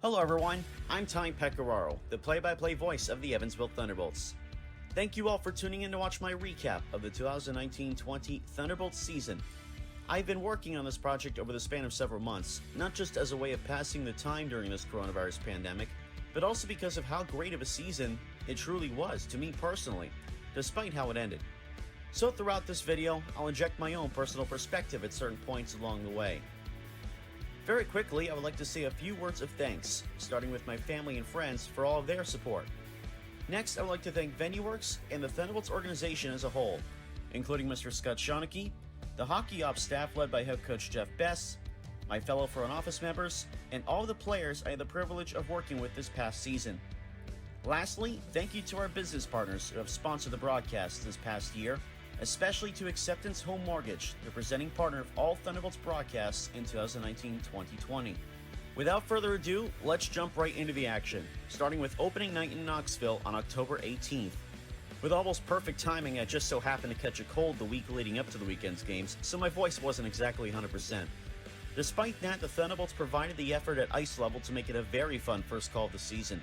Hello everyone, I'm Ty Pecoraro, the play-by-play voice of the Evansville Thunderbolts. Thank you all for tuning in to watch my recap of the 2019-20 Thunderbolts season. I've been working on this project over the span of several months, not just as a way of passing the time during this coronavirus pandemic, but also because of how great of a season it truly was to me personally, despite how it ended. So throughout this video, I'll inject my own personal perspective at certain points along the way. Very quickly, I would like to say a few words of thanks, starting with my family and friends for all of their support. Next, I would like to thank VenueWorks and the Thunderbolts organization as a whole, including Mr. Scott Schoeneke, the hockey ops staff led by head coach Jeff Bess, my fellow front office members, and all the players I had the privilege of working with this past season. Lastly, thank you to our business partners who have sponsored the broadcast this past year, especially to Acceptance Home Mortgage, the presenting partner of all Thunderbolts broadcasts in 2019-2020. Without further ado, let's jump right into the action, starting with opening night in Knoxville on October 18th. With almost perfect timing, I just so happened to catch a cold the week leading up to the weekend's games, so my voice wasn't exactly 100%. Despite that, the Thunderbolts provided the effort at ice level to make it a very fun first call of the season.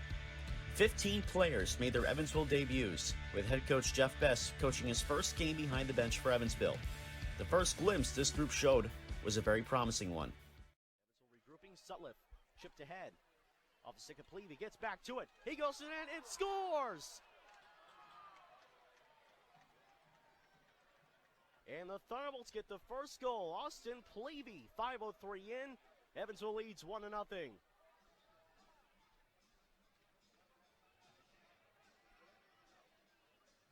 15 players made their Evansville debuts, with head coach Jeff Bess coaching his first game behind the bench for Evansville. The first glimpse this group showed was a very promising one. Evansville regrouping, Sutliff chipped ahead. Off the stick of Pleve, he gets back to it. He goes in and scores! And the Thunderbolts get the first goal. Austin Pleve, 5:03 in. Evansville leads 1-0.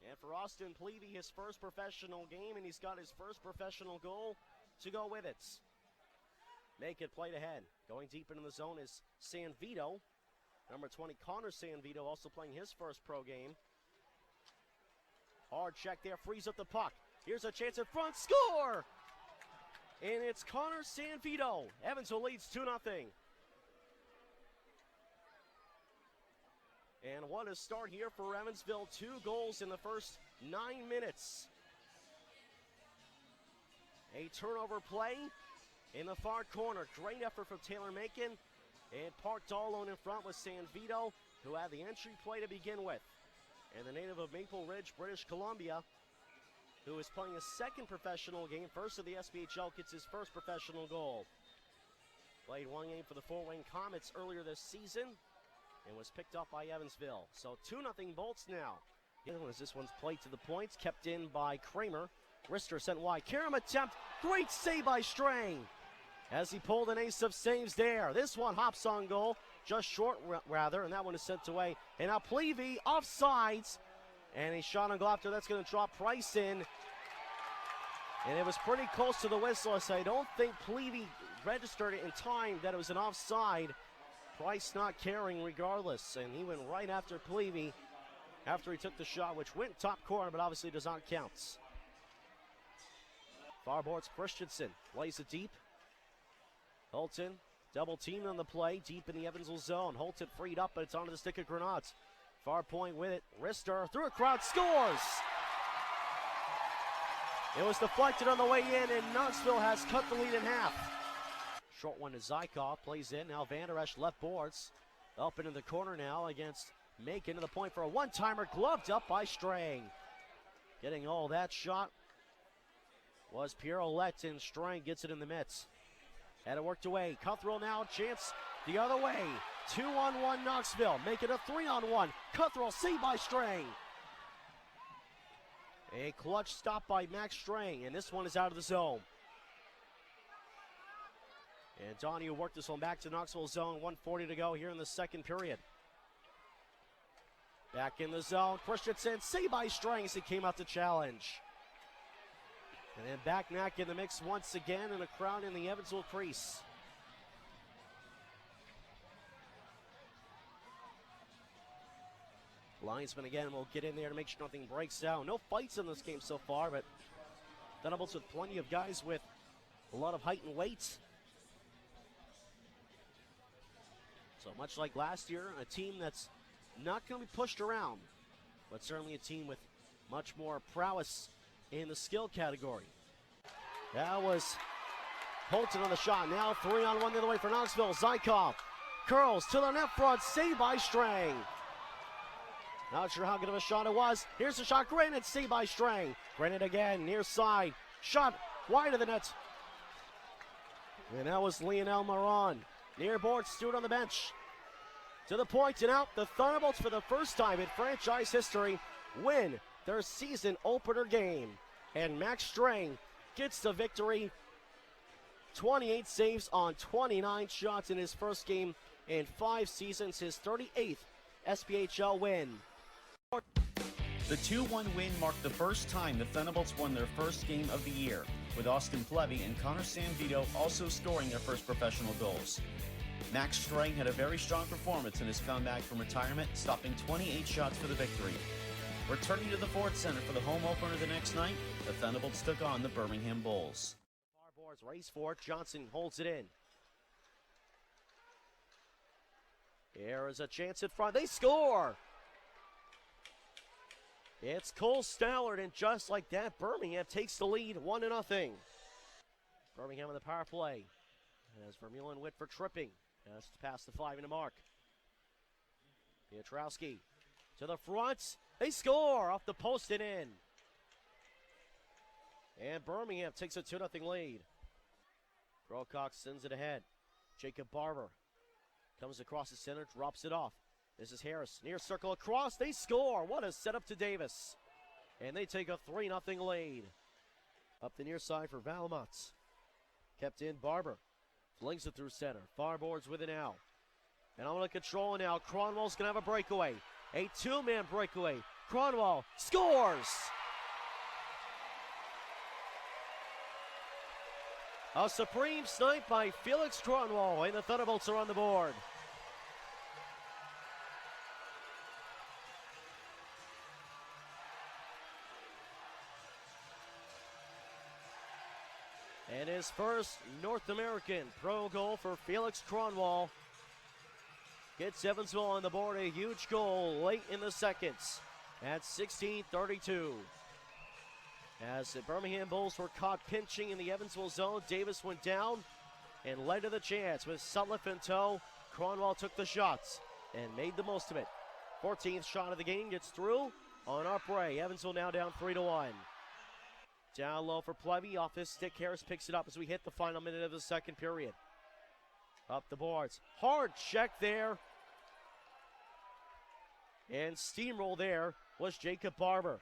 And for Austin Pleve, his first professional game, and he's got his first professional goal to go with it. Macon played ahead. Going deep into the zone is Sanvito. Number 20, Connor Sanvito, also playing his first pro game. Hard check there, frees up the puck. Here's a chance in front, score! And it's Connor Sanvito. Evansville leads 2-0. And what a start here for Evansville. 2 goals in the first 9 minutes. A turnover play in the far corner. Great effort from Taylor Macon. And parked all alone in front with Sanvito, who had the entry play to begin with. And the native of Maple Ridge, British Columbia, who is playing his second professional game. First of the SPHL, gets his first professional goal. Played one game for the Fort Wayne Comets earlier this season, and was picked up by Evansville. So 2-0 Bolts now. As this one's played to the points, kept in by Kramer. Rister sent wide. Karam attempt. Great save by Strang as he pulled an ace of saves there. This one hops on goal, just short rather, and that one is sent away. And now Pleve offsides, and a shot on goal after that's going to drop Price in. And it was pretty close to the whistle, so I don't think Pleve registered it in time that it was an offside. Price not caring regardless, and he went right after Pleve after he took the shot, which went top corner, but obviously does not count. Far boards Christensen, plays it deep. Holton, double teamed on the play, deep in the Evansville zone. Holton freed up, but it's onto the stick of Granat. Far point with it, Rister through a crowd, scores! It was deflected on the way in, and Knoxville has cut the lead in half. Short one to Zykov, plays in. Now Van Der Esch left boards. Up into the corner now against Macon to the point for a one-timer, gloved up by Strang. Getting all that shot was Pierre Ouellette, and Strang gets it in the mitts. Had it worked away. Cuthrell now, chance the other way. 2-on-1 Knoxville, make it a 3-on-1. Cuthrell saved by Strang. A clutch stop by Max Strang, and this one is out of the zone. And Donahue worked this one back to Knoxville zone. 1:40 to go here in the second period. Back in the zone. Christensen, saved by Strang as he came out to challenge. And then Backnack in the mix once again, and a crowd in the Evansville crease. Linesman again will get in there to make sure nothing breaks down. No fights in this game so far, but Thunderbolts with plenty of guys with a lot of height and weight. So much like last year, a team that's not going to be pushed around, but certainly a team with much more prowess in the skill category. That was Holton on the shot. Now 3-on-1 the other way for Knoxville. Zykov Curls to the net front, saved by Strang. Not sure how good of a shot it was. Here's the shot, granted, saved by Strang. Granted again, near side. Shot wide of the net. And that was Lionel Moran. Near board, Stewart on the bench. To the point and out, the Thunderbolts for the first time in franchise history win their season opener game. And Max Strang gets the victory. 28 saves on 29 shots in his first game in 5 seasons, his 38th SPHL win. The 2-1 win marked the first time the Thunderbolts won their first game of the year, with Austin Plevy and Connor Sanvito also scoring their first professional goals. Max Strang had a very strong performance in his comeback from retirement, stopping 28 shots for the victory. Returning to the Ford Center for the home opener the next night, the Thunderbolts took on the Birmingham Bulls. Far boards race for it. Johnson holds it in. Here is a chance in front. They score! It's Cole Stallard, and just like that, Birmingham takes the lead 1-0. Birmingham on the power play. As Vermeulen Whitford tripping. Has to pass the 5-minute mark. Pietrowski to the front. They score off the post and in. And Birmingham takes a 2-0 lead. Crowcock sends it ahead. Jacob Barber comes across the center, drops it off. This is Harris, near circle across. They score. What a setup to Davis. And they take a 3-0 lead. Up the near side for Valmont. Kept in Barber. Flings it through center. Far boards with it now. And I'm going to control it now. Cronwall's going to have a breakaway. A 2-man breakaway. Cronwall scores. A supreme snipe by Felix Cronwall, and the Thunderbolts are on the board. And his first North American pro goal for Felix Cronwall gets Evansville on the board. A huge goal late in the seconds at 16:32. As the Birmingham Bulls were caught pinching in the Evansville zone, Davis went down and led to the chance with Sutliff in tow. Cronwall took the shots and made the most of it. 14th shot of the game gets through on Arpray. Evansville now down 3-1. Down low for Plevy, off his stick. Harris picks it up as we hit the final minute of the second period. Up the boards. Hard check there. And steamroll there was Jacob Barber.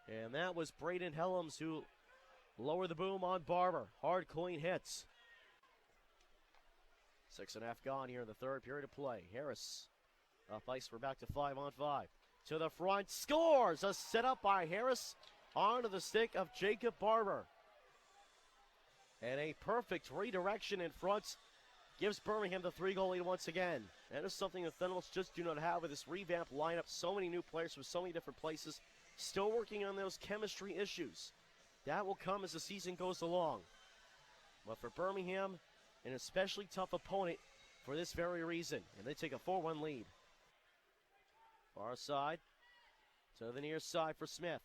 And that was Braden Helms who lowered the boom on Barber. Hard, clean hits. 6.5 gone here in the third period of play. Harris up ice. We're back to 5-on-5. To the front. Scores! A setup by Harris onto the stick of Jacob Barber. And a perfect redirection in front gives Birmingham the 3-goal lead once again. That is something the Thunderbolts just do not have with this revamped lineup. So many new players from so many different places. Still working on those chemistry issues. That will come as the season goes along. But for Birmingham, an especially tough opponent for this very reason. And they take a 4-1 lead. Far side to the near side for Smith.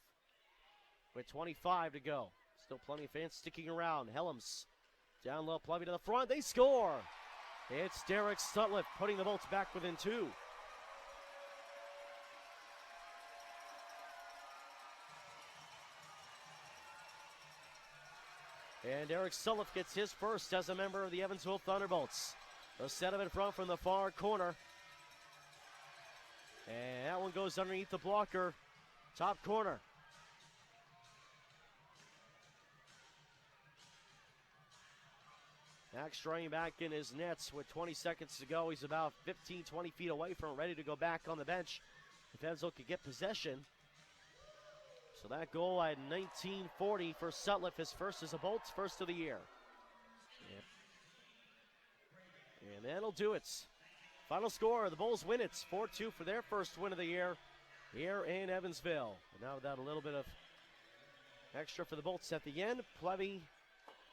With 25 to go. Still plenty of fans sticking around. Helms down low, Plevy to the front. They score. It's Derek Sutliff putting the Bolts back within 2. And Derek Sutliff gets his first as a member of the Evansville Thunderbolts. The setup in front from the far corner. And that one goes underneath the blocker. Top corner. Max Strang back in his nets with 20 seconds to go. He's about 15, 20 feet away from ready to go back on the bench if Evansville could get possession. So that goal at 19:40 for Sutliff, his first as a Bolts, first of the year. Yeah. And that'll do it. Final score, the Bulls win it. 4-2 for their first win of the year here in Evansville. And now without a little bit of extra for the Bolts at the end, Plevy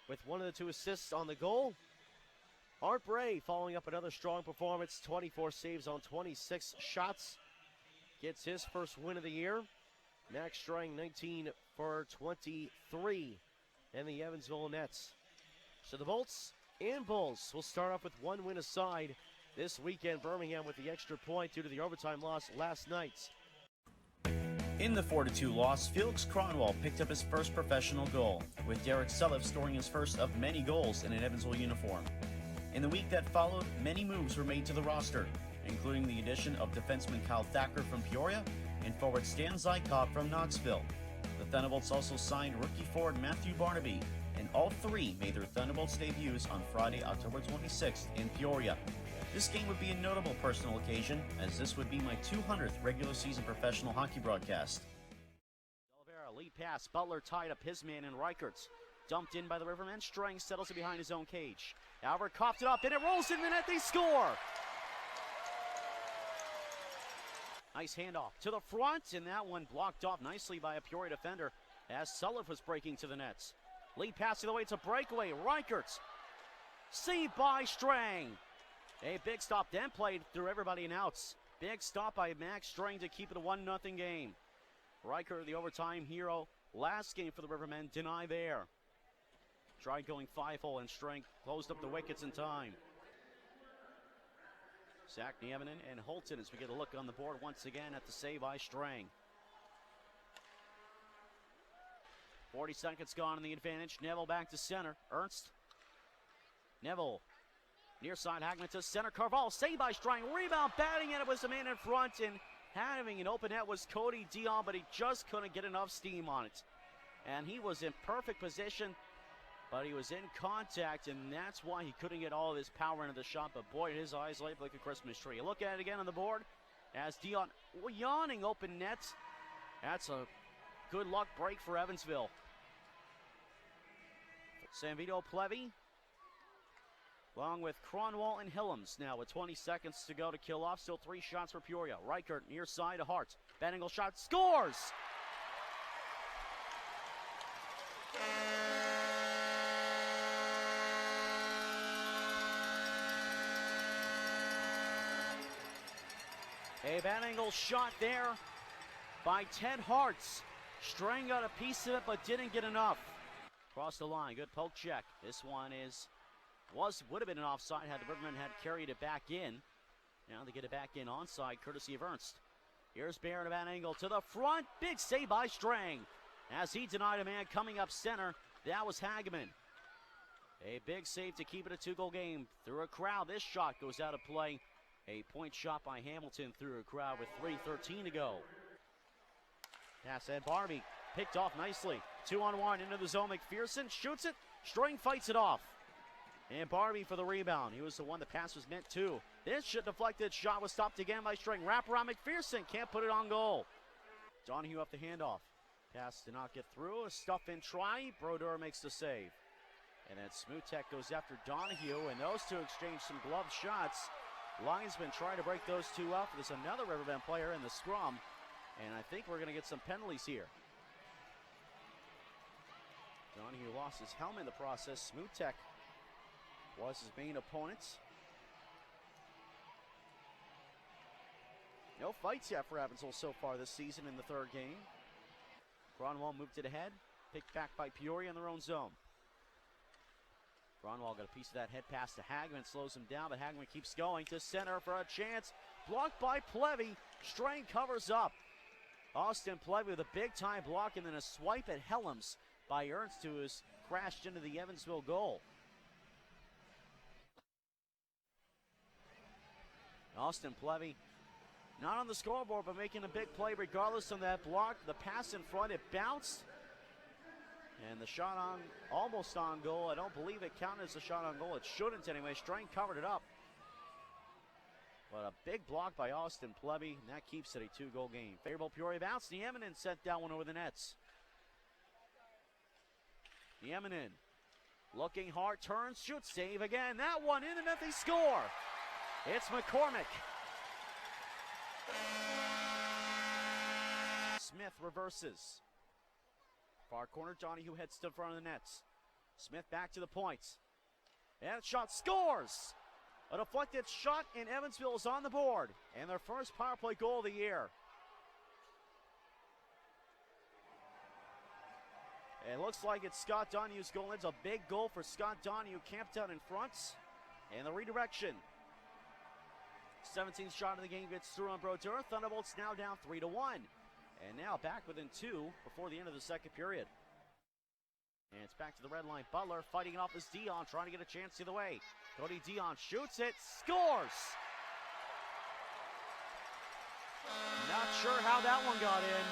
with one of the 2 assists on the goal. Art Bray following up another strong performance, 24 saves on 26 shots. Gets his first win of the year. Max Strang 19 for 23 in the Evansville Nets. So the Bolts and Bulls will start off with one win aside this weekend. Birmingham with the extra point due to the overtime loss last night. In the 4-2 loss, Felix Cronwall picked up his first professional goal, with Derek Sulliff scoring his first of many goals in an Evansville uniform. In the week that followed, many moves were made to the roster, including the addition of defenseman Kyle Thacker from Peoria and forward Stan Zykov from Knoxville. The Thunderbolts also signed rookie forward Matthew Barnaby, and all three made their Thunderbolts debuts on Friday, October 26th in Peoria. This game would be a notable personal occasion, as this would be my 200th regular season professional hockey broadcast. Oliveira, lead pass. Butler tied up his man in Reichert's. Dumped in by the Rivermen. Strang settles it behind his own cage. Albert coughed it up, and it rolls in the net. They score! Nice handoff to the front, and that one blocked off nicely by a Peoria defender as Sulliff was breaking to the nets. Lead pass the other way. It's a breakaway. Reichert's. Saved by Strang. A big stop, then played through everybody and outs. Big stop by Max Strang to keep it a 1-0 game. Reichert, the overtime hero, last game for the Rivermen, deny there. Tried going 5-hole, and Strang closed up the wickets in time. Zach Nieminen and Holton as we get a look on the board once again at the save by Strang. 40 seconds gone in the advantage. Neville back to center. Ernst. Neville. Near side, Hagman to center. Carval, saved by Strang. Rebound, batting, and it was the man in front. And having an open net was Cody Dion, but he just couldn't get enough steam on it. And he was in perfect position, but he was in contact, and that's why he couldn't get all of his power into the shot. But boy, his eyes light like a Christmas tree. Look at it again on the board as Dion yawning open net. That's a good luck break for Evansville. Sanvito Plevy, along with Cronwall and Hillems now with 20 seconds to go to kill off. Still 3 shots for Peoria. Reichert near side to Hart. Bad angle shot, scores! A bad angle shot there by Ted Hartz. Strang got a piece of it but didn't get enough. Across the line, good poke check. This one would have been an offside had the Rivermen had carried it back in. Now they get it back in onside, courtesy of Ernst. Here's Barron at an angle to the front. Big save by Strang as he denied a man coming up center. That was Hageman. A big save to keep it a 2-goal game. Through a crowd, this shot goes out of play. A point shot by Hamilton through a crowd with 3:13 to go. Pass at Barbie, picked off nicely. 2-on-1 into the zone. McPherson shoots it. Strang fights it off. And Barbie for the rebound. He was the one the pass was meant to. This deflected shot was stopped again by Strang. Wrap around McPherson. Can't put it on goal. Donahue up the handoff. Pass did not get through. A stuff in try. Brodeur makes the save. And then Smutek goes after Donahue. And those two exchange some glove shots. Linesman trying to break those two up. There's another Riverbend player in the scrum. And I think we're going to get some penalties here. Donahue lost his helmet in the process. Smutek was his main opponent. No fights yet for Evansville so far this season in the 3rd game. Cronwall moved it ahead. Picked back by Peoria in their own zone. Cronwall got a piece of that head pass to Hagman. Slows him down, but Hagman keeps going to center for a chance. Blocked by Plevy. Strang covers up. Austin Plevy with a big-time block, and then a swipe at Helms by Ernst, who has crashed into the Evansville goal. Austin Plevy not on the scoreboard, but making a big play regardless of that block. The pass in front, it bounced. And the shot on, almost on goal. I don't believe it counted as a shot on goal. It shouldn't anyway. Strang covered it up. But a big block by Austin Plevy, and that keeps it a 2-goal game. Favorable Peoria bounce. Nieminen sent that one over the nets. Nieminen looking hard, turns, shoots, save again. That one in the net, they score. It's McCormick. Smith reverses. Far corner, Donahue heads to the front of the nets. Smith back to the points. And shot scores! A deflected shot, and Evansville is on the board. And their first power play goal of the year. It looks like it's Scott Donahue's goal. It's a big goal for Scott Donahue, camped out in front. And the redirection. 17th shot of the game gets through on Brodeur. Thunderbolts now down 3-1. And now back within 2 before the end of the second period. And it's back to the red line. Butler fighting it off as Dion, trying to get a chance the other way. Cody Dion shoots it, scores! Not sure how that one got in.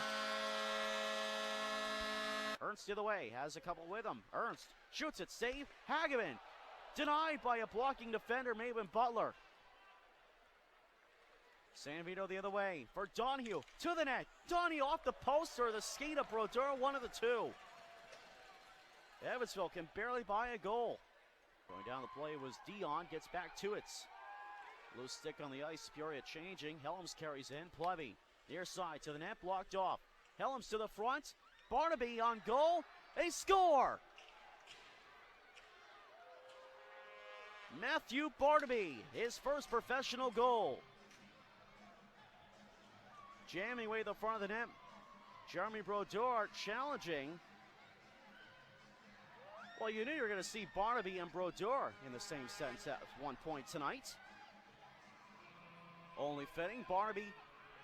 Ernst the other way, has a couple with him. Ernst shoots it, save, Hageman. Denied by a blocking defender, Maven Butler. San Vito the other way for Donahue, to the net. Donahue off the post or the skate of Brodeur, one of the two. Evansville can barely buy a goal. Going down the play was Dion, gets back to it. Loose stick on the ice, Peoria changing. Helms carries in, Plevy near side to the net, blocked off. Helms to the front, Barnaby on goal, they score! Matthew Barnaby, his first professional goal. Jamming away the front of the net. Jeremy Brodeur challenging. Well, you knew you were going to see Barnaby and Brodeur in the same sentence at one point tonight. Only fitting, Barnaby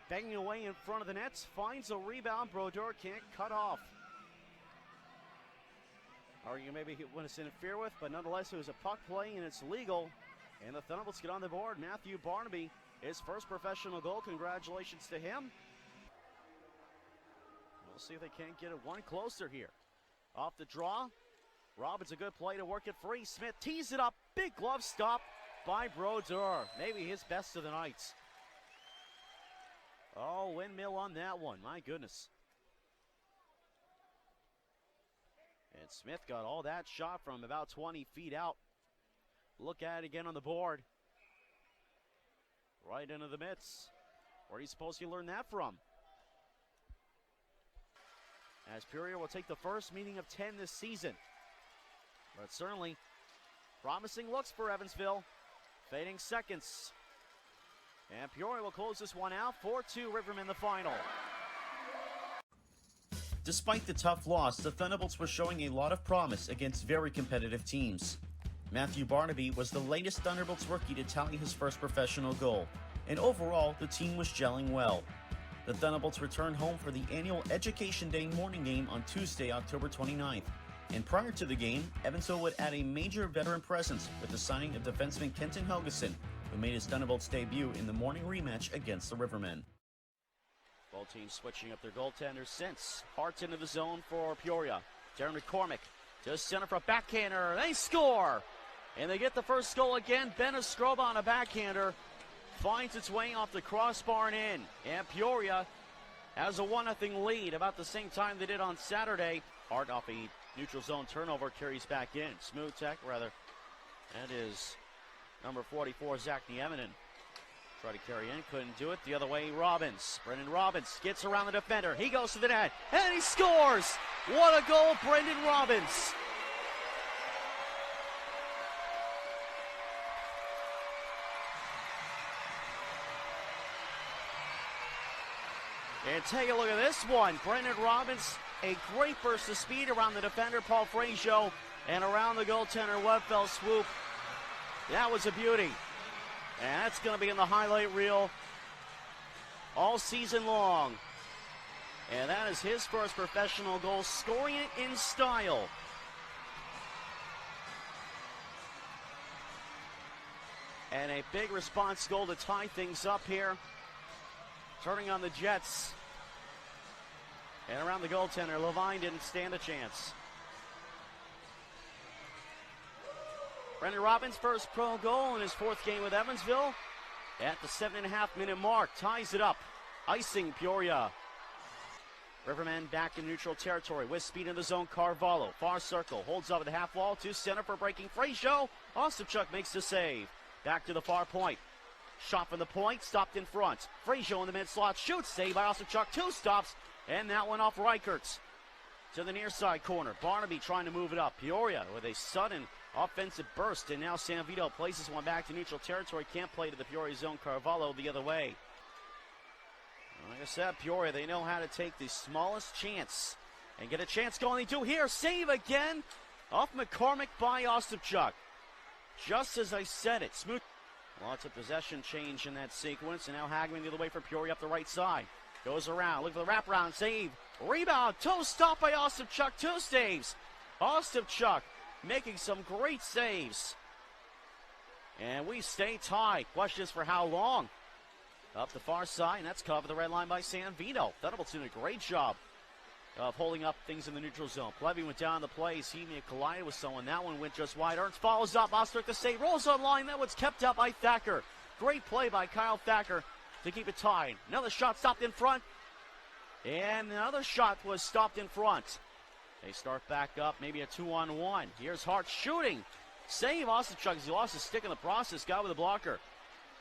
banging away in front of the nets, finds a rebound, Brodeur can't cut off. Arguing maybe he wants to interfere with, but nonetheless it was a puck play and it's legal. And the Thunderbolts get on the board. Matthew Barnaby, his first professional goal. Congratulations to him. We'll see if they can't get it one closer here. Off the draw. Robbins a good play to work it free. Smith tees it up. Big glove stop by Brodeur. Maybe his best of the night. Oh, windmill on that one. My goodness. And Smith got all that shot from about 20 feet out. Look at it again on the board. Right into the mitts. Where are you supposed to learn that from? As Peoria will take the first meeting of 10 this season. But certainly promising looks for Evansville. Fading seconds. And Peoria will close this one out. 4-2 Rivermen the final. Despite the tough loss, the Thunderbolts were showing a lot of promise against very competitive teams. Matthew Barnaby was the latest Thunderbolts rookie to tally his first professional goal, and overall, the team was gelling well. The Thunderbolts returned home for the annual Education Day morning game on Tuesday, October 29th. And prior to the game, Evansville would add a major veteran presence with the signing of defenseman Kenton Helgeson, who made his Thunderbolts debut in the morning rematch against the Rivermen. Both teams switching up their goaltenders since. Hart's into the zone for Peoria. Darren McCormick to center for a backhander. They score! And they get the first goal again. Ben Escoba on a backhander. Finds its way off the crossbar and in. And Peoria has a 1-0 lead about the same time they did on Saturday. Hart off a neutral zone turnover carries back in. Smooth tech, rather. That is number 44, Zach Nieminen. Tried to carry in, couldn't do it. The other way, Robbins. Brendan Robbins gets around the defender. He goes to the net, and he scores! What a goal, Brendan Robbins! And take a look at this one. Brendan Robbins, a great burst of speed around the defender, Paul Frazier, and around the goaltender, Webfeld swoop. That was a beauty. And that's going to be in the highlight reel all season long. And that is his first professional goal, scoring it in style. And a big response goal to tie things up here. Turning on the Jets. And around the goaltender, Levine didn't stand a chance. Brendan Robbins' first pro goal in his fourth game with Evansville. At the 7.5-minute mark, ties it up, icing Peoria. Rivermen back in neutral territory with speed in the zone. Carvalho, far circle, holds up at the half wall to center for breaking Frazier. Ostapchuk makes the save. Back to the far point. Shot from the point, stopped in front. Frazier in the mid slot, shoots, saved by Ostapchuk. 2 stops, and that one off Reichertz. To the near side corner, Barnaby trying to move it up. Peoria with a sudden offensive burst, and now San Vito places one back to neutral territory. Can't play to the Peoria zone. Carvalho the other way. Like I said, Peoria, they know how to take the smallest chance and get a chance going. They do here. Save again off McCormick by Ostapchuk. Just as I said it. Smooth. Lots of possession change in that sequence. And now Hageman the other way for Peoria up the right side. Goes around. Look for the wraparound. Save. Rebound. Toe stop by Ostapchuk. 2 saves. Ostapchuk making some great saves. And we stay tied. Question is for how long? Up the far side, and that's covered the red line by San Vito. Thunderbolts doing a great job of holding up things in the neutral zone. Plevy went down the plays. He may have collided with someone. That one went just wide. Ernst follows up. Osterk the save. Rolls on line. That one's kept up by Thacker. Great play by Kyle Thacker to keep it tied. Another shot stopped in front. And another shot was stopped in front. They start back up. Maybe a 2-on-1. Here's Hart shooting. Save Ostapchuk as he lost his stick in the process. Got with a blocker.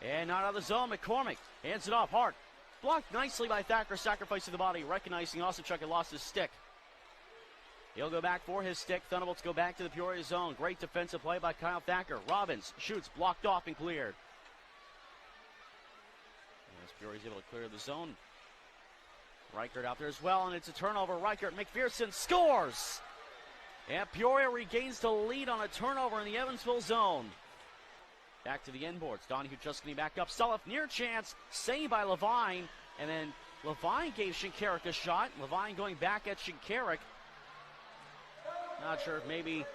And not out of the zone. McCormick hands it off. Hart blocked nicely by Thacker, sacrificing the body, recognizing Ostapchuk had lost his stick. He'll go back for his stick. Thunderbolts go back to the Peoria zone. Great defensive play by Kyle Thacker. Robbins shoots, blocked off and cleared. As Peoria's able to clear the zone. Reichert out there as well, and it's a turnover. Reichert, McPherson scores! And Peoria regains the lead on a turnover in the Evansville zone. Back to the inboards. Donahue just getting back up. Sulliff near chance. Saved by Levine. And then Levine gave Shinkarik a shot. Levine going back at Shinkarik. Not sure if maybe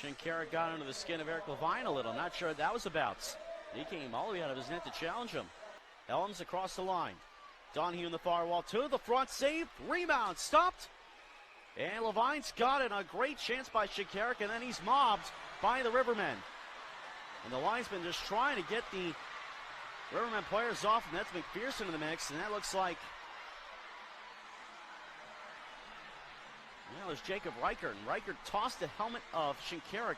Shinkarik got under the skin of Eric Levine a little. Not sure what that was about. He came all the way out of his net to challenge him. Elms across the line. Donahue in the far wall. To the front. Save. Rebound. Stopped. And Levine's got it. A great chance by Shinkarik. And then he's mobbed by the Rivermen. And the linesman just trying to get the Rivermen players off, and that's McPherson in the mix, and that looks like, there's Jacob Reichert, and Reichert tossed the helmet of Shinkarik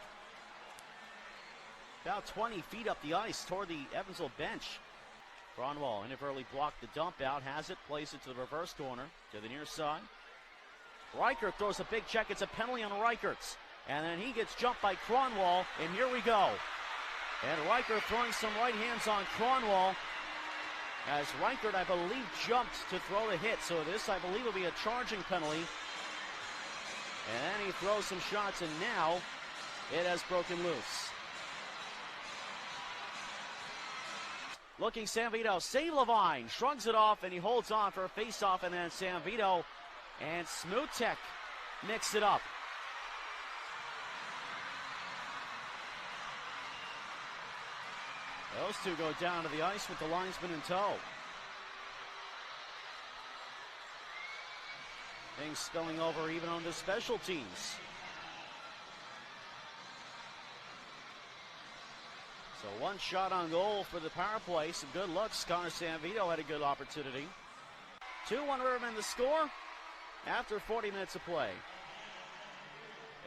about 20 feet up the ice toward the Evansville bench. Cronwall inadvertently blocked the dump out, has it, plays it to the reverse corner, to the near side. Reichert throws a big check, it's a penalty on Reichert, and then he gets jumped by Cronwall, and here we go. And Reichert throwing some right hands on Cronwall as Reichert, I believe, jumped to throw the hit. So this, I believe, will be a charging penalty. And then he throws some shots, and now it has broken loose. Looking San Vito, save Levine, shrugs it off, and he holds on for a face-off, and then San Vito and Smutek mix it up. Those two go down to the ice with the linesman in tow. Things spilling over even on the special teams. So one shot on goal for the power play. Some good looks. Connor Sanvito had a good opportunity. 2-1 Rivermen to score after 40 minutes of play.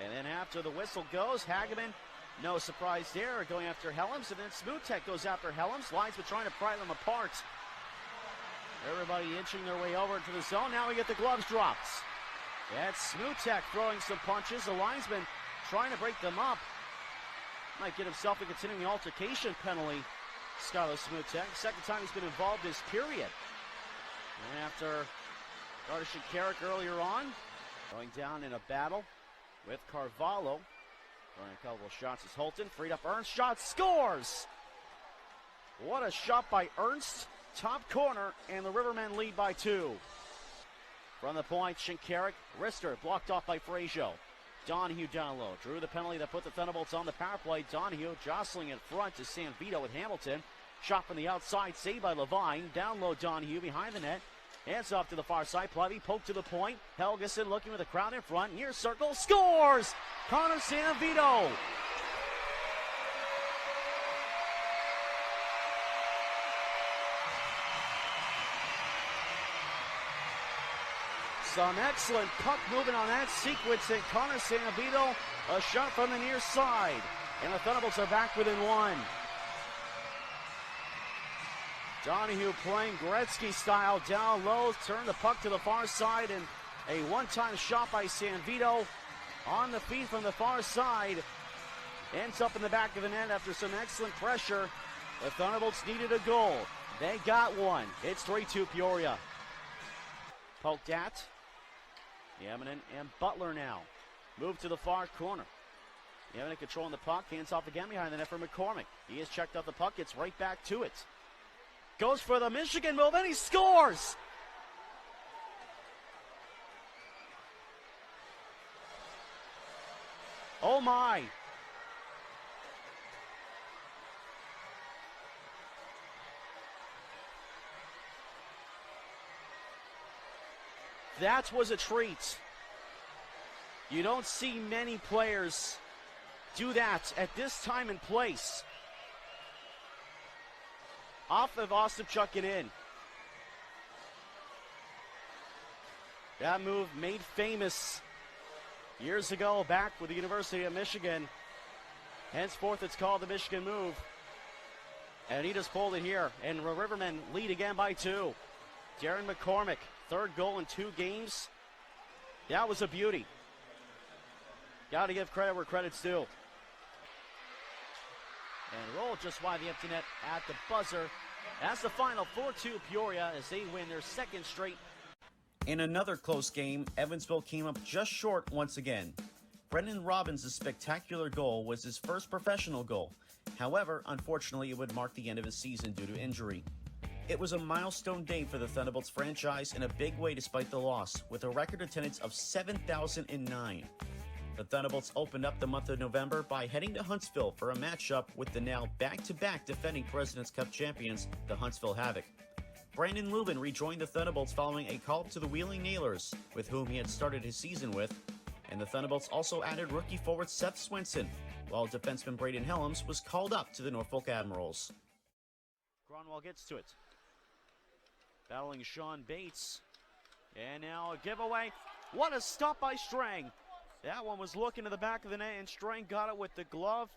And then after the whistle goes, Hageman, no surprise there, going after Helms, and then Smutek goes after Helms. Linesman trying to pry them apart. Everybody inching their way over to the zone. Now we get the gloves dropped. That's Smutek throwing some punches. The linesman trying to break them up. Might get himself a continuing altercation penalty, Skylar Smutek. Second time he's been involved this period. And after Carter Shinkarik earlier on, going down in a battle with Carvalho. Throwing a couple of shots as Holton. Freed up Ernst. Shot scores! What a shot by Ernst. Top corner, and the Rivermen lead by 2. From the point, Shinkarik. Rister blocked off by Frazier. Donahue down low. Drew the penalty that put the Thunderbolts on the power play. Donahue jostling in front to San Vito with Hamilton. Shot from the outside, saved by Levine. Down low, Donahue behind the net. Hands off to the far side. Plevy poked to the point. Helgeson looking with the crowd in front. Near circle. Scores! Connor San Vito. Some excellent puck movement on that sequence, and Connor San Vito, a shot from the near side. And the Thunderbolts are back within 1. Donahue playing Gretzky style down low, turned the puck to the far side, and a one-time shot by San Vito on the feet from the far side. Ends up in the back of the net after some excellent pressure. The Thunderbolts needed a goal. They got one. It's 3-2 Peoria. Poked at. Yamanin and Butler now. Move to the far corner. Yamanin controlling the puck. Hands off again behind the net for McCormick. He has checked out the puck. Gets right back to it. Goes for the Michigan move and he scores! Oh my! That was a treat. You don't see many players do that at this time and place. Off of Ostapchuk and in. That move made famous years ago back with the University of Michigan. Henceforth it's called the Michigan move. And he just pulled it here. And the Rivermen lead again by 2. Darren McCormick, 3rd goal in 2 games. That was a beauty. Got to give credit where credit's due. And roll just wide the empty net at the buzzer. That's the final 4-2 Peoria as they win their 2nd straight. In another close game, Evansville came up just short once again. Brendan Robbins' spectacular goal was his first professional goal. However, unfortunately, it would mark the end of his season due to injury. It was a milestone day for the Thunderbolts franchise in a big way despite the loss, with a record attendance of 7,009. The Thunderbolts opened up the month of November by heading to Huntsville for a matchup with the now back-to-back defending President's Cup champions, the Huntsville Havoc. Brandon Lubin rejoined the Thunderbolts following a call to the Wheeling Nailers, with whom he had started his season with, and the Thunderbolts also added rookie forward Seth Swenson, while defenseman Braden Helms was called up to the Norfolk Admirals. Cronwall gets to it. Battling Sean Bates. And now a giveaway. What a stop by Strang. That one was looking to the back of the net, and Strang got it with the glove.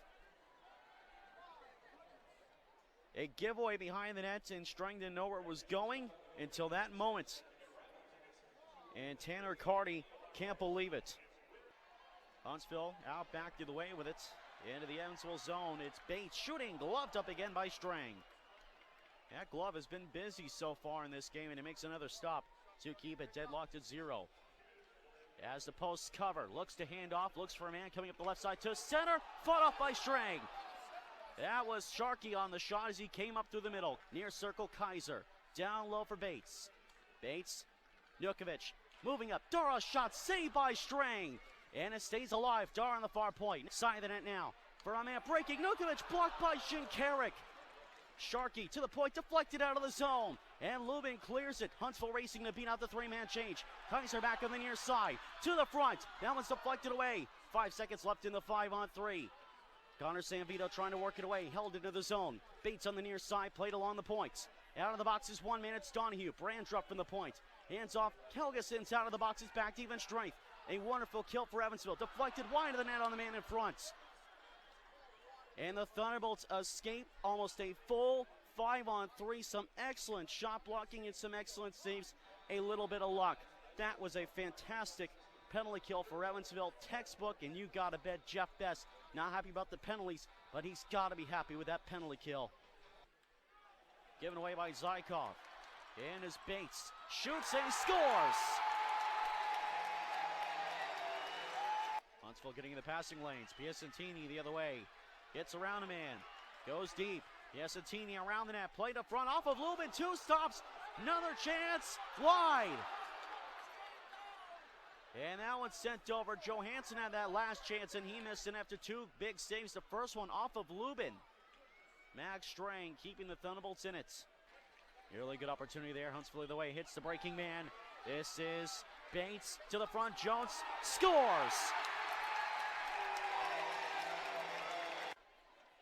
A giveaway behind the net, and Strang didn't know where it was going until that moment. And Tanner Carty can't believe it. Huntsville out back to the way with it. Into the Evansville zone. It's Bates shooting, gloved up again by Strang. That glove has been busy so far in this game, and it makes another stop to keep it deadlocked at 0. As the posts cover, looks to hand off, looks for a man coming up the left side to center, fought off by Strang. That was Sharkey on the shot as he came up through the middle. Near circle, Kaiser. Down low for Bates. Bates, Nukovic, moving up. Dara shot saved by Strang. And it stays alive. Dara on the far point. Side of the net now. For a man breaking. Nukovic blocked by Shinkarik. Sharkey to the point, deflected out of the zone. And Lubin clears it. Huntsville racing to beat out the 3-man change. Kaiser back on the near side. To the front. That one's deflected away. 5 seconds left in the 5-on-3. Connor Sanvito trying to work it away. Held into the zone. Bates on the near side. Played along the points. Out of the boxes, 1 man. It's Donahue. Brandrup from the point. Hands off. Kelgeson's out of the boxes. Back to even strength. A wonderful kill for Evansville. Deflected wide of the net on the man in front. And the Thunderbolts escape almost a full 5-on-3. Some excellent shot blocking and some excellent saves. A little bit of luck. That was a fantastic penalty kill for Evansville. Textbook, and you got to bet Jeff Best not happy about the penalties, but he's got to be happy with that penalty kill. Given away by Zykov. And as Bates shoots and scores. Huntsville getting in the passing lanes. Piacentini the other way. Gets around a man. Goes deep. Piacentini around the net. Played up front off of Lubin. 2 stops. Another chance. Wide. And that one sent over. Johansson had that last chance, and he missed it after 2 big saves. The first one off of Lubin. Max Strang keeping the Thunderbolts in it. Really good opportunity there. Huntsville the way. Hits the breaking man. This is Bates to the front. Jones scores.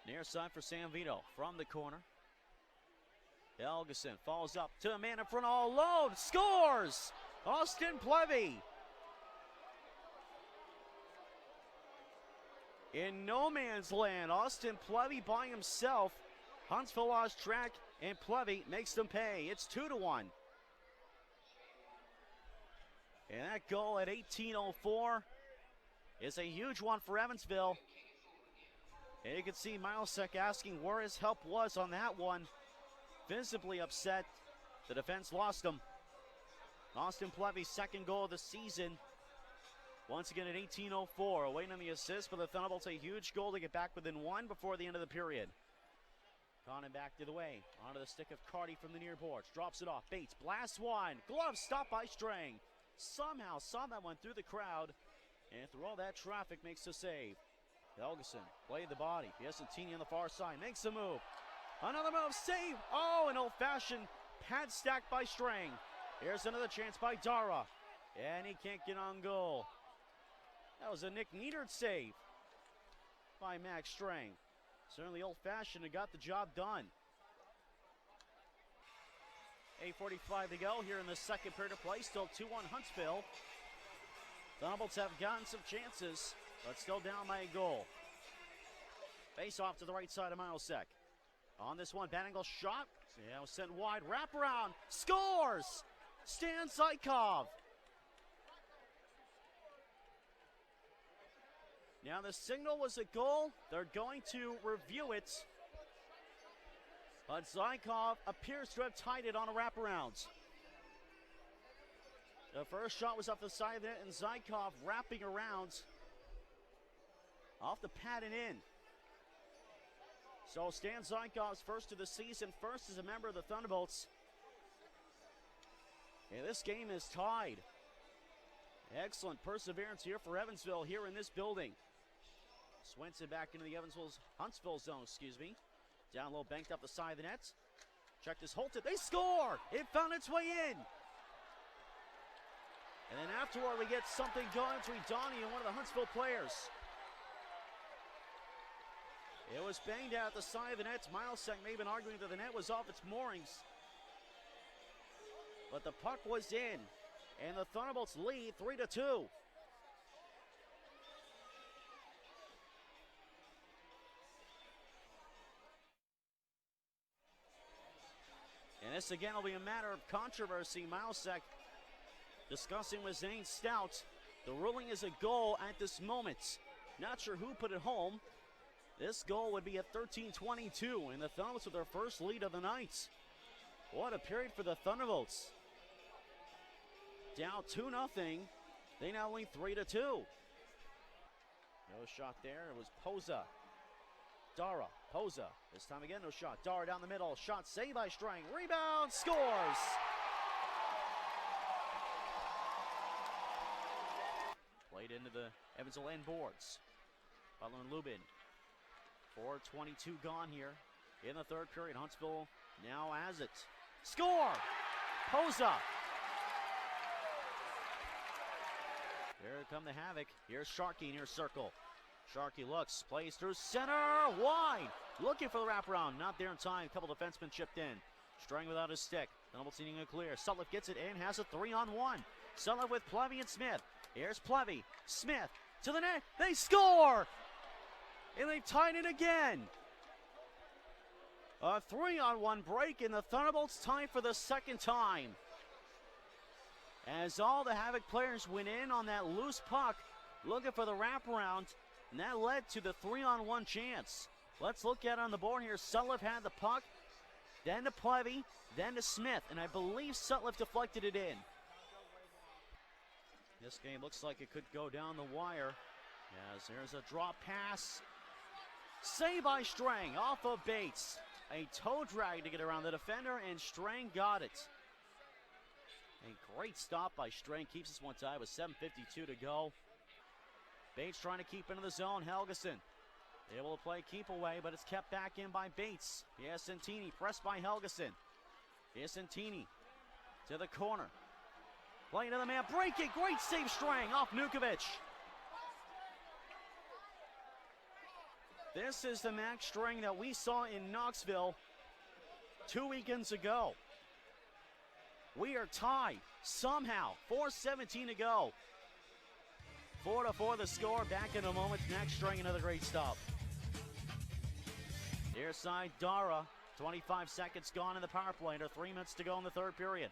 Near side for Sam Vito from the corner. Helgeson falls up to a man in front all alone. Scores! Austin Plevy. In no man's land, Austin Plevy by himself. Huntsville lost track, and Plevy makes them pay. It's 2-1. And that goal at 18:04 is a huge one for Evansville. And you can see Milesek asking where his help was on that one. Visibly upset. The defense lost him. Austin Plevy's 2nd goal of the season. Once again at 18:04, awaiting on the assist for the Thunderbolts. A huge goal to get back within one before the end of the period. Connon back to the way, onto the stick of Carty from the near boards. Drops it off, Bates, blasts one. Glove stopped by Strang. Somehow saw that one through the crowd, and through all that traffic makes the save. Helgeson played the body. Piacentini on the far side, makes a move. Another move, save! Oh, an old-fashioned pad stack by Strang. Here's another chance by Dara, and he can't get on goal. That was a Nick Neidert save by Max Strang. Certainly old-fashioned and got the job done. 8:45 to go here in the second period of play. Still 2-1 Huntsville. Thunderbolts have gotten some chances, but still down by a goal. Face off to the right side of Milesek. On this one, bad angle shot. Yeah, was sent wide. Wraparound. Scores! Stan Zykov. Now the signal was a goal. They're going to review it. But Zykov appears to have tied it on a wraparound. The first shot was off the side of the net, and Zykov wrapping around off the pad and in. So Stan Zykov's first of the season, first as a member of the Thunderbolts. And this game is tied. Excellent perseverance here for Evansville here in this building. Swenson back into the Huntsville zone, Down low, banked up the side of the net. Checked his Holton. They score! It found its way in. And then afterward, we get something going between Donnie and one of the Huntsville players. It was banged out the side of the net. Milesek may have been arguing that the net was off its moorings. But the puck was in. And the Thunderbolts lead 3-2. And this again will be a matter of controversy. Milesek discussing with Zane Stout. The ruling is a goal at this moment. Not sure who put it home. This goal would be at 13:22, and the Thunderbolts with their first lead of the night. What a period for the Thunderbolts. Down 2-0. They now lead 3-2. No shot there. It was Poza. Dara, Poza. This time again, no shot. Dara down the middle. Shot saved by Strang. Rebound, scores! Played into the Evansville end boards. Butler and Lubin. 4:22 gone here in the third period. Huntsville now has it. Score! Poza. Here come the Havoc. Here's Sharkey near circle. Sharkey looks, plays through center, wide. Looking for the wraparound, not there in time. A couple defensemen chipped in. Strang without his stick. Thunderbolts needing a clear. Sutliff gets it in, has a 3-on-1. Sutliff with Plevy and Smith. Here's Plevy. Smith to the net. They score! And they've tied it again. A 3-on-1 break, and the Thunderbolts tie for the second time. As all the Havoc players went in on that loose puck, looking for the wraparound, and that led to the 3-on-1 chance. Let's look at it on the board here. Sutliff had the puck, then to Plevy, then to Smith, and I believe Sutliff deflected it in. This game looks like it could go down the wire, as there's a drop pass. Save by Strang off of Bates. A toe drag to get around the defender, and Strang got it. A great stop by Strang. Keeps this one tied with 7:52 to go. Bates trying to keep into the zone. Helgeson able to play keep away, but it's kept back in by Bates. Piacentini pressed by Helgeson. Piacentini to the corner. Playing to the man. Breaking. Great save, Strang off Nukovic. This is the Max Strang that we saw in Knoxville 2 weekends ago. We are tied somehow. 4:17 to go. 4-4 the score. Back in a moment. Max Strang, another great stop. Near side, Dara. 25 seconds gone in the power play. Under 3 minutes to go in the third period.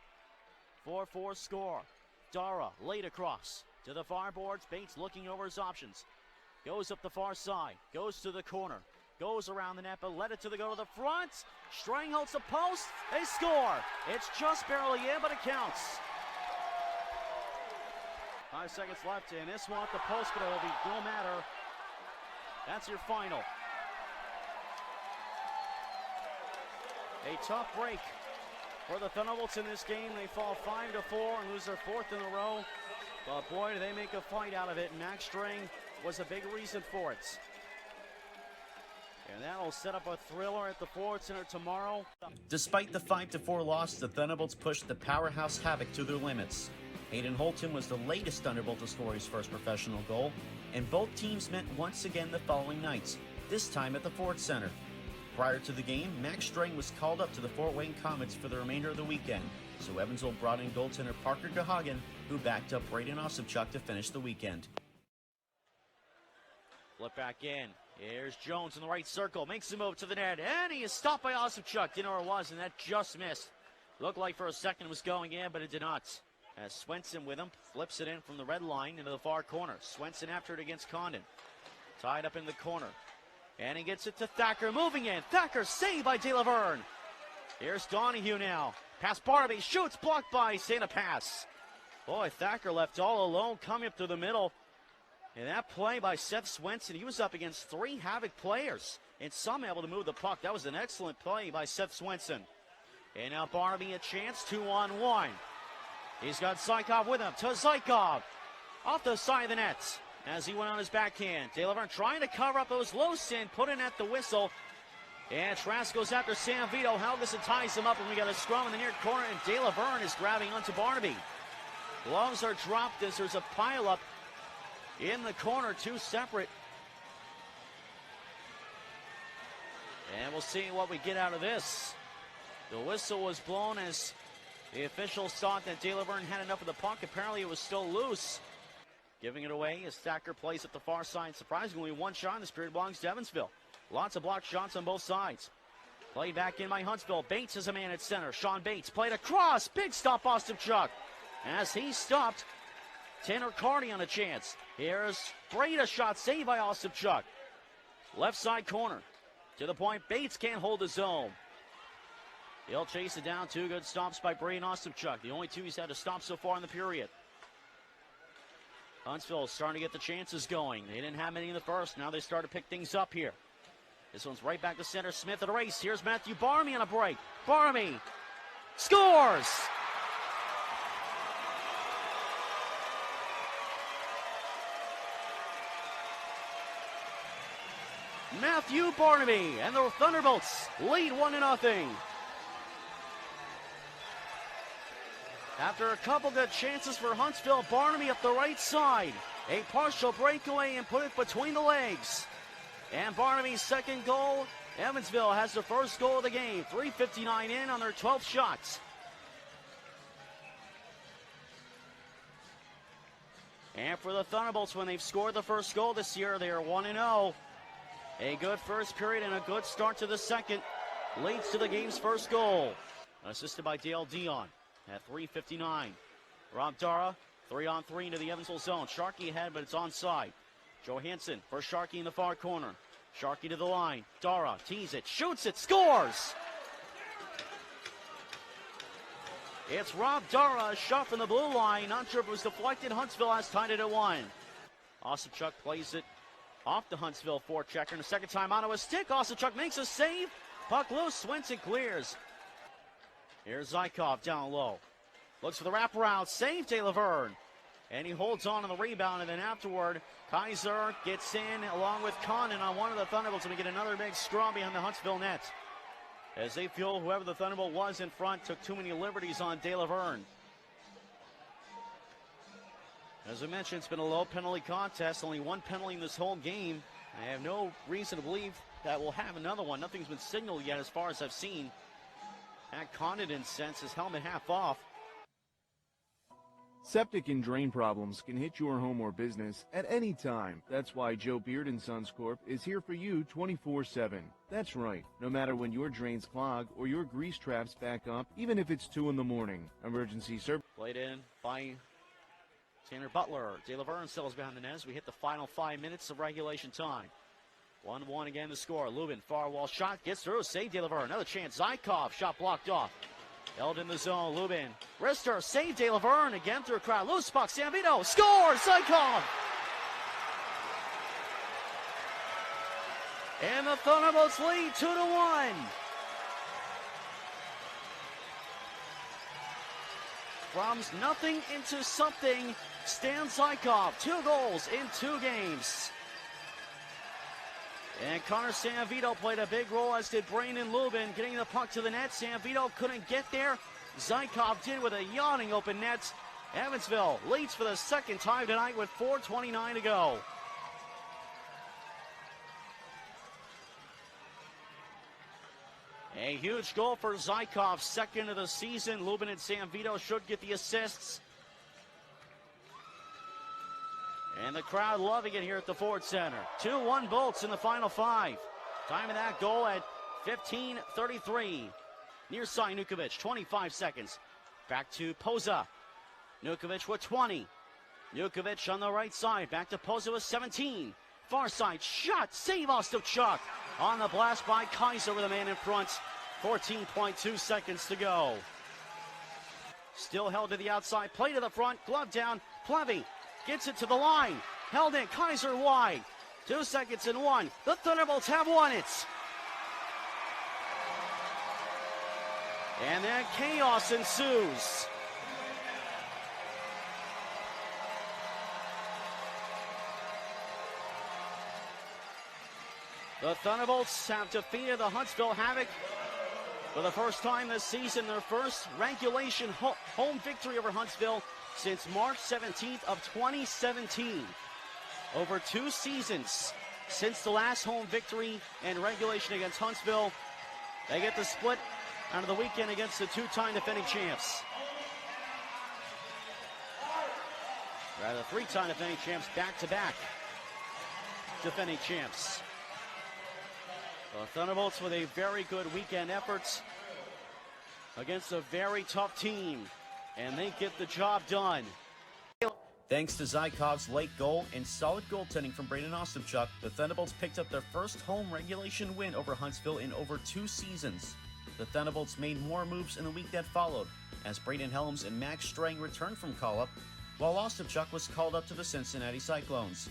4-4 score. Dara laid across to the far boards. Bates looking over his options. Goes up the far side. Goes to the corner. Goes around the net, but let it to the front. Strang holds the post. They score. It's just barely in, but it counts. 5 seconds left, and this one at the post, but it'll be no matter. That's your final. A tough break for the Thunderbolts in this game. They fall 5-4 and lose their fourth in a row. But boy, do they make a fight out of it. Max Strang was a big reason for it. And that'll set up a thriller at the Ford Center tomorrow. Despite the 5-4 loss, the Thunderbolts pushed the powerhouse Havoc to their limits. Hayden Holton was the latest Thunderbolt to score his first professional goal, and both teams met once again the following night, this time at the Ford Center. Prior to the game, Max Strang was called up to the Fort Wayne Comets for the remainder of the weekend, so Evansville brought in goaltender Parker DeHagen, who backed up Braden Osipchuk to finish the weekend. Flip back in. Here's Jones in the right circle, makes the move to the net, and he is stopped by Osipchuk. Didn't know where it was, and that just missed. Looked like for a second it was going in, but it did not. As Swenson with him, flips it in from the red line into the far corner. Swenson after it against Condon. Tied up in the corner. And he gets it to Thacker, moving in. Thacker saved by De Laverne. Here's Donahue now. Past Barnaby, shoots, blocked by Santa Pass. Boy, Thacker left all alone, coming up through the middle. And that play by Seth Swenson, he was up against 3 Havoc players. And some able to move the puck. That was an excellent play by Seth Swenson. And now Barnaby a chance, 2-on-1. He's got Zykov with him to Zykov. Off the side of the net as he went on his backhand. De Laverne trying to cover up those loose in, put in at the whistle. And Trask goes after Sam Vito. Helgeson ties him up, and we got a scrum in the near corner, and De Laverne is grabbing onto Barnaby. Gloves are dropped as there's a pileup in the corner, 2 separate. And we'll see what we get out of this. The whistle was blown as the officials thought that De Laverne had enough of the puck. Apparently it was still loose. Giving it away as Thacker plays at the far side. Surprisingly, 1 shot in this period belongs to Evansville. Lots of blocked shots on both sides. Played back in by Huntsville. Bates is a man at center. Sean Bates played across. Big stop, Osipchuk. As he stopped, Tanner Carney on a chance. Here's Breda, shot saved by Osipchuk. Left side corner. To the point, Bates can't hold his own. He'll chase it down. 2 good stops by Braden Osipchuk. The only 2 he's had to stop so far in the period. Huntsville is starting to get the chances going. They didn't have many in the first. Now they start to pick things up here. This one's right back to center. Smith at a race. Here's Matthew Barmy on a break. Barmy scores! Matthew Barnaby and the Thunderbolts lead 1-0. After a couple good chances for Huntsville, Barnaby up the right side. A partial breakaway and put it between the legs. And Barnaby's second goal. Evansville has their first goal of the game. 3:59 in on their 12th shots. And for the Thunderbolts, when they've scored the first goal this year, they are 1-0. A good first period and a good start to the second leads to the game's first goal. Assisted by Dale Dion at 3:59. Rob Dara, 3-on-3 into the Evansville zone. Sharkey ahead, but it's onside. Johansson for Sharkey in the far corner. Sharkey to the line. Dara tees it, shoots it, scores! It's Rob Dara, a shot from the blue line. Not sure if it was deflected. Huntsville has tied it at 1. Osipchuk plays it off the Huntsville forechecker. And the second time onto a stick. Osipchuk makes a save. Puck loose. Swenson clears. Here's Zykov down low. Looks for the wraparound. Save De Laverne. And he holds on to the rebound. And then afterward, Kaiser gets in along with Condon on one of the Thunderbolts. And we get another big scrum behind the Huntsville net. As they feel whoever the Thunderbolt was in front took too many liberties on De Laverne. As I mentioned, it's been a low penalty contest. Only 1 penalty in this whole game. I have no reason to believe that we'll have another one. Nothing's been signaled yet as far as I've seen. That Condon sends his helmet half off. Septic and drain problems can hit your home or business at any time. That's why Joe Beard & Sons Corp. is here for you 24/7. That's right. No matter when your drains clog or your grease traps back up, even if it's 2 in the morning. Emergency service. Played in by Tanner Butler. De Laverne sells behind the net as we hit the final 5 minutes of regulation time. 1-1 again to score. Lubin, far wall shot, gets through, save De Laverne. Another chance. Zykov, shot blocked off. Held in the zone, Lubin. Wrister, save De Laverne, again through a crowd. Loose puck, Sanvito, scores, Zykov! And the Thunderbolts lead 2-1. From nothing into something, Stan Zykov, 2 goals in 2 games. And Connor Sanvito played a big role, as did Brandon Lubin, getting the puck to the net. Sanvito couldn't get there. Zykov did with a yawning open net. Evansville leads for the second time tonight with 4:29 to go. A huge goal for Zykov, second of the season. Lubin and Sanvito should get the assists. And the crowd loving it here at the Ford Center. 2-1 Bolts in the final 5. Time of that goal at 15:33. Near side, Nukovic, 25 seconds. Back to Poza. Nukovic with 20. Nukovic on the right side. Back to Poza with 17. Far side shot. Save Ostapchuk. On the blast by Kaiser with a man in front. 14.2 seconds to go. Still held to the outside. Play to the front. Glove down. Plevy gets it to the line. Held in. Kaiser wide. 2 seconds and 1. The Thunderbolts have won it. And then chaos ensues. The Thunderbolts have defeated the Huntsville Havoc for the first time this season. Their first regulation home victory over Huntsville since March 17th of 2017. Over 2 seasons since the last home victory in regulation against Huntsville. They get the split out of the weekend against the 2-time defending champs. Rather, 3-time defending champs, back-to-back defending champs. The Thunderbolts with a very good weekend effort against a very tough team, and they get the job done. Thanks to Zykov's late goal and solid goaltending from Braden Ostapchuk, the Thunderbolts picked up their first home regulation win over Huntsville in over 2 seasons. The Thunderbolts made more moves in the week that followed, as Braden Helms and Max Strang returned from call-up, while Ostapchuk was called up to the Cincinnati Cyclones.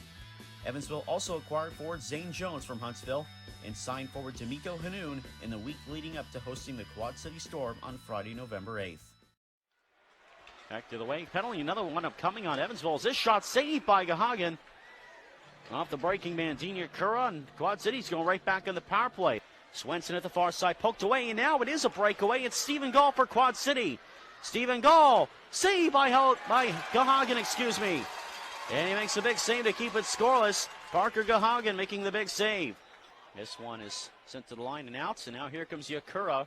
Evansville also acquired forward Zane Jones from Huntsville and signed forward D'Amico Hanoun in the week leading up to hosting the Quad City Storm on Friday, November 8th. Back to the wing penalty, another one upcoming on Evansville. This shot saved by Gahagan. Off the breaking man, Dina Kura, and Quad City's going right back on the power play. Swenson at the far side, poked away, and now it is a breakaway. It's Stephen Gall for Quad City. Stephen Gall, saved by Gahagan, excuse me. And he makes a big save to keep it scoreless. Parker Gahagan making the big save. This one is sent to the line and out, and now here comes Yakura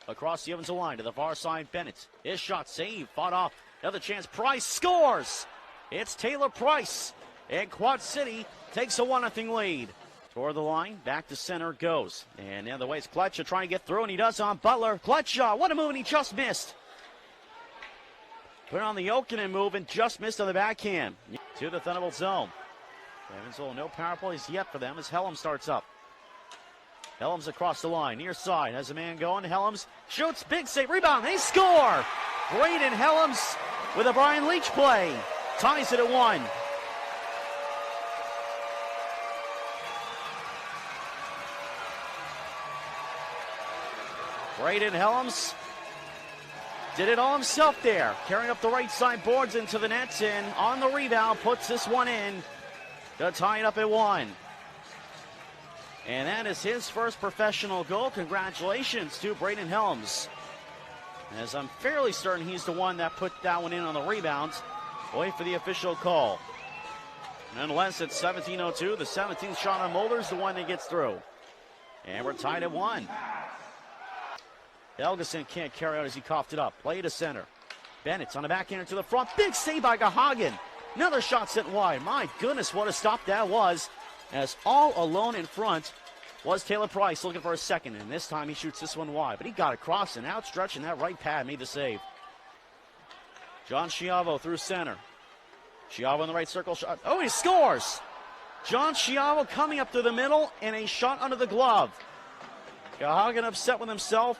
across the Evansville line to the far side. Bennett, his shot saved, fought off. Another chance, Price scores. It's Taylor Price, and Quad City takes a 1-0 lead. Toward the line, back to center goes. And the other way is Kletcha trying to get through, and he does on Butler. Kletcha, what a move, and he just missed. Put on the Okinen move and just missed on the backhand. To the Thunderbolt zone. Evansville, no power plays yet for them as Helms starts up. Helms across the line, near side, has a man going. Helms shoots, big save, rebound, they score! Braden Helms with a Brian Leach play. Ties it at 1. Braden Helms did it all himself there, carrying up the right side boards into the nets, and on the rebound puts this one in to tie it up at 1. And that is his first professional goal. Congratulations to Braden Helms, as I'm fairly certain he's the one that put that one in on the rebound. Wait for the official call. Nonetheless, it's 17:02. The 17th shot on Mulder's the one that gets through. And we're tied at 1. Helgeson can't carry out as he coughed it up. Play to center. Bennett's on the backhander to the front. Big save by Gahagan. Another shot sent wide. My goodness, what a stop that was. As all alone in front was Taylor Price looking for a second. And this time he shoots this one wide. But he got across and outstretching that right pad, made the save. John Schiavo through center. Schiavo in the right circle shot. Oh, he scores! John Schiavo coming up to the middle and a shot under the glove. Gahagan upset with himself.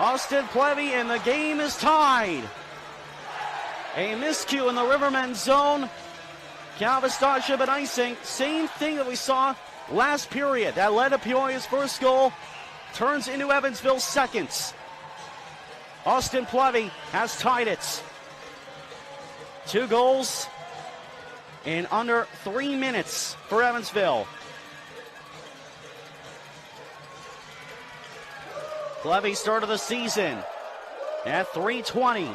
Austin Plevy, and the game is tied. A miscue in the Rivermen zone. Galveston and icing. Same thing that we saw last period. That led to Peoria's first goal. Turns into Evansville's second. Austin Plevy has tied it. 2 goals in under 3 minutes for Evansville. Plevy started the season at 3:20.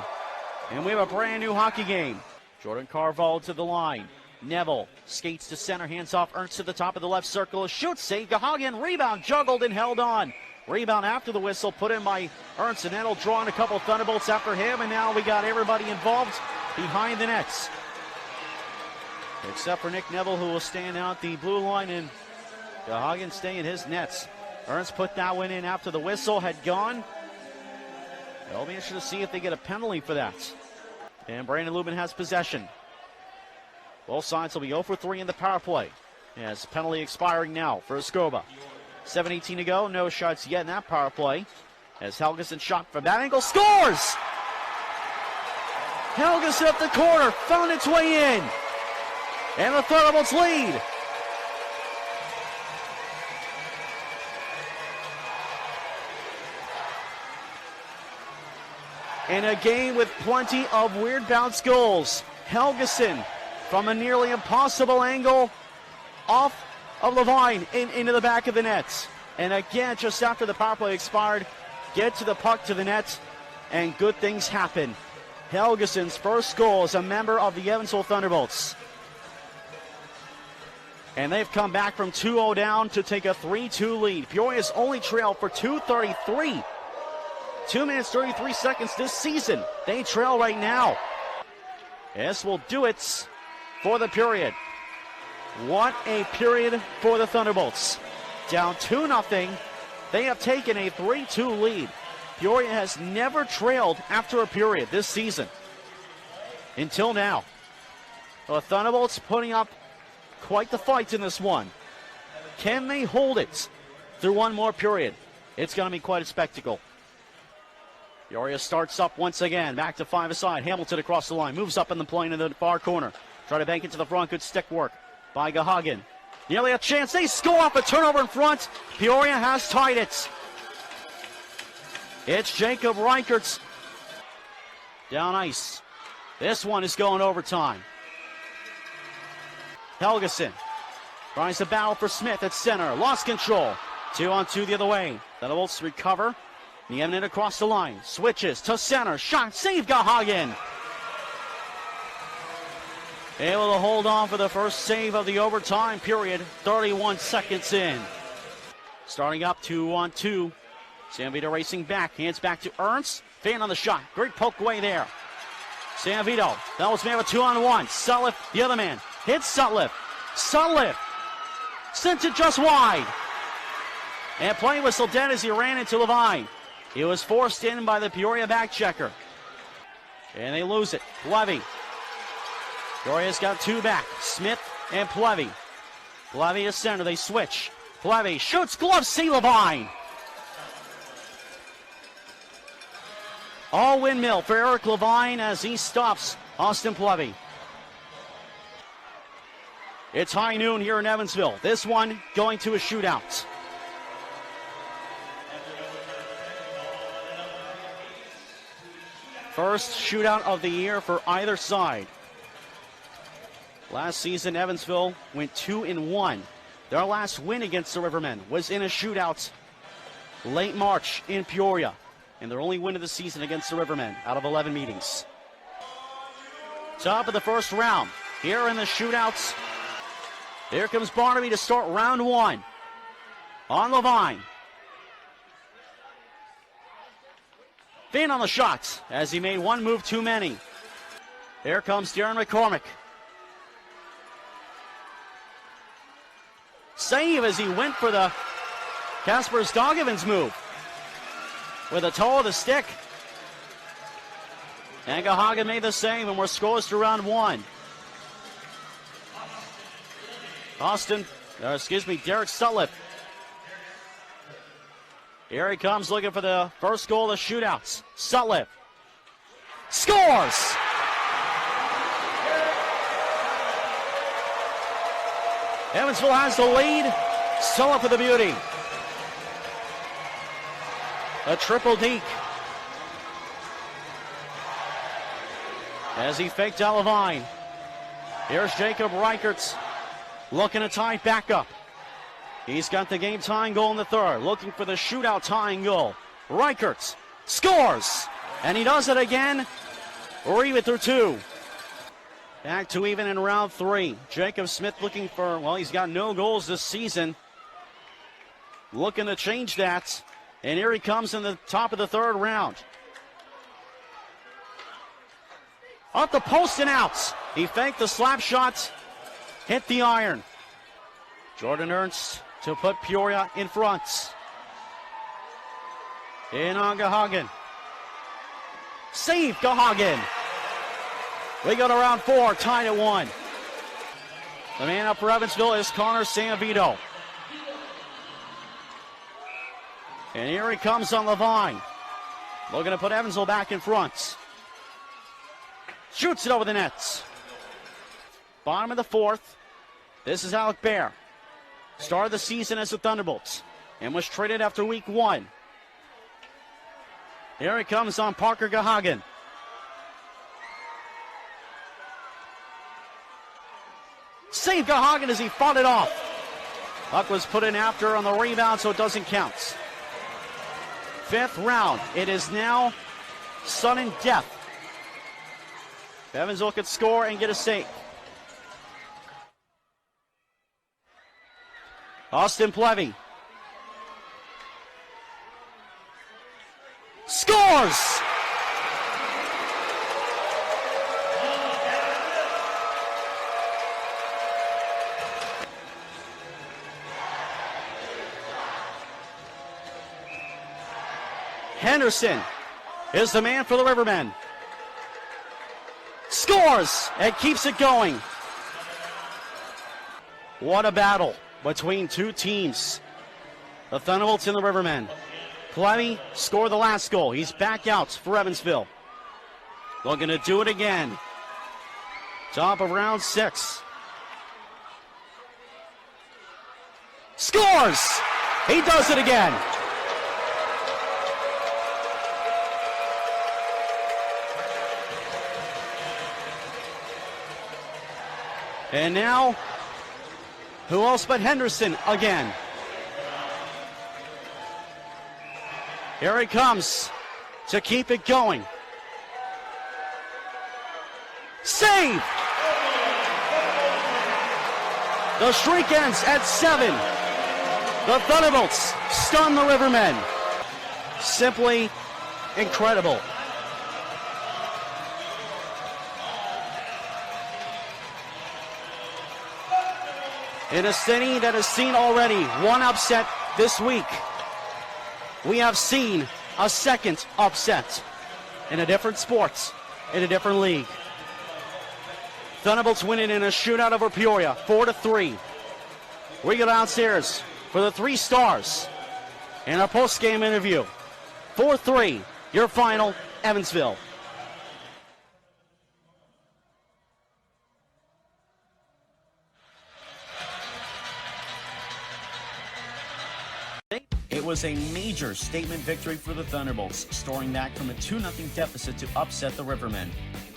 And we have a brand new hockey game. Jordan Carvalho to the line. Neville skates to center, hands off Ernst to the top of the left circle. Shoots, save, Gahagan, rebound, juggled and held on. Rebound after the whistle, put in by Ernst, and that'll draw in a couple of Thunderbolts after him, and now we got everybody involved behind the nets. Except for Nick Neville, who will stand out the blue line, and Gahagan stay in his nets. Ernst put that one in after the whistle had gone. It'll be interesting to see if they get a penalty for that. And Brandon Lubin has possession. Both sides will be 0 for 3 in the power play. As penalty expiring now for Escoba. 7:18 to go, no shots yet in that power play. As Helgeson shot from that angle, scores! Helgeson up the corner, found its way in. And the Thunderbolts lead. In a game with plenty of weird bounce goals. Helgeson from a nearly impossible angle off of Levine into the back of the net. And again, just after the power play expired, get to the puck to the net, and good things happen. Helgeson's first goal as a member of the Evansville Thunderbolts. And they've come back from 2-0 down to take a 3-2 lead. Peoria's only trailed for 2:33. 2 minutes, 33 seconds this season. They trail right now. This will do it for the period. What a period for the Thunderbolts. Down 2-0. They have taken a 3-2 lead. Peoria has never trailed after a period this season. Until now. The Thunderbolts putting up quite the fight in this one. Can they hold it through one more period? It's going to be quite a spectacle. Peoria starts up once again. Back to 5 aside. Hamilton across the line. Moves up in the plane in the far corner. Try to bank it to the front. Good stick work by Gahagan. Nearly a chance. They score off a turnover in front. Peoria has tied it. It's Jacob Reichertz down ice. This one is going overtime. Helgeson tries to battle for Smith at center. Lost control. 2-on-2 the other way. Thunderbolts recover. Nieminen across the line. Switches to center. Shot. Save Gahagan. Able to hold on for the first save of the overtime period. 31 seconds in. Starting up 2-on-2. Sanvito racing back. Hands back to Ernst. Fan on the shot. Great poke away there. Sanvito. That was man with 2-on-1. Sutliff, the other man. Hits Sutliff. Sutliff sent it just wide. And play whistle dead as he ran into Levine. It was forced in by the Peoria back checker. And they lose it. Plevy. Peoria's got 2 back. Smith and Plevy. Plevy is center. They switch. Plevy shoots. Glove. See Levine. All windmill for Eric Levine as he stops Austin Plevy. It's high noon here in Evansville. This one going to a shootout. First shootout of the year for either side. Last season, Evansville went 2-1. Their last win against the Rivermen was in a shootout late March in Peoria. And their only win of the season against the Rivermen out of 11 meetings. Top of the first round. Here in the shootouts. Here comes Barnaby to start round 1. On Levine. Finn on the shots as he made one move too many. Here comes Darren McCormick. Save as he went for the Kasper Stogevens move. With a toe of the stick. And Gahagan made the same, and we're scoreless to round 1. Derek Sutliff Here he comes looking for the first goal of the shootouts. Sutliff scores! Evansville has the lead. Sutliff with the beauty. A triple deke. As he faked out Levine. Here's Jacob Reichertz looking to tie back up. He's got the game tying goal in the third, looking for the shootout tying goal. Reichertz scores, and he does it again. We're even through two. Back to even in round three. Jacob Smith looking for, well, he's got no goals this season. Looking to change that, and here he comes in the top of the third round. Off the post and out. He faked the slap shot, hit the iron. Jordan Ernst to put Peoria in front. In on Gahagen. Save Gahagen. We go to round four, tied at 1. The man up for Evansville is Connor Sanvito. And here he comes on Levine. Looking to put Evansville back in front. Shoots it over the nets. Bottom of the fourth. This is Alec Bear. Started the season as the Thunderbolts and was traded after week 1. Here he comes on Parker Gahagen. Save Gahagen as he fought it off. Puck was put in after on the rebound, so it doesn't count. Fifth round. It is now sudden death. Evansville could score and get a save. Austin Plevy scores! Henderson is the man for the Rivermen. Scores and keeps it going. What a battle between two teams. The Thunderbolts and the Rivermen. Plevy scored the last goal. He's back out for Evansville. Looking to do it again. Top of round 6. Scores! He does it again. And now, who else but Henderson again? Here he comes to keep it going. Save! The streak ends at 7. The Thunderbolts stun the Rivermen. Simply incredible. In a city that has seen already one upset this week, we have seen a second upset in a different sport, in a different league. Thunderbolts winning in a shootout over Peoria, 4-3. We go downstairs for the 3 stars in our post-game interview. 4-3, your final, Evansville. It was a major statement victory for the Thunderbolts, storming back from a 2-0 deficit to upset the Rivermen.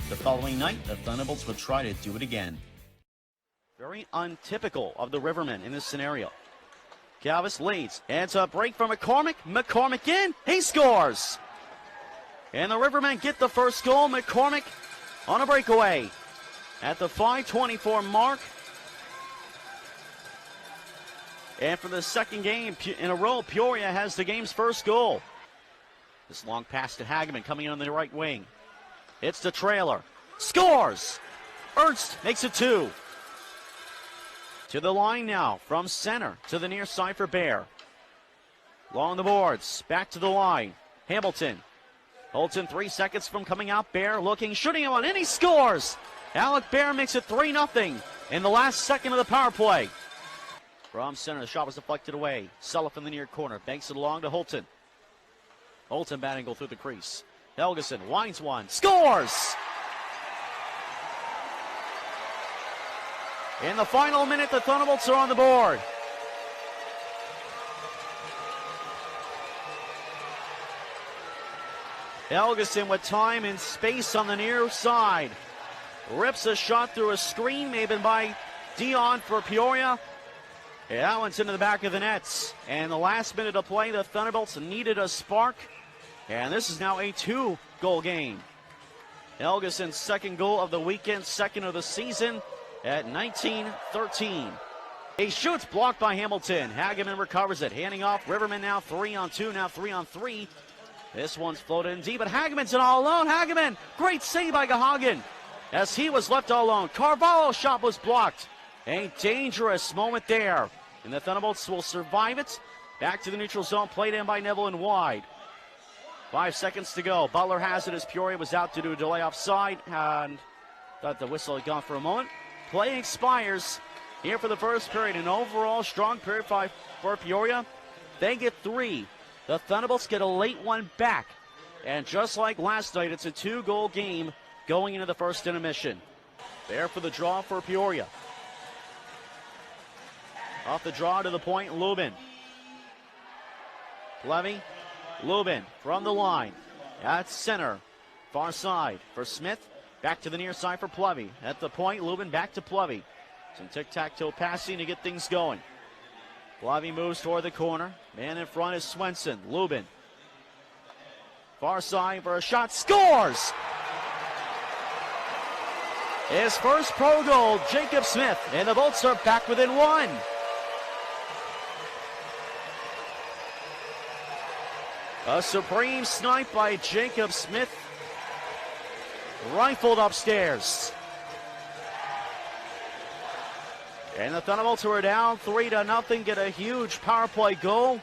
The following night, the Thunderbolts would try to do it again. Very untypical of the Rivermen in this scenario. Galvis leads, and it's a break from McCormick. McCormick in, he scores! And the Rivermen get the first goal. McCormick on a breakaway at the 5:24 mark. And for the second game in a row, Peoria has the game's first goal. This long pass to Hageman coming in on the right wing. It's the trailer. Scores! Ernst makes it 2. To the line now from center to the near side for Bear. Along the boards, back to the line. Hamilton. Holton 3 seconds from coming out. Bear looking, shooting him on, and he scores! Alec Bear makes it 3-0 in the last second of the power play. From center, the shot was deflected away. Sullivan in the near corner, banks it along to Holton. Holton batting go through the crease. Helgeson winds one, scores! In the final minute, the Thunderbolts are on the board. Helgeson with time and space on the near side. Rips a shot through a screen made by Dion for Peoria. Yeah, that one's into the back of the nets. And the last minute of play, the Thunderbolts needed a spark. And this is now a 2-goal game. Helgeson's second goal of the weekend, second of the season at 19-13. He shoots, blocked by Hamilton. Hageman recovers it, handing off. Riverman now 3-on-2, now 3-on-3. This one's floated in deep, but Hageman's in all alone. Hageman, great save by Gahagen as he was left all alone. Carvalho's shot was blocked. A dangerous moment there. And the Thunderbolts will survive it. Back to the neutral zone, played in by Neville and wide. 5 seconds to go. Butler has it as Peoria was out to do a delay offside. And thought the whistle had gone for a moment. Play expires here for the first period. An overall strong period for Peoria. They get 3. The Thunderbolts get a late one back. And just like last night, it's a 2-goal game going into the first intermission. There for the draw for Peoria. Off the draw to the point, Lubin. Plevy, Lubin from the line. At center, far side for Smith. Back to the near side for Plevy. At the point, Lubin back to Plevy. Some tic-tac-toe passing to get things going. Plevy moves toward the corner. Man in front is Swenson. Lubin. Far side for a shot. Scores! His first pro goal, Jacob Smith. And the Bolts are back within 1. A supreme snipe by Jacob Smith. Rifled upstairs. And the Thunderbolts, who are down 3-0, get a huge power play goal.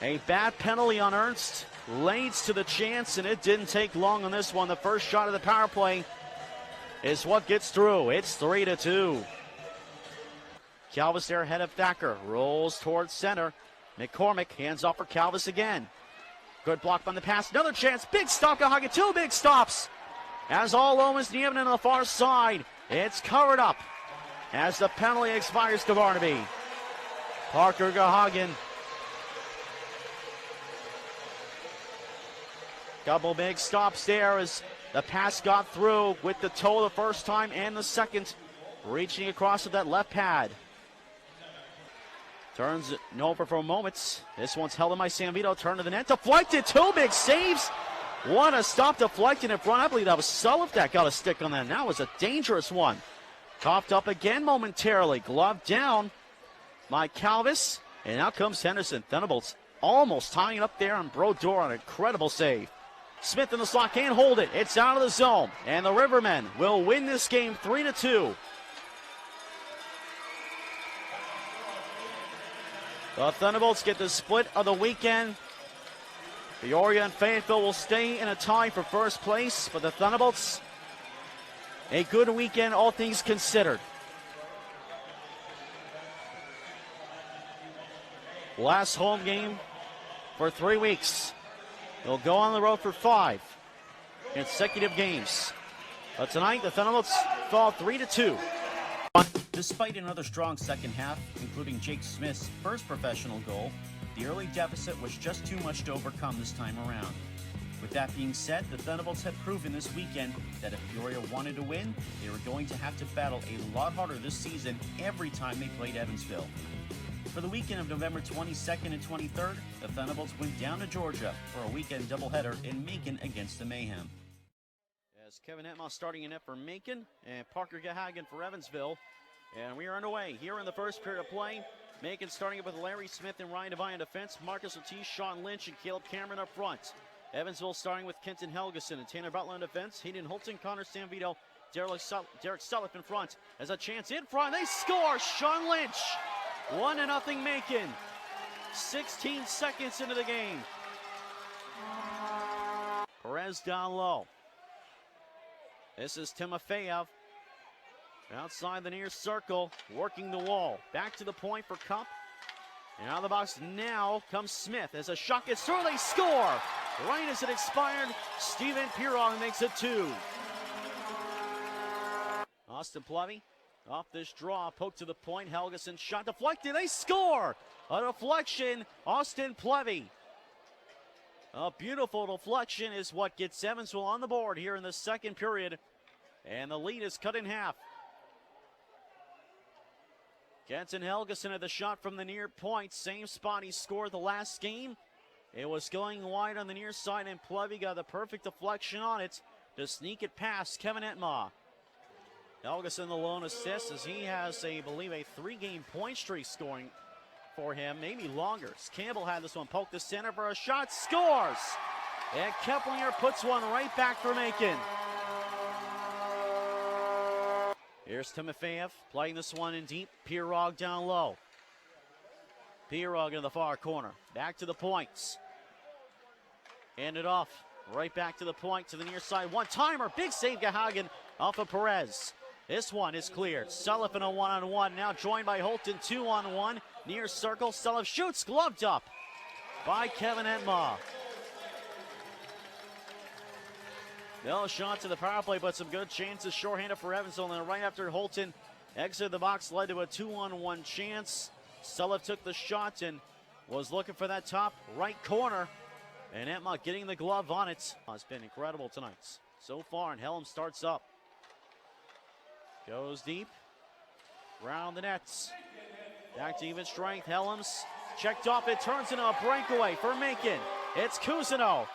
A bad penalty on Ernst leads to the chance, and it didn't take long on this one. The first shot of the power play is what gets through. It's 3-2. Calvis there ahead of Thacker. Rolls towards center. McCormick hands off for Calvis again. Good block on the pass. Another chance. Big stop. Gahagen. 2 big stops. As all Owens Nieman on the far side. It's covered up as the penalty expires to Barnaby. Parker Gahagen. Couple big stops there as the pass got through with the toe the first time and the second. Reaching across with that left pad. Turns it over for moments. This one's held in by Sanvito. Turn to the net. Deflected. 2 big saves. What a stop deflected in front. I believe that was Sullivan that got a stick on that. And that was a dangerous one. Coughed up again momentarily. Glove down by Calvis. And now comes Henderson. Thunderbolts almost tying it up there on Brodeur on an incredible save. Smith in the slot can't hold it. It's out of the zone. And the Rivermen will win this game 3-2. The Thunderbolts get the split of the weekend. Peoria and Fayetteville will stay in a tie for first place. For the Thunderbolts, a good weekend, all things considered. Last home game for 3 weeks. They'll go on the road for 5 consecutive games. But tonight, the Thunderbolts fall 3-2. Despite another strong second half, including Jake Smith's first professional goal, the early deficit was just too much to overcome this time around. With that being said, the Thunderbolts had proven this weekend that if Peoria wanted to win, they were going to have to battle a lot harder this season every time they played Evansville. For the weekend of November 22nd and 23rd, the Thunderbolts went down to Georgia for a weekend doubleheader in Macon against the Mayhem. As Kevin Etmoss starting in net for Macon and Parker Gahagen for Evansville. And we are underway here in the first period of play. Macon starting it with Larry Smith and Ryan Devine in defense. Marcus Ortiz, Sean Lynch, and Caleb Cameron up front. Evansville starting with Kenton Helgeson and Tanner Butler in defense. Hayden Holton, Connor Sanvito, Derek Sulliff in front. As a chance in front, they score! Sean Lynch! 1-0 Macon. 16 seconds into the game. Perez down low. This is Timofeyev. Outside the near circle, working the wall. Back to the point for Cup. And out of the box now comes Smith as a shot gets through. They score! Right as it expired, Steven Peoria makes it 2. Austin Plevy off this draw, poke to the point. Helgeson shot deflected. They score! A deflection, Austin Plevy. A beautiful deflection is what gets Evansville on the board here in the second period. And the lead is cut in half. Kenton Helgeson at the shot from the near point. Same spot he scored the last game. It was going wide on the near side, and Plevy got the perfect deflection on it to sneak it past Kevin Etma. Helgeson the lone assist as he has, I believe, a 3-game point streak scoring for him, maybe longer. Campbell had this one poked to center for a shot, scores! And Keplinger puts one right back for Macon. Here's Timofeyev playing this one in deep. Pirog down low. Pirog in the far corner. Back to the points. Hand it off. Right back to the point to the near side. One-timer. Big save Gahagan off of Perez. This one is cleared. Sullivan a one-on-one. Now joined by Holton 2-on-1. Near circle. Sullivan shoots. Gloved up by Kevin Etma. No shot to the power play, but some good chances shorthanded for Evansville. And then right after Holton exited the box, led to a 2-on-1 chance. Sullivan took the shot and was looking for that top right corner. And Etma getting the glove on it. It's been incredible tonight so far, and Helm starts up. Goes deep. Round the nets. Back to even strength. Helms checked off. It turns into a breakaway for Macon. It's Cousineau.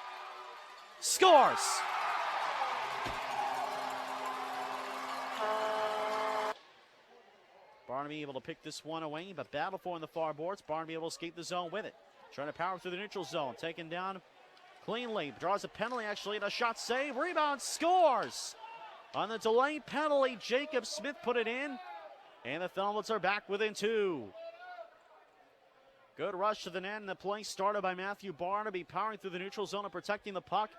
Scores! Barnaby able to pick this one away, but battle for in the far boards. Barnaby able to escape the zone with it. Trying to power through the neutral zone. Taken down cleanly. Draws a penalty actually, and a shot save. Rebound, scores! On the delayed penalty, Jacob Smith put it in. And the Thunderbolts are back within 2. Good rush to the net, and the play started by Matthew Barnaby, powering through the neutral zone and protecting the puck.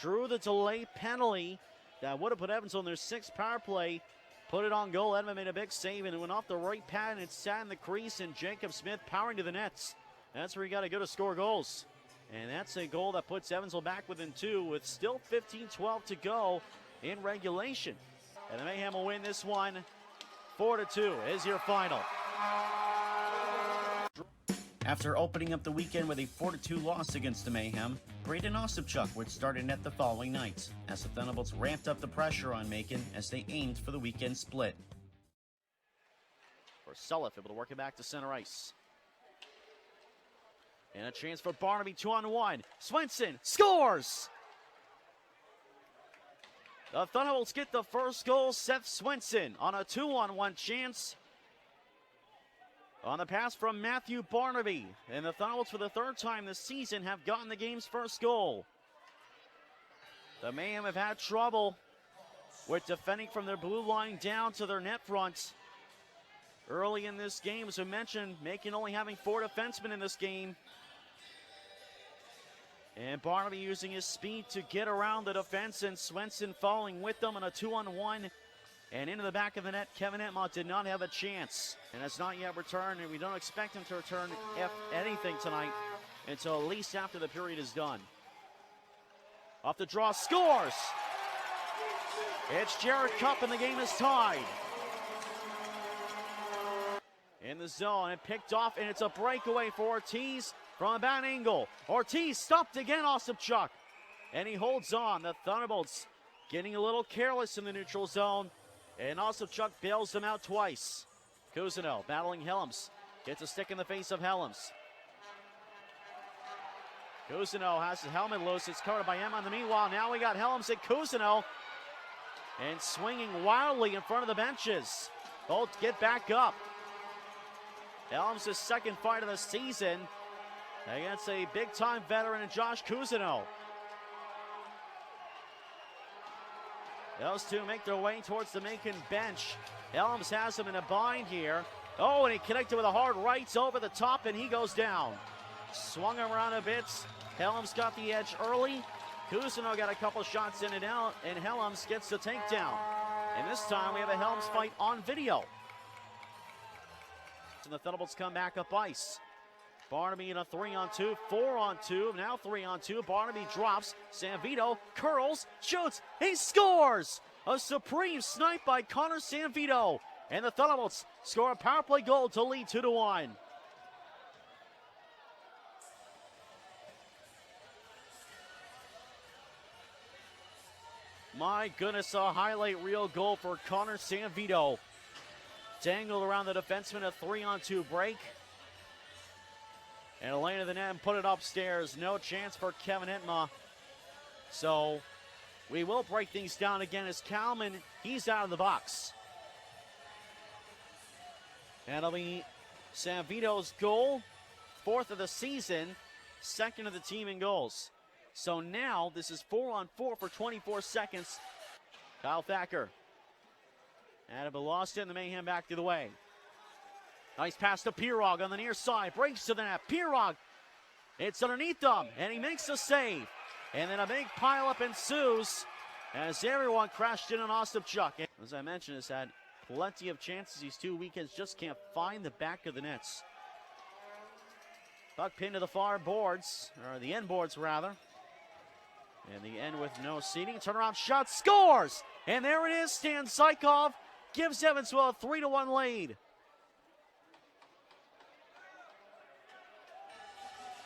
Drew the delayed penalty that would have put Evansville in their 6th power play. Put it on goal. Edmund made a big save, and it went off the right pad, and it sat in the crease, and Jacob Smith powering to the nets. That's where you got to go to score goals. And that's a goal that puts Evansville back within 2 with still 15-12 to go in regulation. And the Mayhem will win this one 4-2 is your final. After opening up the weekend with a 4-2 loss against the Mayhem, Braden Osipchuk would start in net the following night, as the Thunderbolts ramped up the pressure on Macon as they aimed for the weekend split. For Sullivan, able to work it back to center ice. And a chance for Barnaby, 2-on-1. Swenson scores! The Thunderbolts get the first goal. Seth Swenson on a 2-on-1 chance. On the pass from Matthew Barnaby. And the Thunderbolts for the 3rd time this season have gotten the game's first goal. The Mayhem have had trouble with defending from their blue line down to their net front. Early in this game, as we mentioned, Macon only having 4 defensemen in this game. And Barnaby using his speed to get around the defense, and Swenson following with them on a 2-on-1. And into the back of the net, Kevin Etma did not have a chance. And has not yet returned, and we don't expect him to return, if anything, tonight until at least after the period is done. Off the draw, scores! It's Jared Cupp, and the game is tied. In the zone, and picked off, and it's a breakaway for Ortiz from a bad angle. Ortiz stopped again, Osipchuk. And he holds on. The Thunderbolts getting a little careless in the neutral zone. And Osipchuk bails them out twice. Cousineau battling Helms. Gets a stick in the face of Helms. Cousineau has his helmet loose. It's covered by Emma in the meanwhile. Now we got Helms and Cousineau. And swinging wildly in front of the benches. Both get back up. Helms' 2nd fight of the season against a big-time veteran in Josh Cousineau. Those two make their way towards the Macon bench. Helms has him in a bind here. Oh, and he connected with a hard right over the top, and he goes down. Swung him around a bit. Helms got the edge early. Cousineau got a couple shots in and out, and Helms gets the takedown. And this time we have a Helms fight on video. And the Thunderbolts come back up ice. Barnaby in a 3-on-2, 4-on-2, now 3-on-2. Barnaby drops. Sanvito curls, shoots, he scores! A supreme snipe by Connor Sanvito. And the Thunderbolts score a power play goal to lead 2-1. My goodness, a highlight reel goal for Connor Sanvito. Dangled around the defenseman, a 3-on-2 break. And Elena the net and put it upstairs. No chance for Kevin Entma. So we will break things down again as Kalman, he's out of the box. And it'll be Sanvito's goal, 4th of the season, 2nd of the team in goals. So now this is 4-on-4 for 24 seconds. Kyle Thacker. And it lost it, and the Mayhem back to the way. Nice pass to Pirog on the near side. Breaks to the net. Pirog. It's underneath them, and he makes the save. And then a big pileup ensues as everyone crashed in on Ostapchuk. As I mentioned, has had plenty of chances these 2 weekends, just can't find the back of the nets. Puck pinned to the far boards, or the end boards rather. And the end with no seating. Turnaround shot, scores! And there it is, Stan Zykov gives Evansville a 3-1 lead.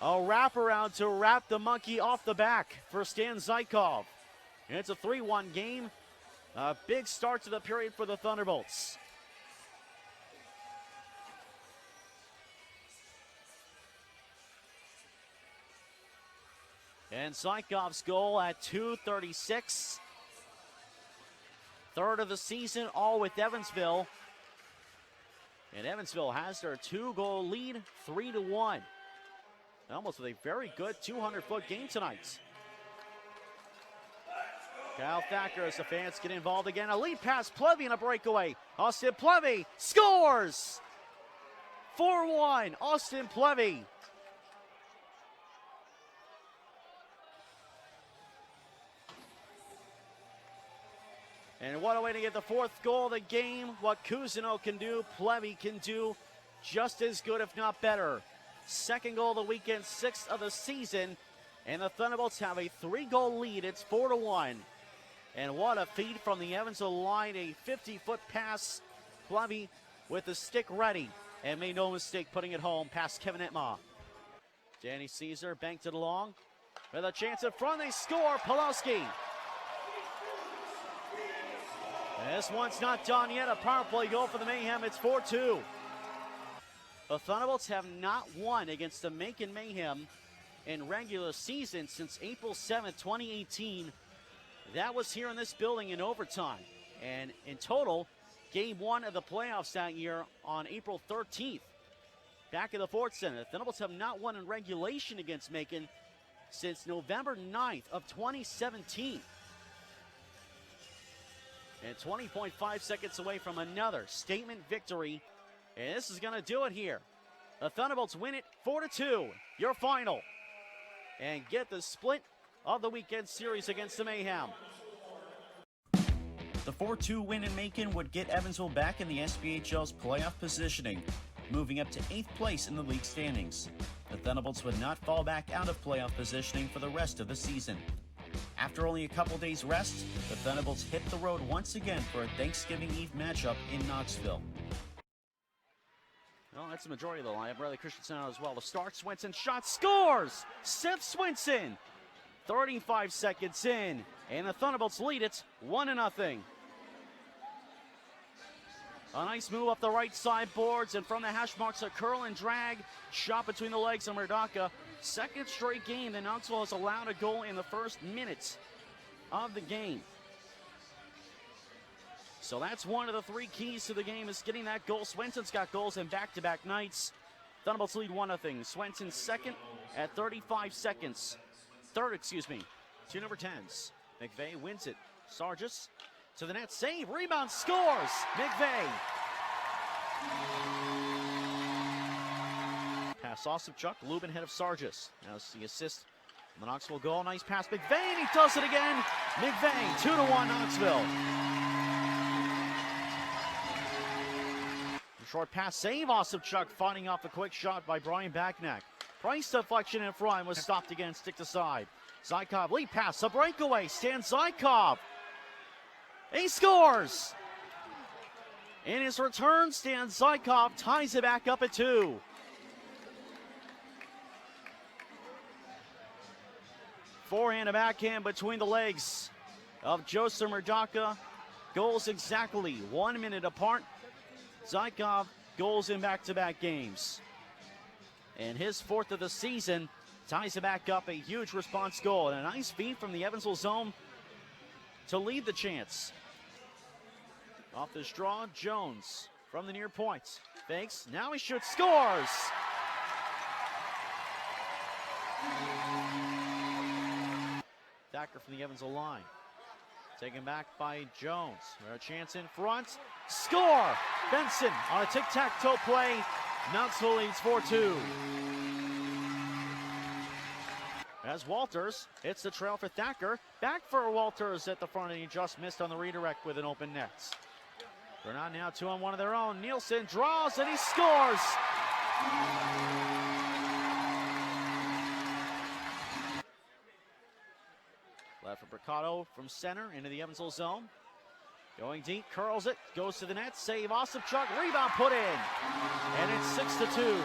A wraparound to wrap the monkey off the back for Stan Zykov. And it's a 3-1 game. A big start to the period for the Thunderbolts. And Zykov's goal at 2:36. 3rd of the season, all with Evansville. And Evansville has their 2-goal lead, 3-1. Almost with a very good 200-foot game tonight. Kyle Thacker as the fans get involved again. A lead pass, Plevy and a breakaway. Austin Plevy scores! 4-1, Austin Plevy. And what a way to get the 4th goal of the game. What Cousineau can do, Plevy can do just as good, if not better. 2nd goal of the weekend, 6th of the season. And the Thunderbolts have a 3-goal lead. It's 4-1. And what a feed from the Evansville line. A 50-foot pass. Plevy with the stick ready. And made no mistake putting it home past Kevin Entma. Danny Caesar banked it along. With a chance in front, they score. Pulowski. This one's not done yet. A power play goal for the Mayhem. It's 4-2. The Thunderbolts have not won against the Macon Mayhem in regular season since April 7th, 2018. That was here in this building in overtime. And in total, game 1 of the playoffs that year on April 13th. Back at the Ford Center. The Thunderbolts have not won in regulation against Macon since November 9th of 2017. And 20.5 seconds away from another statement victory. And this is going to do it here. The Thunderbolts win it 4-2, your final. And get the split of the weekend series against the Mayhem. The 4-2 win in Macon would get Evansville back in the SPHL's playoff positioning, moving up to 8th place in the league standings. The Thunderbolts would not fall back out of playoff positioning for the rest of the season. After only a couple days rest, the Thunderbolts hit the road once again for a Thanksgiving Eve matchup in Knoxville. Well, that's the majority of the lineup. Bradley Christensen out as well. The start, Swinson shot, scores! Seth Swinson, 35 seconds in, and the Thunderbolts lead it 1-0. A nice move up the right side boards, and from the hash marks, a curl and drag shot between the legs of Murdaka. 2nd straight game that Knoxville has allowed a goal in the first minutes of the game. So that's one of the 3 keys to the game, is getting that goal. Swenson's got goals in back-to-back nights. Thunderbolts lead 1-0. Swenson 2nd at 35 seconds. 3rd, 2 number 10s. McVeigh wins it. Sargis to the net, save, rebound, scores! McVeigh. Pass Ostapchuk, Lubin head of Sargis. Now the assist on the Knoxville goal. Nice pass, McVeigh, and he does it again. McVeigh, 2-1 Knoxville. Short pass, save, Ostapchuk fighting off a quick shot by Brian Backnack. Price deflection in front was stopped again, stick to side. Zykov lead pass, a breakaway, Stan Zykov. He scores! In his return, Stan Zykov ties it back up at 2. Forehand and backhand between the legs of Joseph Murdaka. Goals exactly 1 minute apart. Zykov goals in back-to-back games. And his 4th of the season ties it back up, a huge response goal. And a nice feed from the Evansville zone to lead the chance. Off this draw, Jones from the near point. Fakes, now he shoots, scores! Thacker from the Evansville line. Taken back by Jones. A chance in front. Score! Benson on a tic-tac-toe play. Knoxville leads 4-2. As Walters hits the trail for Thacker. Back for Walters at the front, and he just missed on the redirect with an open net. They're not now 2-on-1 of their own. Nielsen draws, and he scores! Left for Bricado from center into the Evansville zone. Going deep, curls it, goes to the net, save Osipchuk, rebound put in. And it's 6-2.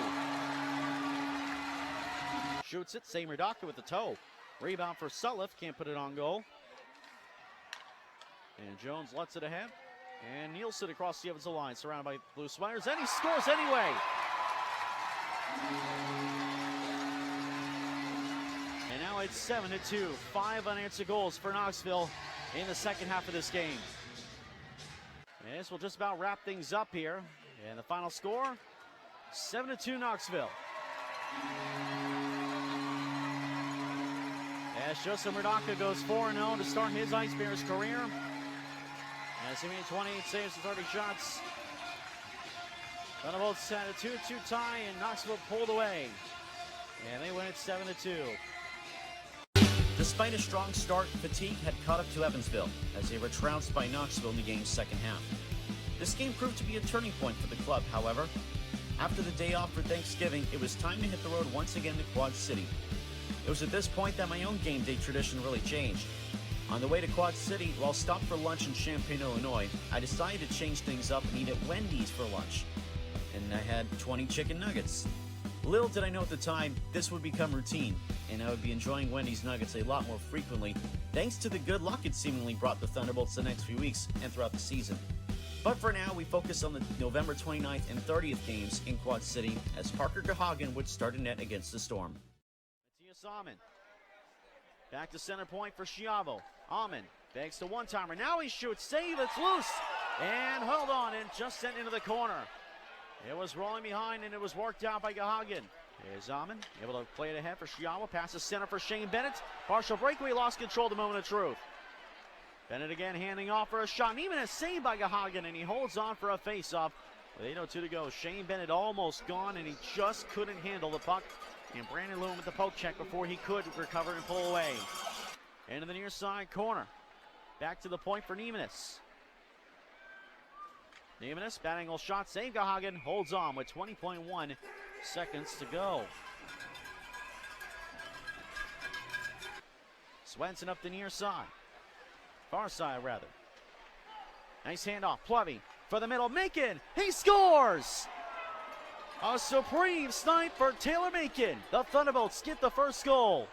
Shoots it, same Murdaka with the toe. Rebound for Sutliff, can't put it on goal. And Jones lets it ahead. And Nielsen across the Evansville line, surrounded by Blue Spiders, and he scores anyway. And now it's 7-2. 5 unanswered goals for Knoxville in the second half of this game. And this will just about wrap things up here. And the final score, 7-2 Knoxville. As Joseph Murdaka goes 4-0 to start his Ice Bears career. As he made 28 saves and 30 shots. Thunderbolts had a 2-2 tie, and Knoxville pulled away. And they win it 7-2. Despite a strong start, fatigue had caught up to Evansville as they were trounced by Knoxville in the game's second half. This game proved to be a turning point for the club, however. After the day off for Thanksgiving, it was time to hit the road once again to Quad City. It was at this point that my own game day tradition really changed. On the way to Quad City, while stopped for lunch in Champaign, Illinois, I decided to change things up and eat at Wendy's for lunch. And I had 20 chicken nuggets. Little did I know at the time, this would become routine, and I would be enjoying Wendy's nuggets a lot more frequently, thanks to the good luck it seemingly brought the Thunderbolts the next few weeks and throughout the season. But for now, we focus on the November 29th and 30th games in Quad City, as Parker Gahagan would start a net against the Storm. Matthias Amon. Back to center point for Schiavo. Amon begs to one-timer. Now he shoots. Save, it's loose. And hold on, and just sent into the corner. It was rolling behind, and it was worked out by Gahagan. Here's Amon, able to play it ahead for Schiavo. Passes center for Shane Bennett. Partial breakaway, lost control, the moment of truth. Bennett again handing off for a shot. And even a save by Gahagan, and he holds on for a face-off. With 8:02 to go, Shane Bennett almost gone, and he just couldn't handle the puck. And Brandon Loom with the poke check before he could recover and pull away. Into the near side corner. Back to the point for Neimanis. Neimanis, bad angle shot, save Gahagan, holds on with 20.1 seconds to go. Swenson up the near side. Far side, rather. Nice handoff, Plevy for the middle, Macon, he scores! A supreme snipe for Taylor Macon. The Thunderbolts get the first goal.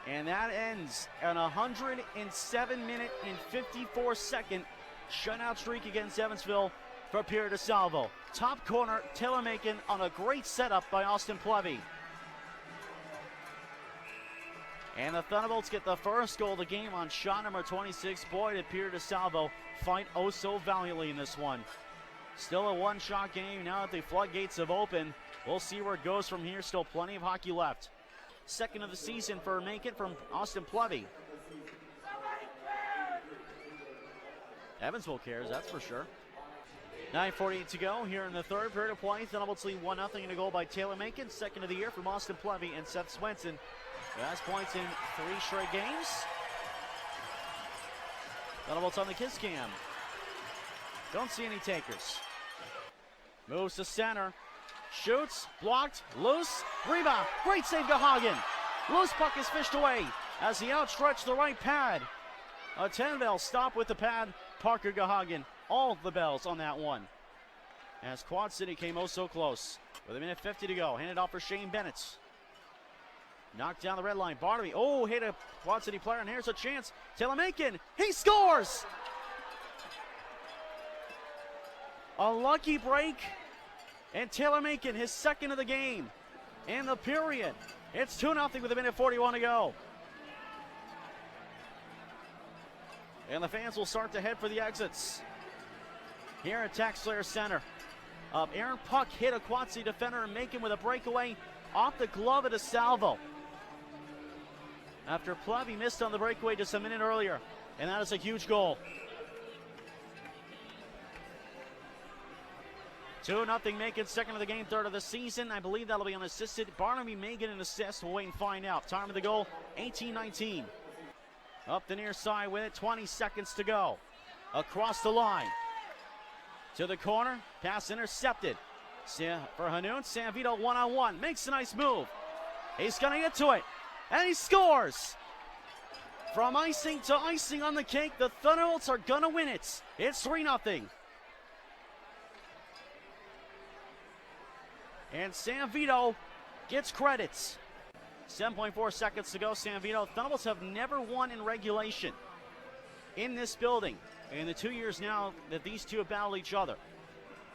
And that ends an 107-minute and 54-second shutout streak against Evansville for Pierre DeSalvo. Top corner, Taylor Macon on a great setup by Austin Plevy. And the Thunderbolts get the first goal of the game on shot number 26. Boy, did Pierre DeSalvo fight oh so valiantly in this one. Still a one-shot game now that the floodgates have opened. We'll see where it goes from here. Still plenty of hockey left. Second of the season for Macon from Austin Plevy. Evansville cares, that's for sure. 9:48 to go here in the third period of play. Thunderbolts lead 1-0 in a goal by Taylor Macon. Second of the year from Austin Plevy and Seth Swenson. Last points in 3 straight games. Thunderbolts on the kiss cam. Don't see any takers. Moves to center. Shoots. Blocked. Loose. Rebound. Great save, Gahagan. Loose puck is fished away as he outstretched the right pad. A 10-bell stop with the pad. Parker Gahagan. All the bells on that one. As Quad City came oh so close. With a minute 50 to go. Handed off for Shane Bennett. Knocked down the red line. Barnaby. Oh, hit a Quad City player, and here's a chance. Taylor Macon. He scores! A lucky break. And Taylor Macon, his second of the game. In the period. It's 2-0 with a minute 41 to go. And the fans will start to head for the exits. Here at TaxSlayer Center. Aaron Puck hit a Quad City defender and Macon with a breakaway off the glove of DeSalvo. After Plevy missed on the breakaway just a minute earlier. And that is a huge goal. 2-0 Macon, second of the game, third of the season. I believe that'll be unassisted. Barnaby may get an assist. We'll wait and find out. Time of the goal, 18-19. Up the near side with it, 20 seconds to go. Across the line. To the corner, pass intercepted. For Hanoun, Sanvito one-on-one. Makes a nice move. He's going to get to it. And he scores. From icing to icing on the cake, the Thunderbolts are going to win it. It's 3-0. And Sanvito gets credits. 7.4 seconds to go, Sanvito. Thunderbolts have never won in regulation in this building in the 2 years now that these two have battled each other.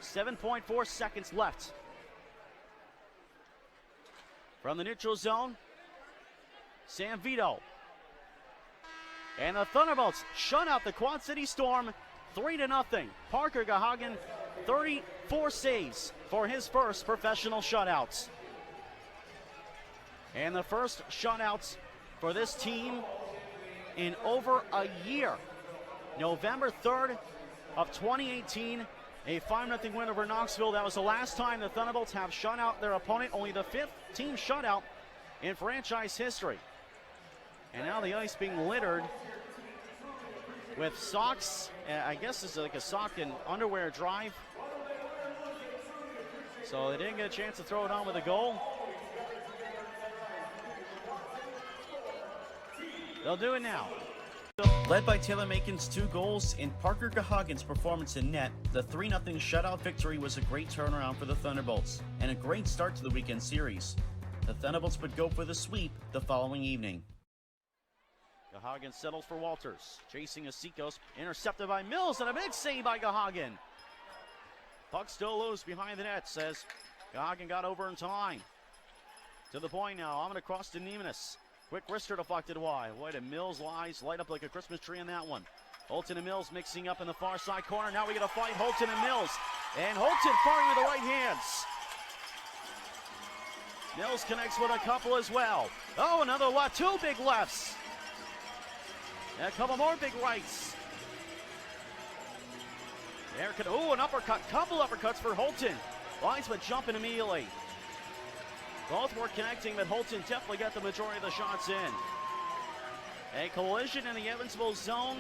7.4 seconds left. From the neutral zone, Sanvito. And the Thunderbolts shut out the Quad City Storm 3-0. Parker Gahagan, 34 saves for his first professional shutouts. And the first shutouts for this team in over a year. November 3rd of 2018, a 5-0 win over Knoxville. That was the last time the Thunderbolts have shut out their opponent, only the 5th team shutout in franchise history. And now the ice being littered with socks. I guess this is like a sock and underwear drive. So they didn't get a chance to throw it on with a goal. They'll do it now. Led by Taylor Macon's 2 goals and Parker Gahagan's performance in net, the 3-0 shutout victory was a great turnaround for the Thunderbolts and a great start to the weekend series. The Thunderbolts would go for the sweep the following evening. Gahagan settles for Walters. Chasing Asicos, intercepted by Mills, and a big save by Gahagan. Puck still loose behind the net, says Gahagan got over in time. To the point now, on across to Neimanis. Quick wrister deflected wide. Boy, the Mills light up like a Christmas tree on that one. Holton and Mills mixing up in the far side corner. Now we get a fight, Holton and Mills. And Holton firing with the right hands. Mills connects with a couple as well. Oh, another left, 2 big lefts. And a couple more big rights. Oh, an uppercut, couple uppercuts for Holton. Linesman jumping immediately. Both were connecting, but Holton definitely got the majority of the shots in. A collision in the Evansville zone.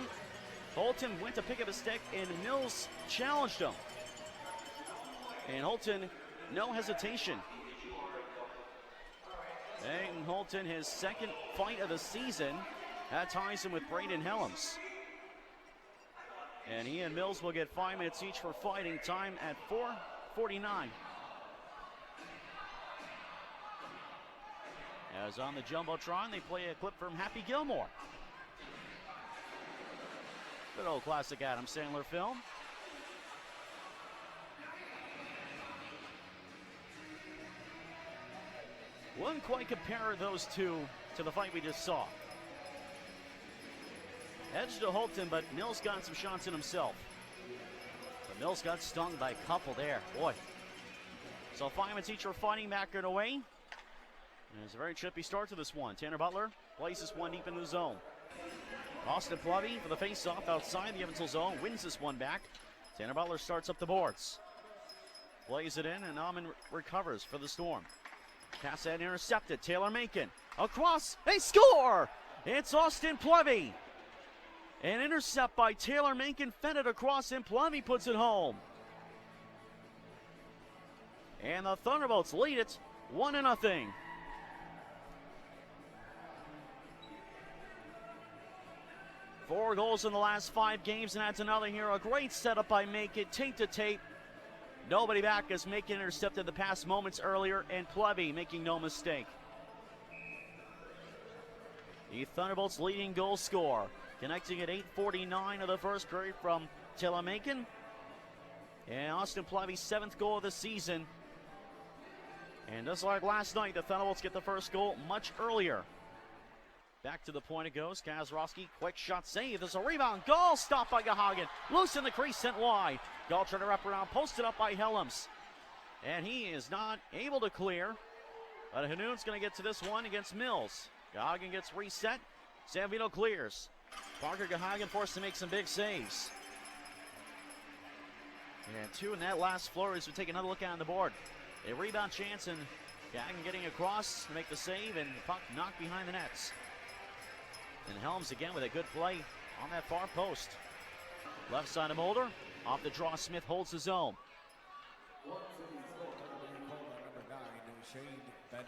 Holton went to pick up a stick, and Mills challenged him. And Holton, no hesitation. And Holton, his second fight of the season. That ties him with Braden Helms. And he and Mills will get 5 minutes each for fighting time at 4:49. As on the Jumbotron, they play a clip from Happy Gilmore. Good old classic Adam Sandler film. Wouldn't quite compare those two to the fight we just saw. Edge to Holton, but Mills got some shots in himself. But Mills got stung by a couple there. Boy. So 5 minutes each for fighting back and away. And it's a very trippy start to this one. Tanner Butler places one deep in the zone. Austin Plovey for the face-off outside the Evansville zone. Wins this one back. Tanner Butler starts up the boards. Plays it in, and Alman recovers for the Storm. Pass that intercepted. Taylor Macon across. They score! It's Austin Plovey. An intercept by Taylor Macon, fed it across, and Plumby puts it home. And the Thunderbolts lead it 1-0. Four goals in the last 5 games, and that's another here. A great setup by Macon, tape to tape. Nobody back as Macon intercepted the pass moments earlier, and Plumby making no mistake. The Thunderbolts leading goal scorer, connecting at 8:49 of the first period from Taylor Macon. And Austin Plumby's 7th goal of the season. And just like last night, the Thunderbolts get the first goal much earlier. Back to the point it goes. Kazrowski, quick shot save. There's a rebound. Goal stopped by Gahagen. Loose in the crease, sent wide. Goal trying to wrap around, posted up by Helms. And he is not able to clear. But Hanoon's going to get to this one against Mills. Gahagen gets reset. Sanvito clears. Parker Gahagen forced to make some big saves. And 2 in that last flurry as we take another look on the board. A rebound chance, and Gahagen getting across to make the save, and the puck knocked behind the nets. And Helms again with a good play on that far post. Left side of Mulder. Off the draw, Smith holds his own.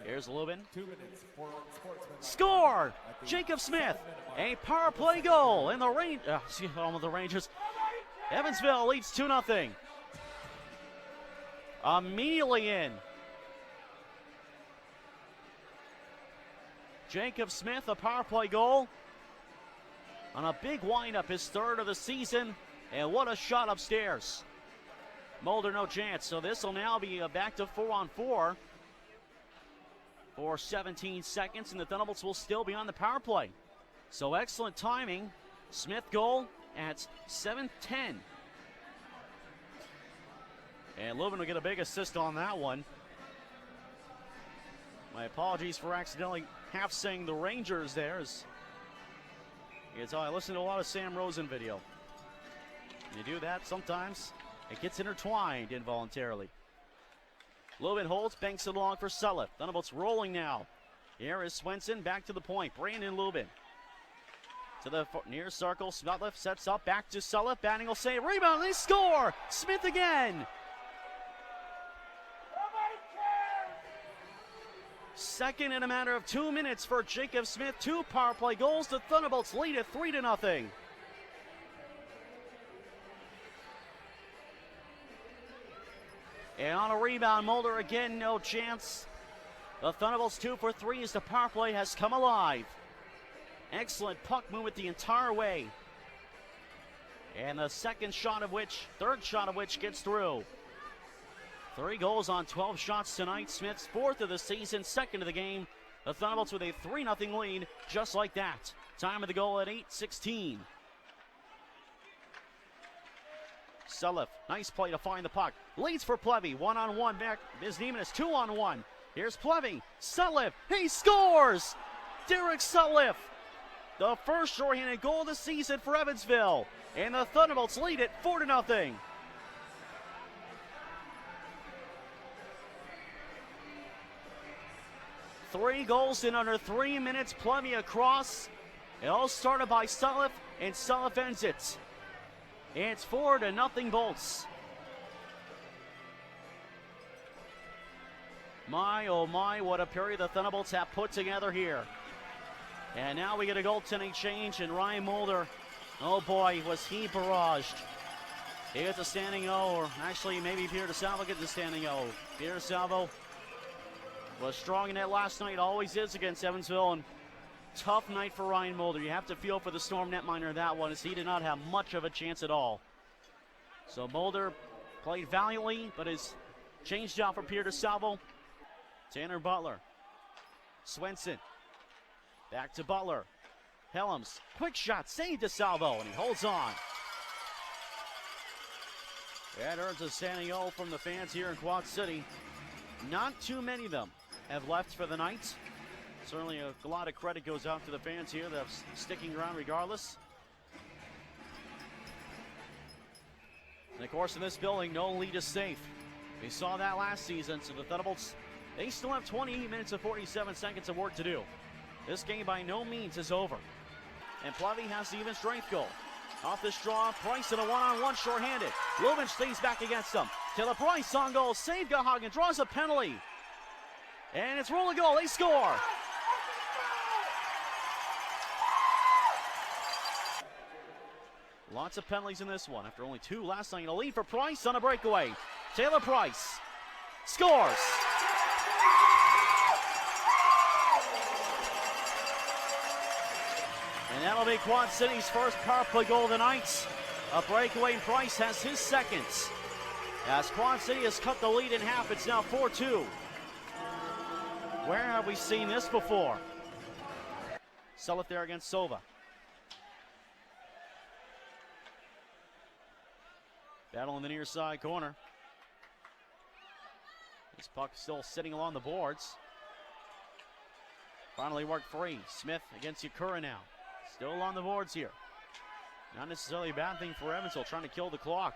Here's Lubin. Score! Jacob Smith. A power play goal in the Rangers. Evansville leads 2-0. Immediately in. Jacob Smith, a power play goal on a big windup, his 3rd of the season, and what a shot upstairs. Mulder no chance, so this will now be back to 4-on-4 for 17 seconds, and the Thunderbolts will still be on the power play. So excellent timing. Smith goal at 7:10. And Lubin will get a big assist on that one. My apologies for accidentally half saying the Rangers there. I listen to a lot of Sam Rosen video. When you do that, sometimes it gets intertwined involuntarily. Lubin holds, banks it along for Sulliff. Thunderbolts rolling now. Here is Swenson, back to the point. Brandon Lubin. To the near circle, Sulliff sets up, back to Sulliff. Banning will save, rebound, they score! Smith again! Second in a matter of 2 minutes for Jacob Smith. 2 power play goals. The Thunderbolts lead at 3-0. And on a rebound, Mulder again, no chance. The Thunderbolts 2 for 3 as the power play has come alive. Excellent puck movement the entire way. And the third shot of which gets through. 3 goals on 12 shots tonight. Smith's 4th of the season, 2nd of the game. The Thunderbolts with a 3-0 lead, just like that. Time of the goal at 8:16. Sulliff, nice play to find the puck. Leads for Plevy, 1-on-1 back. Bisneeman is 2-on-1. Here's Plevy, Sulliff, he scores! Derek Sulliff, the first shorthanded goal of the season for Evansville. And the Thunderbolts lead it 4-0. Three goals in under 3 minutes. Plumby across. It all started by Sulliff, and Sulliff ends it. It's 4-0 Bolts. My, oh my, what a period the Thunderbolts have put together here. And now we get a goaltending change, and Ryan Mulder, oh boy, was he barraged. He gets a standing O, or actually maybe Peter DeSalvo gets a standing O. Peter DeSalvo was strong in that last night, always is against Evansville, and tough night for Ryan Mulder. You have to feel for the Storm netminer that one, as he did not have much of a chance at all. So Mulder played valiantly, but is changed out for Peter DeSalvo. Tanner Butler. Swenson. Back to Butler. Helms. Quick shot. Saved DeSalvo, and he holds on. That earns a standing O from the fans here in Quad City. Not too many of them have left for the night. Certainly a lot of credit goes out to the fans here that are sticking around regardless. And of course, in this building, no lead is safe. We saw that last season, so the Thunderbolts, they still have 28 minutes and 47 seconds of work to do. This game by no means is over. And Plevy has the even strength goal. Off this draw, Price in a one-on-one shorthanded. Lubin stays back against him. Taylor Price on goal. Save Gahagan. Draws a penalty. And it's rolling goal. They score. Lots of penalties in this one. After only 2 last night, a lead for Price on a breakaway. Taylor Price scores. And that'll be Quad City's first power play goal of the night. A breakaway, and Price has his second. As Quad City has cut the lead in half, it's now 4-2. Where have we seen this before? Sell it there against Sova. Battle in the near side corner. This puck still sitting along the boards. Finally worked free. Smith against Yakura now. Still on the boards here. Not necessarily a bad thing for Evansville, trying to kill the clock.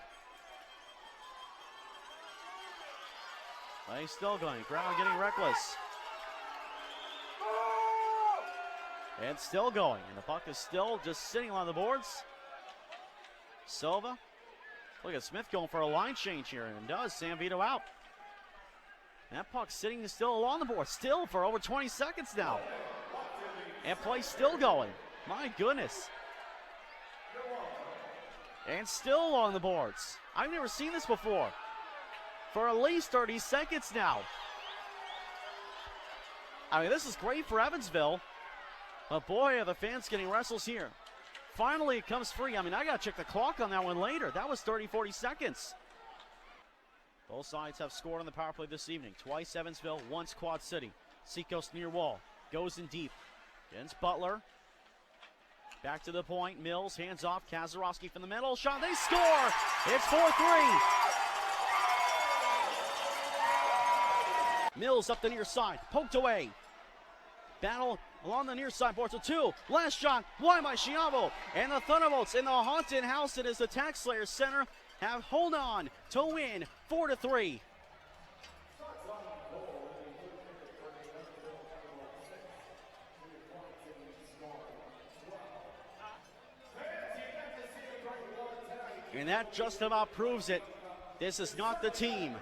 Play still going. Crowd getting reckless. And still going. And the puck is still just sitting on the boards. Silva. Look at Smith going for a line change here, and does. Sam Vito out. That puck sitting still along the board, still for over 20 seconds now. And play still going. My goodness. And still along the boards. I've never seen this before. For at least 30 seconds now. I mean, this is great for Evansville. But boy, are the fans getting restless here. Finally, it comes free. I mean, I got to check the clock on that one later. That was 30, 40 seconds. Both sides have scored on the power play this evening. Twice Evansville, once Quad City. Seacoast near wall. Goes in deep. Against Butler. Back to the point. Mills, hands off. Kazarowski from the middle. Shot. They score. It's 4-3. Mills up the near side. Poked away. Battle along the near side boards. 2. Last shot. Why by Schiavo. And the Thunderbolts in the haunted house that is the Tax Slayer Center have hold on to win 4-3. And that just about proves it. This is not the team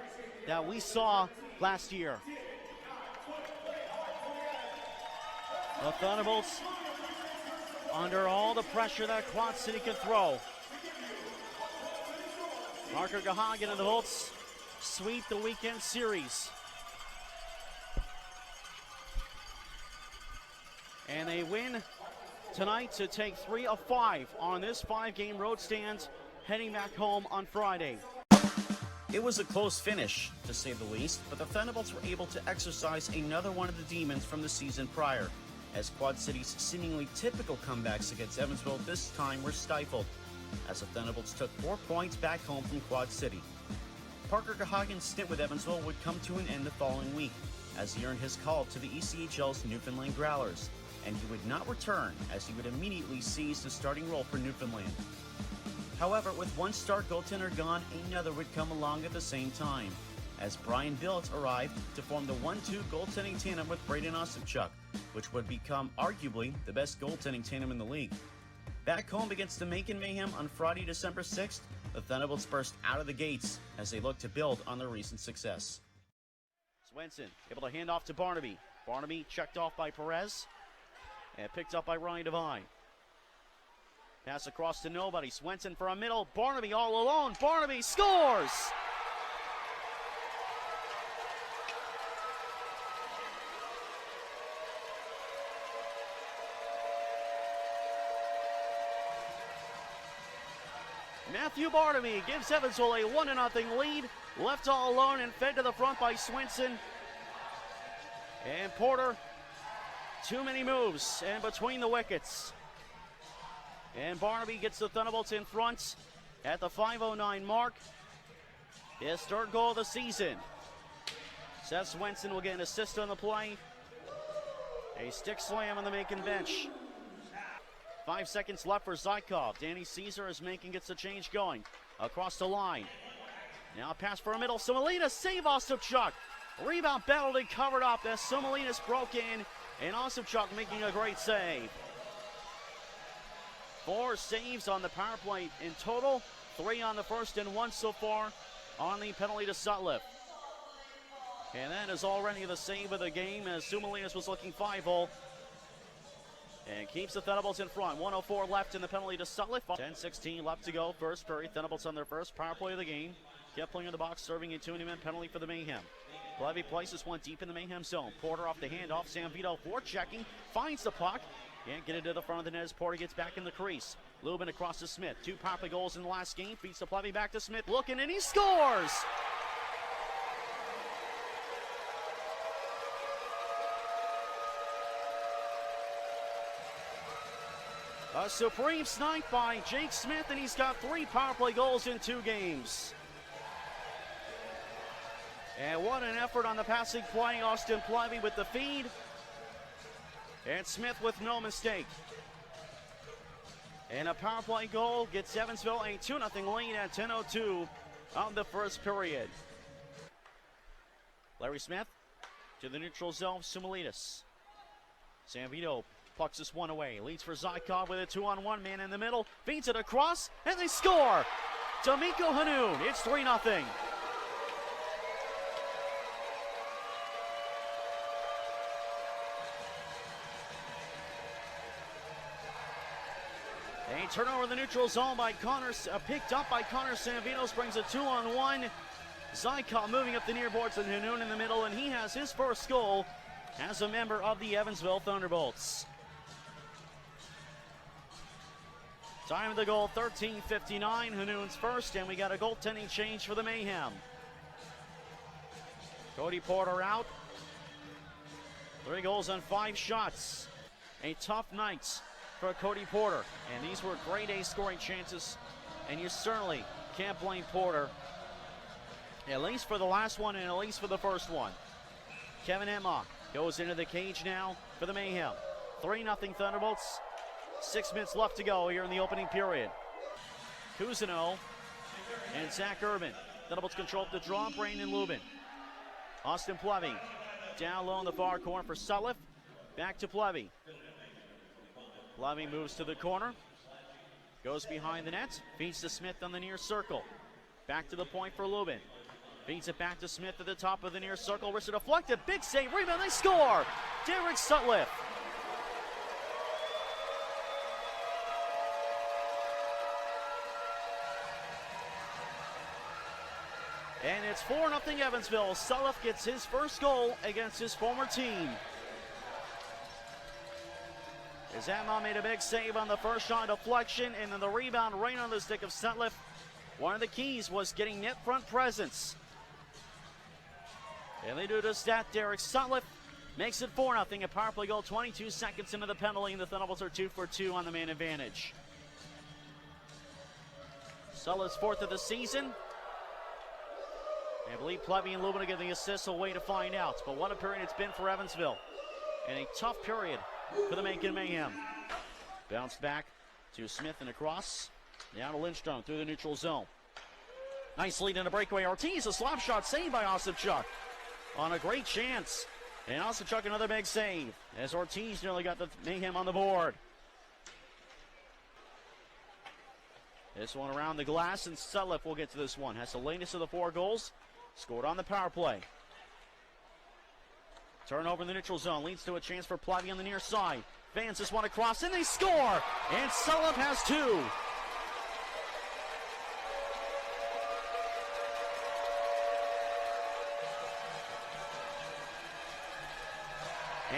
that we saw last year. The Thunderbolts, under all the pressure that Quad City can throw. Parker Gahagan and the Bolts sweep the weekend series. And they win tonight to take 3 of 5 on this 5-game road stand, heading back home on Friday. It was a close finish, to say the least, but the Thunderbolts were able to exercise another one of the demons from the season prior, as Quad City's seemingly typical comebacks against Evansville this time were stifled, as the Thunderbolts took 4 points back home from Quad City. Parker Gahagan's stint with Evansville would come to an end the following week, as he earned his call to the ECHL's Newfoundland Growlers, and he would not return, as he would immediately seize the starting role for Newfoundland. However, with one star goaltender gone, another would come along at the same time, as Brian Billett arrived to form the 1-2 goaltending tandem with Braden Ostapchuk, which would become arguably the best goaltending tandem in the league. Back home against the Macon Mayhem on Friday, December 6th, the Thunderbolts burst out of the gates as they look to build on their recent success. Swenson able to hand off to Barnaby. Barnaby checked off by Perez and picked up by Ryan Devine. Pass across to nobody. Swenson for a middle. Barnaby all alone. Barnaby scores! Matthew Barnaby gives Evansville a 1-0 lead. Left all alone and fed to the front by Swenson. And Porter, too many moves and between the wickets. And Barnaby gets the Thunderbolts in front at the 5:09 mark. His 3rd goal of the season. Seth Swenson will get an assist on the play. A stick slam on the Macon bench. 5 seconds left for Zykov. Danny Caesar as Macon gets the change going. Across the line. Now a pass for a middle. Somalinas save Ostapchuk. Rebound battled and covered up as Somalinas broke in. And Ostapchuk making a great save. 4 saves on the power play in total, 3 on the first and 1 so far on the penalty to Sutliff. And that is already the save of the game as Sumalinas was looking 5-0. And keeps the Thunderbolts in front. 1:04 left in the penalty to Sutliff. 10-16 left to go. First period. Thunderbolts on their first power play of the game. Kepling in the box serving a 2-man penalty for the Mayhem. Levy places one deep in the Mayhem zone. Porter off the handoff. Sanvito forechecking. Finds the puck. Can't get it to the front of the net as Porter gets back in the crease. Lubin across to Smith. 2 power play goals in the last game. Feeds to Levy back to Smith. Looking and he scores! A supreme snipe by Jake Smith, and he's got 3 power play goals in 2 games. And what an effort on the passing play. Austin Plevy with the feed. And Smith with no mistake. And a power play goal gets Evansville a 2-0 lead at 10:02 of the first period. Larry Smith to the neutral zone, Sumalinas. Sanvito plucks this one away. Leads for Zykov with a 2-on-1 man in the middle. Feeds it across, and they score! D'Amico Hanoun, it's 3-0. A turnover in the neutral zone by Connor, picked up by Connor Sanvinos, brings a 2-on-1. Zykov moving up the near boards and Hanoun in the middle, and he has his first goal as a member of the Evansville Thunderbolts. Time of the goal, 13:59. Hanoun's first, and we got a goaltending change for the Mayhem. Cody Porter out. 3 goals on 5 shots. A tough night for Cody Porter, and these were grade A scoring chances, and you certainly can't blame Porter, at least for the last one and at least for the first one. Kevin Emma goes into the cage now for the Mayhem. 3-0 Thunderbolts. 6 minutes left to go here in the opening period. Cousineau and Zach Urban. Thunderbolts control the draw. Brandon Lubin. Austin Plevy down low in the far corner for Sutliff. Back to Plevy. Plevy moves to the corner. Goes behind the net. Feeds to Smith on the near circle. Back to the point for Lubin. Feeds it back to Smith at the top of the near circle. Wrist deflected. Big save. Rebound. They score. Derek Sutliff. And it's 4-0 Evansville. Sutliff gets his first goal against his former team. As Emma made a big save on the first shot deflection, and then the rebound right on the stick of Sutliff. One of the keys was getting net front presence. And they do just that. Derek Sutliff makes it 4-0. A power play goal 22 seconds into the penalty, and the Thunderbolts are 2 for 2 on the man advantage. Sutliff's 4th of the season. I believe Plevy and Lubin will get the assist. We'll wait to find out. But what a period it's been for Evansville. And a tough period for the Macon Mayhem. Bounced back to Smith and across. Now to Lindstrom through the neutral zone. Nice lead in a breakaway. Ortiz, a slap shot saved by Osipchuk on a great chance. And Osipchuk another big save as Ortiz nearly got the Mayhem on the board. This one around the glass, and Sutliff will get to this one. Has the latest of the 4 goals. Scored on the power play. Turnover in the neutral zone leads to a chance for Plevy on the near side. Fans this one across, and they score! And Sutliff has 2.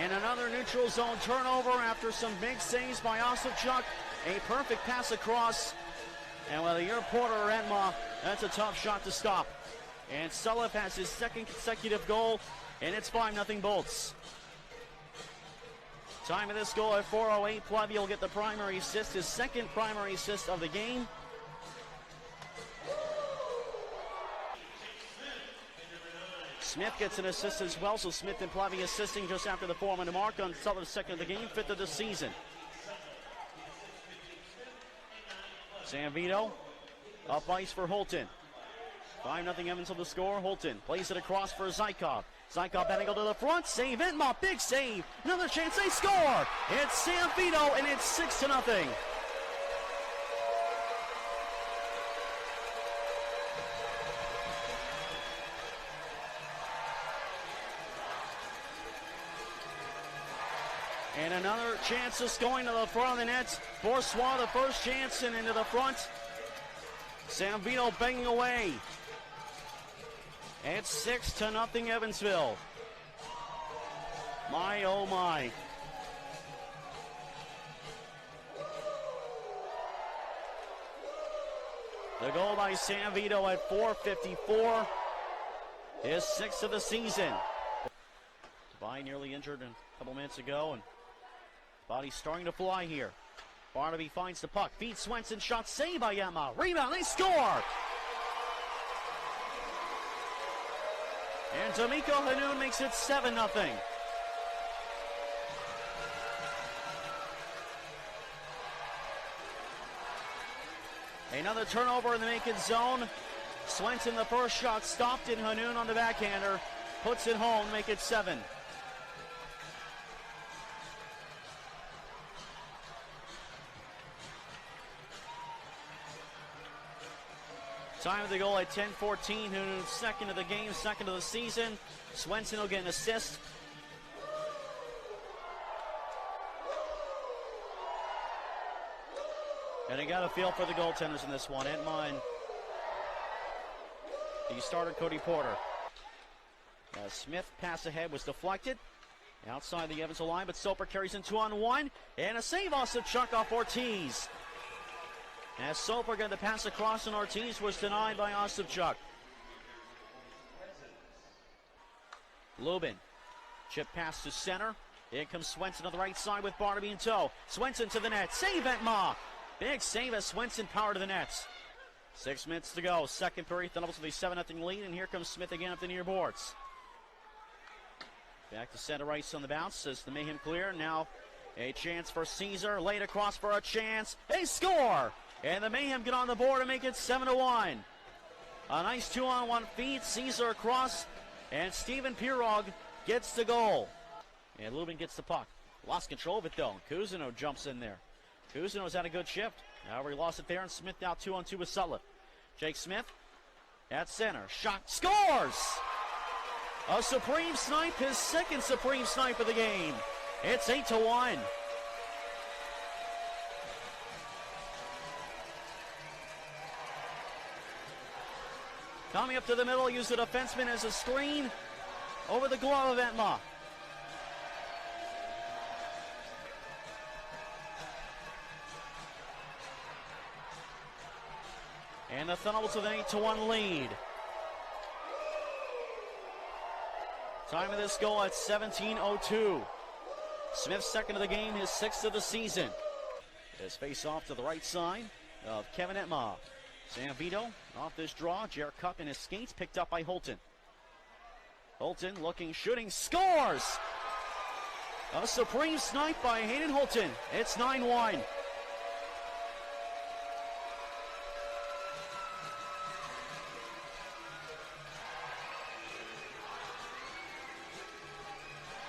And another neutral zone turnover after some big saves by Osipchuk. A perfect pass across. And whether you're Porter or Enma, that's a tough shot to stop. And Sutliff has his 2nd consecutive goal, and it's 5-0 Bolts. Time of this goal at 4:08. Plevy will get the primary assist, his 2nd primary assist of the game. Smith gets an assist as well, so Smith and Plevy assisting just after the 4-minute mark on Sutliff's 2nd of the game, 5th of the season. Sanvito up ice for Holton. 5-0 Evansville to score. Holton plays it across for Zykov. Zykov batting to the front. Save Entma. Big save. Another chance. They score. It's Sanvito, and it's 6-0. And another chance is going to the front of the net. Bourgeois the first chance and into the front. San Vito banging away. It's 6-0 Evansville. My, oh my. The goal by San Vito at 4:54. His 6th of the season. Devine nearly injured a couple minutes ago, and body's starting to fly here. Barnaby finds the puck. Feeds Swenson. Shot saved by Emma. Rebound. They score. And D'Amico Hanoun makes it 7-0. Another turnover in the Macon zone. Swenson, the first shot stopped, and Hanoun on the backhander puts it home, make it 7. Time of the goal at 10:14. Hanoun's second of the game, second of the season. Swenson will get an assist. And he got a feel for the goaltenders in this one. Edmond, the starter, Cody Porter. Smith pass ahead was deflected outside the Evansville line, but Soper carries in 2-on-1. And a save also Chuck off Ortiz. As Soper got the pass across, and Ortiz was denied by Osipchuk. Lubin, chip pass to center. In comes Swenson on the right side with Barnaby in tow. Swenson to the net. Save Ventma. Big save as Swenson power to the nets. 6 minutes to go. Second period. Thunderbolts with a 7-0 lead, and here comes Smith again up the near boards. Back to center ice on the bounce as the Mayhem clear. Now a chance for Caesar. Laid across for a chance. They score! And the Mayhem get on the board and make it 7-1. A nice 2-on-1 feed. Caesar across, and Steven Pirog gets the goal. And Lubin gets the puck. Lost control of it though. Cousineau jumps in there. Cousineau's had a good shift. However, he lost it there, and Smith now 2-on-2 with Sutliff. Jake Smith at center. Shot. Scores! A supreme snipe, his second supreme snipe of the game. It's 8-1. Coming up to the middle, use the defenseman as a screen over the glove of Entma. And the Thunderbolts with an 8-1 lead. Time of this goal at 17:02. Smith's second of the game, his 6th of the season. His face off to the right side of Kevin Entma. San Vito off this draw. Jared Cup in his skates, picked up by Holton. Holton looking, shooting, scores! A supreme snipe by Hayden Holton. It's 9-1.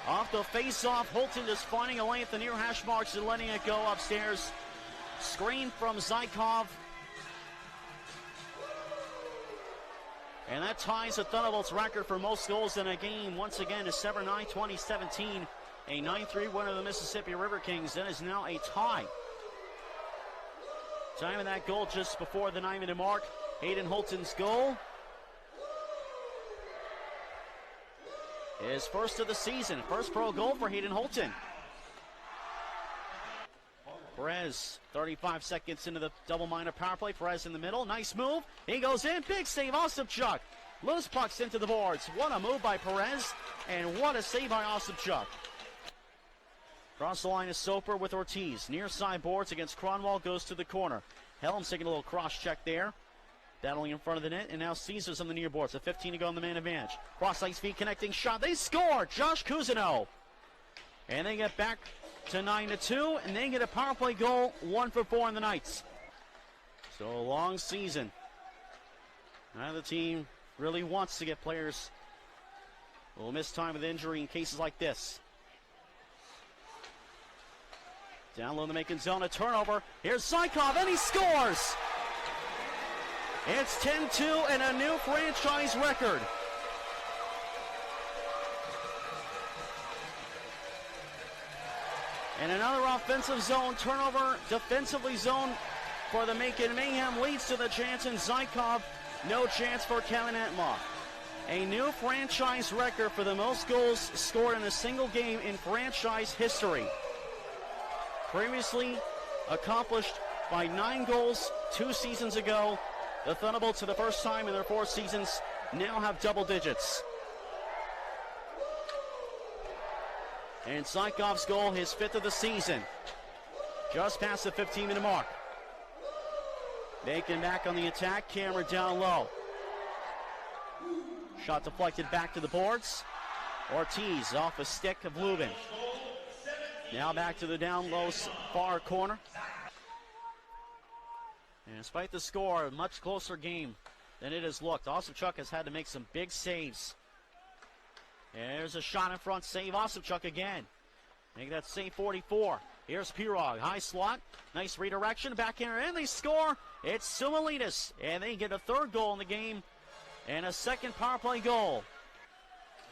Off the face-off, Holton just finding a lane at the near hash marks and letting it go upstairs. Screen from Zykov. And that ties the Thunderbolts record for most goals in a game. Once again, December 9, 2017, a 9-3 win of the Mississippi River Kings. That is now a tie. Time of that goal just before the 9-minute mark. Hayden Holton's goal. His first of the season. First pro goal for Hayden Holton. Perez, 35 seconds into the double-minded power play. Perez in the middle. Nice move. He goes in. Big save. Osipchuk. Loose pucks into the boards. What a move by Perez. And what a save by Osipchuk. Cross the line is Soper with Ortiz. Near side boards against Cronwall. Goes to the corner. Helms taking a little cross check there. Battling in front of the net. And now Caesar's on the near boards. A 15 to go on the man advantage. Cross ice feet connecting shot. They score. Josh Cousineau. And they get back to 9-2, and they get a power play goal, 1 for 4 in the Knights. So a long season. Now the team really wants to get players who will miss time with injury in cases like this. Down low in the Macon zone, a turnover. Here's Zykov, and he scores! It's 10-2 and a new franchise record. And another offensive zone turnover, defensively zone for the Macon Mayhem, leads to the chance in Zykov. No chance for Kevin Etma. A new franchise record for the most goals scored in a single game in franchise history. Previously accomplished by 9 goals 2 seasons ago. The Thunderbolts, for the first time in their 4 seasons, now have double digits. And Zykov's goal, his 5th of the season. Just past the 15-minute mark. Macon back on the attack, camera down low. Shot deflected back to the boards. Ortiz off a stick of Lubin. Now back to the down low far corner. And despite the score, a much closer game than it has looked. Osipchuk has had to make some big saves. And there's a shot in front, save Osipchuk again. Make that save 44. Here's Pirog, high slot, nice redirection, back in, and they score. It's Sumalitas, and they get a 3rd goal in the game and a 2nd power play goal.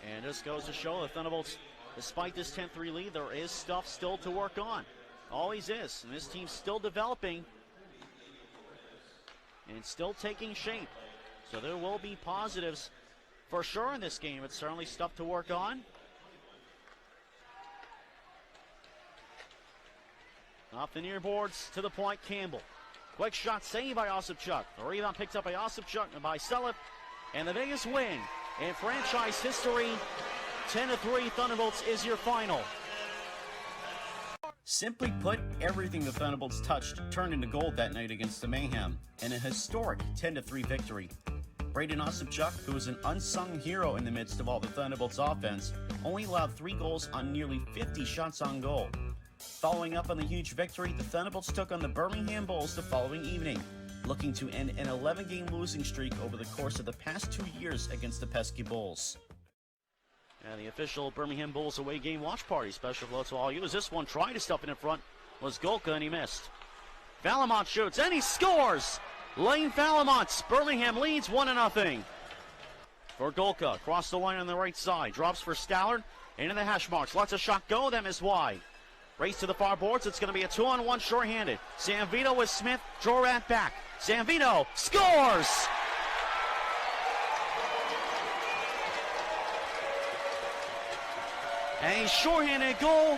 And this goes to show the Thunderbolts, despite this 10-3 lead, there is stuff still to work on. Always is, and this team's still developing and still taking shape. So there will be positives for sure in this game. It's certainly stuff to work on. Off the near boards to the point, Campbell. Quick shot saved by Osipchuk. The rebound picked up by Osipchuk and by Selip. And the biggest win in franchise history, 10-3 Thunderbolts is your final. Simply put, everything the Thunderbolts touched turned into gold that night against the Mayhem in a historic 10-3 victory. Braden Osipchuk, who was an unsung hero in the midst of all the Thunderbolts offense, only allowed 3 goals on nearly 50 shots on goal. Following up on the huge victory, the Thunderbolts took on the Birmingham Bulls the following evening, looking to end an 11-game losing streak over the course of the past 2 years against the pesky Bulls. And the official Birmingham Bulls away game watch party. Special flow to all you as this one tried to stuff it in front was Golka, and he missed. Valamont shoots, and he scores! Lane Valamont, Birmingham leads 1-0. For Golka, across the line on the right side, drops for Stallard, into the hash marks, lets a shot go, then is wide. Race to the far boards, it's going to be a 2-on-1 short-handed. Sanvito with Smith, Jorat back. Sanvito scores! A short-handed goal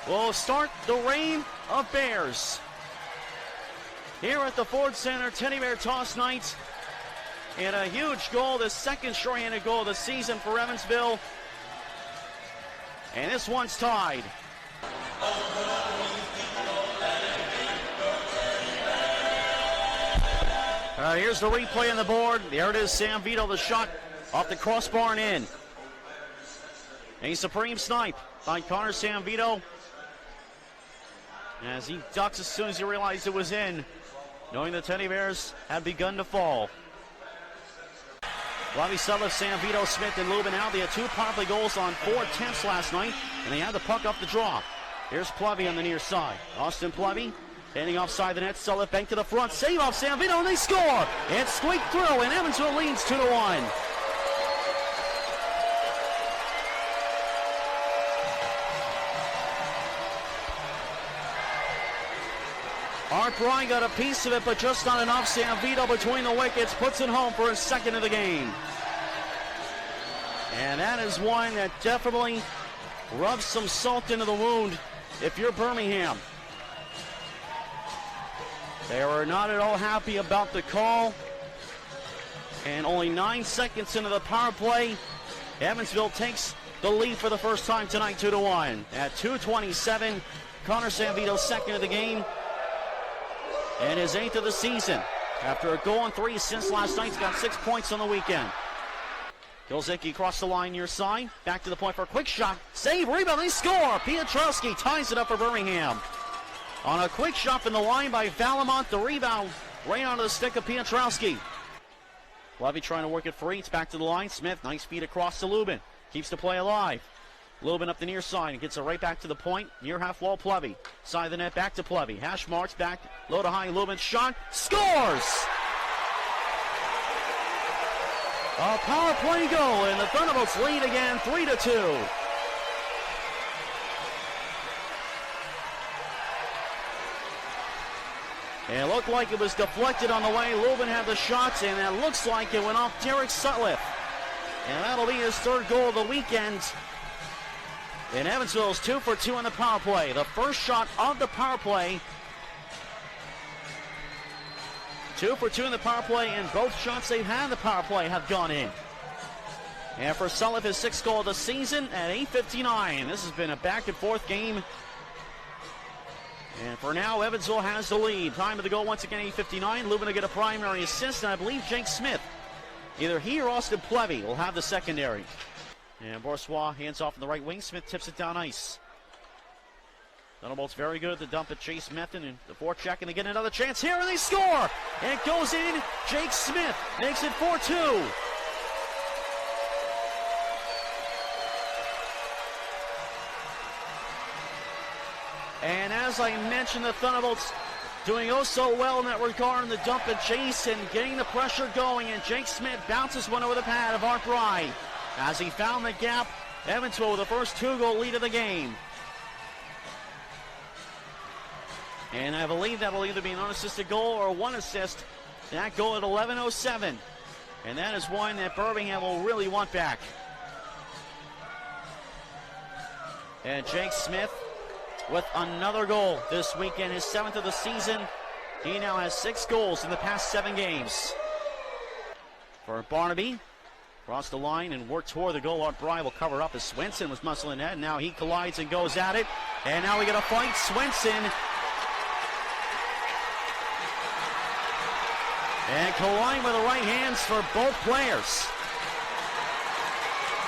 will start the reign of Bears. Here at the Ford Center, Teddy Bear Toss night. And a huge goal, the 2nd short-handed goal of the season for Evansville. And this one's tied. Here's the replay on the board. There it is, Sam Vito, the shot off the crossbar and in. A supreme snipe by Connor Sanvito as he ducks as soon as he realized it was in, knowing the Teddy Bears had begun to fall. Bobby Sullivan, Sanvito, Smith, and Lubin out. They had 2 power play goals on 4 attempts last night, and they had the puck up the draw. Here's Plevy on the near side. Austin Plevy heading offside the net. Sullivan bank to the front. Save off Sanvito, and they score! It's squeaked through, and Evansville leads 2-1. Art Bryan got a piece of it, but just not enough. Sanvito between the wickets puts it home for his 2nd of the game. And that is one that definitely rubs some salt into the wound if you're Birmingham. They were not at all happy about the call. And only 9 seconds into the power play, Evansville takes the lead for the first time tonight, 2-1. At 2:27, Connor Sanvito, 2nd of the game, and his 8th of the season. After a goal and 3 assists last night, he's got 6 points on the weekend. Gilzicki across the line near side. Back to the point for a quick shot. Save, rebound, they score! Pietrowski ties it up for Birmingham. On a quick shot from the line by Valamont, the rebound right onto the stick of Pietrowski. Levy trying to work it free. It's back to the line. Smith, nice feed across to Lubin. Keeps the play alive. Lubin up the near side and gets it right back to the point. Near half wall, Plevy. Side of the net, back to Plevy. Hash marks back, low to high. Lubin shot. Scores! A power play goal, and the Thunderbolts lead again, 3-2. It looked like it was deflected on the way. Lubin had the shots, and it looks like it went off Derek Sutliff. And that'll be his third goal of the weekend. And Evansville's 2 for 2 on the power play. The first shot of the power play. 2 for 2 in the power play, and both shots they've had in the power play have gone in. And for Sutliff, his 6th goal of the season at 8:59. This has been a back-and-forth game. And for now, Evansville has the lead. Time of the goal once again, 8:59. Lubin will get a primary assist, and I believe Jake Smith, either he or Austin Plevy, will have the secondary. And Bourgeois hands off on the right wing. Smith tips it down ice. Thunderbolts very good at the dump at Chase Methan, and the forecheck, and they get another chance here, and they score! And it goes in. Jake Smith makes it 4-2. And as I mentioned, the Thunderbolts doing oh so well in that regard in the dump at Jason, getting the pressure going, and Jake Smith bounces one over the pad of Art Bride. As he found the gap, Evansville with the first 2-goal lead of the game. And I believe that will either be an unassisted goal or 1 assist. That goal at 11:07. And that is one that Birmingham will really want back. And Jake Smith with another goal this weekend, his 7th of the season. He now has 6 goals in the past 7 games. For Barnaby, crossed the line and worked toward the goal. Art Bry will cover up as Swenson was muscling that. Now he collides and goes at it. And now we get a fight. Swenson. And colliding with the right hands for both players.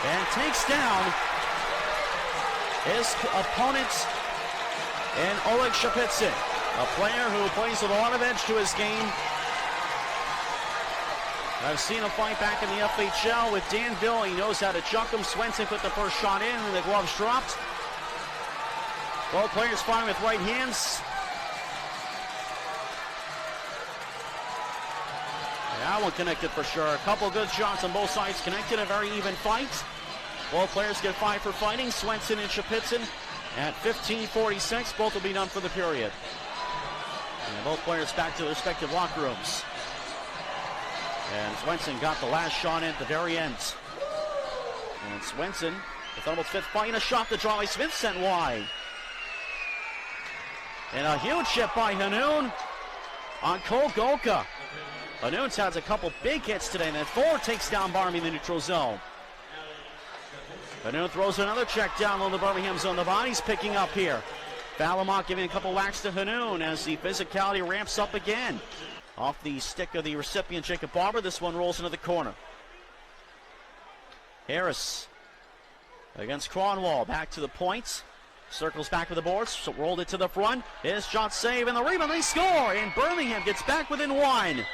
And takes down his opponent, and Oleg Shapitsin, a player who plays with a lot of edge to his game. I've seen him fight back in the FHL with Danville. He knows how to chuck him. Swenson put the first shot in, and the gloves dropped. Both players fighting with right hands. That one connected for sure. A couple good shots on both sides connected. A very even fight. Both players get 5 for fighting. Swenson and Shapitsin at 15:46. Both will be done for the period. And both players back to their respective locker rooms. And Swenson got the last shot in at the very end. And Swenson, the Thunderbolts' 5th fight, and a shot to Charlie Smith sent wide. And a huge hit by Hanoun on Cole Golka. Hanoun's has a couple big hits today, and then Ford takes down Barnaby in the neutral zone. Hanoun throws another check down on the Birmingham zone. The body's picking up here. Balamont giving a couple whacks to Hanoun as the physicality ramps up again. Off the stick of the recipient, Jacob Barber. This one rolls into the corner. Harris against Cronwall. Back to the points. Circles back with the boards. So rolled it to the front. His shot save and the rebound. They score. And Birmingham gets back within 1.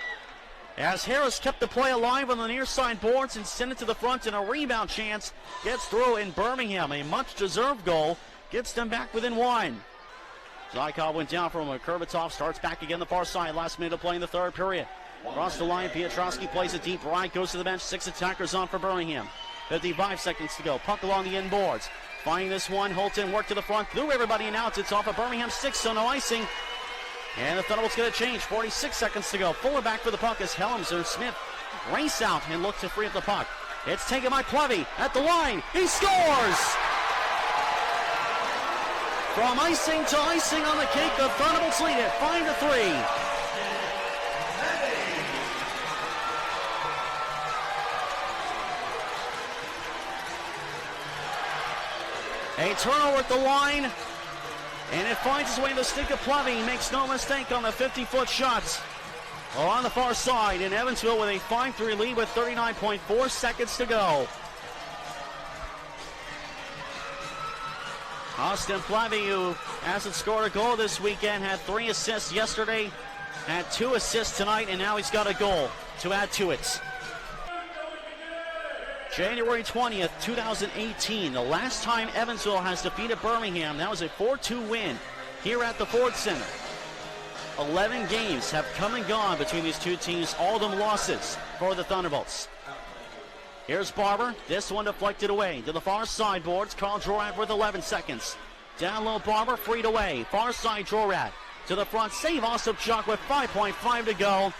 As Harris kept the play alive on the near side boards and sent it to the front, and a rebound chance gets through in Birmingham. A much-deserved goal gets them back within 1. Zykov went down from a Kurbitov, starts back again the far side. Last minute of play in the third period. Across the line, Piotrowski plays it deep right, goes to the bench. 6 attackers on for Birmingham. 55 seconds to go. Puck along the end boards. Finding this one, Holton worked to the front, threw everybody and out. It's off of Birmingham 6, so no icing. And the Thunderbolts get a change. 46 seconds to go. Fuller back for the puck as Helms and Smith race out and look to free up the puck. It's taken by Plevy at the line. He scores! From icing to icing on the cake, the Thunderbolts lead it 5-3. A turnover at the line. And it finds its way to the stick of Plevy. Makes no mistake on the 50-foot shots. On the far side in Evansville with a 5-3 lead with 39.4 seconds to go. Austin Plevy, who hasn't scored a goal this weekend, had 3 assists yesterday, had 2 assists tonight, and now he's got a goal to add to it. January 20th, 2018, the last time Evansville has defeated Birmingham. That was a 4-2 win here at the Ford Center. 11 games have come and gone between these two teams, all of them losses for the Thunderbolts. Here's Barber. This one deflected away to the far side boards. Carl Jorat with 11 seconds. Down low, Barber freed away. Far side, Jorat to the front. Save Osipchuk with 5.5 to go.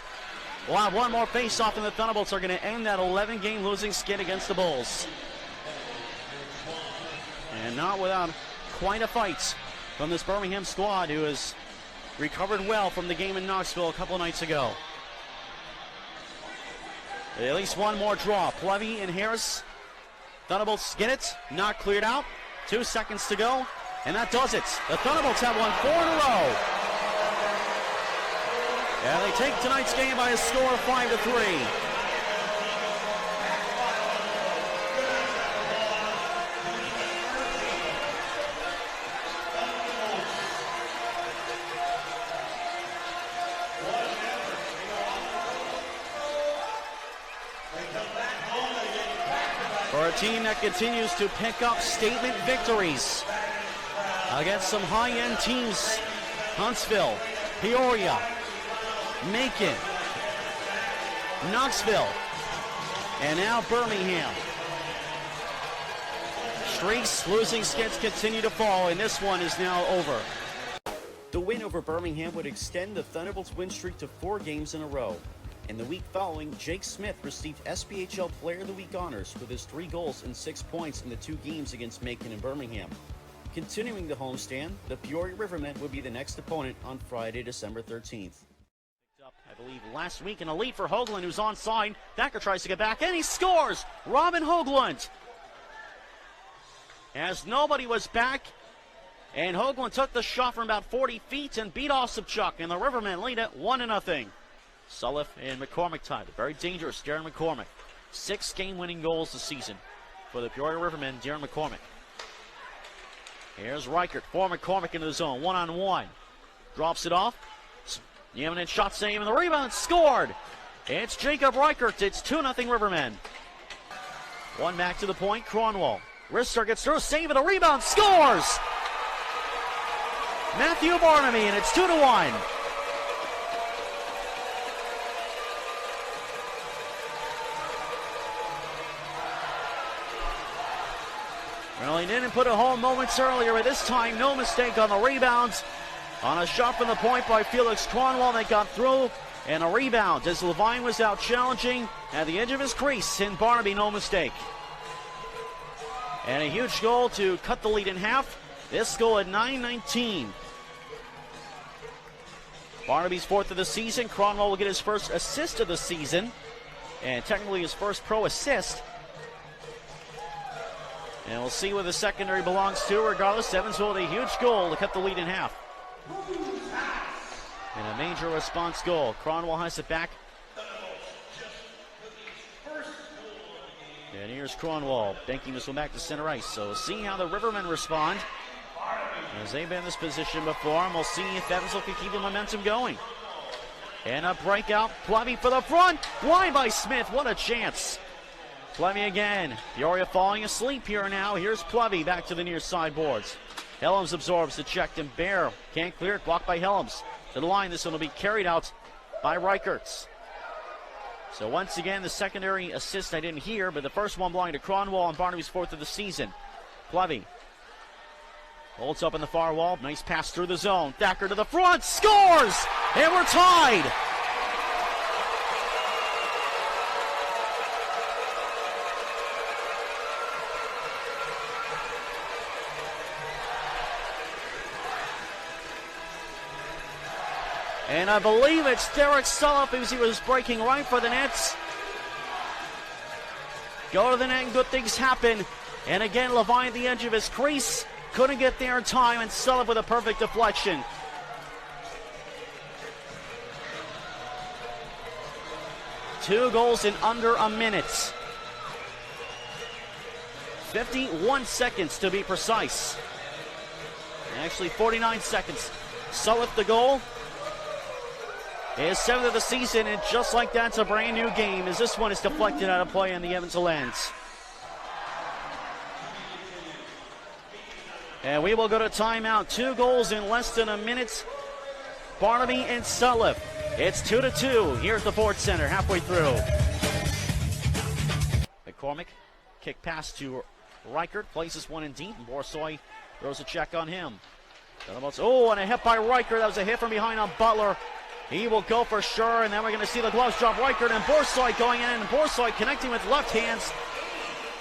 We'll have one more face-off, and the Thunderbolts are going to end that 11-game losing skid against the Bulls. And not without quite a fight from this Birmingham squad, who has recovered well from the game in Knoxville a couple of nights ago. At least one more draw. Plevy and Harris. Thunderbolts get it. Not cleared out. 2 seconds to go. And that does it. The Thunderbolts have won 4 in a row. And they take tonight's game by a score of 5-3. For a team that continues to pick up statement victories against some high-end teams, Huntsville, Peoria, Macon, Knoxville, and now Birmingham. Streaks, losing skids continue to fall, and this one is now over. The win over Birmingham would extend the Thunderbolts' win streak to 4 games in a row. In the week following, Jake Smith received SPHL Player of the Week honors with his 3 goals and 6 points in the 2 games against Macon and Birmingham. Continuing the homestand, the Peoria Rivermen would be the next opponent on Friday, December 13th. I believe last week, an elite for Hoagland, who's onside. Thacker tries to get back, and he scores! Robin Hoagland! As nobody was back, and Hoagland took the shot from about 40 feet and beat Osipchuk, and the Rivermen lead it 1-0. Sulliff and McCormick tied it. Very dangerous, Darren McCormick. 6 game-winning goals this season for the Peoria Rivermen, Darren McCormick. Here's Reichert for McCormick into the zone, 1-on-1. Drops it off. The eminent shot save, and the rebound scored. It's Jacob Reichert. It's 2-0 Rivermen. One back to the point, Cronwall. Wrister gets through, save, and the rebound scores. Matthew Barnaby, and it's 2-1. Well, he didn't put it home moments earlier, but this time no mistake on the rebounds. On a shot from the point by Felix Cronwall, they got through, and a rebound as Levine was out challenging at the edge of his crease, and Barnaby no mistake. And a huge goal to cut the lead in half. This goal at 9:19. Barnaby's 4th of the season. Cronwall will get his first assist of the season, and technically his first pro assist. And we'll see where the secondary belongs to. Regardless, Evansville with a huge goal to cut the lead in half. And a major response goal. Cronwall has it back. And here's Cronwall banking this one back to center ice. So we'll see how the Rivermen respond, as they've been in this position before, and we'll see if Evansville can keep the momentum going. And a breakout. Plevy for the front. Wide by Smith. What a chance. Plevy again. Peoria falling asleep here now. Here's Plevy back to the near side boards. Helms absorbs the check, and Bear can't clear it. Blocked by Helms. To the line, this one will be carried out by Reichertz. So once again, the secondary assist I didn't hear, but the first one belonging to Cronwall on Barnaby's 4th of the season. Plevy holds up in the far wall. Nice pass through the zone. Thacker to the front. Scores! And we're tied! And I believe it's Derek Sulliff, as he was breaking right for the nets. Go to the net and good things happen. And again, Levine at the edge of his crease. Couldn't get there in time, and Sulliff with a perfect deflection. Two goals in under a minute. 51 seconds to be precise. Actually, 49 seconds. Sulliff the goal. His 7th of the season, and just like that, it's a brand new game, as this one is deflected out of play on the Evansville ends. And we will go to timeout. 2 goals in less than a minute. Barnaby and Sulliff. It's 2-2 here at the Ford Center, halfway through. McCormick, kick pass to Reichert, places one in deep, and Borsoi throws a check on him. Oh, and a hit by Reichert. That was a hit from behind on Butler. He will go for sure, and then we're going to see the gloves drop. Reichert and Borsoi going in, and Borsoi connecting with left hands.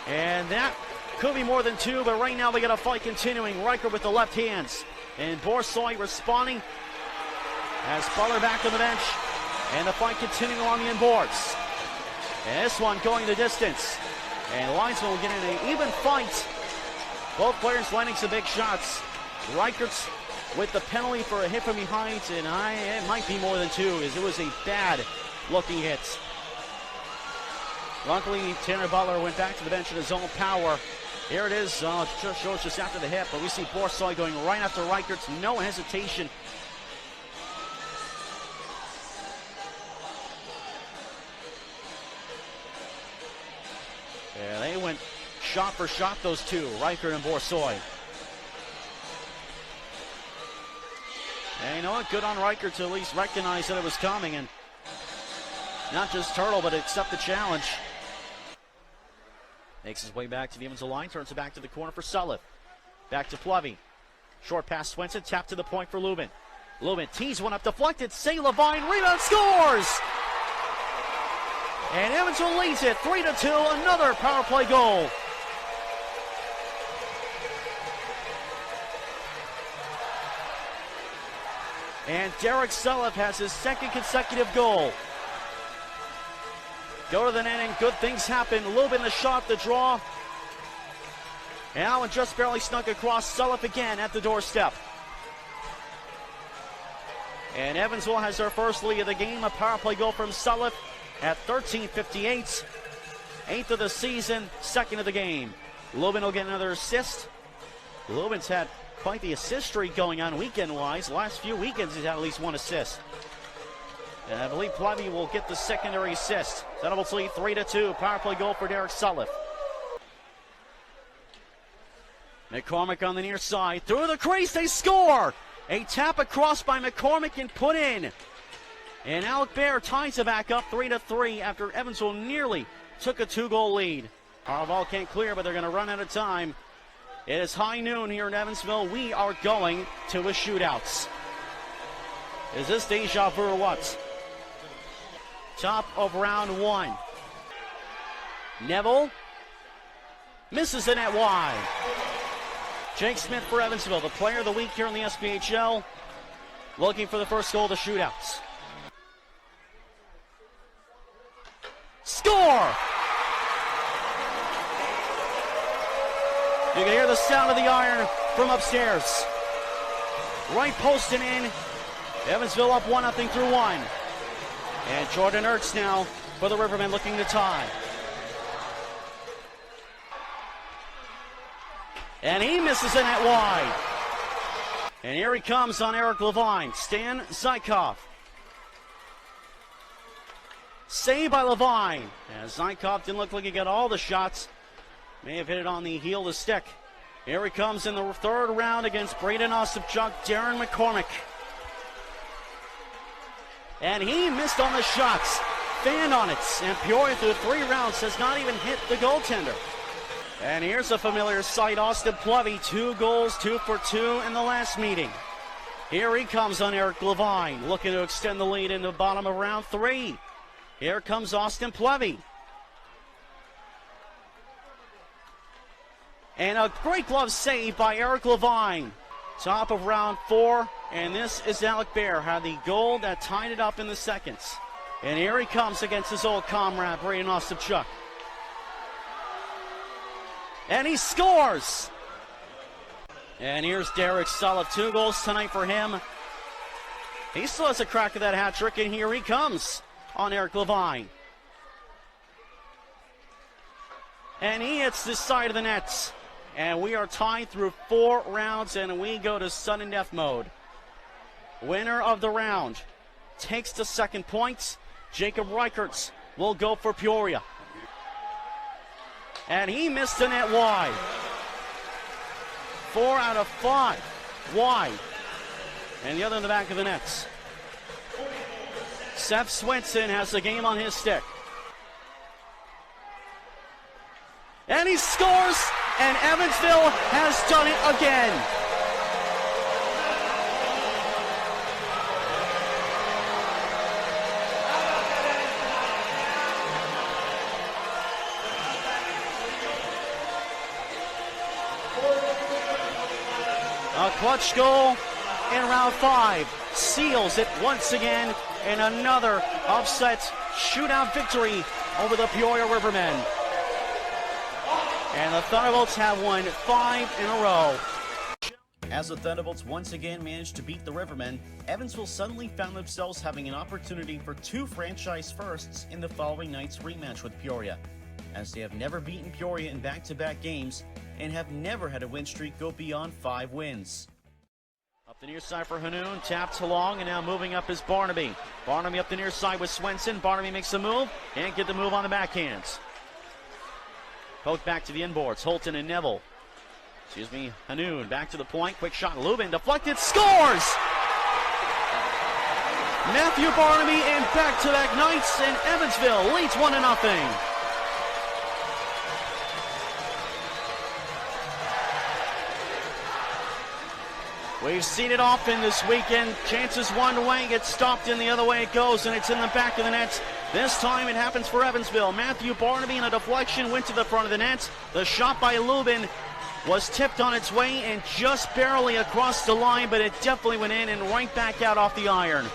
And that could be more than two, but right now we got a fight continuing. Reichert with the left hands, and Borsoi responding as Butler back to the bench, and the fight continuing along the inboards. And this one going the distance, and linesmen will get in an even fight. Both players landing some big shots. Reichert's with the penalty for a hit from behind, and it might be more than two, as it was a bad-looking hit. Luckily, Tanner Butler went back to the bench in his own power. Here it is, shows just after the hit, but we see Borsoi going right after Reichert, no hesitation. Yeah, they went shot for shot, those two, Reichert and Borsoi. And you know what? Good on Reichert to at least recognize that it was coming and not just turtle, but accept the challenge. Makes his way back to the Evansville line, turns it back to the corner for Sullivan. Back to Plevey. Short pass Swenson, tap to the point for Lubin. Lubin tees one up, deflected. Say Levine, rebound, scores! And Evansville leads it 3-2, another power play goal. And Derek Sullivan has his second consecutive goal. Go to the net and good things happen. Lubin the shot, the draw. And Allen just barely snuck across. Sullivan again at the doorstep. And Evansville has their first lead of the game. A power play goal from Sullivan at 13:58. 8th of the season, 2nd of the game. Lubin will get another assist. Lubin's had quite the assist streak going on weekend-wise. Last few weekends he's had at least one assist. And I believe Plevey will get the secondary assist. Thunderbolts lead 3-2. Power play goal for Derek Sullivan. McCormick on the near side. Through the crease, they score! A tap across by McCormick and put in. And Alec Bear ties it back up 3-3 after Evansville nearly took a 2-goal lead. Harvall can't clear, but they're going to run out of time. It is high noon here in Evansville. We are going to a shootouts. Is this deja vu or what? Top of round one. Neville misses the net wide. Jake Smith for Evansville, the player of the week here in the SPHL, looking for the first goal of the shootouts. Score! You can hear the sound of the iron from upstairs. Right post and in. Evansville up 1-0 through one. And Jordan Ertz now for the Rivermen looking to tie. And he misses the net wide. And here he comes on Eric Levine. Stan Zykov. Saved by Levine. As Zykov didn't look like he got all the shots. May have hit it on the heel of the stick. Here he comes in the third round against Braden Ostapchuk, Darren McCormick. And he missed on the shots. Fanned on it. And Peoria through 3 rounds has not even hit the goaltender. And here's a familiar sight. Austin Plevey, 2 goals, 2 for 2 in the last meeting. Here he comes on Eric Levine, looking to extend the lead into the bottom of round 3. Here comes Austin Plevey. And a great glove save by Eric Levine. Top of round 4, and this is Alec Bear, had the goal that tied it up in the seconds. And here he comes against his old comrade, Braden Ostapchuk. And he scores! And here's Derek Sullivan, 2 goals tonight for him. He still has a crack at that hat trick, and here he comes on Eric Levine. And he hits this side of the net. And we are tied through 4 rounds, and we go to sudden death mode. Winner of the round takes the second point. Jacob Reichertz will go for Peoria. And he missed the net wide. 4 out of 5 wide. And the other in the back of the nets. Seth Swenson has the game on his stick. And he scores, and Evansville has done it again. A clutch goal in round 5 seals it once again in another upset shootout victory over the Peoria Rivermen. And the Thunderbolts have won 5 in a row. As the Thunderbolts once again managed to beat the Rivermen, Evansville suddenly found themselves having an opportunity for 2 franchise firsts in the following night's rematch with Peoria, as they have never beaten Peoria in back-to-back games and have never had a win streak go beyond 5 wins. Up the near side for Hanoun, tapped along, and now moving up is Barnaby. Barnaby up the near side with Swenson. Barnaby makes a move, can't get the move on the backhands. Both back to the inboards, Holton and Neville. Hanoun back to the point, quick shot, Lubin deflected, scores! Matthew Barnaby and back-to-back nights, and Evansville leads 1-0. We've seen it often this weekend. Chances one way, gets stopped in the other way it goes, and it's in the back of the net. This time it happens for Evansville. Matthew Barnaby in a deflection went to the front of the net. The shot by Lubin was tipped on its way and just barely across the line, but it definitely went in and right back out off the iron.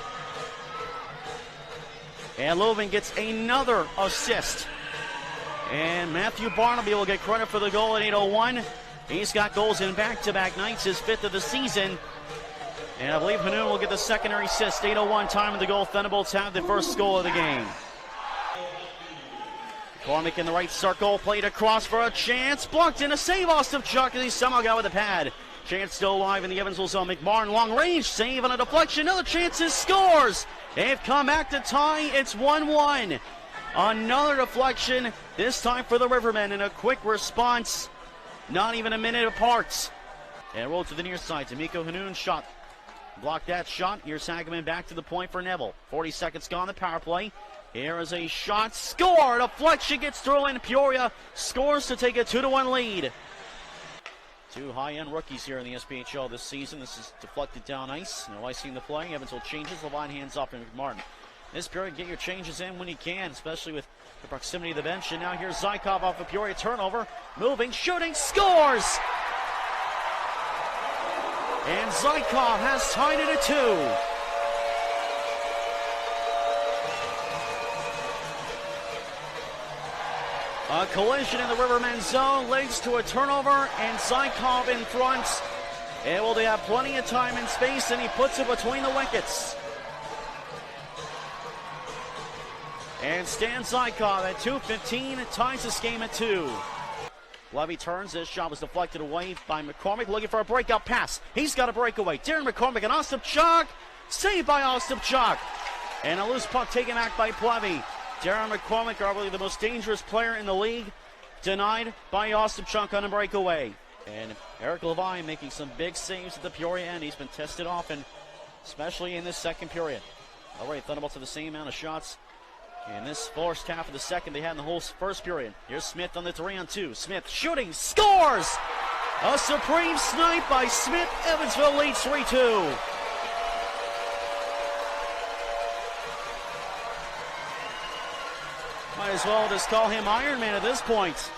And Lubin gets another assist. And Matthew Barnaby will get credit for the goal at 8:01. He's got goals in back-to-back nights, his 5th of the season. And I believe Hanoun will get the secondary assist. 8:01 time of the goal. Thunderbolts have the first goal of the game. McCormick in the right circle, played across for a chance. Blocked in, a save Ostapchuk as he somehow got with the pad. Chance still alive in the Evansville zone. McMartin long range save on a deflection. Another chance, scores. They've come back to tie. It's 1-1. Another deflection, this time for the Rivermen, and a quick response. Not even a minute apart. And roll to the near side. Tamiko Hanoun shot. Blocked that shot. Here's Hageman back to the point for Neville. 40 seconds gone, the power play. Here is a shot. Score! Deflection gets through in. Peoria scores to take a 2-1 lead. 2 high-end rookies here in the SPHL this season. This is deflected down ice. No ice in the play. Evansville changes. Levine hands off to McMartin. This period, get your changes in when you can, especially with the proximity of the bench. And now here's Zykov off a Peoria turnover. Moving, shooting, scores! And Zykov has tied it at 2. A collision in the Rivermen's zone leads to a turnover, and Zykov in front. And will they have plenty of time and space, and he puts it between the wickets. And Stan Zykov at 2:15 ties this game at 2. Levy turns. This shot was deflected away by McCormick, looking for a breakout pass. He's got a breakaway. Darren McCormick and Ostapchuk. Saved by Ostapchuk. And a loose puck taken back by Plevy. Darren McCormick, probably the most dangerous player in the league, denied by Ostapchuk on a breakaway. And Eric Levine making some big saves at the Peoria end. He's been tested often, especially in this second period. All right, Thunderbolts have the same amount of shots in this first half of the second they had in the whole first period. Here's Smith on the 3-on-2. Smith shooting, scores! A supreme snipe by Smith. Evansville leads 3-2. Might as well just call him Iron Man at this point.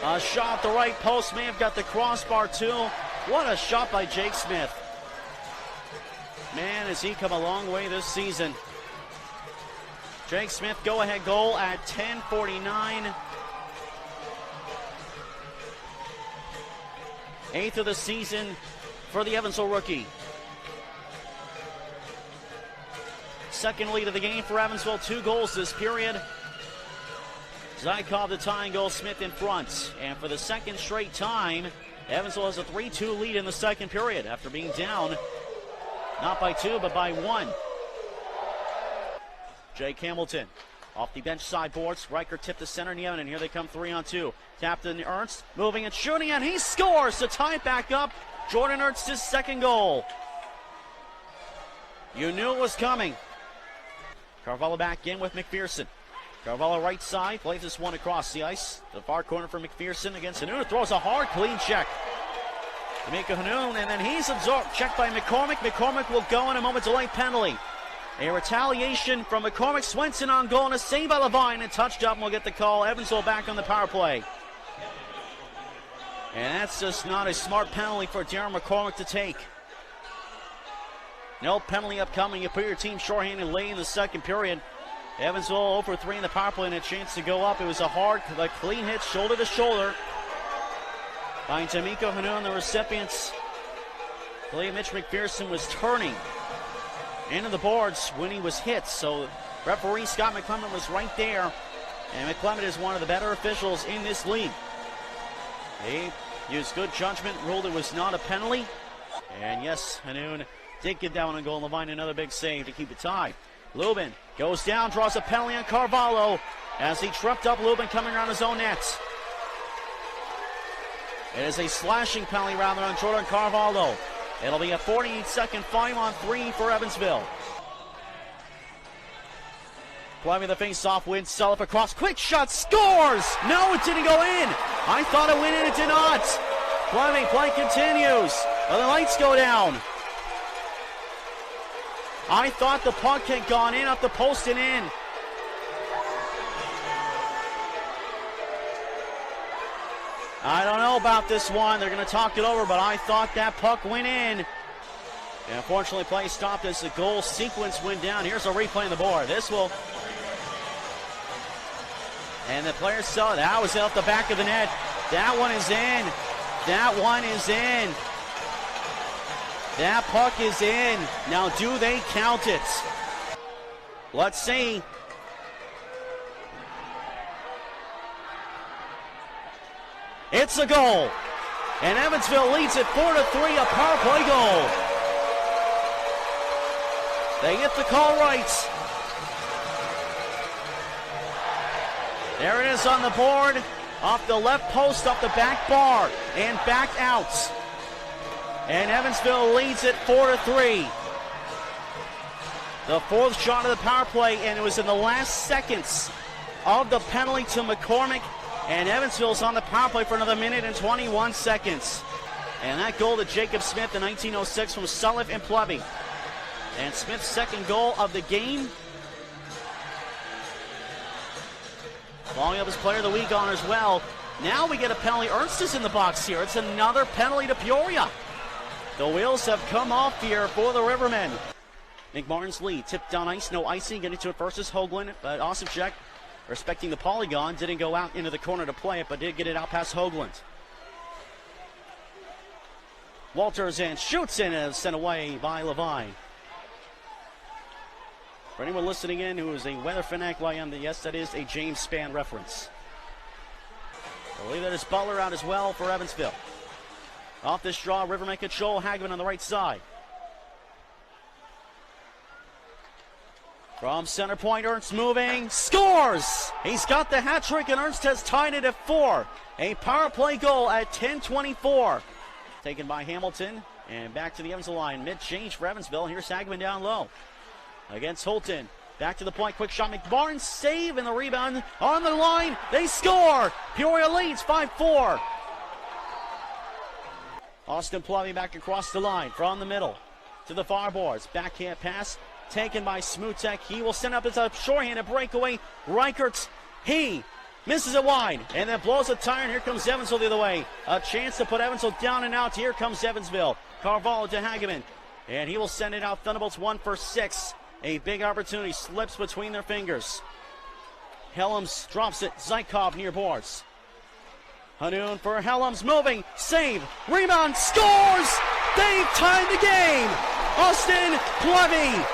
A shot at the right post, may have got the crossbar too. What a shot by Jake Smith. Man, has he come a long way this season. Jake Smith, go-ahead goal at 10:49. 8th of the season for the Evansville rookie. Second lead of the game for Evansville, 2 goals this period. Zykov the tying goal, Smith in front. And for the second straight time, Evansville has a 3-2 lead in the second period after being down, not by 2, but by 1. Jake Hamilton off the bench sideboards. Riker tipped the center, and here they come 3-on-2. Tapped in Ernst, moving and shooting, and he scores to tie it back up. Jordan Ernst's second goal. You knew it was coming. Carvalho back in with McPherson. Carvalho right side, plays this one across the ice. The far corner for McPherson against Hanoun. Throws a hard, clean check. Tamika Hanoun, and then he's absorbed. Checked by McCormick. McCormick will go in a moment delay penalty. A retaliation from McCormick. Swenson on goal, and a save by Levine, and touched up and will get the call. Evansville back on the power play. And that's just not a smart penalty for Darren McCormick to take. No penalty upcoming. You put your team shorthanded late in the second period. Evansville 0 for 3 in the power play and a chance to go up. It was a hard, clean hit, shoulder to shoulder by Tamiko Hanu, the recipients. I believe Mitch McPherson was turning into the boards when he was hit. So referee Scott McClement was right there. And McClement is one of the better officials in this league. He used good judgment, ruled it was not a penalty. And yes, Hanoun did get down on goal and Levine another big save to keep it tied. Lubin goes down, draws a penalty on Carvalho as he tripped up Lubin coming around his own net. It is a slashing penalty rather on Jordan Carvalho. It'll be a 48-second 5-on-3 for Evansville. Fleming the face-off wins, Self across, quick shot, scores! No, it didn't go in. I thought it went in, it did not. Fleming, play continues. The lights go down. I thought the puck had gone in, up the post and in. I don't know about this one. They're going to talk it over, but I thought that puck went in. And unfortunately, play stopped as the goal sequence went down. Here's a replay on the board. This will... And the players saw that was off the back of the net. That one is in. That one is in. That puck is in. Now, do they count it? Let's see. It's a goal. And Evansville leads it 4-3, a power play goal. They get the call right. There it is on the board. Off the left post, off the back bar, and back out. And Evansville leads it 4-3. The fourth shot of the power play, and it was in the last seconds of the penalty to McCormick. And Evansville's on the power play for another minute and 21 seconds. And that goal to Jacob Smith in 1906 from Sulliff and Plevey. And Smith's second goal of the game. Following up his player of the week on as well. Now we get a penalty. Ernst is in the box here. It's another penalty to Peoria. The wheels have come off here for the Rivermen. McMartin's lead. Tipped down ice. No icing. Getting to it first is Hoagland. But Osipchek, respecting the polygon, didn't go out into the corner to play it, but did get it out past Hoagland. Walters in. Shoots in and sent away by Levine. For anyone listening in who is a weather fanatic like I am, yes, that is a James Spann reference. I believe that is Butler out as well for Evansville. Off this draw, Rivermen control. Hagman on the right side. From center point, Ernst moving, scores! He's got the hat trick, and Ernst has tied it at 4. A power play goal at 10:24. Taken by Hamilton, and back to the Evansville line. Mid-change for Evansville. Here's Hagman down low against Holton. Back to the point, quick shot, McBarnes, save, and the rebound on the line. They score! Peoria leads 5-4. Austin Plummy back across the line from the middle to the far boards. Backhand pass taken by Smutek. He will send up as a shorthanded breakaway. Reichertz, he misses it wide and then blows a tire, and here comes Evansville the other way. A chance to put Evansville down and out. Here comes Evansville. Carvalho to Hageman, and he will send it out. Thunderbolts 1 for 6. A big opportunity slips between their fingers. Helms drops it. Zykov near boards. Hanoun for Helms, moving, save, rebound, scores! They've tied the game! Austin Plevey!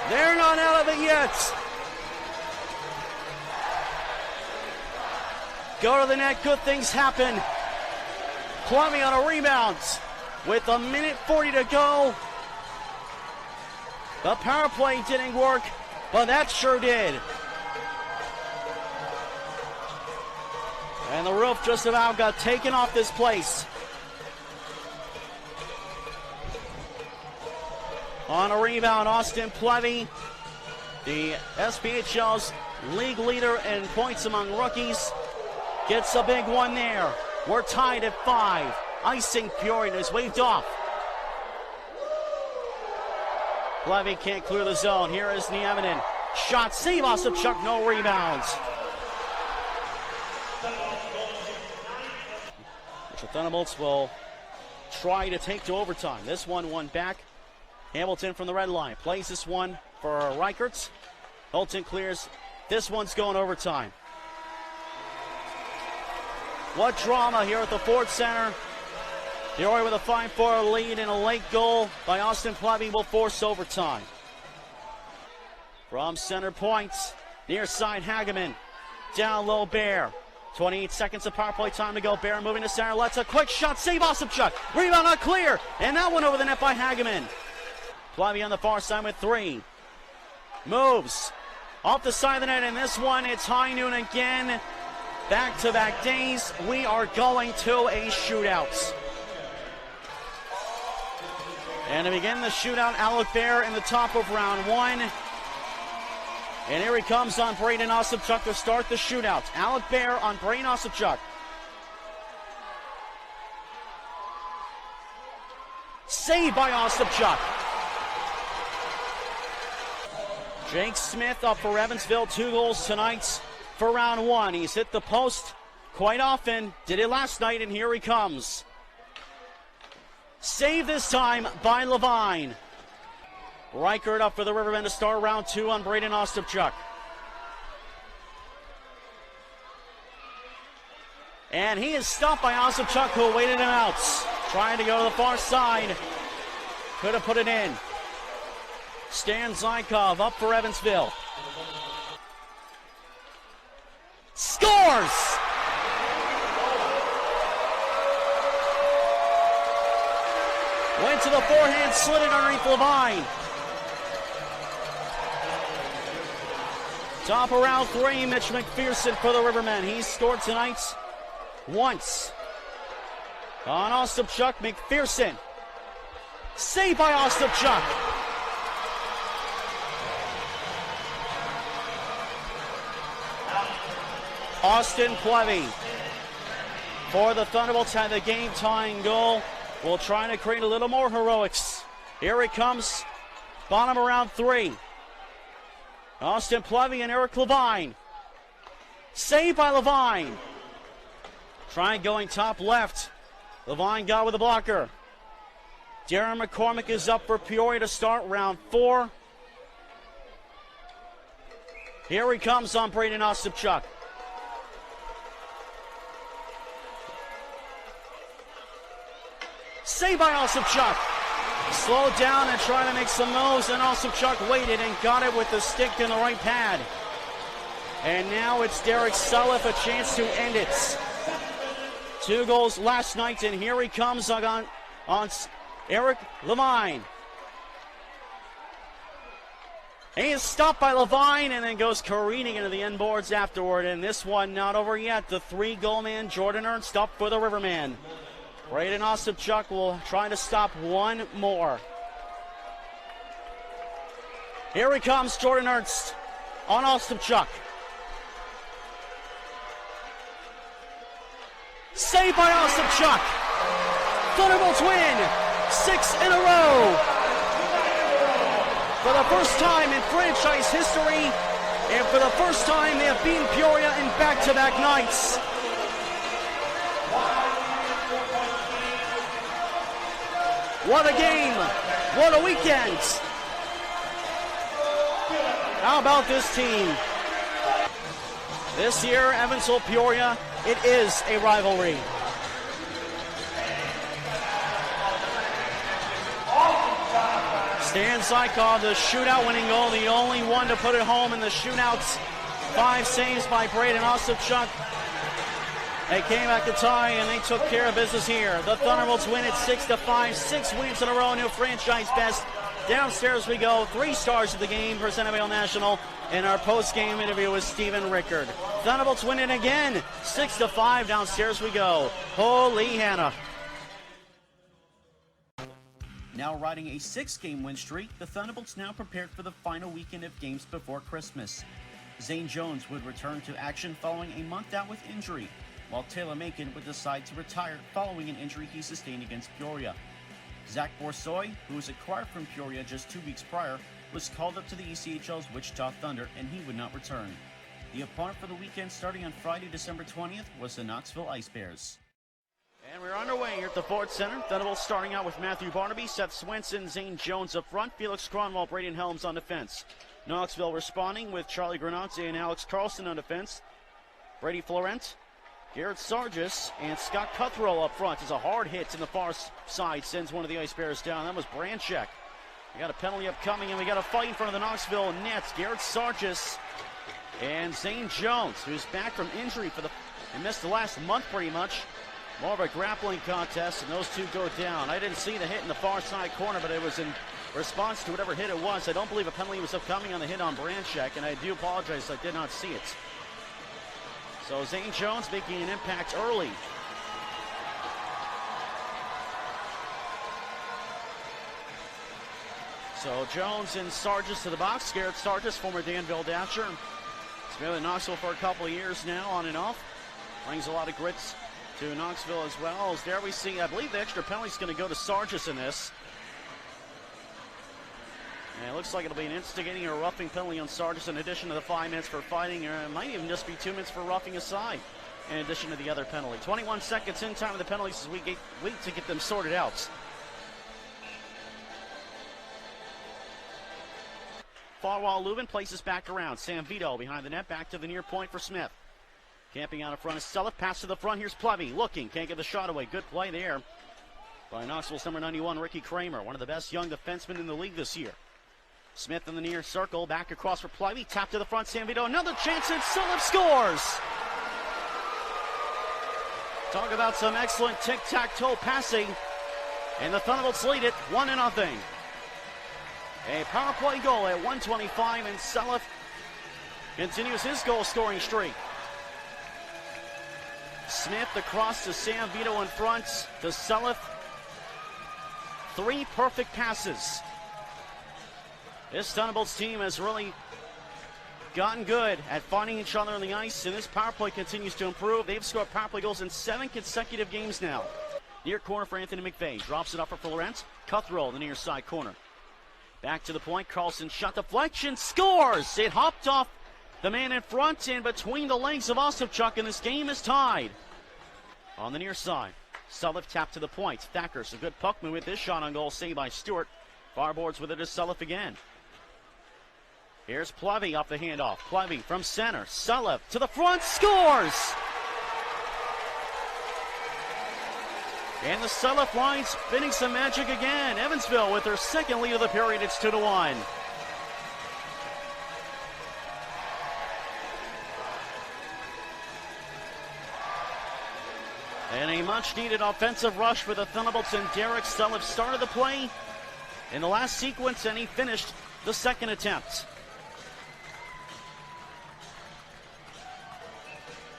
They're not out of it yet. Go to the net, good things happen. Plummy on a rebound with 1:40 to go. The power play didn't work, but that sure did. And the roof just about got taken off this place. On a rebound, Austin Plevey, the SPHL's league leader in points among rookies, gets a big one there. We're tied at 5. Icing Peoria is waved off. Plevey can't clear the zone. Here is Nieminen. Shot, save, Osipchuk, no rebounds. The Thunderbolts will try to take to overtime. This one back. Hamilton from the red line plays this one for Reichertz. Holton clears. This one's going overtime. What drama here at the Ford Center. Peoria with a 5-4 lead and a late goal by Austin Plevy will force overtime. From center point, near side Hageman. Down low Bear. 28 seconds of power play time to go. Bear moving to center. Let's a quick shot. Save Osipchuk. Rebound not clear. And that one over the net by Hageman. Plevy on the far side with 3. Moves. Off the side of the net. And this one, it's high noon again. Back-to-back days. We are going to a shootout. And to begin the shootout, Alec Bear in the top of round 1. And here he comes on Braden Osipchuk to start the shootout. Alec Bear on Braden Osipchuk. Saved by Osipchuk. Jake Smith up for Evansville. 2 goals tonight for round 1. He's hit the post quite often. Did it last night, and here he comes. Saved this time by Levine. Reichert up for the Rivermen to start round 2 on Braden Osipchuk. And he is stopped by Osipchuk, who waited him out. Trying to go to the far side. Could have put it in. Stan Zykov up for Evansville. Scores! Went to the forehand, slid it underneath Levine. Top of round 3, Mitch McPherson for the Rivermen. He's scored tonight once. On Osipchuk, McPherson. Saved by Osipchuk. Austin Plevy for the Thunderbolts had the game-tying goal. We'll try to create a little more heroics. Here it comes, bottom of round 3. Austin Plevy and Eric Levine. Saved by Levine. Trying going top left. Levine got with the blocker. Darren McCormick is up for Peoria to start round 4. Here he comes on Braden Osipchuk. Saved by Osipchuk. Slowed down and trying to make some moves, and Osipchuk waited and got it with the stick in the right pad. And now it's Derek Sulliff, a chance to end it. 2 goals last night, and here he comes on Eric Levine. He is stopped by Levine and then goes careening into the end boards afterward. And this one not over yet. The 3-goal man, Jordan Ernst, up for the Riverman. Braden Osipchuk will try to stop one more. Here he comes, Jordan Ernst on Osipchuk. Saved by Osipchuk. Thunderbolts win 6 in a row. For the first time in franchise history, and for the first time they have beaten Peoria in back-to-back nights. What a game. What a weekend. How about this team? This year, Evansville-Peoria, it is a rivalry. Stan Zykov, the shootout winning goal, the only one to put it home in the shootouts. 5 saves by Braden Osipchuk. They came back to tie, and they took care of business here. The Thunderbolts win it 6-5, 6 wins in a row, new franchise best. Downstairs we go. 3 stars of the game, presented by All National. In our post-game interview with Stephen Rickard. Thunderbolts win it again, 6-5. Downstairs we go. Holy Hannah. Now riding a 6-game win streak, the Thunderbolts now prepared for the final weekend of games before Christmas. Zane Jones would return to action following a month out with injury, while Taylor Macon would decide to retire following an injury he sustained against Peoria. Zach Boursoy, who was acquired from Peoria just 2 weeks prior, was called up to the ECHL's Wichita Thunder, and he would not return. The opponent for the weekend starting on Friday, December 20th, was the Knoxville Ice Bears. And we're underway here at the Ford Center. Thunderbolts starting out with Matthew Barnaby, Seth Swenson, Zane Jones up front, Felix Cronwall, Braden Helms on defense. Knoxville responding with Charlie Granate and Alex Carlson on defense. Brady Florent, Garrett Sargis, and Scott Cuthrell up front as a hard hit in the far side sends one of the Ice Bears down. That was Branchek. We got a penalty upcoming, and we got a fight in front of the Knoxville nets. Garrett Sargis and Zane Jones, who's back from injury and missed the last month pretty much. More of a grappling contest, and those two go down. I didn't see the hit in the far side corner, but it was in response to whatever hit it was. I don't believe a penalty was upcoming on the hit on Branchek, and I do apologize, I did not see it. So Zane Jones making an impact early. So Jones and Sargis to the box. Garrett Sargis, former Danville Dasher. He's been with Knoxville for a couple of years now, on and off. Brings a lot of grits to Knoxville as well. As there we see, I believe the extra penalty is going to go to Sargis in this. And it looks like it'll be an instigating or roughing penalty on Sargis in addition to the 5 minutes for fighting, or it might even just be 2 minutes for roughing aside in addition to the other penalty. 21 seconds in time of the penalties as we wait to get them sorted out. Farwell Lubin places back around. Sam Vito behind the net, back to the near point for Smith. Camping out in front is Selleff. Pass to the front. Here's Plevey looking. Can't get the shot away. Good play there by Knoxville's number 91, Ricky Kramer. One of the best young defensemen in the league this year. Smith in the near circle. Back across for Plevey. Tap to the front. Sam Vito. Another chance, and Selleff scores. Talk about some excellent tic-tac-toe passing. And the Thunderbolts lead it 1-0. A power play goal at 1:25, and Selleff continues his goal-scoring streak. Smith across to Sam Vito in front to Selleff. 3 perfect passes. This Thunderbolts team has really gotten good at finding each other on the ice, and this power play continues to improve. They've scored power play goals in 7 consecutive games now. Near corner for Anthony McVeigh. Drops it up for Florent. Cuthrell in the near side corner. Back to the point. Carlson shot deflection. Scores! It hopped off the man in front and between the legs of Ostapchuk, and this game is tied. On the near side, Selleff tapped to the point. Thacker's a good puck move with this shot on goal, saved by Stewart. Farboards with it is Selleff again. Here's Plevey off the handoff. Plevey from center. Selleff to the front. Scores! And the Selleff line spinning some magic again. Evansville with their second lead of the period. It's 2-1. And a much-needed offensive rush for the Thunderbolts, and Derek Selleff started the play in the last sequence, and he finished the second attempt.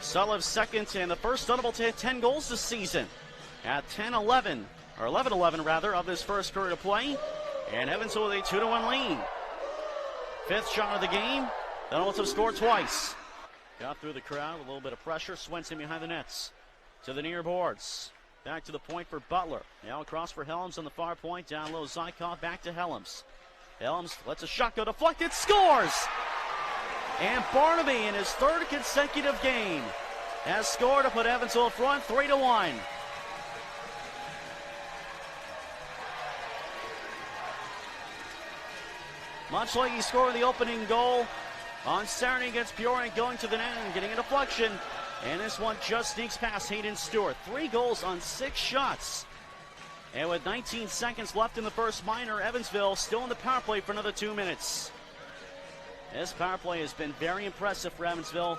Selleff's second, and the first Thunderbolt to hit 10 goals this season at 10-11, or 11-11 rather, of his first career to play. And Evansville with a 2-1 lead. 5th shot of the game. Thunderbolts have scored twice. Got through the crowd with a little bit of pressure. Swenson behind the nets. To the near boards. Back to the point for Butler. Now across for Helms on the far point. Down low, Zykov back to Helms. Helms lets a shot go deflected. Scores! And Barnaby in his 3rd consecutive game has scored to put Evansville front 3-1. Much like he scored the opening goal on Saturday against Peoria, going to the net and getting a deflection. And this one just sneaks past Hayden Stewart. 3 goals on 6 shots. And with 19 seconds left in the first minor, Evansville still in the power play for another 2 minutes. This power play has been very impressive for Evansville.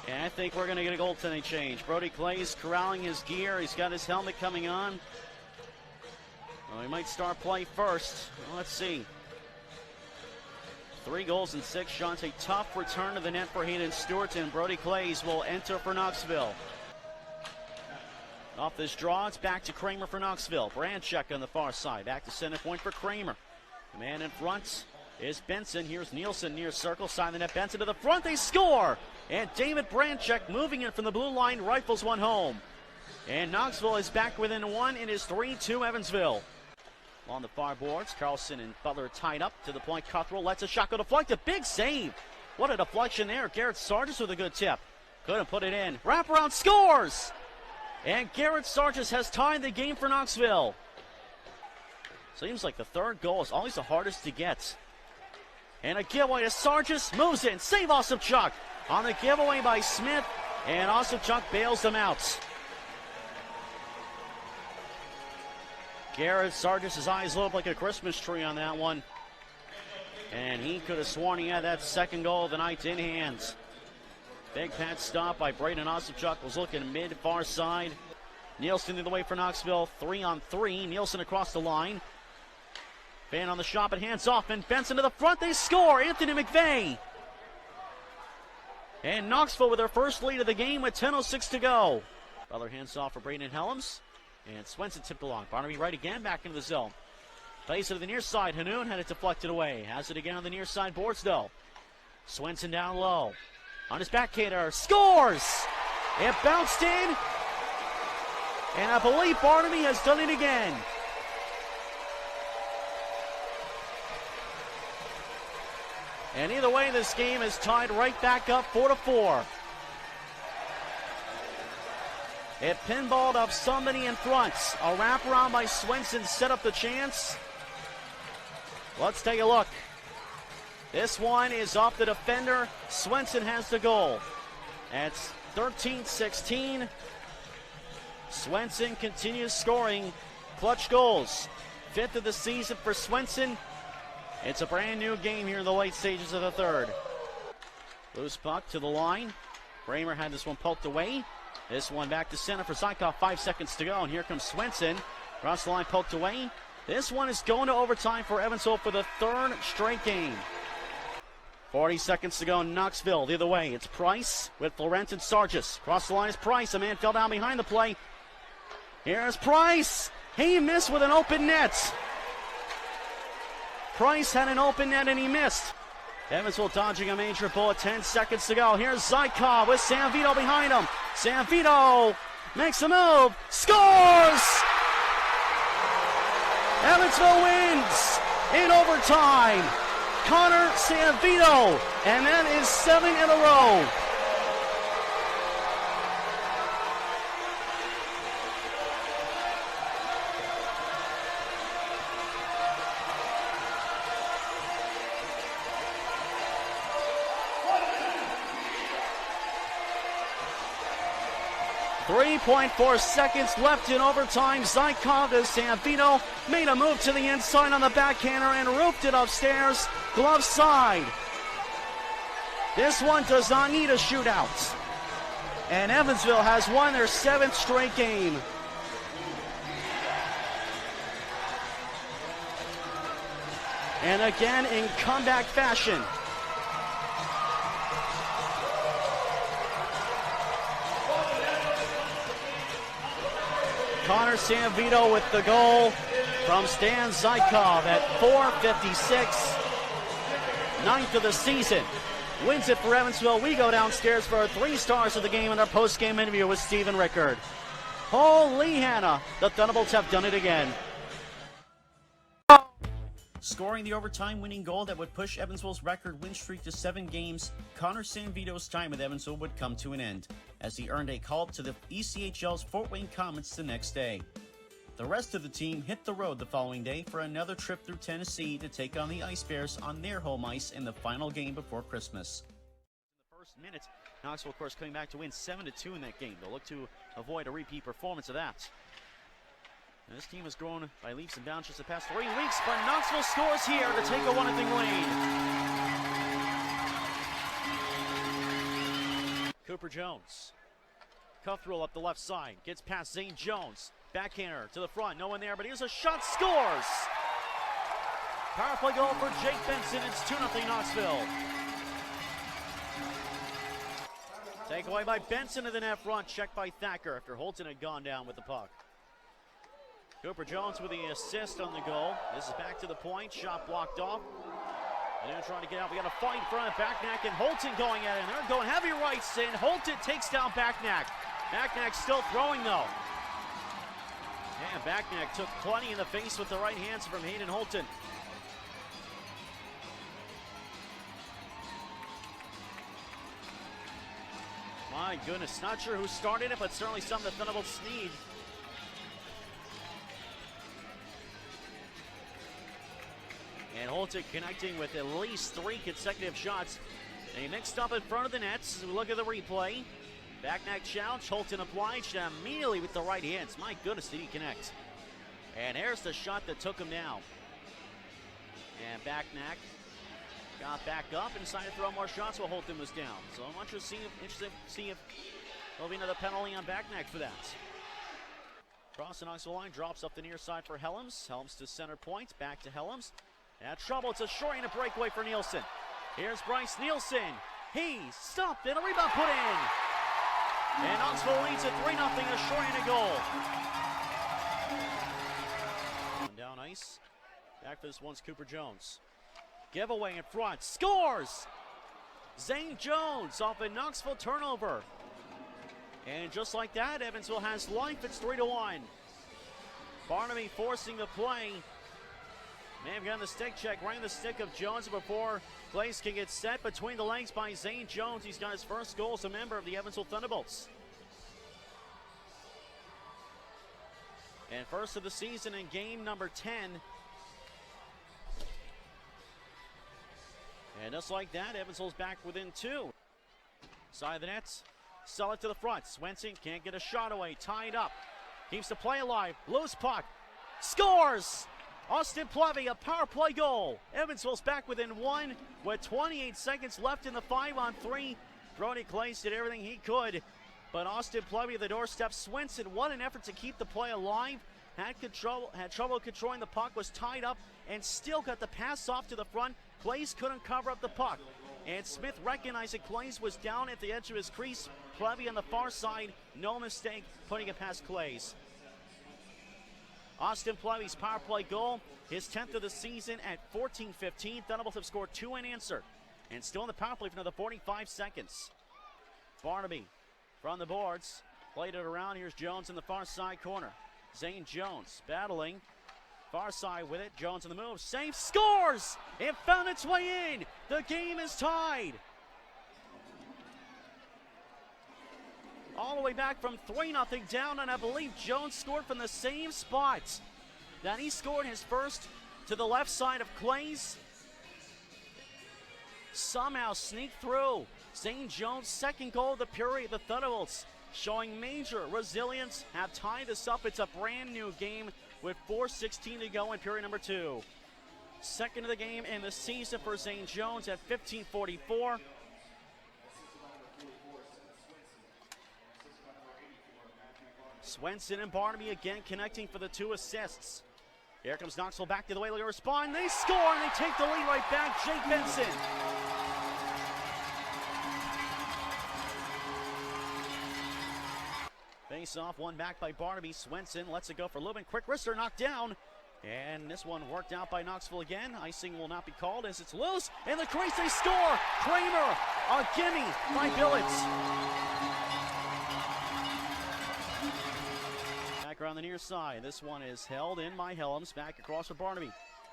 And I think we're going to get a goaltending change. Brody Clay's corralling his gear. He's got his helmet coming on. Well, he might start play first. Well, let's see. 3 goals and 6 shots. A tough return to the net for Hayden Stewart, and Brody Clays will enter for Knoxville. Off this draw, it's back to Kramer for Knoxville. Branchek on the far side. Back to center point for Kramer. The man in front is Benson. Here's Nielsen near circle. Side of the net. Benson to the front. They score! And David Branchek moving in from the blue line. Rifles one home. And Knoxville is back within 1. It is 3-2 Evansville. on the far boards. Carlson and Butler tied up to the point. Cuthrell lets a shot go deflected. Big save. What a deflection there. Garrett Sargis with a good tip. Couldn't put it in. Wraparound scores! And Garrett Sargis has tied the game for Knoxville. Seems like the third goal is always the hardest to get. And a giveaway to Sargis. Moves in. Save Osipchuk on the giveaway by Smith. And Osipchuk bails them out. Garrett Sargis' eyes lit up like a Christmas tree on that one. And he could have sworn he had that second goal of the night in hand. Big pad stop by Braden Osipchuk. Was looking mid-far side. Nielsen the other way for Knoxville. 3-on-3. Nielsen across the line. Fan on the shot, but hands off. And Benson to the front. They score. Anthony McVeigh. And Knoxville with their first lead of the game with 10:06 to go. Butler hands off for Braden Helms. And Swenson tipped along. Barnaby right again, back into the zone. Plays it to the near side. Hanoun had it deflected away. Has it again on the near side boards, though. Swenson down low. On his backhander. Scores! It bounced in. And I believe Barnaby has done it again. And either way, this game is tied right back up 4-4. It pinballed up somebody in front. A wraparound by Swenson set up the chance. Let's take a look. This one is off the defender. Swenson has the goal. It's 13-16. Swenson continues scoring clutch goals. 5th of the season for Swenson. It's a brand new game here in the late stages of the third. Loose puck to the line. Bramer had this one poked away. This one back to center for Zykov. 5 seconds to go. And here comes Swenson. Across the line, poked away. This one is going to overtime for Evansville for the third straight game. 40 seconds to go. Knoxville the other way. It's Price with Florent and Sargis. Across the line is Price. A man fell down behind the play. Here's Price. He missed with an open net. Price had an open net and he missed. Evansville dodging a major bullet. 10 seconds to go. Here's Zykov with Sam Vito behind him. Sam Vito makes a move. Scores! Evansville wins in overtime. Connor Sanvito, and that is 7 in a row. .4 seconds left in overtime. Zykov to Sanvino made a move to the inside on the backhander and roofed it upstairs. Glove side. This one does not need a shootout. And Evansville has won their 7th straight game. And again in comeback fashion. Connor Sanvito with the goal from Stan Zykov at 4:56. 9th of the season. Wins it for Evansville. We go downstairs for our 3 stars of the game in our post-game interview with Stephen Rickard. Holy Hannah, the Thunderbolts have done it again. Scoring the overtime winning goal that would push Evansville's record win streak to 7 games, Connor Sanvito's time with Evansville would come to an end, as he earned a call to the ECHL's Fort Wayne Comets the next day. The rest of the team hit the road the following day for another trip through Tennessee to take on the Ice Bears on their home ice in the final game before Christmas. In the first minute, Knoxville, of course, coming back to win 7-2 in that game. They'll look to avoid a repeat performance of that. And this team has grown by leaps and bounds just the past 3 weeks, but Knoxville scores here to take a 1-0 lead. Cooper Jones. Cuthrell up the left side. Gets past Zane Jones. Backhander to the front. No one there, but here's a shot. Scores! Power play goal for Jake Benson. It's 2-0 Knoxville. Takeaway by Benson to the net front. Checked by Thacker after Holton had gone down with the puck. Cooper Jones with the assist on the goal. This is back to the point. Shot blocked off. And they're trying to get out. We got a fight in front of Backnack and Holton going at it. They're going heavy rights in. Holton takes down Backnack. Backnack still throwing though. And Backneck took plenty in the face with the right hands from Hayden Holton. My goodness, not sure who started it, but certainly something the Thunderbolts need. And Holton connecting with at least 3 consecutive shots. And he mixed up in front of the nets. As we look at the replay. Backneck challenge, Holton obliged immediately with the right hands. My goodness, did he connect. And here's the shot that took him down. And Backneck got back up and decided to throw more shots while Holton was down. So I'm interested to see if there'll be another penalty on Backneck for that. Cross the Knoxville line, drops up the near side for Helms. Helms to center point, back to Helms. And trouble, it's a short and a breakaway for Nielsen. Here's Bryce Nielsen. He's stopped and a rebound put in. And Knoxville leads at 3-0, a short and a goal. Down ice. Back for this one's Cooper Jones. Giveaway in front. Scores! Zane Jones off a Knoxville turnover. And just like that, Evansville has life. It's 3-1. Barnaby forcing the play. May have gotten the stick check right in the stick of Jones before Glaze can get set between the legs by Zane Jones. He's got his first goal as a member of the Evansville Thunderbolts. And first of the season in game number 10. And just like that, Evansville's back within 2. Side of the nets, sell it to the front. Swenson can't get a shot away, tied up. Keeps the play alive, loose puck, scores! Austin Plevy, a power play goal. Evansville's back within 1 with 28 seconds left in the 5-on-3. Brody Glaze did everything he could, but Austin Plevy at the doorstep. Swenson, what an effort to keep the play alive. Had trouble controlling the puck, was tied up, and still got the pass off to the front. Glaze couldn't cover up the puck. And Smith recognized that Glaze was down at the edge of his crease. Plevy on the far side, no mistake, putting it past Glaze. Austin Plevy's power play goal, his 10th of the season at 14-15. Thunderbolts have scored 2 unanswered. And still in the power play for another 45 seconds. Barnaby from the boards, played it around. Here's Jones in the far side corner. Zane Jones battling. Far side with it. Jones on the move. Save, scores! It found its way in. The game is tied. All the way back from 3-0 down, and I believe Jones scored from the same spot that he scored his first to the left side of Glaze. Somehow sneaked through. Zane Jones' second goal of the Peoria. The Thunderbolts showing major resilience, have tied this up. It's a brand new game with 4:16 to go in period number 2. Second of the game in the season for Zane Jones at 15:44. Swenson and Barnaby again connecting for the 2 assists. Here comes Knoxville back to the way they respond. They score and they take the lead right back. Jake Benson. Face off, one back by Barnaby. Swenson lets it go for Lubin. Quick wrister knocked down. And this one worked out by Knoxville again. Icing will not be called as it's loose. In the crease, they score. Kramer, a gimme by Billets. Back around the near side. This one is held in by Helms. Back across for Barnaby.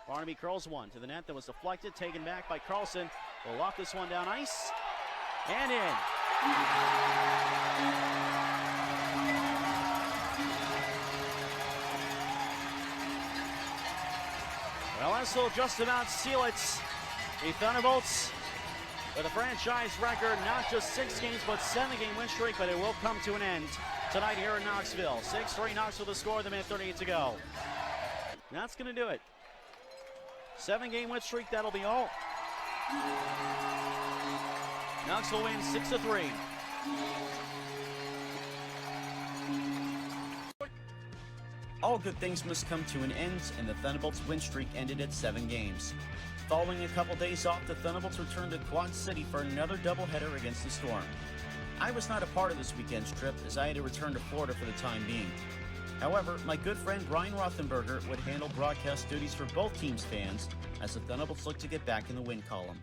Barnaby curls one to the net that was deflected. Taken back by Carlson. Will lock this one down ice. And in. Well, this will just about seal it. The Thunderbolts with a franchise record, not just 6 games, but 7-game win streak, but it will come to an end tonight here in Knoxville. 6-3 Knoxville to score, the minute 38 to go. That's going to do it. 7-game win streak, that'll be all. Knoxville wins 6-3. All good things must come to an end, and the Thunderbolts' win streak ended at 7 games. Following a couple days off, the Thunderbolts returned to Quad City for another doubleheader against the Storm. I was not a part of this weekend's trip, as I had to return to Florida for the time being. However, my good friend Brian Rothenberger would handle broadcast duties for both teams' fans, as the Thunderbolts look to get back in the win column.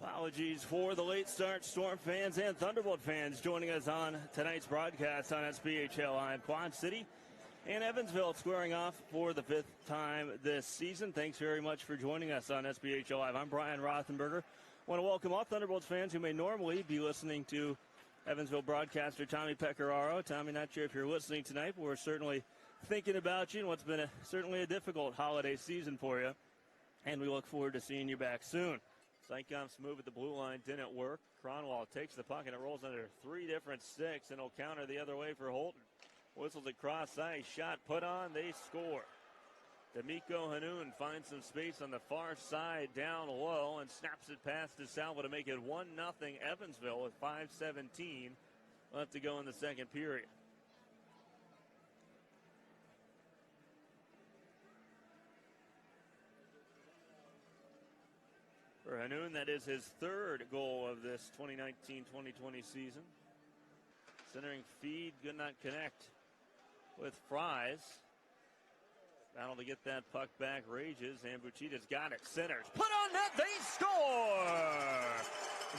Apologies for the late start, Storm fans and Thunderbolt fans joining us on tonight's broadcast on SPHL Live Quad City. And Evansville squaring off for the 5th time this season. Thanks very much for joining us on SBHL Live. I'm Brian Rothenberger. I want to welcome all Thunderbolts fans who may normally be listening to Evansville broadcaster Tommy Pecoraro. Tommy, not sure if you're listening tonight, but we're certainly thinking about you and what's been certainly a difficult holiday season for you. And we look forward to seeing you back soon. Sycom's move at the blue line didn't work. Cronwall takes the puck and it rolls under 3 different sticks, and he'll counter the other way for Holton. Whistles across ice, shot put on, they score. D'Amico Hanoun finds some space on the far side down low and snaps it past DeSalvo to make it 1-0 Evansville with 5:17 left to go in the second period. For Hanoun, that is his 3rd goal of this 2019-2020 season. Centering feed, could not connect with Fries. Battle to get that puck back rages, and Buchita's got it. Centers, put on net, they score!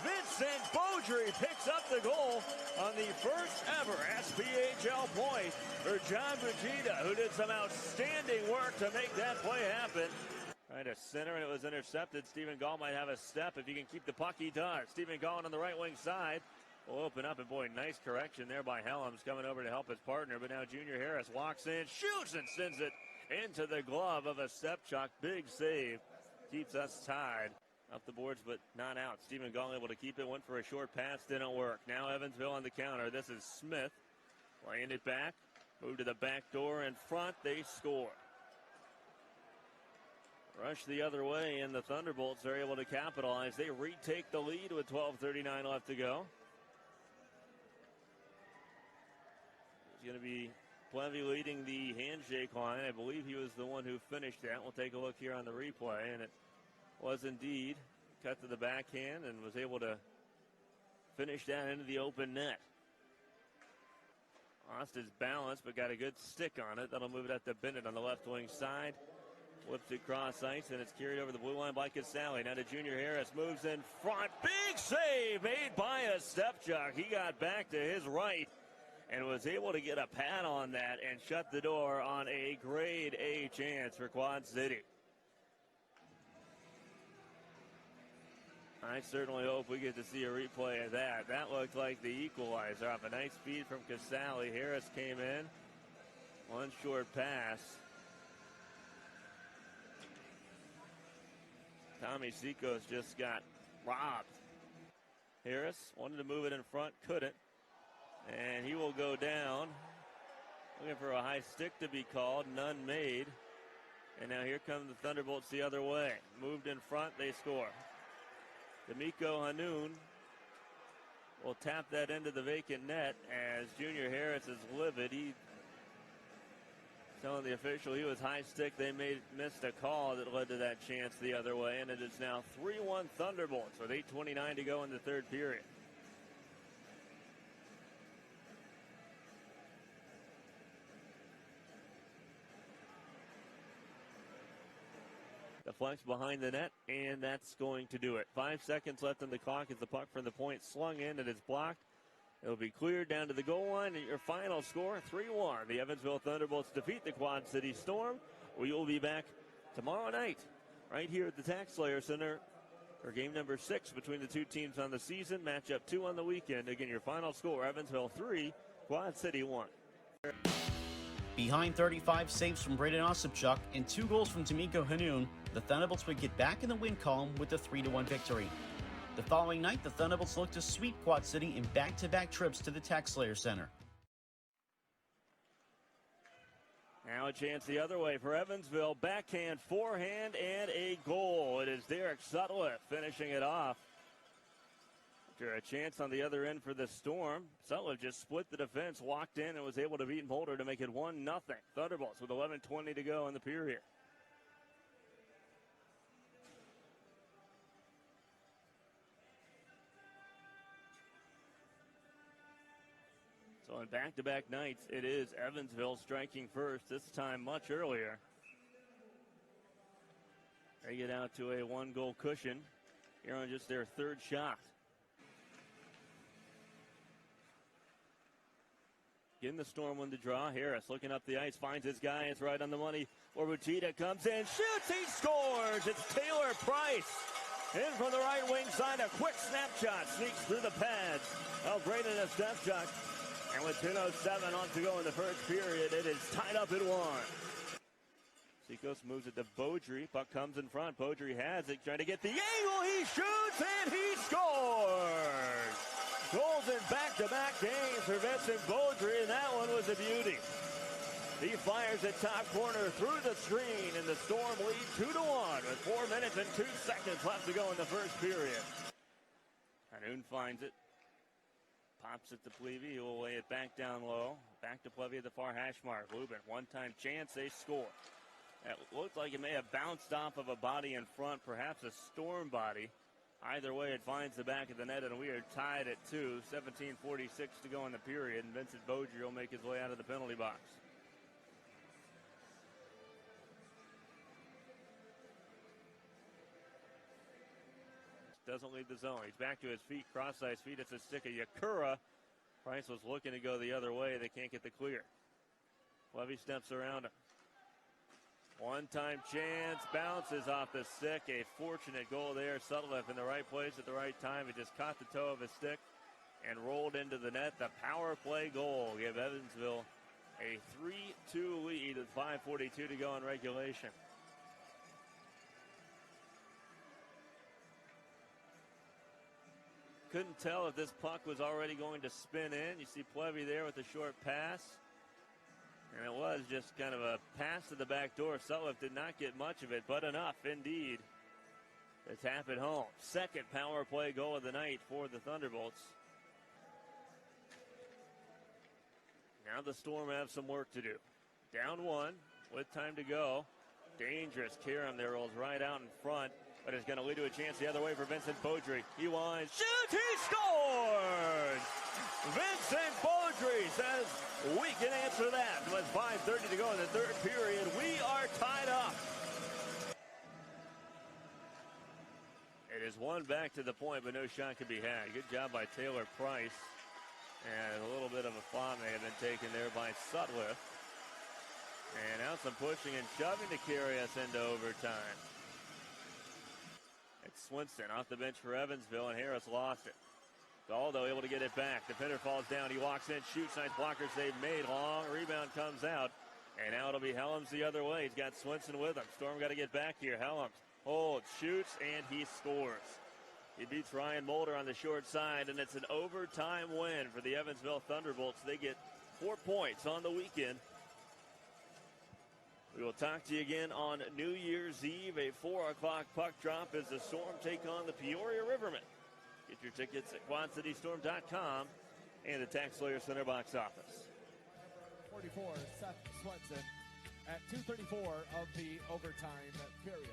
Vincent Beaudry picks up the goal on the first ever SPHL point for John Buchita, who did some outstanding work to make that play happen. Trying to center, and it was intercepted. Stephen Gall might have a step. If he can keep the puck, he does. Stephen Gall on the right wing side will open up, and boy, nice correction there by Helms coming over to help his partner. But now Junior Harris walks in, shoots, and sends it into the glove of a Stepchuk. Big save. Keeps us tied. Up the boards, but not out. Stephen Gall able to keep it. Went for a short pass, didn't work. Now Evansville on the counter. This is Smith laying it back. Move to the back door in front. They score. Rush the other way, and the Thunderbolts are able to capitalize. They retake the lead with 12:39 left to go. It's going to be Plevy leading the handshake line. I believe he was the one who finished that. We'll take a look here on the replay, and it was indeed cut to the backhand and was able to finish that into the open net. Lost his balance, but got a good stick on it. That'll move it up to Bennett on the left wing side. Flips it cross ice, and it's carried over the blue line by Casale. Now to Junior Harris, moves in front. Big save made by a Stepchuk. He got back to his right and was able to get a pad on that and shut the door on a grade A chance for Quad City. I certainly hope we get to see a replay of that. That looked like the equalizer off a nice feed from Casale. Harris came in. One short pass. Tommy Sikos just got robbed. Harris wanted to move it in front, couldn't. And he will go down. Looking for a high stick to be called, none made. And now here come the Thunderbolts the other way. Moved in front, they score. D'Amico Hanoun will tap that into the vacant net as Junior Harris is livid. He telling the official he was high stick. They missed a call that led to that chance the other way, and it is now 3-1 Thunderbolts with 8:29 to go in the third period. The flex behind the net, and that's going to do it. 5 seconds left on the clock as the puck from the point slung in, and it's blocked. It'll be cleared down to the goal line, and your final score, 3-1. The Evansville Thunderbolts defeat the Quad City Storm. We will be back tomorrow night right here at the Tax Slayer Center for game number 6 between the two teams on the season. Matchup 2 on the weekend. Again, your final score, Evansville 3, Quad City 1. Behind 35 saves from Braden Osipchuk and 2 goals from D'Amico Hanoun, the Thunderbolts would get back in the win column with a 3-1 victory. The following night, the Thunderbolts looked to sweep Quad City in back-to-back trips to the Tax Slayer Center. Now a chance the other way for Evansville. Backhand, forehand, and a goal. It is Derek Sutcliffe finishing it off. After a chance on the other end for the Storm, Sutcliffe just split the defense, walked in, and was able to beat Boulder to make it 1-0. Thunderbolts with 11:20 to go in the period. So on back-to-back nights, it is Evansville striking first, this time much earlier. They get out to a 1-goal cushion here on just their 3rd shot. Getting the Storm one to draw. Harris looking up the ice, finds his guy. It's right on the money. Orbachita comes in, shoots, he scores! It's Taylor Price. In from the right wing side, a quick snapshot. Sneaks through the pads. Braden a snapshot. And with 10:07 on to go in the first period, it is tied up at 1. Seacoast moves it to Beaudry. Puck comes in front. Beaudry has it, trying to get the angle. He shoots and he scores! Goals in back-to-back games for Vincent Beaudry, and that one was a beauty. He fires it top corner through the screen, and the Storm lead 2-1 with 4 minutes and 2 seconds left to go in the first period. Hanoun finds it. Pops it to Plevy. He will lay it back down low. Back to Plevy at the far hash mark. Lubin, one-time chance, they score. That looked like it may have bounced off of a body in front, perhaps a Storm body. Either way, it finds the back of the net, and we are tied at 2. 17:46 to go in the period, and Vincent Beaudry will make his way out of the penalty box. Doesn't leave the zone. He's back to his feet, cross-ice feet. It's a stick of Yakura. Price was looking to go the other way. They can't get the clear. Levy steps around him. One-time chance, bounces off the stick. A fortunate goal there. Sutcliffe in the right place at the right time. It just caught the toe of his stick and rolled into the net. The power play goal gave Evansville a 3-2 lead with 5:42 to go in regulation. Couldn't tell if this puck was already going to spin in. You see Plevy there with a short pass. And it was just kind of a pass to the back door. Sutcliffe did not get much of it, but enough indeed to tap it home. Second power play goal of the night for the Thunderbolts. Now the Storm have some work to do. Down 1 with time to go. Dangerous. Karam there rolls right out in front, but it's going to lead to a chance the other way for Vincent Beaudry. He winds, shoots, he scores! Vincent Beaudry says we can answer that. With 5:30 to go in the third period, we are tied up. It is one back to the point, but no shot can be had. Good job by Taylor Price. And a little bit of a foul may have been taken there by Sutcliffe. And now some pushing and shoving to carry us into overtime. It's Swinston off the bench for Evansville, and Harris lost it. Galdo able to get it back. Defender falls down. He walks in, shoots. Nice blocker save made. Long rebound comes out. And now it'll be Helms the other way. He's got Swinston with him. Storm got to get back here. Helms holds, shoots, and he scores. He beats Ryan Mulder on the short side, and it's an overtime win for the Evansville Thunderbolts. They get 4 points on the weekend. We will talk to you again on New Year's Eve. A 4 o'clock puck drop as the Storm take on the Peoria Rivermen. Get your tickets at QuadCityStorm.com and the Tax Layer Center box office. 44, Seth Swenson at 2:34 of the overtime period.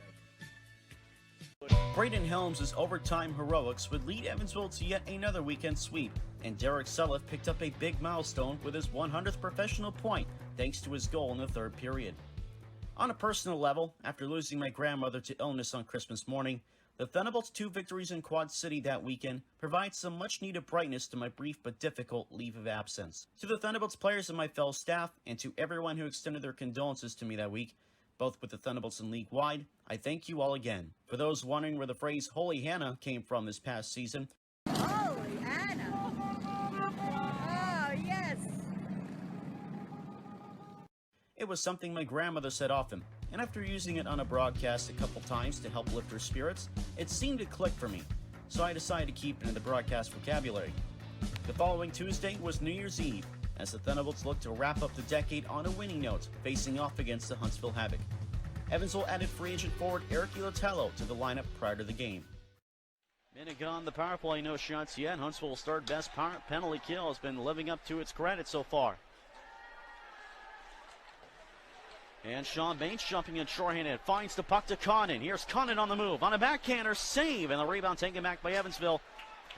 Braden Helms' overtime heroics would lead Evansville to yet another weekend sweep, and Derek Sutcliffe picked up a big milestone with his 100th professional point thanks to his goal in the third period. On a personal level, after losing my grandmother to illness on Christmas morning, the Thunderbolts' 2 victories in Quad City that weekend provide some much-needed brightness to my brief but difficult leave of absence. To the Thunderbolts players and my fellow staff, and to everyone who extended their condolences to me that week, both with the Thunderbolts and league-wide, I thank you all again. For those wondering where the phrase Holy Hannah came from this past season, Holy Hannah! Oh, yes! it was something my grandmother said often, and after using it on a broadcast a couple times to help lift her spirits, it seemed to click for me, so I decided to keep it in the broadcast vocabulary. The following Tuesday was New Year's Eve, as the Thunderbolts looked to wrap up the decade on a winning note, facing off against the Huntsville Havoc. Evansville added free agent forward Eric Ilatello to the lineup prior to the game. Minute gone, the power play, no shots yet. Huntsville's third best penalty kill has been living up to its credit so far. And Sean Baines jumping in shorthanded, finds the puck to Connon. Here's Connon on the move, on a backhander, save, and the rebound taken back by Evansville.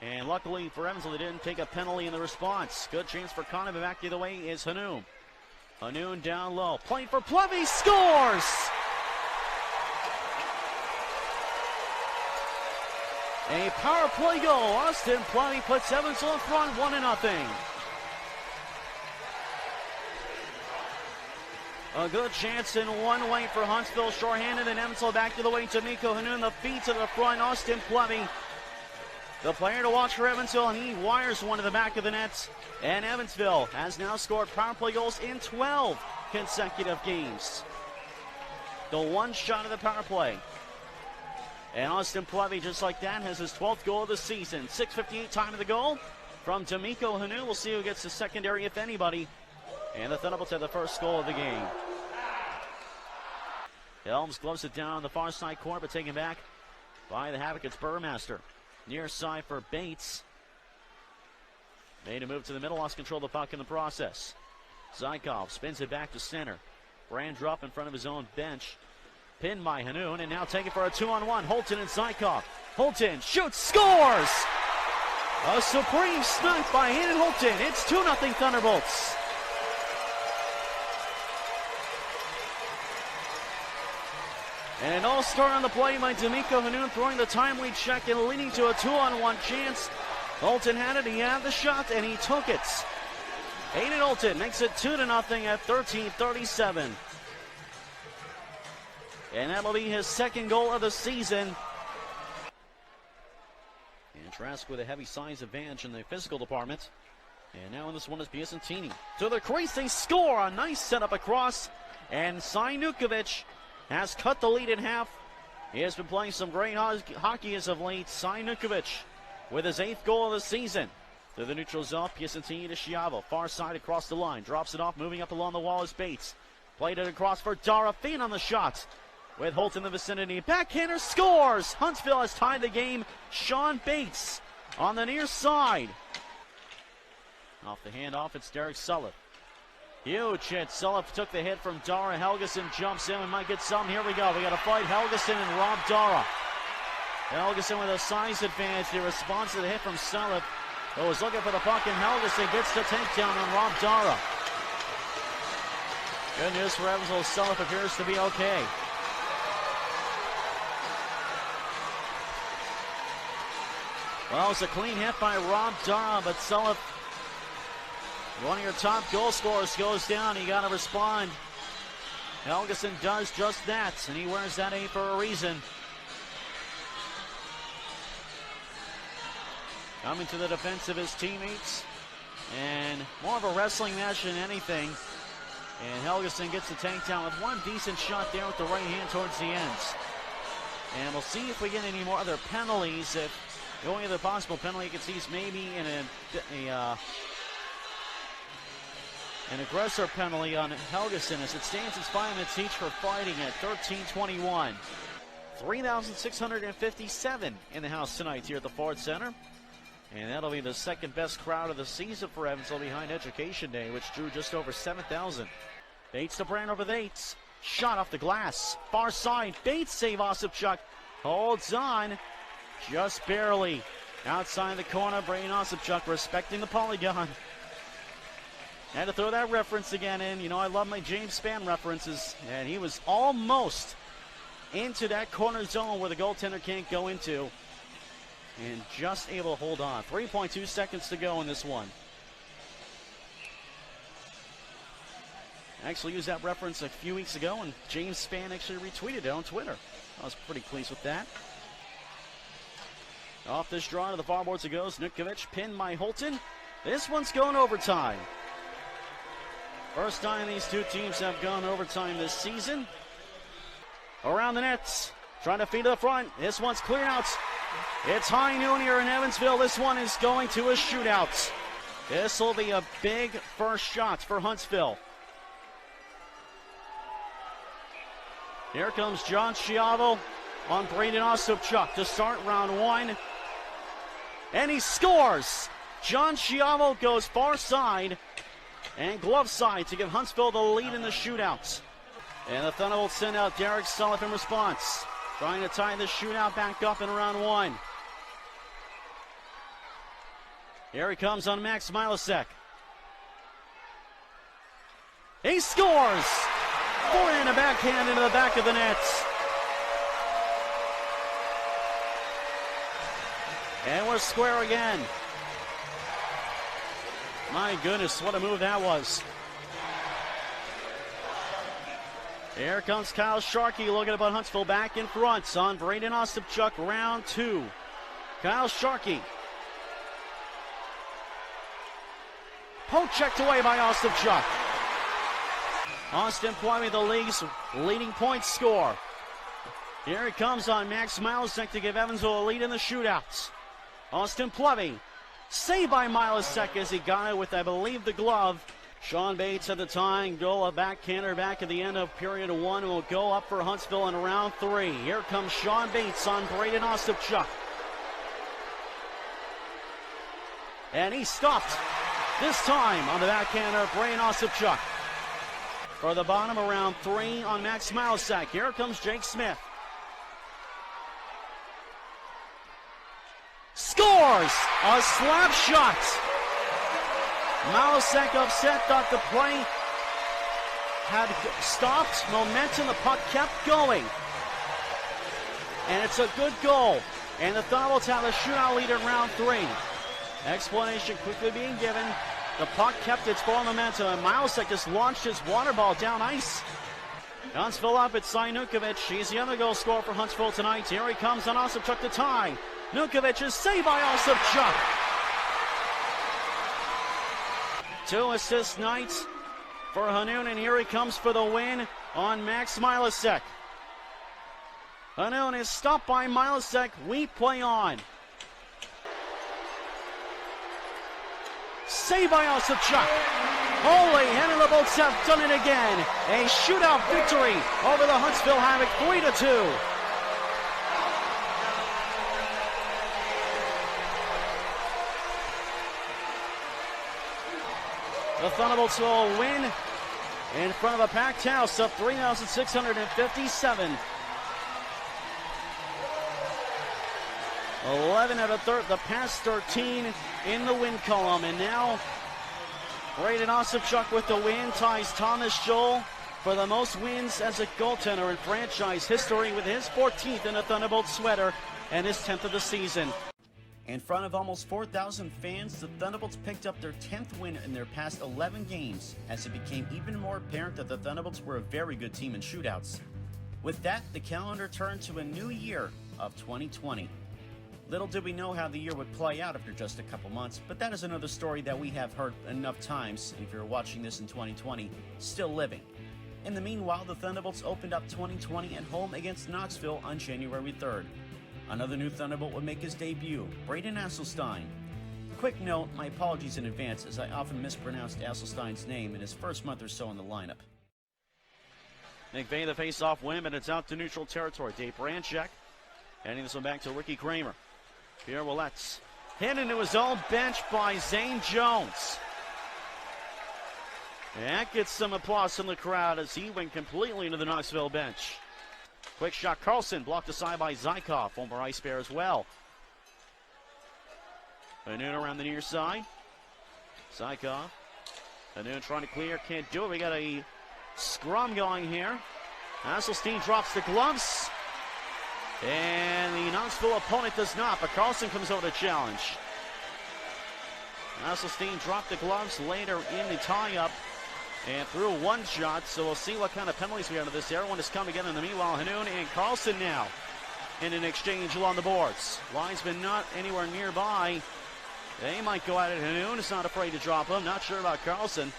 And luckily for Evansville, they didn't take a penalty in the response. Good chance for Connon, but back the other way is Hanoun. Hanoun down low, playing for Plevy, scores! A power play goal. Austin Plevy puts Evansville in front, 1-0. A good chance in one way for Huntsville. Shorthanded, and Evansville back to the way. D'Amico Hanoun, the feet to the front. Austin Plevy, the player to watch for Evansville, and he wires one to the back of the net. And Evansville has now scored power play goals in 12 consecutive games. The one shot of the power play. And Austin Plevy, just like that, has his 12th goal of the season. 6:58 time of the goal from D'Amico Hanoun. We'll see who gets the secondary, if anybody. And the Thunderbolts have the first goal of the game. Helms gloves it down on the far side corner, but taken back by the Havoc. It's Burmaster. Near side for Bates. Made a move to the middle, lost control of the puck in the process. Zykov spins it back to center. Brand drop in front of his own bench. Pinned by Hanoun, and now taken for a 2-on-1. Holton and Zykov. Holton shoots, scores! A supreme snipe by Hayden Holton. It's 2-0 Thunderbolts. And an all-star on the play by D'Amico Hanoun, throwing the timely check and leading to a 2-on-1 chance. Holton had it, he had the shot, and he took it. Hayden Holton makes it 2-0 at 13:37. And that'll be his second goal of the season. And Trask with a heavy size advantage in the physical department. And now in this one is Piacentini. To the crease, they score. A nice setup across. And Sajnukovic has cut the lead in half. He has been playing some great hockey as of late. Sajnukovic with his 8th goal of the season. To the neutral zone, Piacentini to Schiavo. Far side across the line. Drops it off, moving up along the wall is Bates. Played it across for Dara. Fein on the shot. With Holt in the vicinity. Backhander scores! Huntsville has tied the game. Sean Bates on the near side. Off the handoff, it's Derek Sulliff. Huge hit. Sulliff took the hit from Dara. Helgeson jumps in. We might get some. Here we go. We got to fight Helgeson and Rob Dara. Helgeson with a size advantage. He responds to the hit from Sulliff, who was looking for the puck, and Helgeson gets the takedown on Rob Dara. Good news for Evansville. Sulliff appears to be okay. Well, it's a clean hit by Rob Dara, but Sulliff, one of your top goal scorers, goes down. You got to respond. Helgeson does just that, and he wears that A for a reason. Coming to the defense of his teammates, and more of a wrestling match than anything. And Helgeson gets the takedown with one decent shot there with the right hand towards the ends. And we'll see if we get any more other penalties. If the only other possible penalty you can see is maybe in an aggressor penalty on Helgeson. As it stands, it's 5 minutes each for fighting at 13:21. 3,657 in the house tonight here at the Ford Center. And that'll be the second best crowd of the season for Evansville behind Education Day, which drew just over 7,000. Bates to Brand over the Bates. Shot off the glass. Far side. Bates save Osipchuk. Holds on. Just barely. Outside the corner. Braden Osipchuk respecting the polygon. Had to throw that reference again in. You know, I love my James Spann references. And he was almost into that corner zone where the goaltender can't go into. And just able to hold on. 3.2 seconds to go in this one. I actually used that reference a few weeks ago, and James Spann actually retweeted it on Twitter. I was pretty pleased with that. Off this draw to the far boards it goes. Nukovic pinned by Holton. This one's going overtime. First time these two teams have gone overtime this season. Around the nets. Trying to feed to the front. This one's cleared out. It's high noon here in Evansville. This one is going to a shootout. This will be a big first shot for Huntsville. Here comes John Schiavo on Braden Osipchuk to start round one. And he scores. John Schiavo goes far side and glove side to give Huntsville the lead in the shootout. And the Thunderbolts send out Derek Sulliff in response, trying to tie the shootout back up in round one. Here he comes on Max Milasek. He scores! Forehand and backhand into the back of the net. And we're square again. My goodness, what a move that was. Here comes Kyle Sharkey looking about Huntsville back in front on Braden Ostapchuk, round 2. Kyle Sharkey. Poke checked away by Ostapchuk. Austin Plumey, the league's leading point scorer. Here it comes on Max Milesek to give Evansville a lead in the shootouts. Austin Plumey. Saved by Milesek as he got it with, I believe, the glove. Sean Bates at the tying goal, a backhander back at the end of period 1, will go up for Huntsville in round 3. Here comes Sean Bates on Braden Ostapchuk. And he stopped this time on the backhander, Braden Ostapchuk. For the bottom of round 3 on Max Milesek. Here comes Jake Smith. Scores! A slap shot! Milesek upset, thought the play had stopped. Momentum, the puck kept going. And it's a good goal. And the Thunderbolts have a shootout lead in round 3. Explanation quickly being given. The puck kept its full momentum, and Milesek just launched his water ball down ice. Huntsville up at Nukovic. He's the other goal scorer for Huntsville tonight. Here he comes on Ostapchuk to tie. Nukovic is saved by Ostapchuk. 2 assist nights for Hanoun, and here he comes for the win on Max Milesek. Hanoun is stopped by Milesek. We play on. Saved by Ostapchuk. Holy Henry, the Bolts have done it again. A shootout victory over the Huntsville Havoc, 3-2. The Thunderbolts will win in front of a packed house of 3,657. 11 out of the past 13 in the win column. And now Braden Ostapchuk with the win ties Thomas Joel for the most wins as a goaltender in franchise history with his 14th in a Thunderbolt sweater and his 10th of the season. In front of almost 4,000 fans, the Thunderbolts picked up their 10th win in their past 11 games, as it became even more apparent that the Thunderbolts were a very good team in shootouts. With that, the calendar turned to a new year of 2020. Little did we know how the year would play out after just a couple months, but that is another story that we have heard enough times, and if you're watching this in 2020, still living. In the meanwhile, the Thunderbolts opened up 2020 at home against Knoxville on January 3rd. Another new Thunderbolt would make his debut, Braden Asselstein. Quick note, my apologies in advance, as I often mispronounced Asselstein's name in his first month or so in the lineup. McVeigh the face-off win, but it's out to neutral territory. Dave Branchek handing this one back to Ricky Kramer. Pierre Ouellette hit into his own bench by Zane Jones. That gets some applause from the crowd as he went completely into the Knoxville bench. Quick shot, Carlson blocked aside by Zykov, former Ice Bear as well. Hanoun around the near side. Zykov. Hanoun trying to clear, can't do it. We got a scrum going here. Asselstein drops the gloves. And the Knoxville opponent does not, but Carlson comes over to challenge. Asselstein dropped the gloves later in the tie-up and threw one shot, so we'll see what kind of penalties we have to this. Everyone has come again in the meanwhile. Hanoun and Carlson now in an exchange along the boards. Linesman not anywhere nearby. They might go at it. Hanoun is not afraid to drop him. Not sure about Carlson.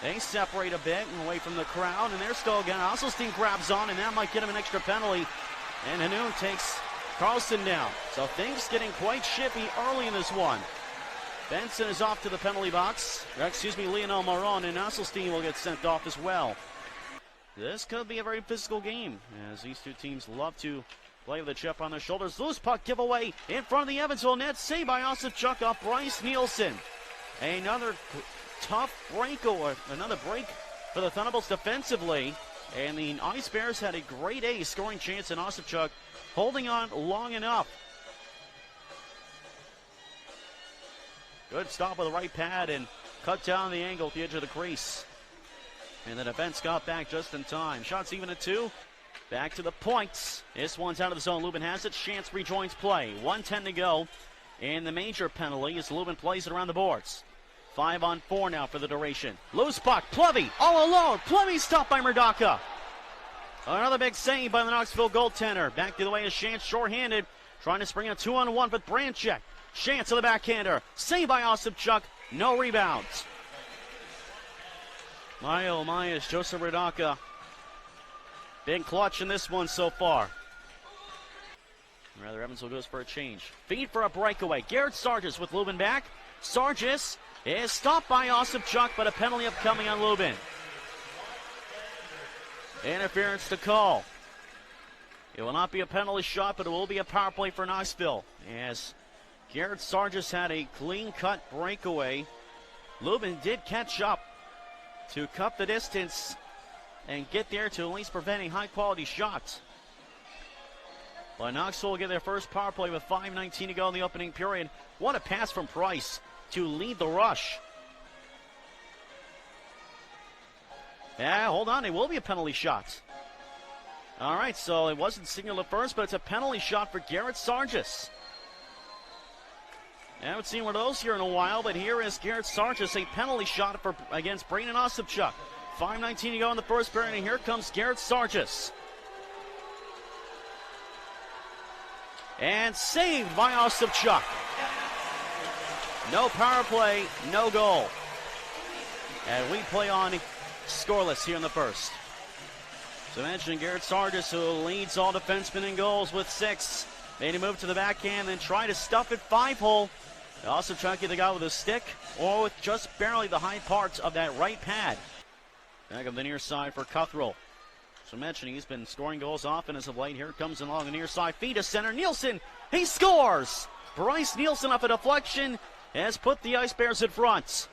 They separate a bit and away from the crowd, and they're still again. Asselstein grabs on, and that might get him an extra penalty. And Hanoun takes Carlson down. So things getting quite chippy early in this one. Benson is off to the penalty box. Lionel Moron, and Asselstein will get sent off as well. This could be a very physical game, as these two teams love to play with a chip on their shoulders. Loose puck giveaway in front of the Evansville net. Saved by Ostapchuk off Bryce Nielsen. Another tough break, or another break for the Thunderbolts defensively. And the Ice Bears had a great ace scoring chance in Ostapchuk, holding on long enough. Good stop with the right pad and cut down the angle at the edge of the crease. And the defense got back just in time. Shots even at 2. Back to the points. This one's out of the zone. Lubin has it. Chance rejoins play. 1:10 to go. And the major penalty is Lubin plays it around the boards. 5-on-4 now for the duration. Loose puck. Plumey all alone. Plumey stopped by Murdaka. Another big save by the Knoxville goaltender. Back the other way is Shantz, short-handed, trying to spring a 2-on-1 with Branchek. Shantz to the backhander. Save by Osipchuk. No rebounds. My oh my, is Joseph Radaka been clutch in this one so far. Rather, Evansville goes for a change. Feed for a breakaway. Garrett Sargis with Lubin back. Sargis is stopped by Osipchuk, but a penalty upcoming on Lubin. Interference to call. It will not be a penalty shot, but it will be a power play for Knoxville. As Garrett Sargis had a clean-cut breakaway. Lubin did catch up to cut the distance and get there to at least prevent a high-quality shot. But Knoxville will get their first power play with 5:19 to go in the opening period. What a pass from Price to lead the rush. Yeah, hold on, it will be a penalty shot. All right, so it wasn't signaled at first, but it's a penalty shot for Garrett Sargis. I haven't seen one of those here in a while, but here is Garrett Sargis, a penalty shot against Brandon Osipchuk. 5:19 to go in the first period, and here comes Garrett Sargis. And saved by Osipchuk. No power play, no goal. And we play on scoreless here in the first. So mentioning Garrett Sargis, who leads all defensemen in goals with 6. Made a move to the backhand, then try to stuff it 5-hole. Also trying to get the guy with a stick or with just barely the high parts of that right pad. Back of the near side for Cuthrell. So mentioning he's been scoring goals often as of late. Here it comes along the near side. Feed to center. Nielsen, he scores! Bryce Nielsen off a deflection has put the Ice Bears in front.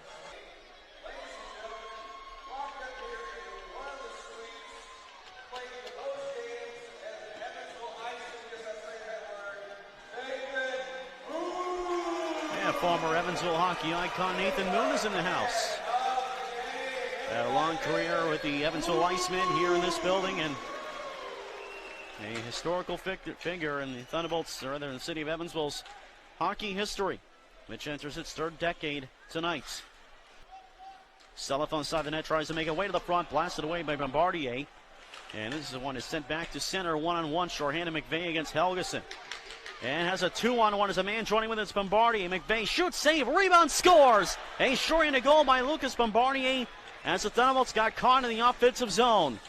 Former Evansville hockey icon Nathan Moon is in the house. Had a long career with the Evansville Icemen here in this building, and a historical figure in the Thunderbolts, or rather in the city of Evansville's hockey history, which enters its 3rd decade tonight. Self on the side of the net tries to make a way to the front, blasted away by Bombardier. And this is the one that's sent back to center, one-on-one, shorthanded McVeigh against Helgeson. And has a 2-on-1 as a man joining with its Bombardier. McVeigh shoots, save, rebound, scores! A short-handed goal by Lucas Bombardier as the Thunderbolts got caught in the offensive zone.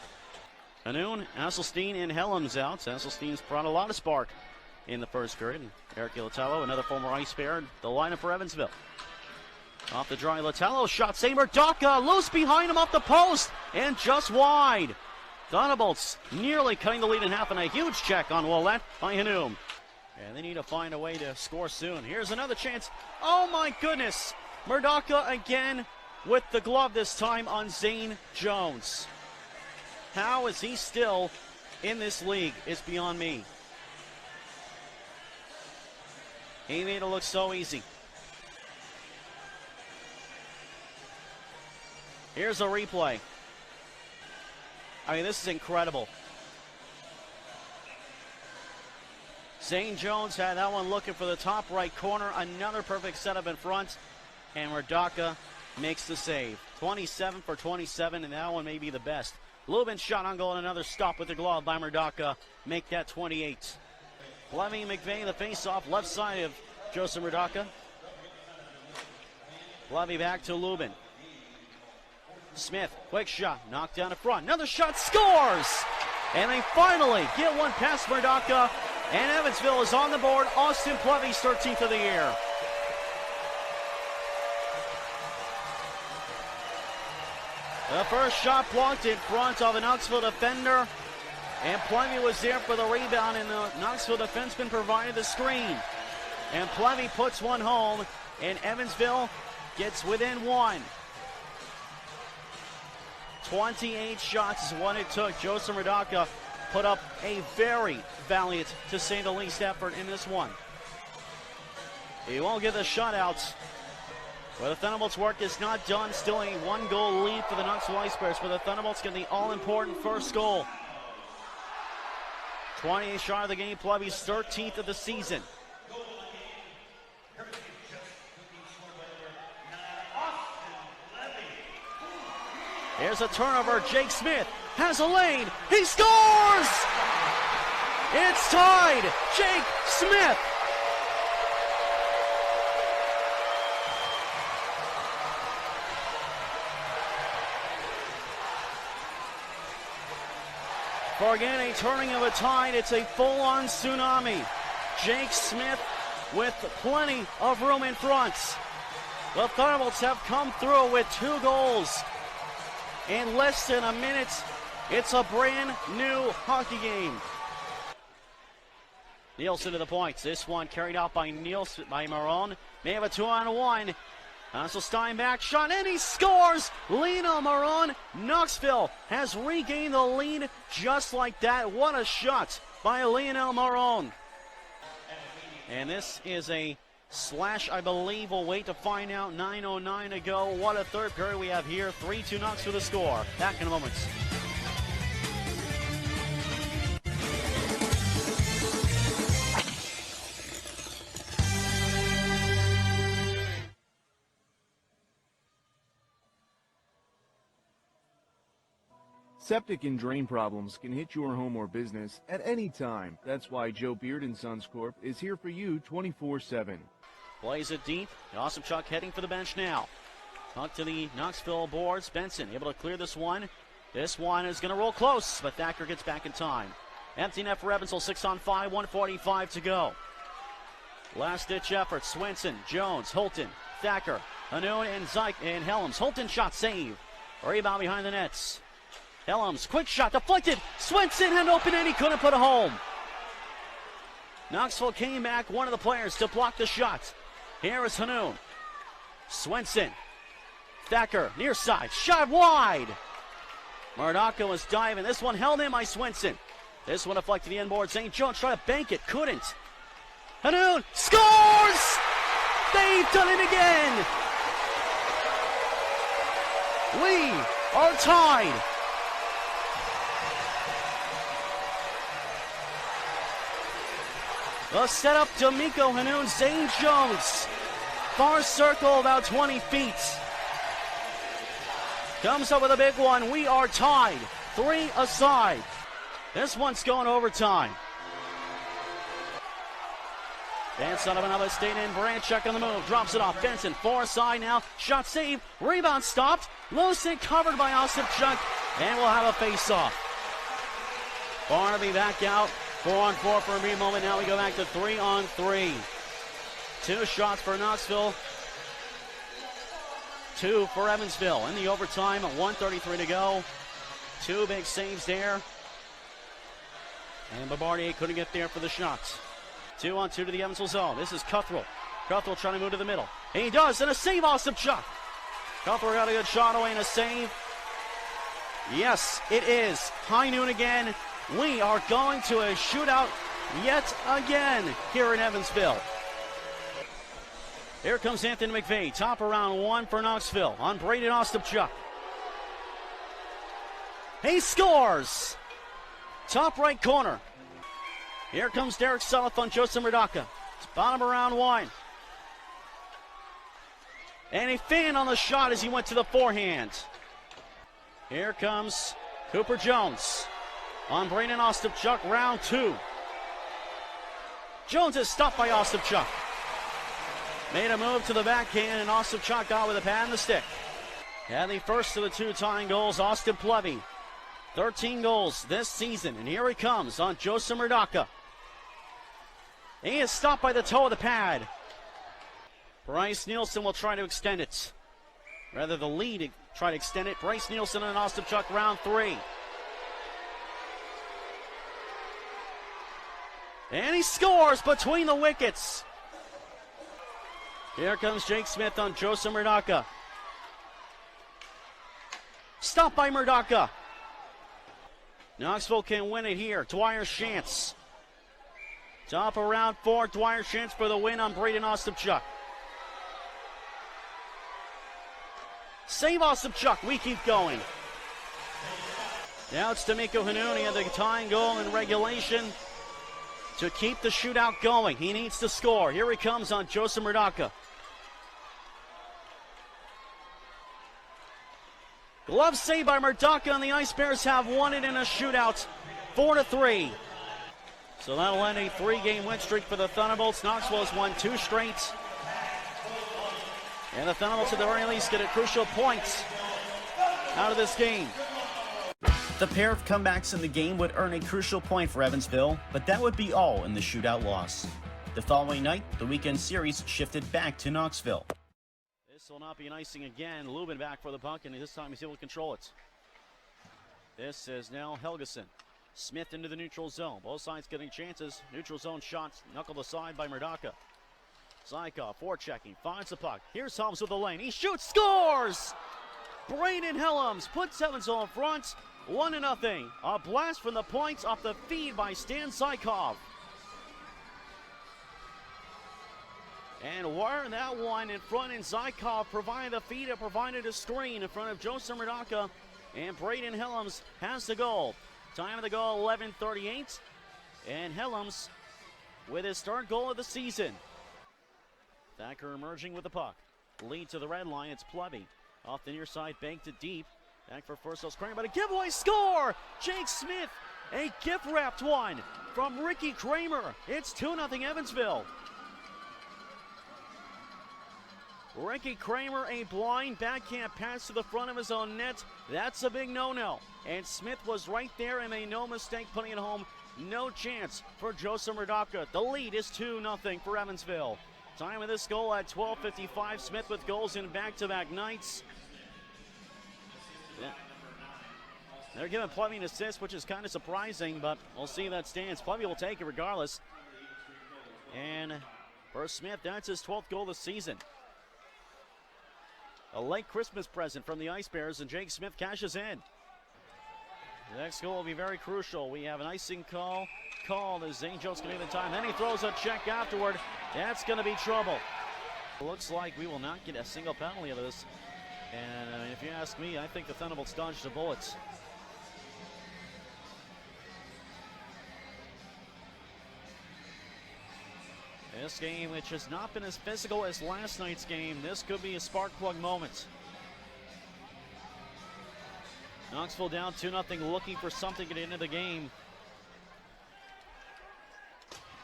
Hanoun, Asselstein, and Helms out. Asselstein's brought a lot of spark in the first period. Eric Latello, another former Ice Bear, the lineup for Evansville. Off the dry, Latello, shot, save, Murdoka, loose behind him off the post, and just wide. Thunderbolts nearly cutting the lead in half, and a huge check on Ouellette by Hanoun. And they need to find a way to score soon. Here's another chance. Oh my goodness. Murdoka again with the glove, this time on Zane Jones. How is he still in this league? It's beyond me. He made it look so easy. Here's a replay. I mean, this is incredible. Zane Jones had that one looking for the top right corner. Another perfect setup in front. And Murdoka makes the save. 27 for 27, and that one may be the best. Lubin shot on goal and another stop with the glove by Murdoka. Make that 28. Fleming McVeigh, the face-off, left side of Joseph Murdoka. Levy back to Lubin. Smith, quick shot, knocked down in front. Another shot, scores! And they finally get one past Murdoka. And Evansville is on the board. Austin Plevy's 13th of the year. The first shot blocked in front of a Knoxville defender. And Plevy was there for the rebound, and the Knoxville defenseman provided the screen. And Plevy puts one home, and Evansville gets within one. 28 shots is what it took. Joseph Murdoka put up a very valiant, to say the least, effort in this one. He won't get the shutouts, but the Thunderbolts' work is not done. Still a 1-goal lead for the Knoxville Ice Bears, but the Thunderbolts get the all-important first goal. 28 shot of the game, Plevy's 13th of the season. Here's a turnover. Jake Smith has a lane. He scores! It's tied. Jake Smith. For again, a turning of a tide. It's a full-on tsunami. Jake Smith with plenty of room in front. The Thunderbolts have come through with 2 goals in less than a minute. It's a brand new hockey game. Nielsen to the points. This one carried out by Nielsen, by Marone. May have a 2-on-1. So Steinbach shot, and he scores! Lino Marone. Knoxville has regained the lead just like that. What a shot by Lionel Marone. And this is a slash, I believe. We'll wait to find out. 9:09 to go. What a third period we have here. 3-2 Knoxville to score. Back in a moment. Septic and drain problems can hit your home or business at any time. That's why Joe Beard & Sons Corp. is here for you 24/7. Plays it deep. Osipchuk heading for the bench now. Puck to the Knoxville boards. Benson able to clear this one. This one is going to roll close, but Thacker gets back in time. Empty net for Evansville. 6-on-5, 1:45 to go. Last-ditch effort. Swenson, Jones, Holton, Thacker, Hanoun, and Zyke, and Helms. Holton shot save. Rebound behind the nets. Helms, quick shot, deflected. Swenson had open and he couldn't put it home. Knoxville came back, one of the players to block the shot. Here is Hanoun. Swenson. Thacker, near side, shot wide. Murdaka was diving. This one held in by Swenson. This one deflected the inboard. St. Jones tried to bank it, couldn't. Hanoun scores! They've done it again. We are tied. The setup, D'Amico Hanoun, St. Jones. Far circle, about 20 feet. Comes up with a big one. We are tied. 3 aside. This one's going overtime. Dance out of another state in. Branchuk on the move. Drops it off. Benson, 4 aside now. Shot save. Rebound stopped. Losing covered by Osipchuk. And we'll have a face-off. Barnaby back out. 4-on-4 for a brief moment. Now we go back to 3-on-3. 2 shots for Knoxville. 2 for Evansville. In the overtime, 1:33 to go. 2 big saves there. And Babardier couldn't get there for the shots. 2-on-2 to the Evansville zone. This is Cuthrell. Cuthrell trying to move to the middle. And he does, and a save, Osipchuk. Cuthrell got a good shot away and a save. Yes, it is. High noon again. We are going to a shootout yet again here in Evansville. Here comes Anthony McVeigh. Top of round 1 for Knoxville on Braden Osipchuk. He scores! Top right corner. Here comes Derek Sullivan on Joseph Murdaka. It's bottom of round 1. And he fanned on the shot as he went to the forehand. Here comes Cooper Jones on Braden Osipchuk, round 2. Jones is stopped by Osipchuk. Made a move to the backhand, and Osipchuk got with a pad and the stick. And the first of the 2 tying goals, Austin Plevy. 13 goals this season, and here he comes on Joseph Murdaka. He is stopped by the toe of the pad. Bryce Nielsen will try to extend it. Rather, the lead try to extend it. Bryce Nielsen and Osipchuk, round 3. And he scores between the wickets. Here comes Jake Smith on Joseph Murdaka. Stopped by Murdaka. Knoxville can win it here. Dwyer Shantz. Top of round 4. Dwyer Shantz for the win on Braden Osipchuk. Save Osipchuk. We keep going. Now it's D'Amico Hanoun. He had the tying goal in regulation to keep the shootout going. He needs to score. Here he comes on Joseph Murdaka. Glove save by Murdoka, and the Ice Bears have won it in a shootout, 4-3. So that'll end a 3-game win streak for the Thunderbolts. Knoxville has won 2 straight. And the Thunderbolts, at the very least, get a crucial point out of this game. The pair of comebacks in the game would earn a crucial point for Evansville, but that would be all in the shootout loss. The following night, the weekend series shifted back to Knoxville. This will not be an icing again. Lubin back for the puck, and this time he's able to control it. This is now Helgeson. Smith into the neutral zone. Both sides getting chances. Neutral zone shots knuckled aside by Murdoka. Zykov forechecking, finds the puck. Here's Helms with the lane. He shoots, scores! Braden Helms puts Evansville in front, 1-0. A blast from the points off the feed by Stan Zykov. And wiring that one in front, and Zykov provided the feed and provided a screen in front of Joseph Murdoka, and Braden Helms has the goal. Time of the goal, 11:38, and Helms with his third goal of the season. Thacker emerging with the puck. Lead to the red line, it's Plevy. Off the near side, banked it deep. Back for first, Kramer, but a giveaway score! Jake Smith, a gift-wrapped one from Ricky Kramer. It's 2-0 Evansville. Ricky Kramer, a blind backhand pass to the front of his own net. That's a big no-no. And Smith was right there and made no mistake putting it home. No chance for Joseph Murdoka. The lead is 2-0 for Evansville. Time of this goal at 12:55. Smith with goals in back-to-back nights. Yeah. They're giving Plevy an assist, which is kind of surprising, but we'll see if that stands. Plevy will take it regardless. And for Smith, that's his 12th goal this season. A late Christmas present from the Ice Bears, and Jake Smith cashes in. The next goal will be very crucial. We have an icing call called as Zane Jones can make the time. Then he throws a check afterward. That's going to be trouble. Looks like we will not get a single penalty of this. And if you ask me, I think the Thunderbolts dodged the bullets. This game, which has not been as physical as last night's game, this could be a spark plug moment. Knoxville down 2-0, looking for something at the end of the game.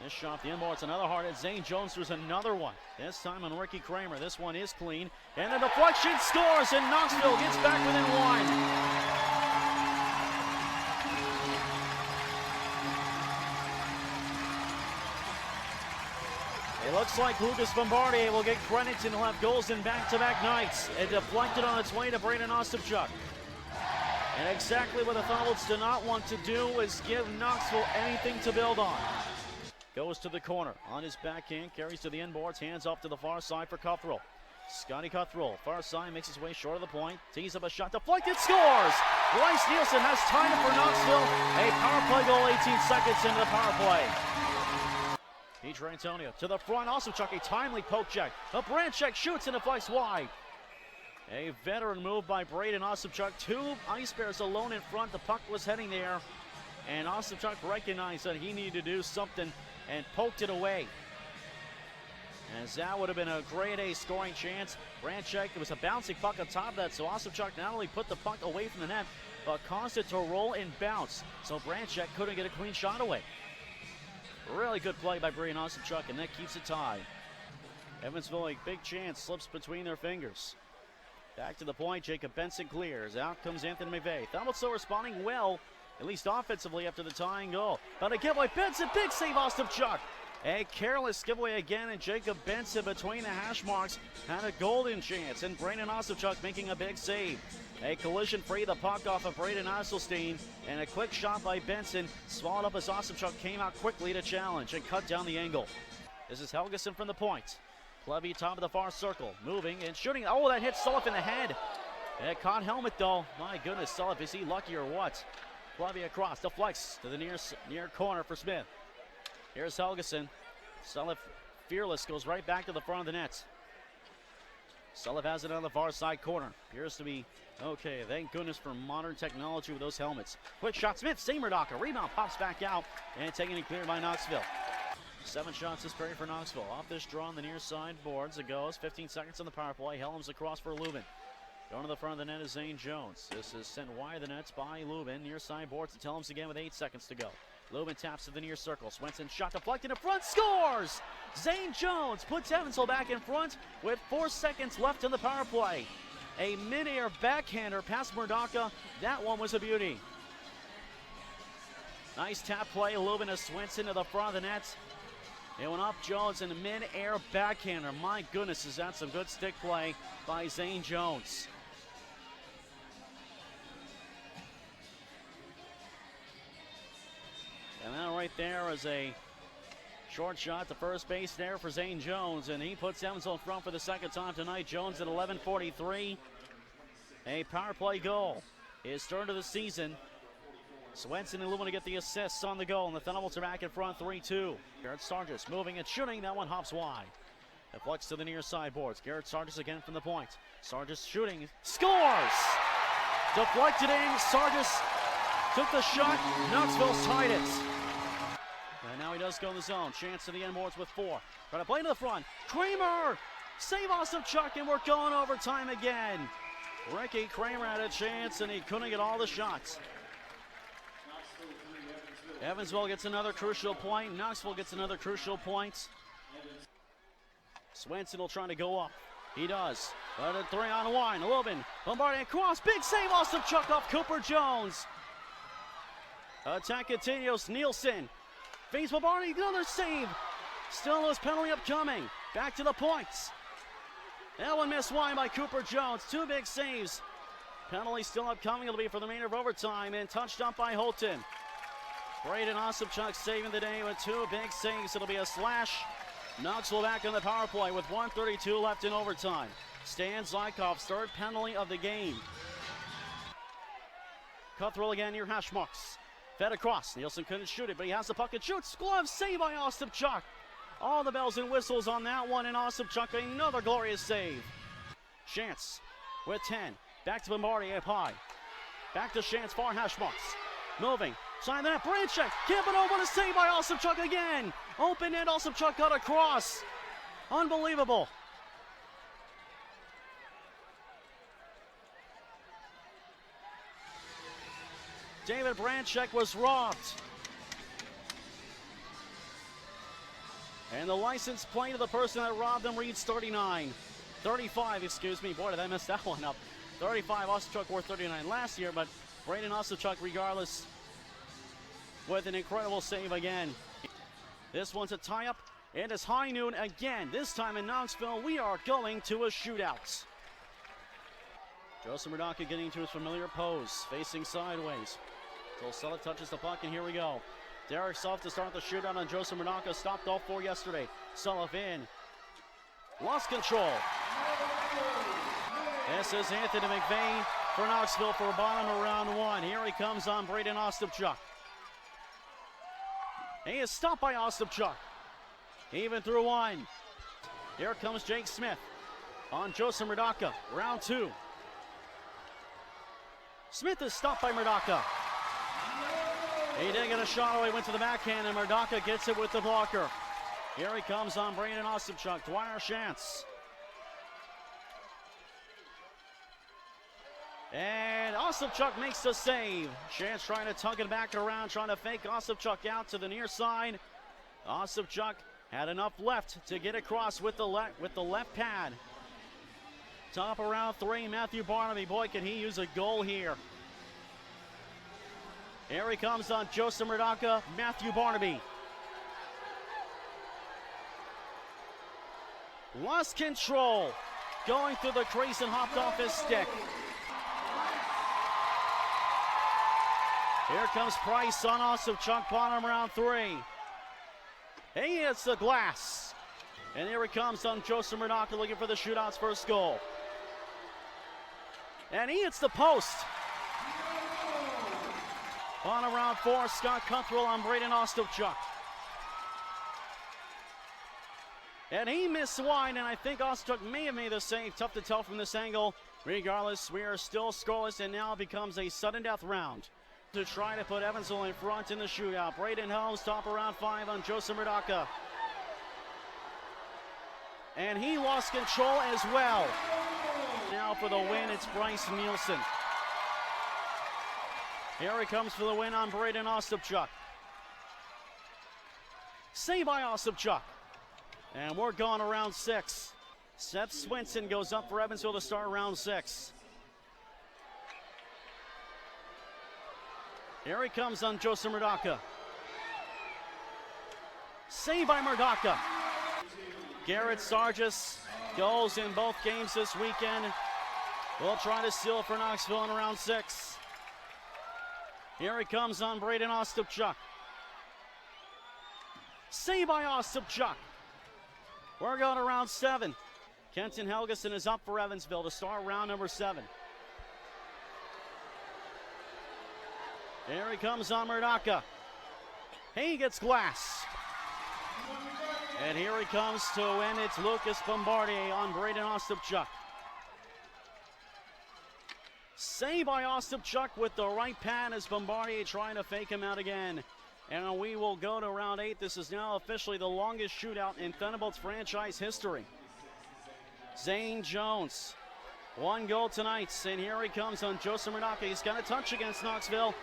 This shot, the inboards, another hard hit. Zane Jones, there's another one. This time on Ricky Kramer. This one is clean. And the deflection scores, and Knoxville gets back within one. It looks like Lucas Bombardier will get credit and he'll have goals in back-to-back nights. It deflected on its way to Braden Ostapchuk. And exactly what the Thunderbolts do not want to do is give Knoxville anything to build on. Goes to the corner on his backhand, carries to the inboards, hands off to the far side for Cuthrell. Scotty Cuthrell, far side, makes his way short of the point, tees up a shot, deflected, scores! Bryce Nielsen has tied it for Knoxville. A power play goal, 18 seconds into the power play. Pedro Antonio to the front, also Chuck, a timely poke check. A brand check shoots and deflects wide. A veteran move by Braden Ostapchuk. 2 Ice Bears alone in front. The puck was heading there, and Ostapchuk recognized that he needed to do something and poked it away. As that would have been a grade A scoring chance. Branchek, it was a bouncing puck on top of that, so Ostapchuk not only put the puck away from the net, but caused it to roll and bounce. So Branchek couldn't get a clean shot away. Really good play by Braden Ostapchuk, and that keeps it tied. Evansville, a big chance, slips between their fingers. Back to the point, Jacob Benson clears. Out comes Anthony McVeigh. Thunderbolts still responding well, at least offensively, after the tying goal. But a giveaway, Benson, big save, Ostapchuk. A careless giveaway again, and Jacob Benson between the hash marks had a golden chance, and Braden Ostapchuk making a big save. A collision free, the puck off of Braden Osselstein, and a quick shot by Benson, swallowed up as Ostapchuk came out quickly to challenge and cut down the angle. This is Helgeson from the point. Plevy top of the far circle, moving and shooting. Oh, that hit Sullivan in the head. It caught helmet though. My goodness, Sullivan, is he lucky or what? Plevy across, deflects to the near corner for Smith. Here's Helgeson. Sullivan, fearless, goes right back to the front of the net. Sullivan has it on the far side corner. Appears to be okay. Thank goodness for modern technology with those helmets. Quick shot, Smith, Seymour-Docker. Rebound pops back out and taken and cleared by Knoxville. 7 shots this period for Knoxville. Off this draw on the near side boards it goes. 15 seconds on the power play. Helms across for Lubin. Going to the front of the net is Zane Jones. This is sent wide of the nets by Lubin. Near side boards to Tellums again with 8 seconds to go. Lubin taps to the near circle. Swenson shot deflected in front, scores! Zane Jones puts Evansville back in front with 4 seconds left in the power play. A mid-air backhander past Murdaka. That one was a beauty. Nice tap play. Lubin to Swenson to the front of the net. It went up Jones in a mid-air backhander. My goodness, is that some good stick play by Zane Jones. And that right there is a short shot to first base there for Zane Jones, and he puts Evansville in front for the second time tonight. Jones at 11:43. A power play goal. His third of the season. Swenson and Lubin to get the assists on the goal, and the Thunderbolts are back in front 3-2. Garrett Sargis moving and shooting. That one hops wide. Deflects to the near side boards. Garrett Sargis again from the point. Sargis shooting. Scores! Deflected in. Sargis took the shot. Knoxville's tied it. And now he does go in the zone. Chance to the end boards with 4. Trying to play to the front. Kramer! Save Osipchuk, and we're going overtime again. Ricky Kramer had a chance, and he couldn't get all the shots. Evansville gets another crucial point. Knoxville gets another crucial point. Swenson will try to go up. He does. But a 3-on-1. Lubin. Bombardier cross. Big save. Osipchuk off Cooper Jones. Attack continues. Nielsen. Face Bombardier. Another save. Still those penalty upcoming. Back to the points. That one missed wide by Cooper Jones. 2 big saves. Penalty still upcoming. It'll be for the remainder of overtime. And touched up by Houghton. Braden Osipchuk saving the day with 2 big saves. It'll be a slash. Knoxville back on the power play with 1:32 left in overtime. Stan Zykov's third penalty of the game. Cutthrow again near hash marks. Fed across. Nielsen couldn't shoot it, but he has the puck and shoots. Glove save by Osipchuk. All the bells and whistles on that one, and Osipchuk another glorious save. Chance with 10. Back to Bombardier up high. Back to Chance, far hash marks. Moving. Sign that, Branchek, can't but over to save by Osipchuk again. Open end, Osipchuk got across. Unbelievable. David Branchek was robbed. And the license plate of the person that robbed him reads 35, excuse me. Boy, did I mess that one up. 35, Osipchuk wore 39 last year, but Braden Osipchuk, regardless, with an incredible save again. This one's a tie-up, and it's high noon again. This time in Knoxville, we are going to a shootout. Joseph Murdaka getting into his familiar pose, facing sideways. Tulsella touches the puck, and here we go. Derek Self to start the shootout on Joseph Murdaka. Stopped all 4 yesterday. Sullivan lost control. This is Anthony McVeigh for Knoxville for bottom of round 1. Here he comes on Braden Osipchuk. He is stopped by Osipchuk. Even through 1. Here comes Jake Smith on Joseph Murdaka. Round 2. Smith is stopped by Murdaka. He didn't get a shot away, went to the backhand, and Murdaka gets it with the blocker. Here he comes on Braden Osipchuk. Dwyer Chance. And Osipchuk makes the save. Chance trying to tug it back around, trying to fake Osipchuk out to the near side. Osipchuk had enough left to get across with the left pad. Top of round 3, Matthew Barnaby. Boy, can he use a goal here. Here he comes on Joseph Murdaka, Matthew Barnaby. Lost control. Going through the crease and hopped off his stick. Here comes Price on Osipchuk, bottom round 3. He hits the glass. And here he comes on Joseph Murdaka looking for the shootout's first goal. And he hits the post. On round 4, Scott Cutthrow on Braden Osipchuk. And he missed wide, and I think Osipchuk may have made the save. Tough to tell from this angle. Regardless, we are still scoreless, and now it becomes a sudden death round to try to put Evansville in front in the shootout. Braden Helms, top of round 5 on Joseph Murdaka. And he lost control as well. Now for the win. It's Bryce Nielsen. Here he comes for the win on Braden Ostapchuk. Save by Ostapchuk. And we're going to round 6. Seth Swinson goes up for Evansville to start round 6. Here he comes on Joseph Murdaka. Save by Murdaka. Garrett Sargis goes in both games this weekend. We'll try to seal for Knoxville in round 6. Here he comes on Braden Ostapchuk. Save by Ostapchuk. We're going to round 7. Kenton Helgeson is up for Evansville to start round number 7. Here he comes on Murdaka. He gets glass. And here he comes to win. It's Lucas Bombardier on Braden Ostapchuk. Save by Ostapchuk with the right pad as Bombardier trying to fake him out again. And we will go to round 8. This is now officially the longest shootout in Thunderbolts franchise history. Zane Jones, 1 goal tonight. And here he comes on Joseph Murdaka. He's got a touch against Knoxville.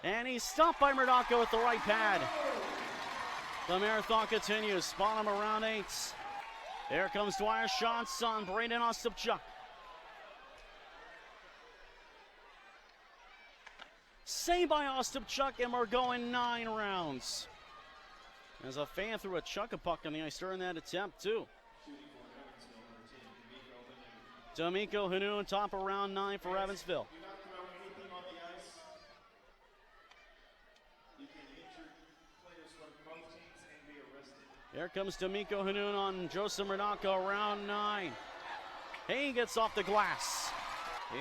And he's stopped by Murdaka with the right pad. The marathon continues. Bottom of round 8. There comes Dwyer Schatz on Braden Ostapchuk. Saved by Ostapchuk, and we're going 9 rounds. As a fan threw a chuck-a-puck on the ice during that attempt, too. D'Amico Hanoun, top of round 9 for Evansville. Here comes D'Amico Hanoun on Joseph Murdaka, round 9. He gets off the glass.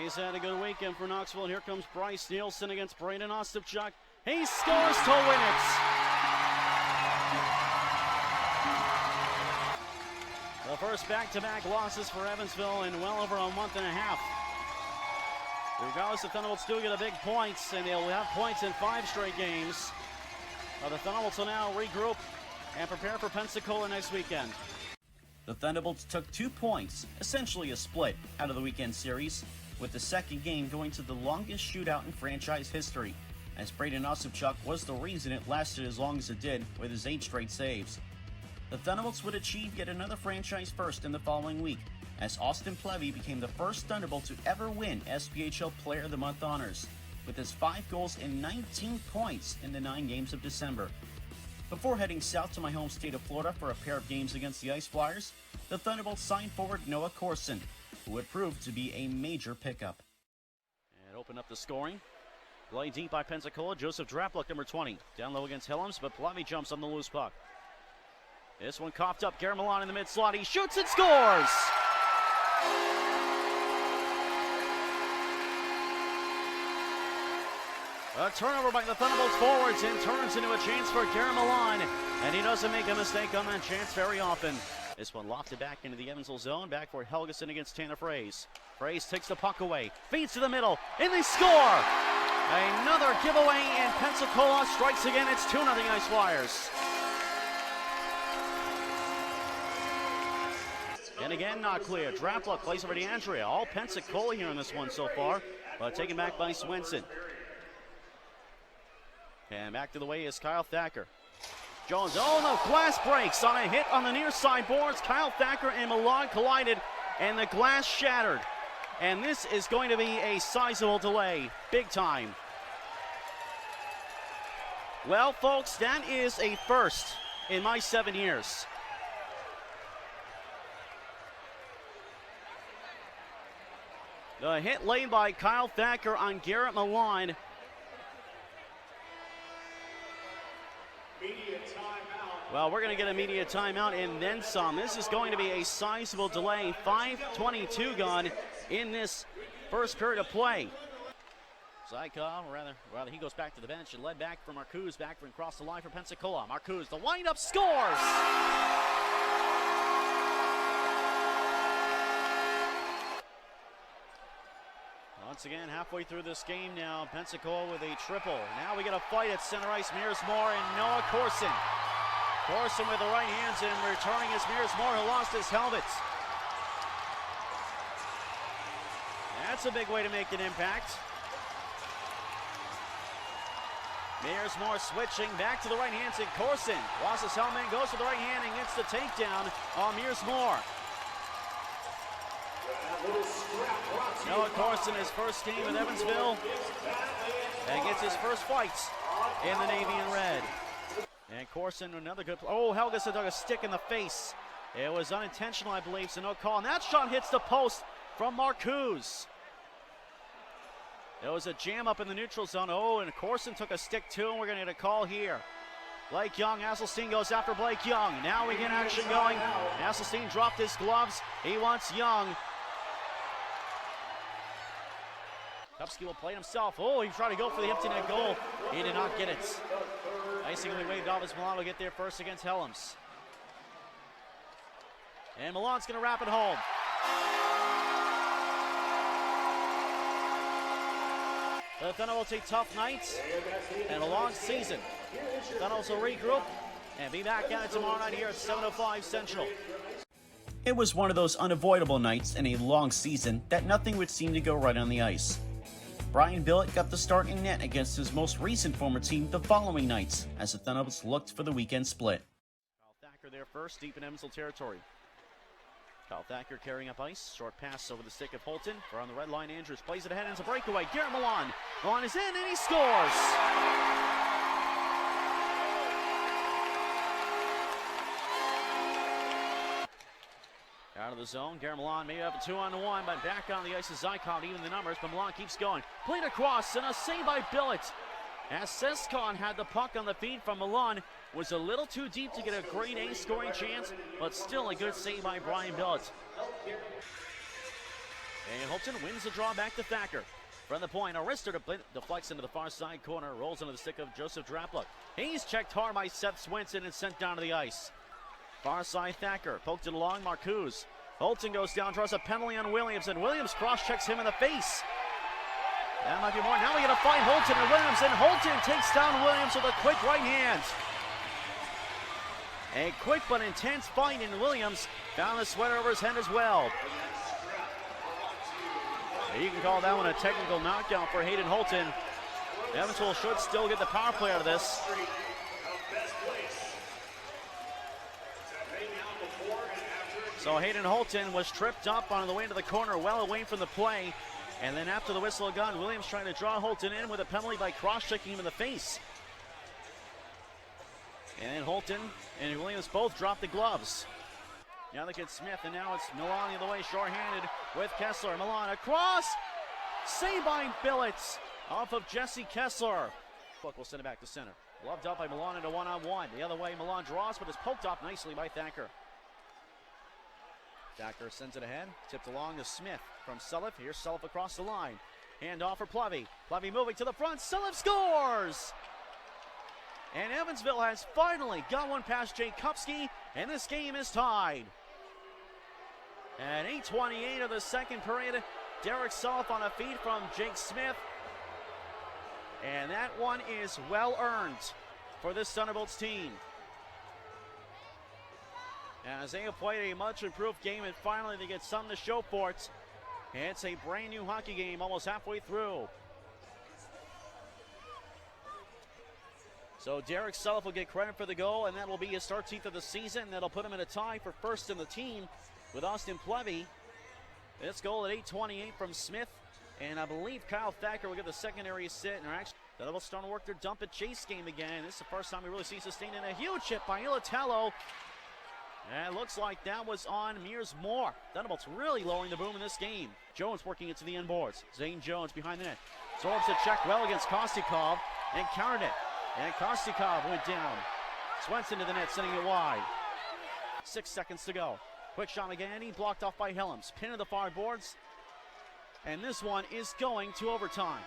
He's had a good weekend for Knoxville, and here comes Bryce Nielsen against Braden Ostapchuk. He scores to win it. The first back-to-back losses for Evansville in well over a month and a half. Regardless, the Thunderbolts do get a big points, and they'll have points in 5 straight games. The Thunderbolts will now regroup and prepare for Pensacola next weekend. The Thunderbolts took 2 points, essentially a split, out of the weekend series, with the second game going to the longest shootout in franchise history, as Braden Ostapchuk was the reason it lasted as long as it did with his 8 straight saves. The Thunderbolts would achieve yet another franchise first in the following week, as Austin Plevy became the first Thunderbolt to ever win SPHL Player of the Month honors, with his 5 goals and 19 points in the 9 games of December. Before heading south to my home state of Florida for a pair of games against the Ice Flyers, the Thunderbolts signed forward Noah Corson, who would prove to be a major pickup. And open up the scoring. Play deep by Pensacola. Joseph Drapluk, number 20. Down low against Helms, but Plevy jumps on the loose puck. This one coughed up. Garrett Milan in the mid-slot. He shoots and scores! A turnover by the Thunderbolts forwards and turns into a chance for Garrett Milan. And he doesn't make a mistake on that chance very often. This one lofted back into the Evansville zone. Back for Helgeson against Tanner Fraze. Fraze takes the puck away. Feeds to the middle. And they score! Another giveaway, and Pensacola strikes again. It's 2-0 Ice Flyers. And again, not clear. Drapluk plays over DeAndrea. All Pensacola here in this one so far, but taken back by Swinson. And back to the way is Kyle Thacker. Jones, oh no, glass breaks on a hit on the near side boards. Kyle Thacker and Milan collided, and the glass shattered. And this is going to be a sizable delay, big time. Well, folks, that is a first in my 7 years. The hit laid by Kyle Thacker on Garrett Milan. Well, we're going to get a media timeout and then some. This is going to be a sizable delay. 5:22 gone in this first period of play. Zykov, rather he goes back to the bench and led back from Marcuse, back from across the line for Pensacola. Marcuse, the wind-up, scores! Once again, halfway through this game now, Pensacola with a triple. Now we get a fight at center ice. Mearsmore and Noah Corson. Corson with the right hands and returning is Mearsmore, who lost his helmet. That's a big way to make an impact. Mearsmore switching back to the right hand to Corson. Lost his helmet, goes to the right hand and gets the takedown on Mearsmore. Noah Corson, his first game with Evansville, and gets his first fight in the navy and red. And Corson, another good play. Oh, Helgeson took a stick in the face. It was unintentional, I believe, so no call. And that shot hits the post from Marcuse. There was a jam up in the neutral zone. Oh, and Corson took a stick too, and we're going to get a call here. Blake Young, Asselstein goes after Blake Young. Now we get action going. Asselstein dropped his gloves. He wants Young. Kupski will play himself. Oh, he tried to go for the empty net goal. He did not get it. Icingly waved off as Milan will get there first against Helms. And Milan's going to wrap it home. The Thunderbolts a tough night and a long season. Thunderbolts will regroup and be back at it tomorrow night here at 7:05 Central. It was one of those unavoidable nights in a long season that nothing would seem to go right on the ice. Brian Billett got the start in net against his most recent former team the following nights as the Thunderbolts looked for the weekend split. Kyle Thacker there first, deep in Evansville territory. Kyle Thacker carrying up ice. Short pass over the stick of Holton. Around the red line, Andrews plays it ahead and it's a breakaway. Garrett Milan. Milan is in and he scores! Out of the zone, Garrett Milan may have a 2-on-1, but back on the ice is Zykov, even the numbers, but Milan keeps going. Played across and a save by Billett. As Seskon had the puck on the feed from Milan, was a little too deep to get a grade A scoring chance, but still a good save by Brian Billett. And Holton wins the draw back to Thacker. From the point, Aristo deflects into the far side corner, rolls into the stick of Joseph Draplik. He's checked hard by Seth Swinson and sent down to the ice. Far side Thacker, poked it along, Marcuse. Holton goes down, draws a penalty on Williams, and Williams cross-checks him in the face. That might be more. Now we got to find Holton and Williams, and Holton takes down Williams with a quick right hand. A quick but intense fight, and Williams found the sweater over his head as well. You can call that one a technical knockout for Hayden Holton. Evansville should still get the power play out of this. So Hayden Holton was tripped up on the way into the corner, well away from the play. And then after the whistle gun, Williams trying to draw Holton in with a penalty by cross-checking him in the face. And then Holton and Williams both drop the gloves. Now they get Smith, and now it's Milan the other way, short-handed with Kessler. Milan across, saved by Billett off of Jesse Kessler. Book will send it back to center. Loved up by Milan into one-on-one. The other way, Milan draws, but is poked off nicely by Thacker. Thacker sends it ahead, tipped along to Smith from Sulliff. Here's Sulliff across the line. Hand off for Plevy. Plevy moving to the front. Sulliff scores! And Evansville has finally got one past Jake Kupski, and this game is tied. At 8:28 of the second period, Derek Sulliff on a feed from Jake Smith. And that one is well earned for this Thunderbolts team. As they have played a much improved game, and finally they get something to show for it. And it's a brand new hockey game almost halfway through. So Derek Sulliff will get credit for the goal, and that will be his 13th of the season. That'll put him in a tie for first in the team with Austin Plevy. This goal at 8:28 from Smith, and I believe Kyle Thacker will get the secondary assist. And actually, they'll start to work their dump and chase game again. This is the first time we really see sustained in a huge hit by Ilatello. And it looks like that was on Mearsmore. Thunderbolts really lowering the boom in this game. Jones working it to the end boards. Zane Jones behind the net. Sorbs a check well against Kostikov and countered it. And Kostikov went down. Swenson to the net, sending it wide. 6 seconds to go. Quick shot again, he blocked off by Helms. Pin to the far boards. And this one is going to overtime.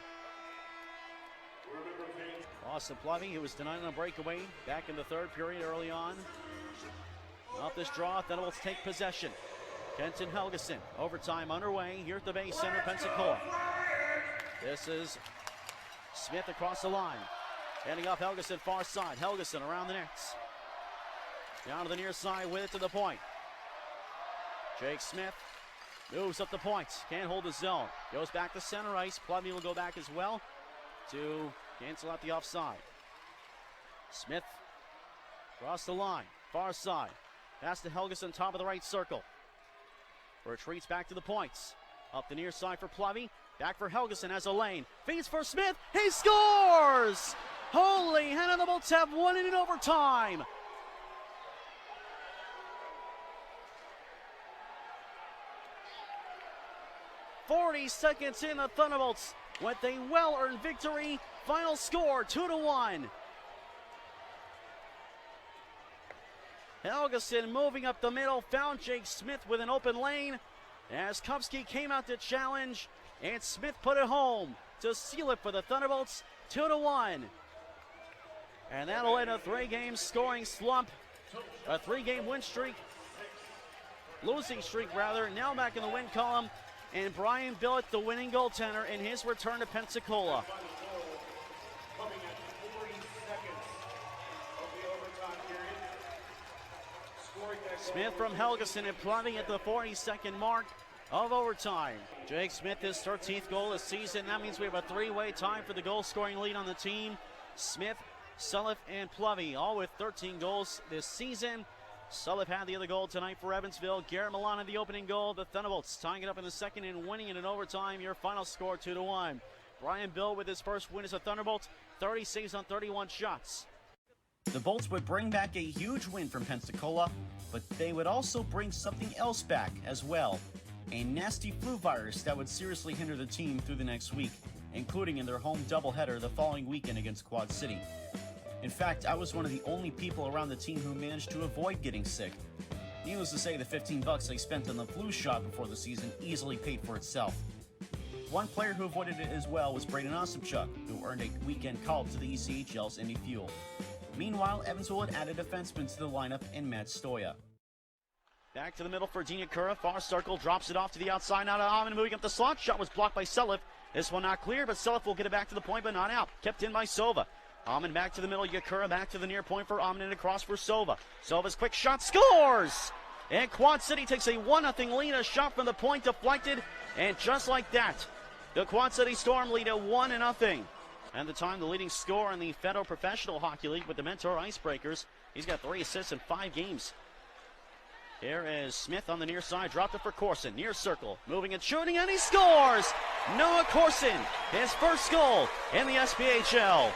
Austin Plevy, who was denied on a breakaway back in the third period early on. Off this draw, Thunderbolts take possession. Kenton Helgeson, overtime underway here at the base center, Pensacola. This is Smith across the line. Handing off Helgeson, far side. Helgeson around the nets. Down to the near side with it to the point. Jake Smith Moves up the points. Can't hold the zone. Goes back to center ice. Plumlee will go back as well to cancel out the offside. Smith across the line. Far side. Pass to Helgeson, top of the right circle. Retreats back to the points. Up the near side for Plumlee. Back for Helgeson as a lane. Feeds for Smith. He scores! Holy Hannah, the Bolts have won it in overtime. "40 seconds in, the Thunderbolts with a well-earned victory. Final score 2-1. Helgeson moving up the middle, found Jake Smith with an open lane as Kupski came out to challenge, and Smith put it home to seal it for the Thunderbolts, 2-1. And that'll end a three-game scoring slump, a three-game losing streak, now back in the win column, and Brian Billett, the winning goaltender, in his return to Pensacola. Smith from Helgeson and Plumlee at the 42nd mark of overtime. Jake Smith, his 13th goal this season. That means we have a three-way tie for the goal-scoring lead on the team. Smith, Sulliff, and Plumlee, all with 13 goals this season. Sulliff had the other goal tonight for Evansville. Garrett Milano the opening goal. The Thunderbolts tying it up in the second and winning it in overtime. Your final score 2-1. Brian Bill with his first win as a Thunderbolt. 30 saves on 31 shots. The Bolts would bring back a huge win from Pensacola, but they would also bring something else back as well. A nasty flu virus that would seriously hinder the team through the next week, including in their home doubleheader the following weekend against Quad City. In fact, I was one of the only people around the team who managed to avoid getting sick. Needless to say, the $15 I spent on the flu shot before the season easily paid for itself. One player who avoided it as well was Braden Osipchuk, who earned a weekend call to the ECHL's Indy Fuel. Meanwhile, Evansville had added a defenseman to the lineup in Matt Stoya. Back to the middle for Dinyakura. Far circle, drops it off to the outside. Now to Amon moving up the slot. Shot was blocked by Sulliff. This one not clear, but Sulliff will get it back to the point, but not out. Kept in by Sova. Amon back to the middle. Yakura back to the near point for Amon and across for Sova. Sova's quick shot scores! And Quad City takes a 1-0 lead. A shot from the point deflected. And just like that, the Quad City Storm lead at 1-0. At the time, the leading scorer in the Federal Professional Hockey League with the Mentor Icebreakers. He's got 3 assists in 5 games. Here is Smith on the near side. Dropped it for Corson. Near circle. Moving and shooting, and he scores! Noah Corson, his first goal in the SPHL.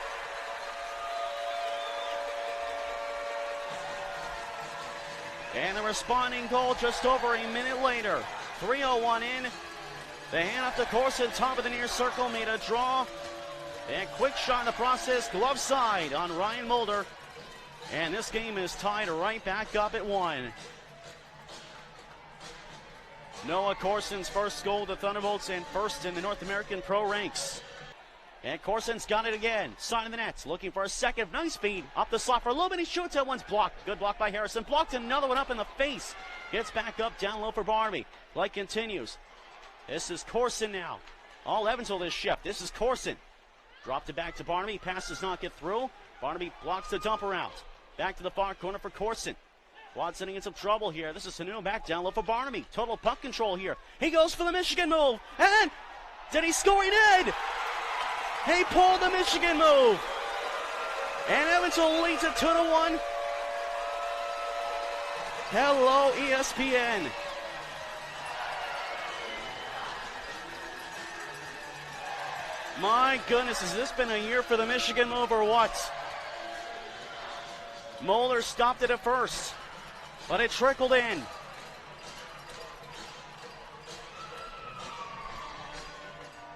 And the responding goal just over a minute later. 3:01 in. The hand up to Corson, top of the near circle, made a draw. And quick shot in the process, glove side on Ryan Mulder. And this game is tied right back up at 1. Noah Corson's first goal of the Thunderbolts and first in the North American Pro ranks. And Corson's got it again. Side of the net, looking for a second. Nice feed up the slot for a little bit. He shoots. That one's blocked. Good block by Harrison. Blocked another one up in the face. Gets back up down low for Barnaby. Play continues. This is Corson now. All Evansville this shift. This is Corson. Dropped it back to Barnaby. Pass does not get through. Barnaby blocks the dumper out. Back to the far corner for Corson. Quad City in some trouble here. This is Sanu back down low for Barnaby. Total puck control here. He goes for the Michigan move. And did he score? He did! He pulled the Michigan move. And Evansville leads it 2-1. Hello, ESPN. My goodness, has this been a year for the Michigan move or what? Moeller stopped it at first, but it trickled in.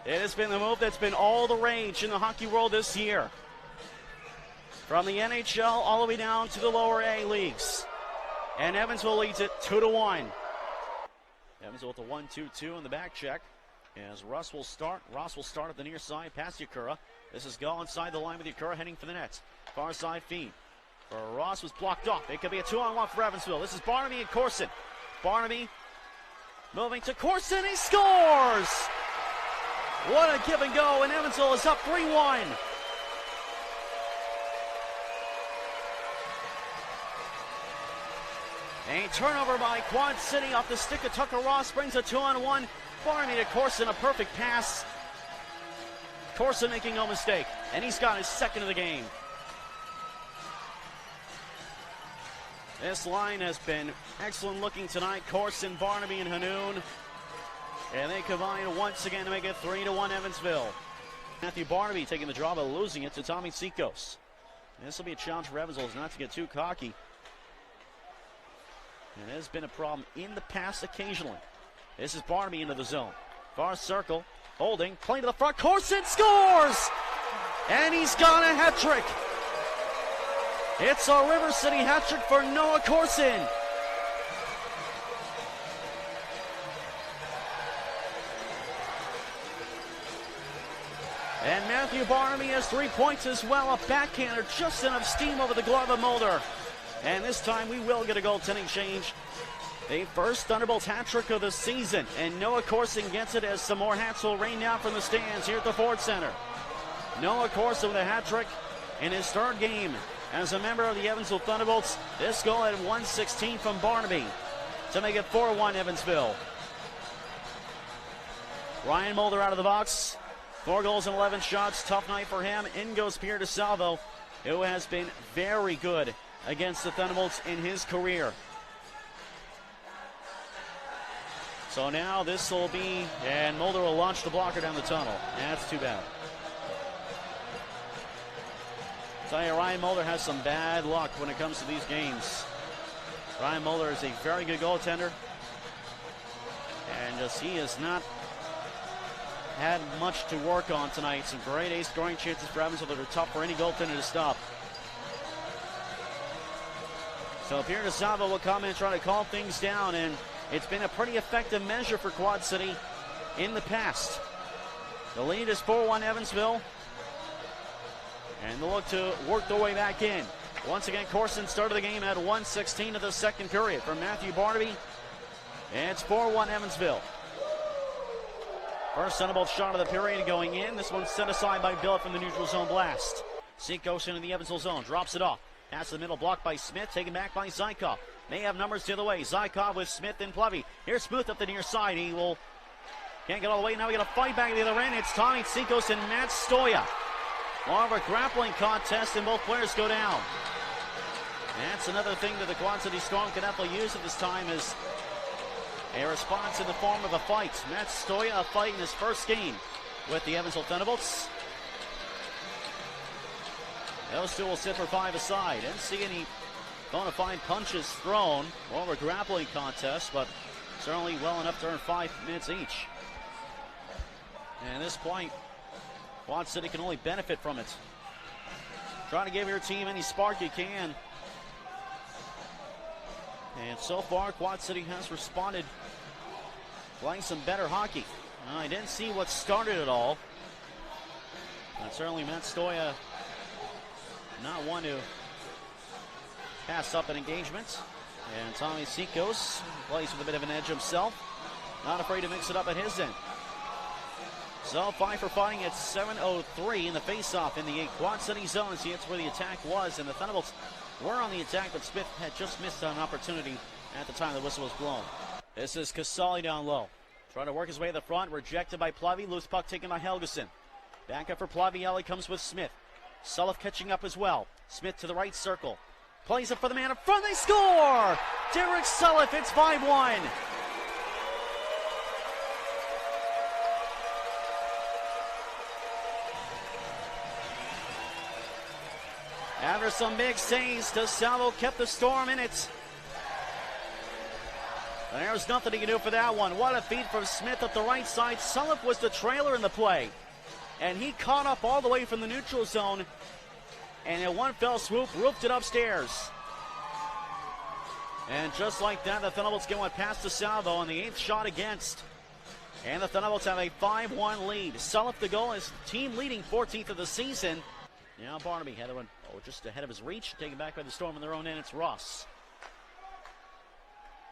It has been the move that's been all the rage in the hockey world this year. From the NHL all the way down to the lower A leagues. And Evansville leads it 2-1. Evansville with a 1-2-2 in the back check. As Ross will start at the near side, past Yakura. This is Gall inside the line with Yakura heading for the net. Far side feed. For Ross was blocked off. It could be a 2-on-1 for Evansville. This is Barnaby and Corson. Barnaby moving to Corson. He scores! What a give and go, and Evansville is up 3-1. A turnover by Quad City off the stick of Tucker Ross brings a 2-on-1. Barnaby to Corson, a perfect pass. Corson making no mistake, and he's got his second of the game. This line has been excellent looking tonight. Corson, Barnaby, and Hanoun. And they combine once again to make it 3-1 Evansville. Matthew Barnaby taking the job of losing it to Tommy Sikos. This will be a challenge for Evansville not to get too cocky. And it has been a problem in the past occasionally. This is Barnaby into the zone. Far circle, holding, playing to the front. Corson scores! And he's got a hat trick. It's a River City hat trick for Noah Corson. And Matthew Barnaby has 3 points as well. A backhander, just enough steam over the glove of Mulder. And this time we will get a goaltending change. The first Thunderbolts hat trick of the season. And Noah Corson gets it as some more hats will rain down from the stands here at the Ford Center. Noah Corson with a hat trick in his third game as a member of the Evansville Thunderbolts. This goal at 1:16 from Barnaby to make it 4-1 Evansville. Ryan Mulder out of the box. 4 goals and 11 shots. Tough night for him. In goes Pierre DeSalvo, who has been very good against the Thunderbolts in his career. So now this will be, and Mulder will launch the blocker down the tunnel. That's too bad. Tell you, Ryan Mulder has some bad luck when it comes to these games. Ryan Mulder is a very good goaltender, and just he has not had much to work on tonight. Some great ace scoring chances for Evansville that are tough for any goaltender to stop. So Pierre DeSalvo will come in trying to calm things down, and it's been a pretty effective measure for Quad City in the past. The lead is 4-1 Evansville, and they'll look to work their way back in. Once again, Corson started the game at 1:16 of the second period. From Matthew Barnaby, it's 4-1 Evansville. First Thunderbolt shot of the period going in. This one's set aside by Bill from the neutral zone blast. Sikos into the Evansville zone, drops it off. Pass to the middle, blocked by Smith, taken back by Zykov. May have numbers the other way. Zykov with Smith and Plevy. Here's Smoot up the near side. He will can't get all the way. Now we got a fight back at the other end. It's Tommy Sikos and Matt Stoya. More of a grappling contest, and both players go down. That's another thing that the Quad City Storm can definitely use at this time is a response in the form of a fight. Matt Stoya, a fight in his first game with the Evansville Thunderbolts. Those two will sit for 5 aside. Didn't see any bona fide punches thrown. More of a grappling contest, but certainly well enough to earn 5 minutes each. And at this point, Quad City can only benefit from it. Trying to give your team any spark you can. And so far, Quad City has responded, playing some better hockey. I didn't see what started it all. But certainly Matt Stoya, not one to pass up an engagement. And Tommy Sikos plays with a bit of an edge himself. Not afraid to mix it up at his end. So 5 for fighting at 7:03 in the face-off in the Quad City zone. See, it's where the attack was, and the Thunderbolts were on the attack, but Smith had just missed an opportunity at the time the whistle was blown. This is Casali down low. Trying to work his way to the front, rejected by Plevy. Loose puck taken by Helgeson. Back up for Plevy. Ellie comes with Smith. Sulliff catching up as well. Smith to the right circle. Plays it for the man up front. They score! Derek Sulliff, it's 5-1. After some big saves, DeSalvo kept the Storm in it. There's nothing he can do for that one. What a feed from Smith at the right side. Sulliff was the trailer in the play. And he caught up all the way from the neutral zone. And in one fell swoop, roofed it upstairs. And just like that, the Thunderbolts get one past DeSalvo on the 8th shot against. And the Thunderbolts have a 5-1 lead. Sulliff the goal is team leading 14th of the season. Now Barnaby had one just ahead of his reach. Taken back by the Storm in their own end. It's Ross.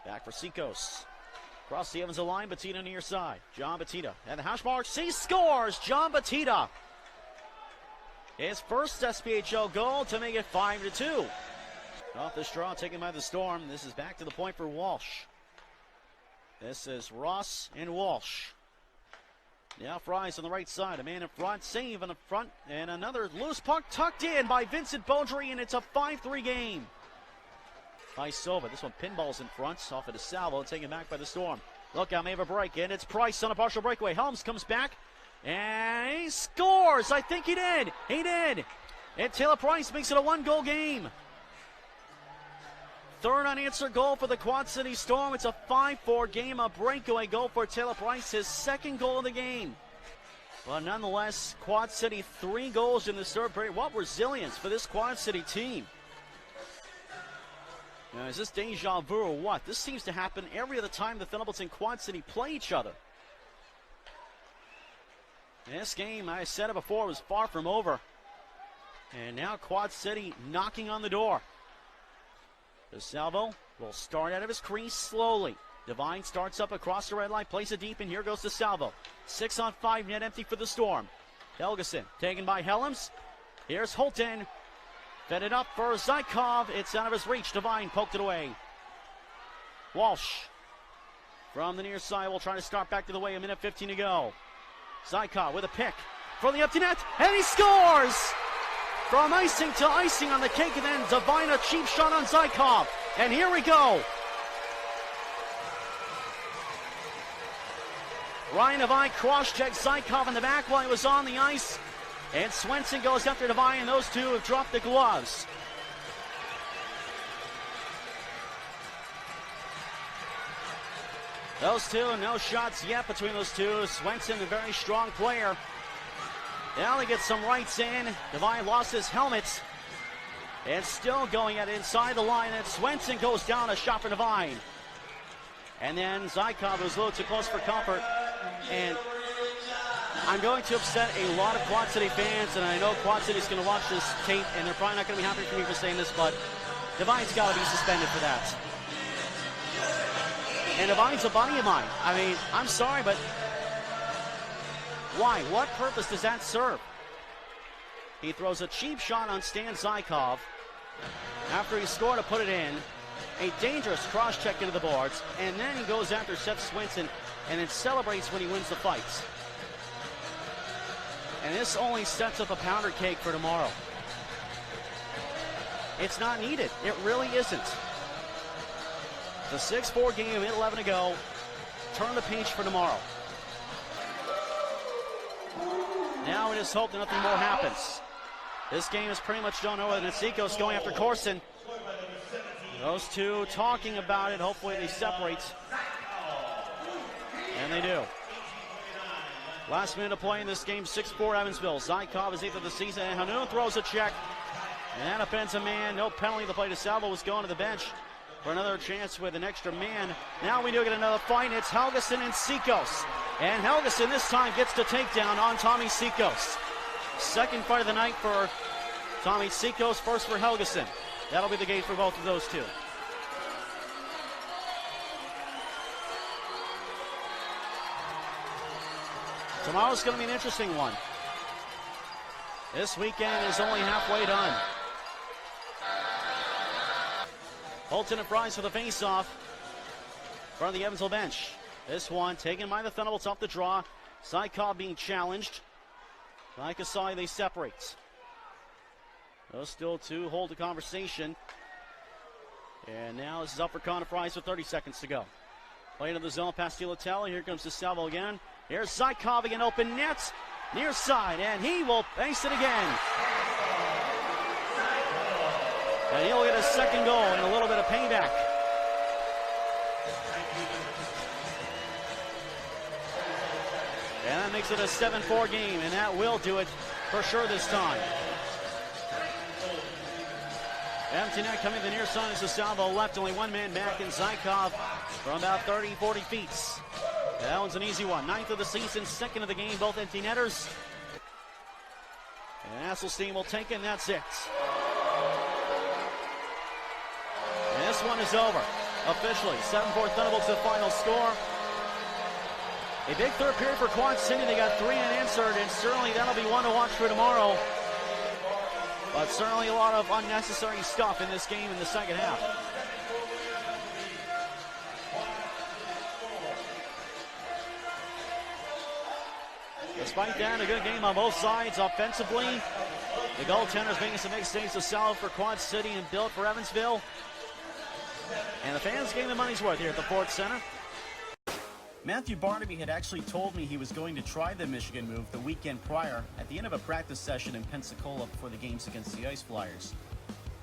Back for Sikos. Across the Evansville line, Batita near side. John Batita at the hash marks. He scores! John Batita. His first SPHL goal to make it 5-2. Off the straw, taken by the Storm. This is back to the point for Walsh. This is Ross and Walsh. Now Fries on the right side. A man in front. Save on the front. And another loose puck tucked in by Vincent Beaudry. And it's a 5-3 game. By Sova. This one pinballs in front. Off of DeSalvo. Taken back by the Storm. Look out, may have a break. And it's Price on a partial breakaway. Helms comes back. And he scores. I think he did. He did. And Taylor Price makes it a 1-goal game. Third unanswered goal for the Quad City Storm. It's a 5-4 game, a breakaway goal for Taylor Price, his second goal of the game. But nonetheless, Quad City 3 goals in the third period. What resilience for this Quad City team. Now, is this deja vu or what? This seems to happen every other time the Thunderbolts and Quad City play each other. This game, I said it before, was far from over. And now Quad City knocking on the door. DeSalvo will start out of his crease slowly. Devine starts up across the red line, plays it deep, and here goes DeSalvo. 6-on-5, net empty for the Storm. Helgeson taken by Helms. Here's Holton. Fed it up for Zykov. It's out of his reach. Devine poked it away. Walsh from the near side will try to start back to the way. 1:15 to go. Zykov with a pick for the empty net, and he scores! From icing to icing on the cake, and then Devine a cheap shot on Zykov. And here we go. Ryan Devine cross-checked Zykov in the back while he was on the ice. And Swenson goes after Devine, and those two have dropped the gloves. Those two, no shots yet between those two. Swenson, a very strong player. Now he gets some rights in. Devine lost his helmet. And still going at it inside the line. And Swenson goes down, a shot for Devine. And then Zykov was a little too close for comfort. And I'm going to upset a lot of Quad City fans. And I know Quad City's going to watch this tape. And they're probably not going to be happy for me for saying this. But Devine's got to be suspended for that. And Devine's a buddy of mine. I mean, I'm sorry, but why? What purpose does that serve? He throws a cheap shot on Stan Zykov after he scored to put it in. A dangerous cross-check into the boards. And then he goes after Seth Swenson and then celebrates when he wins the fights. And this only sets up a powder cake for tomorrow. It's not needed. It really isn't. The 6-4 game, 11 to go. Turn the page for tomorrow. Now it is hope that nothing more happens. This game is pretty much done over. Nasikos going after Corson. Those two talking about it. Hopefully they separate. And they do. Last minute of play in this game, 6-4 Evansville. Zykov is 8th of the season, and Hanoun throws a check. And that offensive man, no penalty. The play to Salvo was going to the bench for another chance with an extra man. Now we do get another fight. It's Helgeson and Sikos. And Helgeson this time gets the takedown on Tommy Sikos. Second fight of the night for Tommy Sikos, first for Helgeson. That'll be the gate for both of those two. Tomorrow's going to be an interesting one. This weekend is only halfway done. Holton and Price for the face-off in front of the Evansville bench. This one taken by the Thunderbolts off the draw. Zykov being challenged. Like Asai, they separate. Those still two hold the conversation. And now this is up for Connor Price with 30 seconds to go. Play into the zone past Dilatelli. Here comes DeSalvo again. Here's Zykov again, open net. Near side, and he will ace it again. And he'll get a second goal and a little bit of payback. And that makes it a 7-4 game, and that will do it for sure this time. Empty net coming to the near side is DeSalvo left, only one man back in Zykov from about 30, 40 feet. That one's an easy one. 9th of the season, 2nd of the game, both empty netters. And Asselstein will take it, and that's it. And this one is over, officially. 7-4 Thunderbolts the final score. A big third period for Quad City. They got 3 unanswered, and certainly that'll be one to watch for tomorrow. but certainly a lot of unnecessary stuff in this game in the second half. Despite that, a good game on both sides offensively. The goaltenders making some big saves to sell for Quad City and build for Evansville. And the fans getting the money's worth here at the Ford Center. Matthew Barnaby had actually told me he was going to try the Michigan move the weekend prior at the end of a practice session in Pensacola before the games against the Ice Flyers.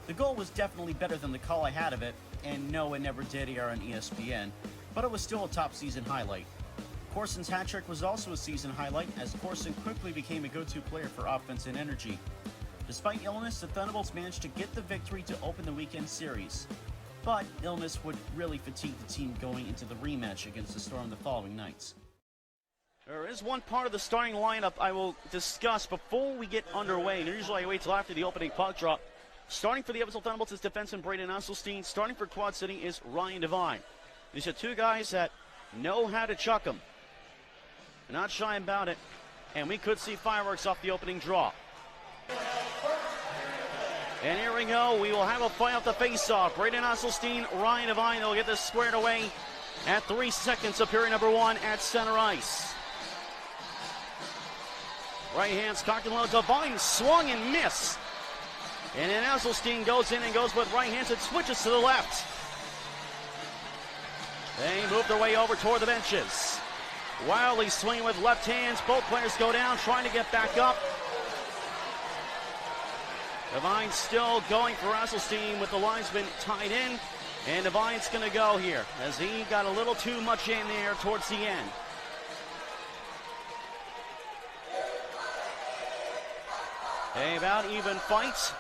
The goal was definitely better than the call I had of it, and no, it never did air on ESPN, but it was still a top season highlight. Corson's hat trick was also a season highlight, as Corson quickly became a go-to player for offense and energy. Despite illness, the Thunderbolts managed to get the victory to open the weekend series. But illness would really fatigue the team going into the rematch against the Storm the following nights. There is one part of the starting lineup I will discuss before we get underway, and usually I wait till after the opening puck drop. Starting for the Evansville Thunderbolts is defenseman Braden Esselstein. Starting for Quad City is Ryan Devine. These are two guys that know how to chuck them. They're not shy about it, and we could see fireworks off the opening draw. And here we go. We will have a fight off the face-off. Braden Esselstein, Ryan Devine. They'll get this squared away at 3 seconds of period number 1 at center ice. Right hand's cocked and low. Devine swung and missed. And then Esselstein goes in and goes with right hands and switches to the left. They move their way over toward the benches. Wildly swinging with left hands. Both players go down, trying to get back up. Devine still going for Esselstein with the linesman tied in. And Devine's going to go here as he got a little too much in there towards the end. A about even fight.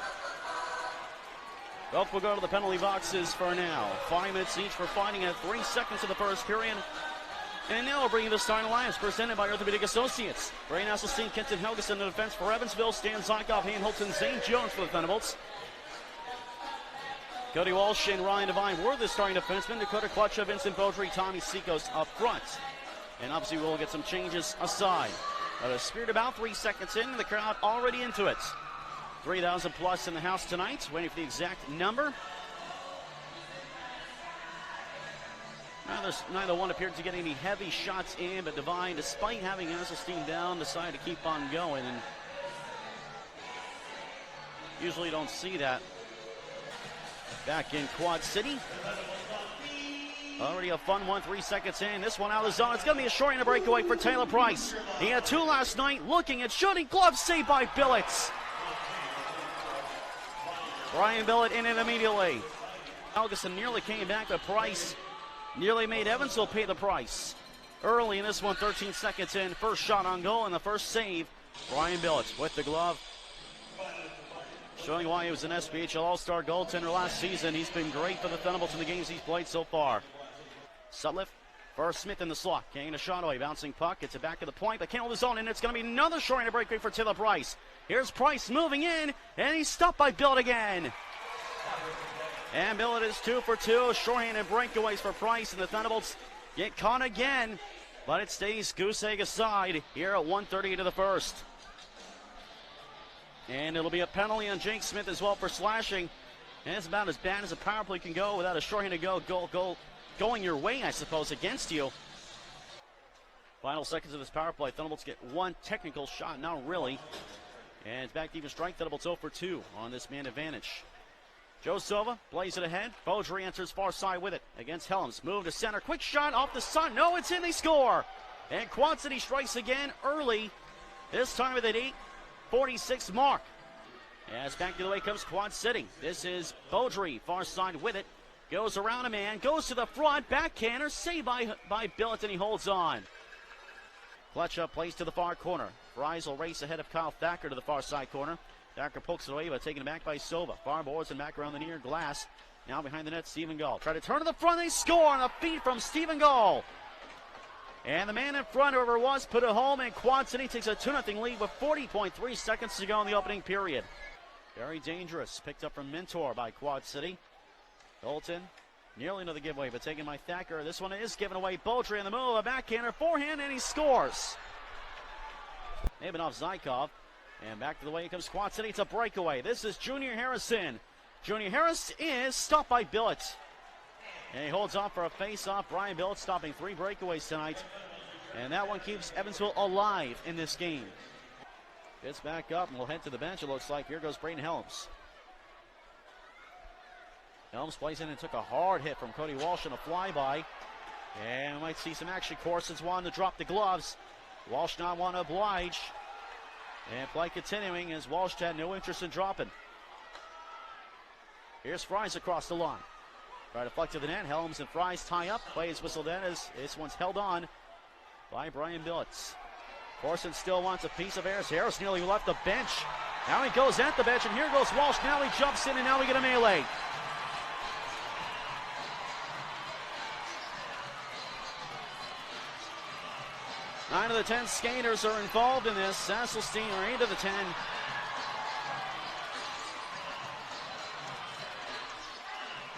Both will go to the penalty boxes for now. 5 minutes each for fighting at 3 seconds of the first period. And now we'll bring you the starting alliance presented by Orthopedic Associates. Braden Esselstein, Kenton Helgeson in the defense for Evansville. Stan Zykov, Hayne Holton, Zane Jones for the Thunderbolts. Cody Walsh and Ryan Devine were the starting defensemen. Dakota Clutcha, Vincent Beaudry, Tommy Seacos up front. And obviously we'll get some changes aside. But a spirit about 3 seconds in, and the crowd already into it. 3,000 plus in the house tonight. Waiting for the exact number. Neither one appeared to get any heavy shots in, but Devine, despite having Esselstein down, decided to keep on going. And usually don't see that. Back in Quad City. Already a fun one, 3 seconds in. This one out of the zone. It's going to be a short-handed breakaway for Taylor Price. He had 2 last night. Looking at shooting. Glove saved by Billett. Brian Billett in it immediately. Helgeson nearly came back, but Price nearly made Evansville pay the price. Early in this one, 13 seconds in. First shot on goal and the first save. Brian Billett with the glove. Showing why he was an SPHL All-Star goaltender last season. He's been great for the Thunderbolts in the games he's played so far. Sutliff for Smith in the slot. Getting a shot away. Bouncing puck. Gets it back to the point, but can't hold his own, and it's going to be another short-handed breakaway for Taylor Price. Here's Price moving in, and he's stopped by Billett again. And Billett is 2 for 2. Short-handed breakaways for Price, and the Thunderbolts get caught again, but it stays goose egg aside here at 1:30 into the first. And it'll be a penalty on Jake Smith as well for slashing. And it's about as bad as a power play can go without a short-handed goal going your way, I suppose, against you. Final seconds of this power play. Thunderbolts get 1 technical shot, not really. And it's back to even strike. Thunderbolts 0 for 2 on this man advantage. Joe Silva plays it ahead. Beaudry enters far side with it against Helms. Move to center. Quick shot off the sun. No, it's in. They score. And Quad City strikes again early. This time at the 8:46 mark. As back the other way comes Quad City. This is Beaudry, far side with it. Goes around a man, goes to the front, backhander, saved by Billett, and he holds on. Clutch plays to the far corner. Fries will race ahead of Kyle Thacker to the far side corner. Thacker pokes it away, but taken back by Silva. Far boards and back around the near glass. Now behind the net, Stephen Gall. Try to turn to the front, they score on a feed from Stephen Gall. And the man in front, whoever it was, put it home, and Quad City takes a 2-0 lead with 40.3 seconds to go in the opening period. Very dangerous. Picked up from Mentor by Quad City. Holton, nearly another giveaway, but taken by Thacker. This one is given away. Beaudry in the move, a backhander, forehand, and he scores. Maybe off Zykov. And back to the way it comes Quad City. It's a breakaway. This is Junior Harrison. Junior Harris is stopped by Billett. And he holds off for a face-off. Brian Billett stopping 3 breakaways tonight. And that one keeps Evansville alive in this game. Gets back up and we'll head to the bench, it looks like. Here goes Braden Helms. Helms plays in and took a hard hit from Cody Walsh in a flyby. And we might see some action. Corson's wanting to drop the gloves. Walsh not want to oblige. And play continuing as Walsh had no interest in dropping. Here's Fries across the line. Try to flex to the net. Helms and Fries tie up. Play is whistled in as this one's held on by Brian Billett. Corson still wants a piece of Harris. Harris nearly left the bench. Now he goes at the bench, and here goes Walsh. Now he jumps in, and now we get a melee. Nine of the 10 skaters are involved in this. Sasselstein are 8 of the 10.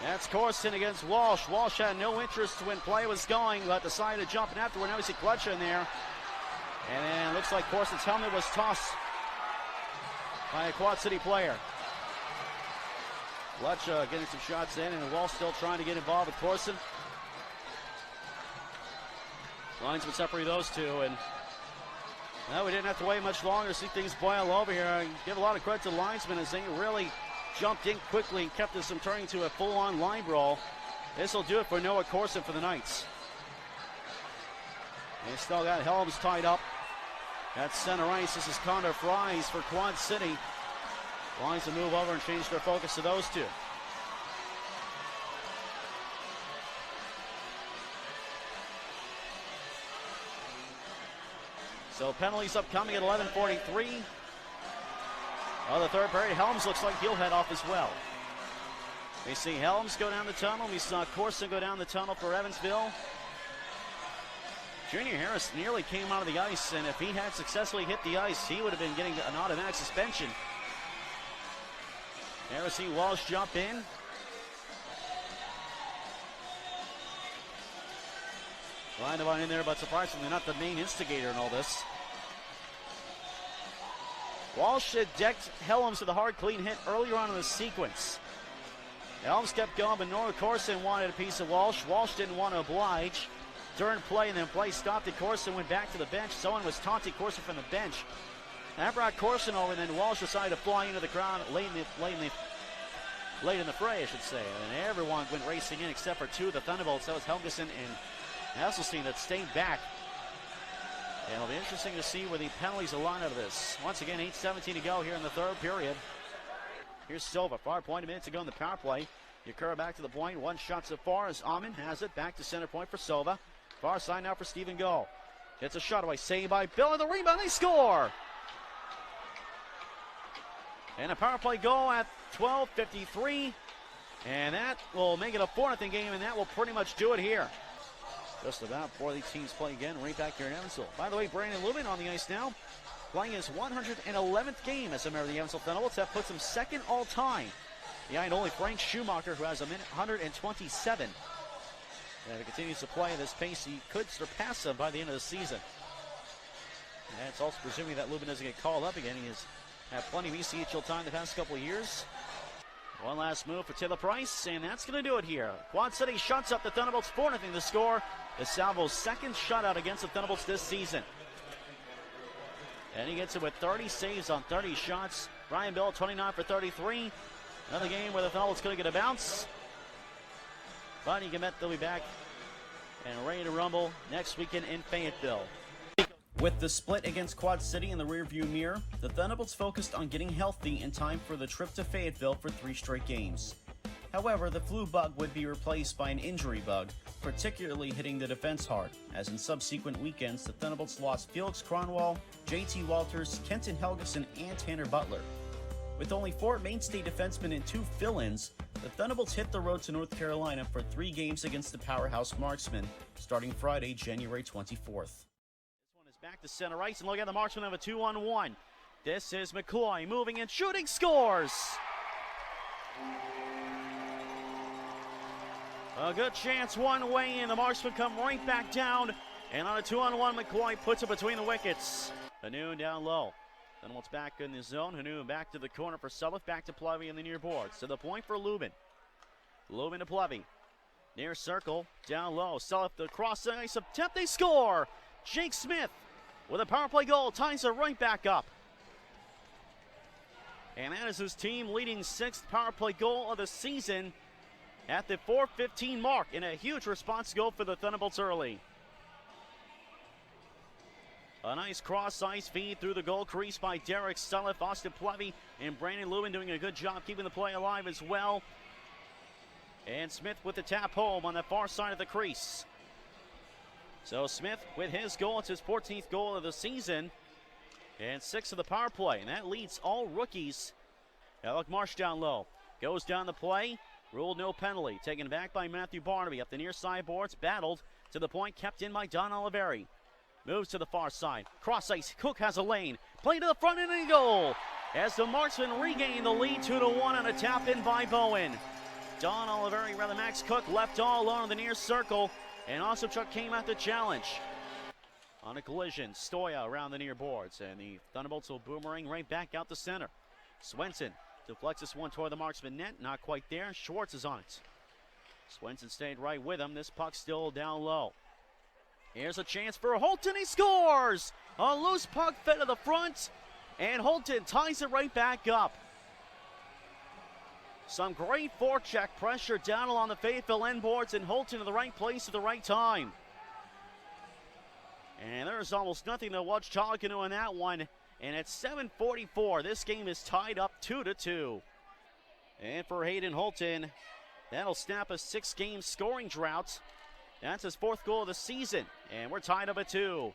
That's Corson against Walsh. Walsh had no interest when play was going, but decided to jump in afterward. Now we see Clutcher in there. And then looks like Corson's helmet was tossed by a Quad City player. Clutcher getting some shots in, and Walsh still trying to get involved with Corson. Lines would separate those two, and now we didn't have to wait much longer to see things boil over here. I give a lot of credit to the linesmen as they really jumped in quickly and kept this from turning to a full-on line brawl. This will do it for Noah Corson for the Knights. They still got Helms tied up. At center ice, this is Connor Fries for Quad City. Lines to move over and change their focus to those two. So penalties upcoming at 11:43. The third period, Helms looks like he'll head off as well. We see Helms go down the tunnel. We saw Corson go down the tunnel for Evansville. Junior Harris nearly came out of the ice, and if he had successfully hit the ice, he would have been getting an automatic suspension. There we see Walsh jump in. Lindemann in there, but surprisingly not the main instigator in all this. Walsh had decked Helms with a hard, clean hit earlier on in the sequence. Helms kept going, but Noah Corson wanted a piece of Walsh. Walsh didn't want to oblige during play, and then play stopped, and Corson went back to the bench. Someone was taunting Corson from the bench. That brought Corson over, and then Walsh decided to fly into the crowd late in the fray, I should say. And everyone went racing in except for 2 of the Thunderbolts. That was Helgeson and Hasselstein that stayed back. And it'll be interesting to see where the penalties will line out of this. Once again, 8:17 to go here in the third period. Here's Silva, far point, a minute to go in the power play. Yakura back to the point, 1 shot so far as Amon has it. Back to center point for Silva. Far side now for Stephen Goh. Gets a shot away, saved by Bill, and the rebound, they score! And a power play goal at 12:53. And that will make it a 4-0 game, and that will pretty much do it here. Just about before these teams play again, right back here in Evansville. By the way, Brandon Lubin on the ice now, playing his 111th game as a member of the Evansville Thunderbolts. That puts him second all-time, behind only Frank Schumacher, who has 127. And if he continues to play at this pace, he could surpass him by the end of the season. And it's also presuming that Lubin doesn't get called up again. He has had plenty of ECHL time the past couple of years. One last move for Taylor Price, and that's going to do it here. Quad City shuts up the Thunderbolts, 4-0 to score. It's Salvo's second shutout against the Thunderbolts this season. And he gets it with 30 saves on 30 shots. Brian Bill, 29 for 33. Another game where the Thunderbolts going to get a bounce. But they'll be back and ready to rumble next weekend in Fayetteville. With the split against Quad City in the rearview mirror, the Thunderbolts focused on getting healthy in time for the trip to Fayetteville for 3 straight games. However, the flu bug would be replaced by an injury bug, particularly hitting the defense hard, as in subsequent weekends the Thunderbolts lost Felix Cronwall, JT Walters, Kenton Helgeson, and Tanner Butler. With only 4 mainstay defensemen and 2 fill-ins, the Thunderbolts hit the road to North Carolina for 3 games against the powerhouse Marksmen, starting Friday, January 24th. Back to center ice, and look at the Marksmen have a 2-on-1. This is McCloy moving and shooting, scores! A good chance one way, and the Marksmen come right back down. And on a 2-on-1, McCloy puts it between the wickets. Banoon down low. Thunderbolts back in the zone. Hanu back to the corner for Sullivan. Back to Plevy in the near boards. To the point for Lubin. Lubin to Plevy. Near circle. Down low. Sullivan the cross ice attempt. They score. Jake Smith with a power play goal. Ties it right back up. And that is his team leading 6th power play goal of the season at the 4:15 mark. And a huge response goal for the Thunderbolts early. A nice cross-ice feed through the goal crease by Derek Sulliff, Austin Plevy, and Brandon Lubin doing a good job keeping the play alive as well. And Smith with the tap home on the far side of the crease. So Smith with his goal, it's his 14th goal of the season, and 6 of the power play, and that leads all rookies. Alec Marsh down low, goes down the play, ruled no penalty. Taken back by Matthew Barnaby up the near side boards, battled to the point, kept in by Don Oliveri. Moves to the far side. Cross ice. Cook has a lane. Play to the front and a goal. As the Marksmen regain the lead 2-1 on a tap in by Bowen. Don Oliveri, rather Max Cook left all alone in the near circle. And Osipchuk came at the challenge. On a collision, Stoya around the near boards. And the Thunderbolts will boomerang right back out the center. Swenson deflects this one toward the Marksman net. Not quite there. Schwartz is on it. Swenson stayed right with him. This puck still down low. Here's a chance for Holton. He scores! A loose puck fed to the front, and Holton ties it right back up. Some great forecheck pressure down along the Fayetteville end boards, and Holton in the right place at the right time. And there's almost nothing that Watchtawa can do in that one. And at 7:44, this game is tied up 2-2. And for Hayden Holton, that'll snap a 6-game scoring drought. That's his 4th goal of the season, and we're tied up at 2.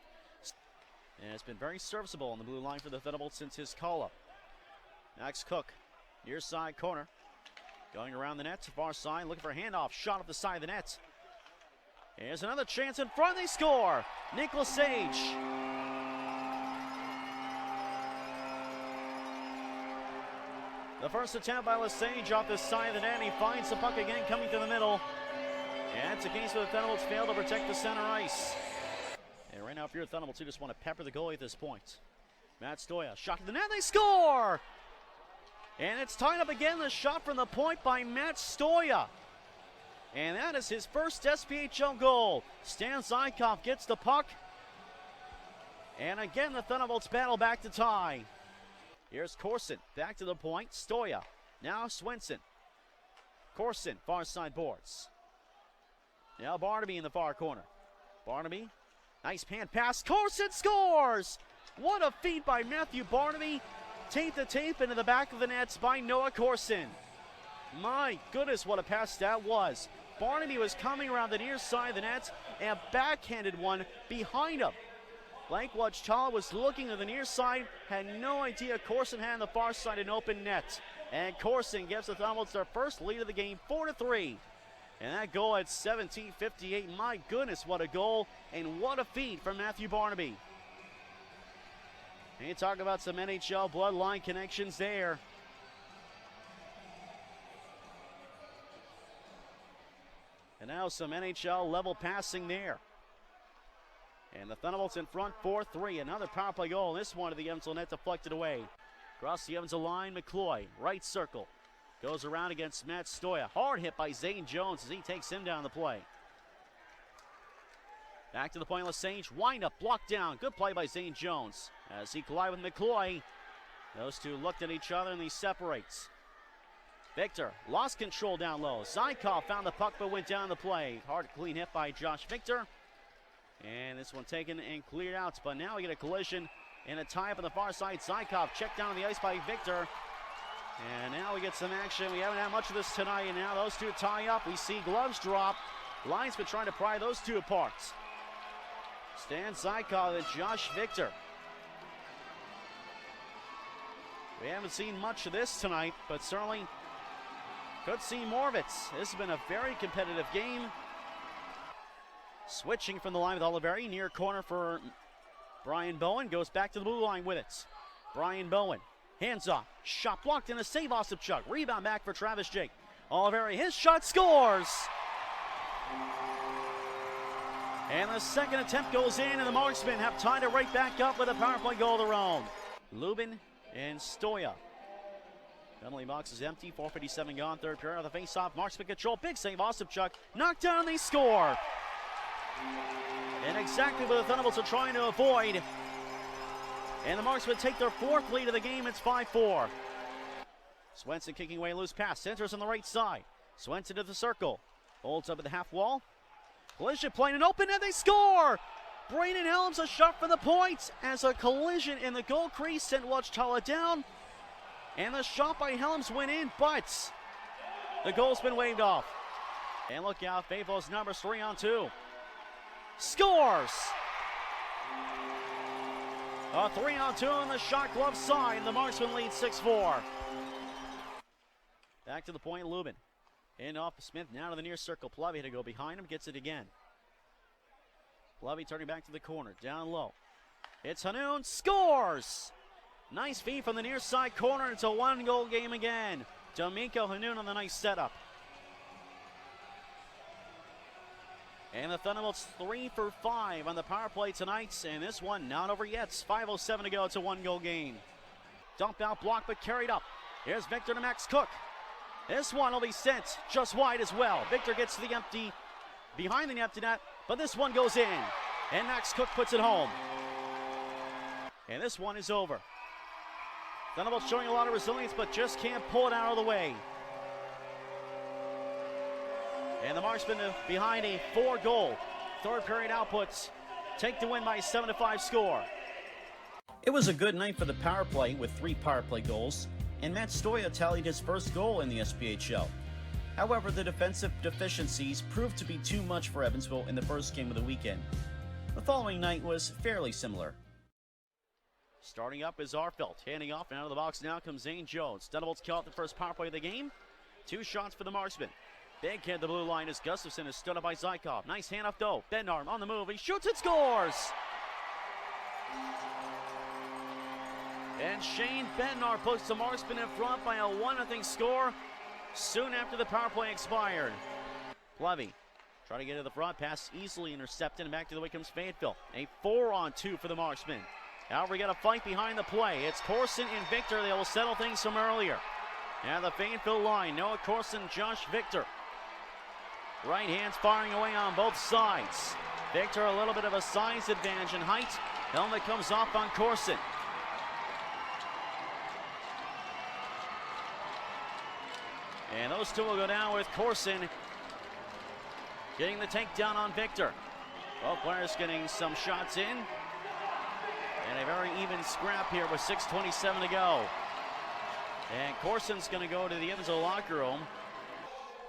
And it's been very serviceable on the blue line for the Thunderbolts since his call-up. Max Cook, near side corner, going around the net to far side, looking for a handoff, shot up the side of the net. Here's another chance in front, they score! Nicholas Sage. The first attempt by Lesage off the side of the net, he finds the puck again coming to the middle. And it's a case where the Thunderbolts fail to protect the center ice. And right now, if you're a Thunderbolts, you just want to pepper the goalie at this point. Matt Stoya, shot to the net, they score! And it's tied up again, the shot from the point by Matt Stoya. And that is his first SPHL goal. Stan Zykov gets the puck. And again, the Thunderbolts battle back to tie. Here's Corson, back to the point, Stoya. Now Swenson. Corson, far side boards. Now Barnaby in the far corner. Barnaby, nice pan pass. Corson scores! What a feed by Matthew Barnaby. Tape to tape into the back of the nets by Noah Corson. My goodness, what a pass that was. Barnaby was coming around the near side of the net and backhanded one behind him. Blank Watchtawa was looking to the near side, had no idea Corson had on the far side an open net. And Corson gives the Thunderbolts their first lead of the game, 4-3. And that goal at 17:58, my goodness, what a goal and what a feed from Matthew Barnaby. And you talk about some NHL bloodline connections there. And now some NHL level passing there. And the Thunderbolts in front, 4-3. Another power play goal. This one to the Evansville net, deflected away. Across the Evansville line, McCloy, right circle. Goes around against Matt Stoya. Hard hit by Zane Jones as he takes him down the play. Back to the point, Lesage. Wind up, blocked down. Good play by Zane Jones. As he collided with McCloy. Those two looked at each other and he separates. Victor lost control down low. Zykov found the puck but went down the play. Hard clean hit by Josh Victor. And this one taken and cleared out. But now we get a collision and a tie up on the far side. Zykov checked down on the ice by Victor. And now we get some action. We haven't had much of this tonight, and now those two tie up. We see gloves drop. Linesman trying to pry those two apart. Stan Zykov and Josh Victor. We haven't seen much of this tonight, but certainly could see more of it. This has been a very competitive game. Switching from the line with Oliveri, near corner for Brian Bowen. Goes back to the blue line with it. Brian Bowen. Hands off, shot blocked and a save Osipchuk. Rebound back for Travis Jake. Oliveri, his shot scores! And the second attempt goes in and the Marksmen have tied it right back up with a power play goal of their own. Lubin and Stoya. Penalty box is empty. 4:57 gone. Third period of the face-off. Marksman control. Big save. Ostapchuk knocked down and they score. And exactly what the Thunderbolts are trying to avoid. And the Marksmen take their fourth lead of the game. It's 5-4. Swenson kicking away, loose pass. Centers on the right side. Swenson to the circle. Holds up at the half wall. Collision playing and open, and they score! Braden Helms a shot for the points as a collision in the goal crease sent Watchtala down. And the shot by Helms went in, but the goal's been waved off. And look out, Fayetteville's numbers 3-on-2. Scores! A 3-on-2 on the shot glove side, and the Marksmen lead 6-4. Back to the point, Lubin. And off Smith, now to the near circle. Plavy had to go behind him, gets it again. Plavy turning back to the corner, down low. It's Hanoun, scores! Nice feed from the near side corner. It's a one-goal game again. D'Amico Hanoun on the nice setup. And the Thunderbolts 3 for 5 on the power play tonight, and this one not over yet. It's 5:07 to go. It's a one-goal game. Dumped out, blocked, but carried up. Here's Victor to Max Cook. This one will be sent just wide as well. Victor gets to the empty, behind the empty net, but this one goes in. And Max Cook puts it home. And this one is over. Thunderbolts showing a lot of resilience, but just can't pull it out of the way. And the Marksmen behind a 4-goal third period outputs take the win by a 7-5 score. It was a good night for the power play with 3 power play goals, and Matt Stoya tallied his first goal in the SPHL. However, the defensive deficiencies proved to be too much for Evansville in the first game of the weekend. The following night was fairly similar. Starting up is Arfelt, handing off, and out of the box now comes Zane Jones. Thunderbolts kill out the first power play of the game. 2 shots for the Marksmen. Big hit the blue line as Gustafson is stood up by Zykov. Nice handoff though. Bednar on the move. He shoots and scores! And Shane Bednar puts the Marksmen in front by a 1-0 score soon after the power play expired. Plevy trying to get to the front. Pass easily intercepted, and back to the way comes Fayetteville. A 4-on-2 for the Marksmen. Now we got a fight behind the play. It's Corson and Victor. They will settle things from earlier. Now the Fayetteville line. Noah Corson, Josh Victor. Right hands firing away on both sides. Victor a little bit of a size advantage in height. Helmet comes off on Corson. And those two will go down with Corson getting the takedown on Victor. Both players getting some shots in. And a very even scrap here with 6:27 to go. And Corson's going to go to the Evansville locker room.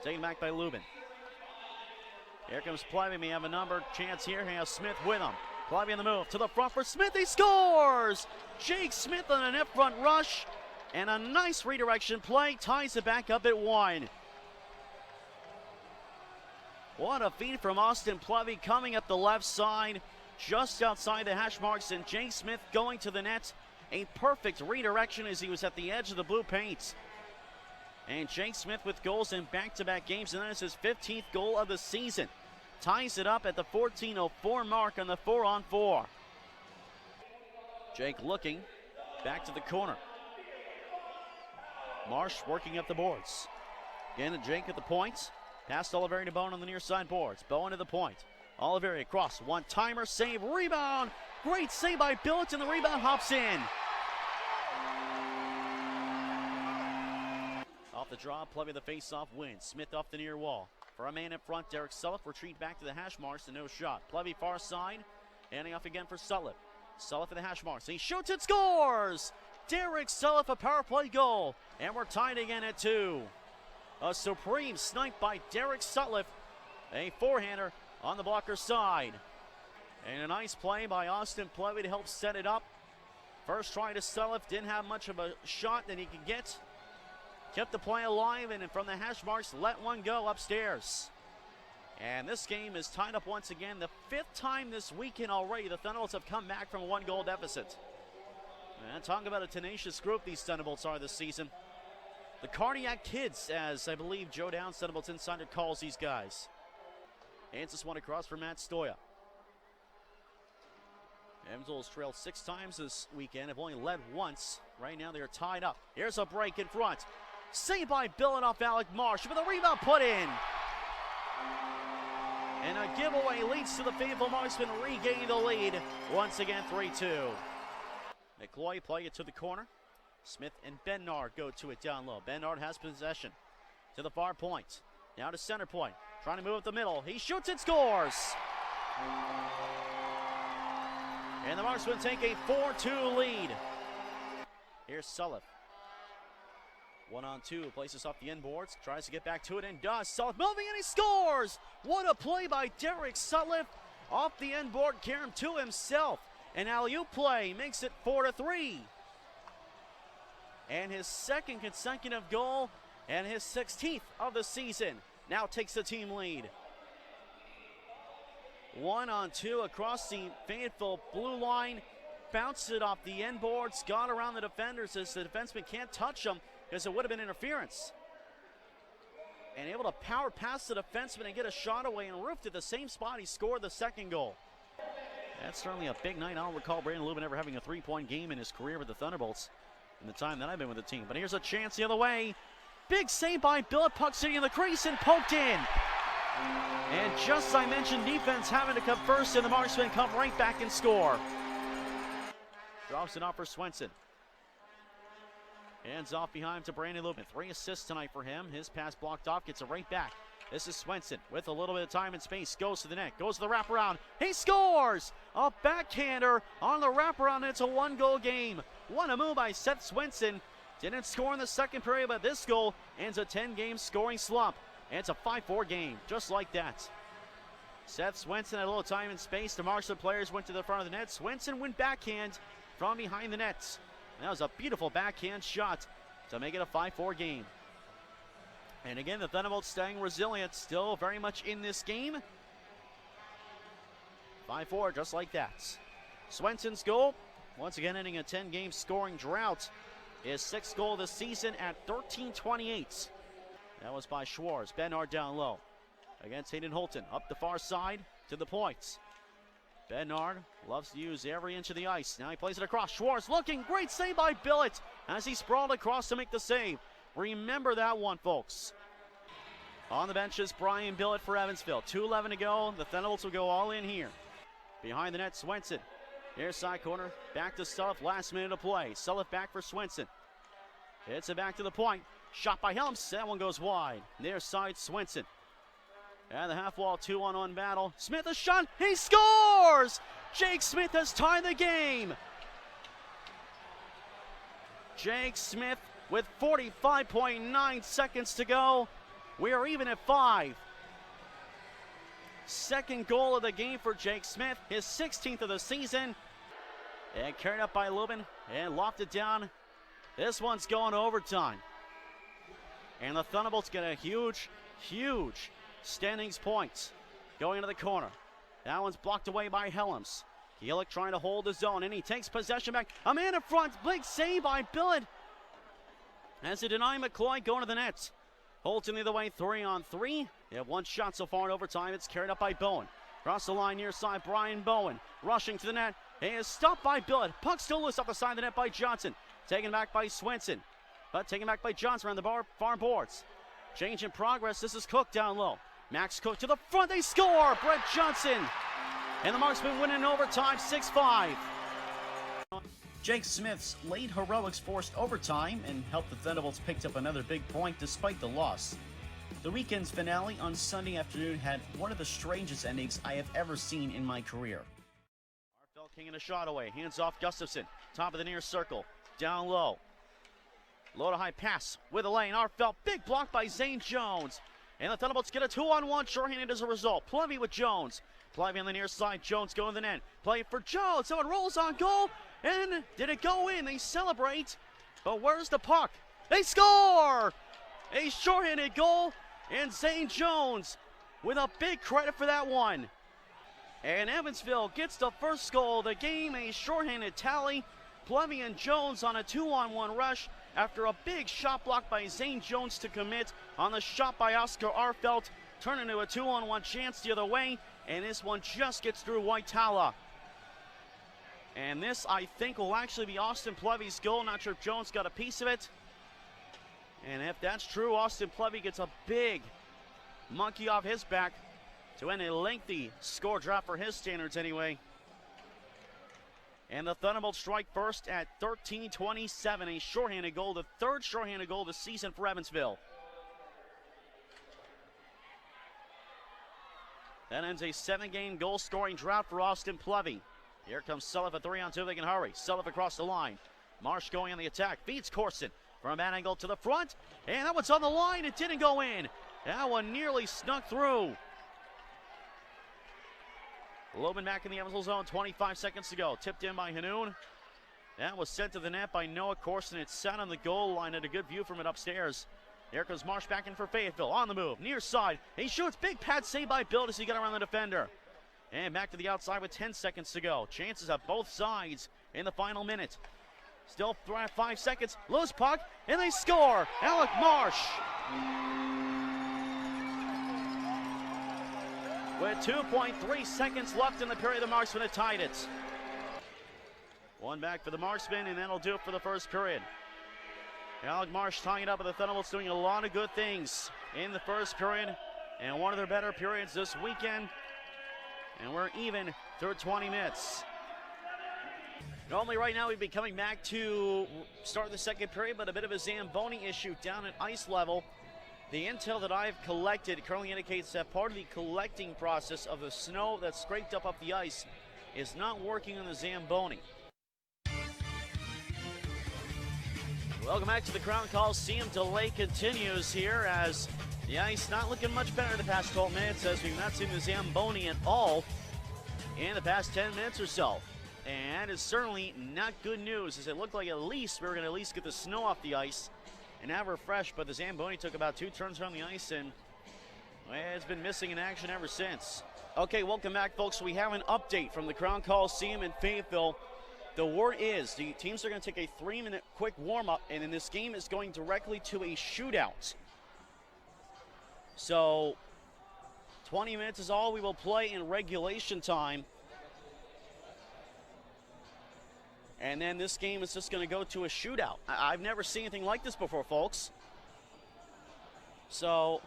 Taken back by Lubin. Here comes Plevy. May have a number chance here. He has Smith with him. Plevy on the move to the front for Smith. He scores! Jake Smith on a net front rush. And a nice redirection play ties it back up at 1. What a feed from Austin Plevy coming up the left side, just outside the hash marks, and Jake Smith going to the net. A perfect redirection as he was at the edge of the blue paint. And Jake Smith with goals in back-to-back games, and that is his 15th goal of the season. Ties it up at the 14:04 mark on the 4-on-4. Jake looking back to the corner. Marsh working up the boards. Again, Jake at the point. Past Oliveri to Bowen on the near side boards. Bowen to the point. Oliveri across. One-timer, save, rebound. Great save by Billett, and the rebound hops in. Off the draw, Plevy the face-off wins. Smith off the near wall. For a man in front, Derek Sulliff retreat back to the hash marks and no shot. Plevy far side, handing off again for Sulliff. Sulliff at the hash marks. He shoots and scores! Derek Sulliff, a power play goal. And we're tied again at 2. A supreme snipe by Derek Sulliff. A forehander on the blocker side. And a nice play by Austin Plevy to help set it up. First try to Sulliff, didn't have much of a shot that he could get. Kept the play alive, and from the hash marks, let one go upstairs. And this game is tied up once again. The 5th time this weekend already the Thunderbolts have come back from a 1-goal deficit. And talk about a tenacious group these Thunderbolts are this season. The Cardiac Kids, as I believe Joe Downs, Thunderbolts insider, calls these guys. Hands this one across for Matt Stoya. Evansville has trailed 6 times this weekend, have only led once. Right now they're tied up. Here's a break in front. Saved by Billett off Alec Marsh, with a rebound put in. And a giveaway leads to the Fayetteville Marksmen regaining the lead. Once again, 3-2. McCloy play it to the corner. Smith and Bednard go to it down low. Bednard has possession to the far point. Now to center point. Trying to move up the middle. He shoots and scores. And the Marksmen take a 4-2 lead. Here's Sulliff. 1-on-2, places off the end boards, tries to get back to it and does. Sulliff moving and he scores! What a play by Derek Sulliff off the end board, carrying him to himself. An alley-oop play makes it 4-3. And his second consecutive goal and his 16th of the season now takes the team lead. 1-on-2 across the Fayetteville blue line. Bounced it off the end boards, got around the defenders as the defenseman can't touch him because it would have been interference. And able to power past the defenseman and get a shot away and roofed at the same spot he scored the second goal. That's certainly a big night. I don't recall Brandon Lubin ever having a 3-point game in his career with the Thunderbolts in the time that I've been with the team. But here's a chance the other way. Big save by Billett, puck sitting in the crease and poked in. And just as I mentioned, defense having to come first, and the Marksmen come right back and score. Drops it off for Swenson. Hands off behind to Brandon Lubin. 3 assists tonight for him. His pass blocked off, gets it right back. This is Swenson with a little bit of time and space. Goes to the net, goes to the wraparound. He scores! A backhander on the wraparound, and it's a 1-goal game. What a move by Seth Swenson. Didn't score in the second period, but this goal ends a 10-game scoring slump. And it's a 5-4 game, just like that. Seth Swenson had a little time and space. The Marksmen players went to the front of the net. Swenson went backhand from behind the net. That was a beautiful backhand shot to make it a 5-4 game. And again, the Thunderbolts staying resilient, still very much in this game. 5-4, just like that. Swenson's goal, once again ending a 10-game scoring drought, his 6th goal this season at 13:28. That was by Schwartz. Bednard down low against Hayden Holton. Up the far side to the points. Bednard loves to use every inch of the ice. Now he plays it across. Schwartz looking. Great save by Billett as he sprawled across to make the save. Remember that one, folks. On the bench is Brian Billett for Evansville. 2:11 to go. The Thunderbolts will go all in here. Behind the net, Swenson. Here's side corner. Back to Sulliff. Last minute of play. Sulliff back for Swenson. Hits it back to the point. Shot by Helms. That one goes wide. Near side, Swenson. And the half wall 2-on-1 battle. Smith a shot. He scores! Jake Smith has tied the game. Jake Smith with 45.9 seconds to go. We are even at 5. Second goal of the game for Jake Smith. His 16th of the season. And carried up by Lubin and lofted down. This one's going to overtime. And the Thunderbolts get a huge standings points going into the corner. That one's blocked away by Helms. Gillick trying to hold his own, and he takes possession back. A man in front, big save by Billett. As he denied McCloy going to the net. Holton the other way, 3-on-3. They have one shot so far in overtime. It's carried up by Bowen. Across the line near side, Brian Bowen rushing to the net. He is stopped by Billett. Puck still loose off the side of the net by Johnson. Taken back by Swenson. But taken back by Johnson around the far boards. Change in progress. This is Cook down low. Max Cook to the front. They score. Brett Johnson. And the Marksmen win in overtime 6-5. Jake Smith's late heroics forced overtime and helped the Thunderbolts pick up another big point despite the loss. The weekend's finale on Sunday afternoon had one of the strangest endings I have ever seen in my career. Arfeld kicking a shot away. Hands off Gustafson. Top of the near circle. Down low. Low to high pass with a lane. Arfeld, big block by Zane Jones. And the Thunderbolts get a 2-on-1 shorthanded as a result. Plevy with Jones. Plevy on the near side. Jones going to the net. Play for Jones. So it rolls on goal. And did it go in? They celebrate. But where's the puck? They score! A shorthanded goal. And Zane Jones with a big credit for that one. And Evansville gets the first goal of the game. A shorthanded tally. Plevy and Jones on a 2-on-1 rush after a big shot block by Zane Jones to commit on the shot by Oscar Arfeld. Turn into a 2-on-1 chance the other way, and this one just gets through Waitala. And this, I think, will actually be Austin Plevy's goal. Not sure if Jones got a piece of it. And if that's true, Austin Plevy gets a big monkey off his back to end a lengthy score drop for his standards anyway. And the Thunderbolts strike first at 13:27, a shorthanded goal, the third shorthanded goal of the season for Evansville. That ends a 7-game goal-scoring drought for Austin Plevy. Here comes Sullivan, 3-on-2, they can hurry. Sullivan across the line. Marsh going on the attack, feeds Corson from a bad angle to the front, and that one's on the line, it didn't go in. That one nearly snuck through. Loban back in the Evansville zone, 25 seconds to go. Tipped in by Hanoun. That was sent to the net by Noah Corson. It sat on the goal line, at a good view from it upstairs. There comes Marsh back in for Fayetteville, on the move, near side. He shoots, big pad save by Bill as he got around the defender. And back to the outside with 10 seconds to go. Chances on both sides in the final minute. Still 5 seconds, loose puck, and they score! Alec Marsh! With 2.3 seconds left in the period, the Marksmen have tied it. One back for the Marksmen, and that'll do it for the first period. Alec Marsh tying it up with the Thunderbolts, doing a lot of good things in the first period, and one of their better periods this weekend. And we're even through 20 minutes. Normally right now we'd be coming back to start the second period, but a bit of a Zamboni issue down at ice level. The intel that I've collected currently indicates that part of the collecting process of the snow that's scraped up off the ice is not working on the Zamboni. Welcome back to the Crown Coliseum. Delay continues here as the ice not looking much better the past 12 minutes, as we've not seen the Zamboni at all in the past 10 minutes or so. And it's certainly not good news, as it looked like at least we were going to at least get the snow off the ice and have her fresh, but the Zamboni took about 2 turns around the ice, and well, it's been missing in action ever since. Okay, welcome back, folks. We have an update from the Crown Coliseum in Fayetteville. The word is the teams are going to take a 3-minute quick warm-up, and then this game is going directly to a shootout. So 20 minutes is all we will play in regulation time. And then this game is just going to go to a shootout. I've never seen anything like this before, folks. So,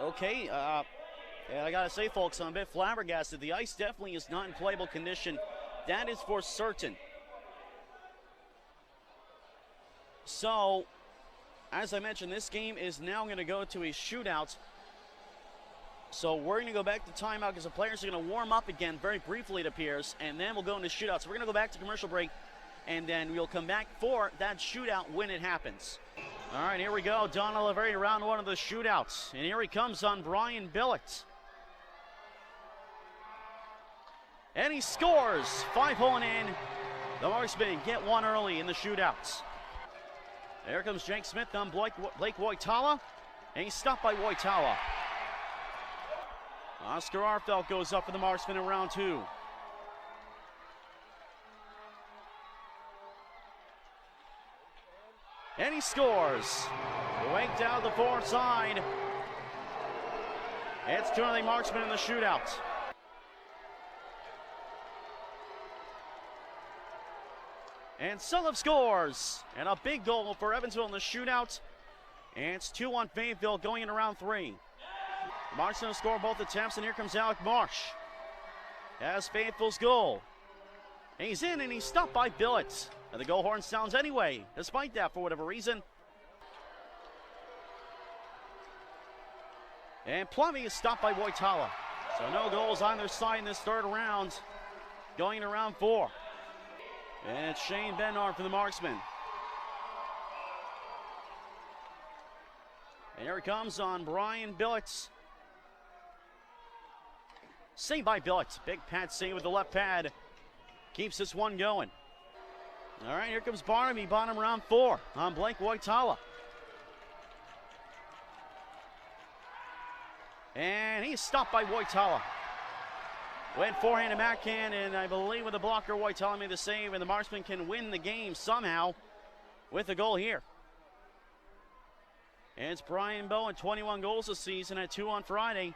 okay, and I gotta say, folks, I'm a bit flabbergasted. The ice definitely is not in playable condition. That is for certain. So, as I mentioned, this game is now going to go to a shootout. So we're going to go back to timeout because the players are going to warm up again very briefly, it appears, and then we'll go into shootout. So we're going to go back to commercial break, and then we'll come back for that shootout when it happens. All right, here we go. Don Oliveri, round one of the shootouts. And here he comes on Brian Billett. And he scores. 5-hole in. The Marksmen get one early in the shootouts. There comes Jake Smith on Blake Wojtala, and he's stopped by Wojtala. Oscar Arfelt goes up for the Marksmen in round 2. And he scores. Waked out the far side. It's 2-0 Marksmen in the shootout. And Sullivan scores. And a big goal for Evansville in the shootout. And it's 2-1 Fayetteville going into round 3. Marksmen score both attempts, and here comes Alec Marsh. As Fayetteville's goal. And he's in, and he's stopped by Billett. And the goal horn sounds anyway, despite that, for whatever reason. And Plummy is stopped by Wojtala. So no goals on their side in this third round. Going into round 4. And it's Shane Bednar for the Marksmen. And here it comes on Brian Billett. Saved by Billett. Big pad save with the left pad. Keeps this one going. All right, here comes Barnaby, bottom round 4 on Blake Wojtala. And he's stopped by Wojtala. Went forehand to backhand, and I believe with the blocker, Wojtala made the save, and the Marksmen can win the game somehow with a goal here. And it's Brian Bowen, 21 goals this season, at 2 on Friday.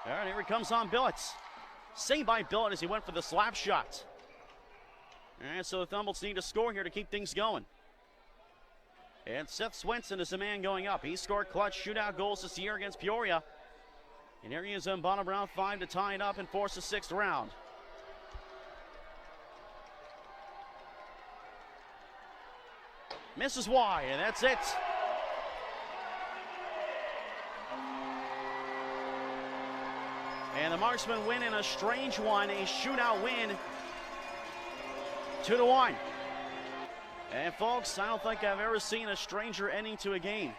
All right, here he comes on Billets. Saved by Billett as he went for the slap shot. And so the Thunderbolts need to score here to keep things going. And Seth Swenson is the man going up. He scored clutch shootout goals this year against Peoria. And here he is in bottom round 5 to tie it up and force the 6th round. Misses wide, and that's it. And the Marksmen win in a strange one, a shootout win, 2-1. And folks, I don't think I've ever seen a stranger ending to a game.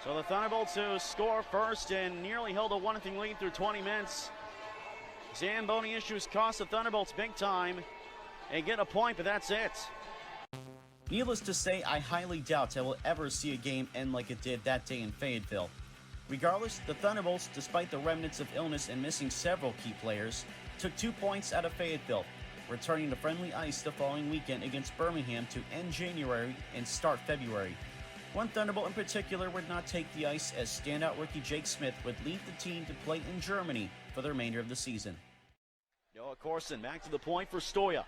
So the Thunderbolts who score first and nearly held a 1-0 lead through 20 minutes. Zamboni issues cost the Thunderbolts big time and get a point, but that's it. Needless to say, I highly doubt I will ever see a game end like it did that day in Fayetteville. Regardless, the Thunderbolts, despite the remnants of illness and missing several key players, took 2 points out of Fayetteville, returning to friendly ice the following weekend against Birmingham to end January and start February. One Thunderbolt in particular would not take the ice, as standout rookie Jake Smith would lead the team to play in Germany for the remainder of the season. Noah Corson back to the point for Stoya.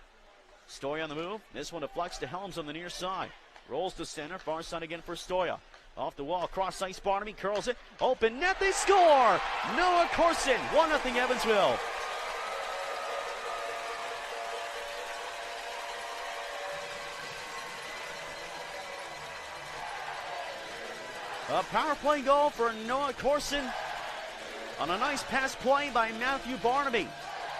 Stoya on the move. This one deflects to Helms on the near side. Rolls to center, far side again for Stoya. Off the wall, cross ice, Barnaby curls it. Open net, they score! Noah Corson, 1-0 Evansville. A power play goal for Noah Corson on a nice pass play by Matthew Barnaby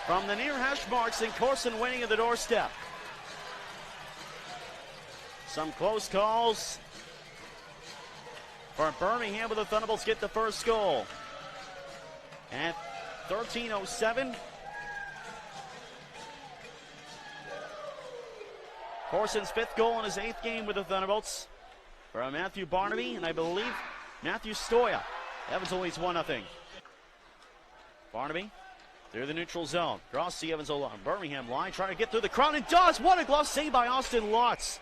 from the near hash marks, and Corson winning at the doorstep. Some close calls for Birmingham, but the Thunderbolts get the first goal. At 13:07. Corson's 5th goal in his 8th game with the Thunderbolts from Matthew Barnaby, and I believe Matthew Stoya. Evansville leads 1-0. Barnaby through the neutral zone. Cross the Evansville Birmingham line, trying to get through the crowd, and does. What a glove save by Austin Lutz.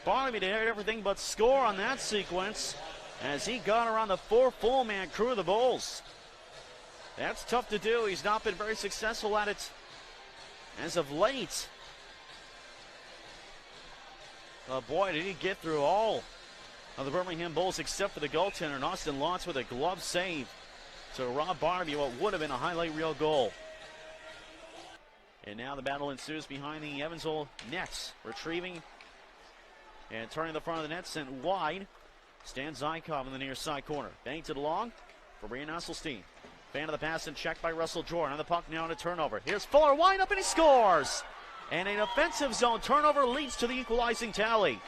Barnaby did everything but score on that sequence as he got around the 4 full-man crew of the Bulls. That's tough to do. He's not been very successful at it as of late. Oh boy, did he get through all of the Birmingham Bulls except for the goaltender, and Austin Lutz with a glove save to rob Barnaby what would have been a highlight reel goal. And now the battle ensues behind the Evansville nets. Retrieving and turning the front of the net, sent wide. Stan Zykov in the near side corner. Banked it along for Brian Hasselstein. Fan of the pass and checked by Russell Jordan. On the puck now, and a turnover. Here's Fuller, wide up, and he scores! And an offensive zone turnover leads to the equalizing tally.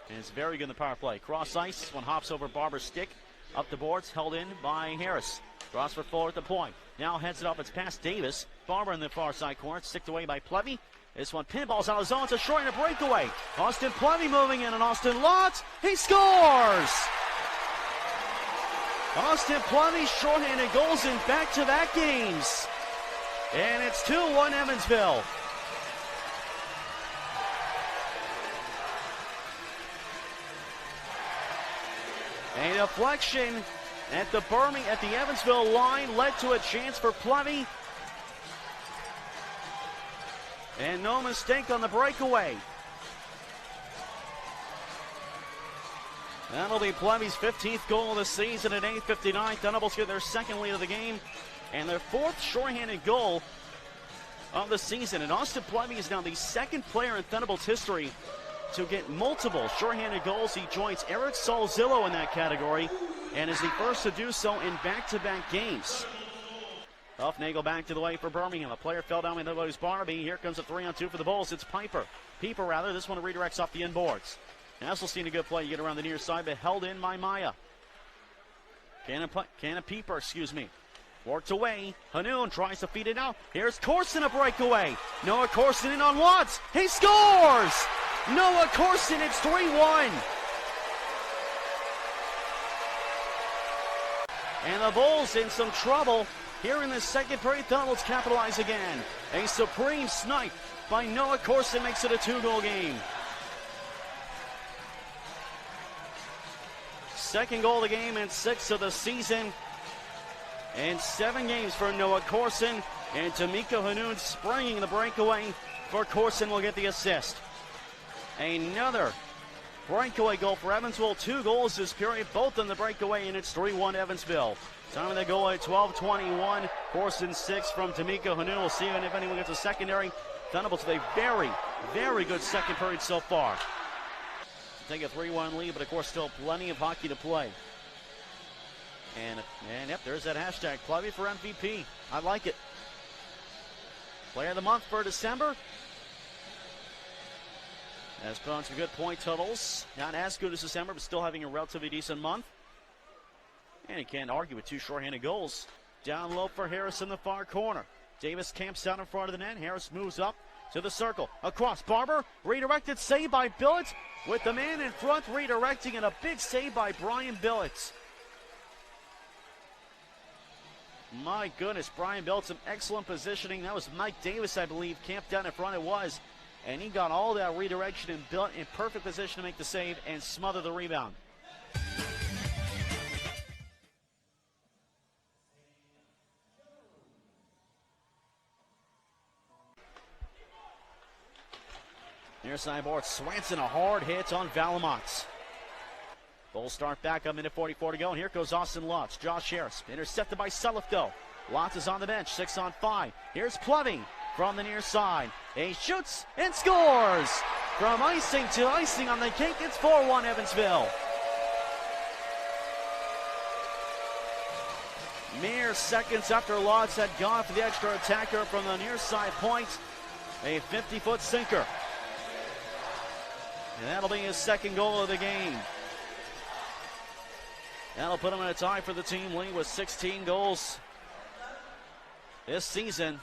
And it's very good in the power play. Cross ice. This one hops over Barber's stick. Up the boards, held in by Harris. Cross for Fuller at the point. Now heads it up. It's past Davis. Barber in the far side corner. Sticked away by Plevy. This one pinballs out of zone. It's a short and a breakaway. Austin Plevy moving in, and Austin Lutz. He scores! Austin Plevy shorthanded goals in back-to-back games. And it's 2-1 Evansville. A deflection at the Evansville line led to a chance for Plevy. And no mistake on the breakaway. That'll be Plevy's 15th goal of the season at 8:59. Thunderbolts get their 2nd lead of the game and their 4th shorthanded goal of the season. And Austin Plevy is now the 2nd player in Thunderbolts history to get multiple shorthanded goals. He joins Eric Salzillo in that category and is the first to do so in back-to-back games. Huffnagel back to the way for Birmingham. A player fell down with the was Barnaby. Here comes a 3-on-2 for the Bulls. It's Pieper. This one redirects off the inboards. Hasselstein, a good play. You get around the near side, but held in by Maya. Pieper, worked away. Hanoun tries to feed it out. Here's Corson, a breakaway. Noah Corson in on Watts. He scores! Noah Corson, it's 3-1. And the Bulls in some trouble here in the second period. Thunderbolts capitalize again. A supreme snipe by Noah Corson makes it a 2-goal game. Second goal of the game and 6th of the season. And 7 games for Noah Corson. And Tamika Hanoun spraying the breakaway for Corson will get the assist. Another breakaway goal for Evansville. 2 goals this period, both in the breakaway, and it's 3-1 Evansville. Time of the goal at 12:21. Corson 6 from Tamika Hanoun. We'll see if anyone gets a secondary. Thunderbolts with a very, very good second period so far. Take a 3-1 lead, but of course still plenty of hockey to play. And yep, there's that hashtag, Plevy for MVP. I like it. Player of the month for December. Has put on some good point totals. Not as good as December, but still having a relatively decent month. And he can't argue with 2 shorthanded goals. Down low for Harris in the far corner. Davis camps out in front of the net. Harris moves up to the circle. Across Barber. Redirected save by Billets. With the man in front redirecting, and a big save by Brian Billets. My goodness, Brian Billets, some excellent positioning. That was Mike Davis, I believe, camped down in front. It was. And he got all that redirection and built in perfect position to make the save and smother the rebound. Near side board, Swanson, a hard hit on Valamots. Bulls start back up, minute 44 to go, and here goes Austin Lutz. Josh Harris, intercepted by Sulliff, though. Lutz is on the bench, 6 on 5. Here's Plevy from the near side. He shoots and scores! From icing to icing on the cake, it's 4-1 Evansville. Mere seconds after Lutz had gone for the extra attacker from the near side point. A 50-foot sinker. And that'll be his second goal of the game. That'll put him in a tie for the team lead with 16 goals this season.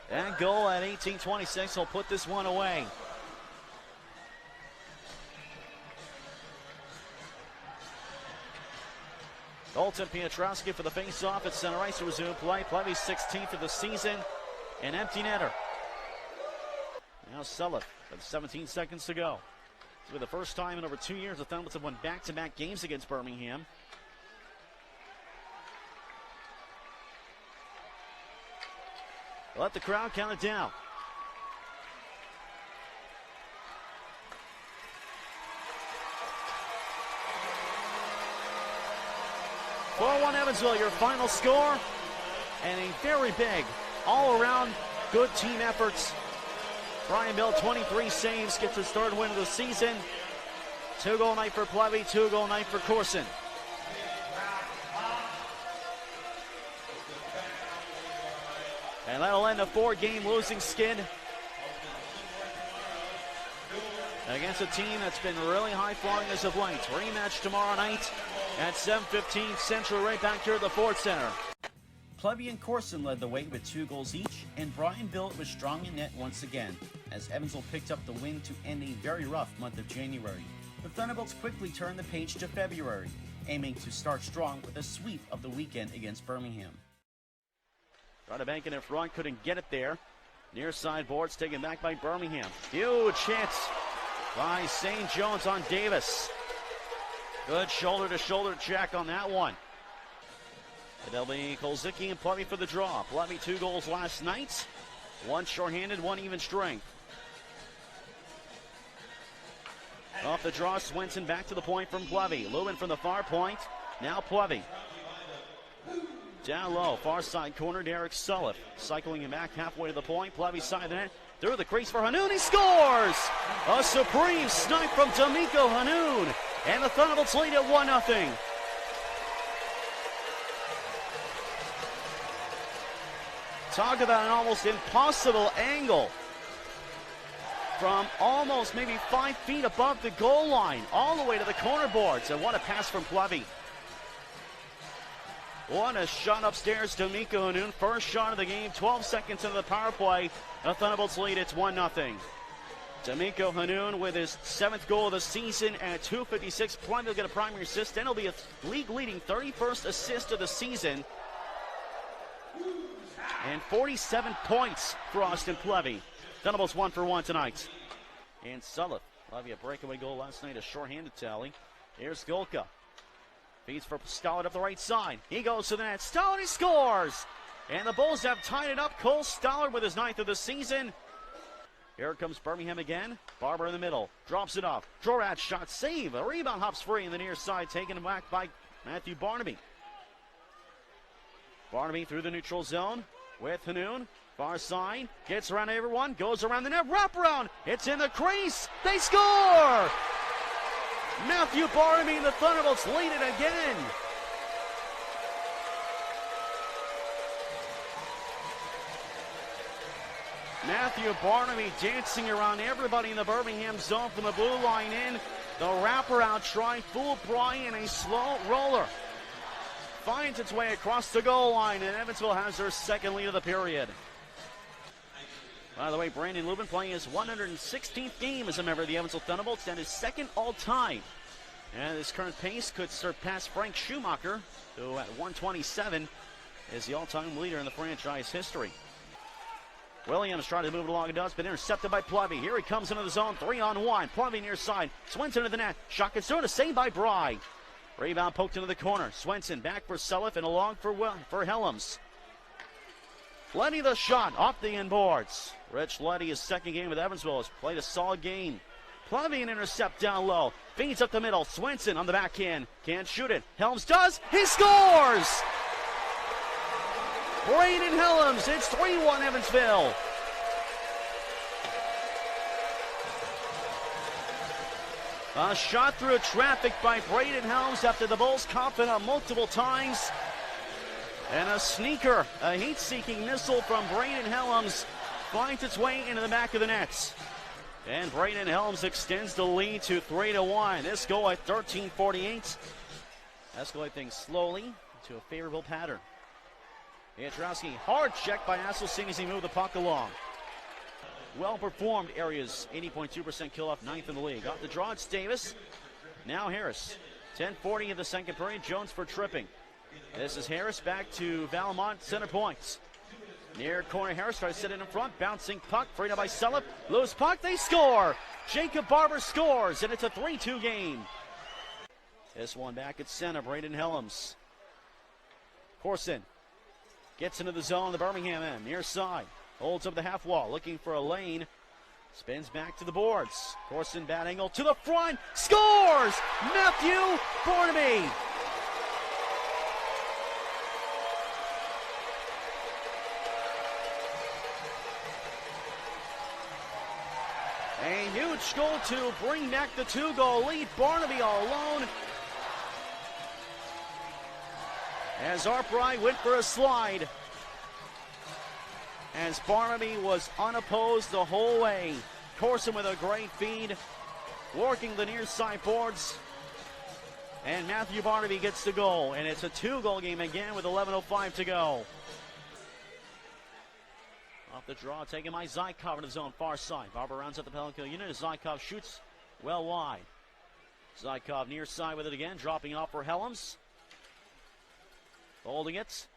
That goal at 18:26 will put this one away. Dalton Pietrowski for the face-off at center ice to resume play. Plevy's 16th of the season. An empty netter. Now Sulliff with 17 seconds to go. For the first time in over 2 years, the Thunderbolts have won back-to-back games against Birmingham. Let the crowd count it down. (4-1) Evansville, your final score, and a very big, all-around, good team efforts. Brian Bill, 23 saves, gets his third win of the season. 2-goal night for Plevy, 2-goal night for Corson. And that'll end a 4-game losing skid against a team that's been really high-flying as of late. Rematch tomorrow night at 7:15 Central, right back here at the Ford Center. Plevy and Corson led the way with 2 goals each, and Brian Billett was strong in net once again, as Evansville picked up the win to end a very rough month of January. The Thunderbolts quickly turned the page to February, aiming to start strong with a sweep of the weekend against Birmingham. Tried to bank it in front, couldn't get it there. Near side boards taken back by Birmingham. Huge hit by St. Jones on Davis. Good shoulder-to-shoulder check on that one. It'll be Kolzicki and Plevy for the draw. Plevy 2 goals last night. 1 shorthanded, 1 even strength. Off the draw, Swenson back to the point from Plevy. Lubin from the far point. Now Plevy. Down low, far side corner, Derek Sulliff. Cycling him back halfway to the point. Plevy side of the net. Through the crease for Hanoun. He scores! A supreme snipe from D'Amico Hanoun. And the Thunderbolts lead at 1-0. Talk about an almost impossible angle from almost maybe 5 feet above the goal line, all the way to the corner boards. And what a pass from Plevy. What a shot upstairs to D'Amico Hanoun. First shot of the game, 12 seconds into the power play. The Thunderbolts lead, it's 1-0. D'Amico Hanoun with his 7th goal of the season at 2:56. Plymouth will get a primary assist. Then it'll be a league-leading 31st assist of the season. And 47 points for Austin Plevy. Thunderbolts 1 for 1 tonight. And Sullivan, Plevy a breakaway goal last night, a shorthanded tally. Here's Golka. Feeds for Stollard up the right side. He goes to the net. Stollard, he scores! And the Bulls have tied it up. Cole Stollard with his 9th of the season. Here comes Birmingham again. Barber in the middle. Drops it off. Jorat shot save. A rebound hops free in the near side. Taken back by Matthew Barnaby. Barnaby through the neutral zone with Hanoun. Far side. Gets around everyone. Goes around the net. Wraparound. It's in the crease. They score! Matthew Barnaby and the Thunderbolts lead it again. Matthew Barnaby dancing around everybody in the Birmingham zone from the blue line in. The wraparound try, fool Bryan, a slow roller. Finds its way across the goal line, and Evansville has their 2nd lead of the period. By the way, Brandon Lubin playing his 116th game as a member of the Evansville Thunderbolts and his 2nd all-time. And his current pace could surpass Frank Schumacher, who at 127 is the all-time leader in the franchise history. Williams trying to move it along and does, but intercepted by Plevy. Here he comes into the zone, 3-on-1. Plevy near side. Swenson to the net. Shot gets through, and a save by Bry. Rebound poked into the corner. Swenson back for Selliff and along for Helms. Letty the shot off the inboards. Rich Letty, his 2nd game with Evansville, has played a solid game. Plevy an intercept down low. Feeds up the middle. Swenson on the backhand. Can't shoot it. Helms does. He scores! Braden Helms, it's 3-1 Evansville. A shot through traffic by Braden Helms after the Bulls coughed up multiple times. And a sneaker, a heat-seeking missile from Braden Helms finds its way into the back of the nets. And Braden Helms extends the lead to 3-1. This goal at 13:48. Escalate things slowly to a favorable pattern. Pietrowski, hard check by Asselstein as he moved the puck along. Well-performed areas, 80.2% kill-off, 9th in the league. Off the draw, it's Davis. Now Harris. 10:40 in the 2nd period. Jones for tripping. This is Harris back to Valamont, center points. Near corner, Harris tries to set it in front. Bouncing puck, freed up by Sulliff. Loose puck, they score! Jacob Barber scores, and it's a 3-2 game. This one back at center, Braden Helms. Corson gets into the zone, the Birmingham end, near side. Holds up the half wall, looking for a lane. Spins back to the boards. Corson, bad angle, to the front. Scores! Matthew Barnaby! A huge goal to bring back the 2-goal lead. Barnaby all alone. As Arpry went for a slide. As Barnaby was unopposed the whole way. Corson with a great feed. Working the near side boards. And Matthew Barnaby gets the goal. And it's a 2-goal game again with 11:05 to go. Off the draw, taken by Zykov in the zone, far side. Barber rounds up the penalty kill unit as Zykov shoots well wide. Zykov near side with it again, dropping off for Helms. Holding it.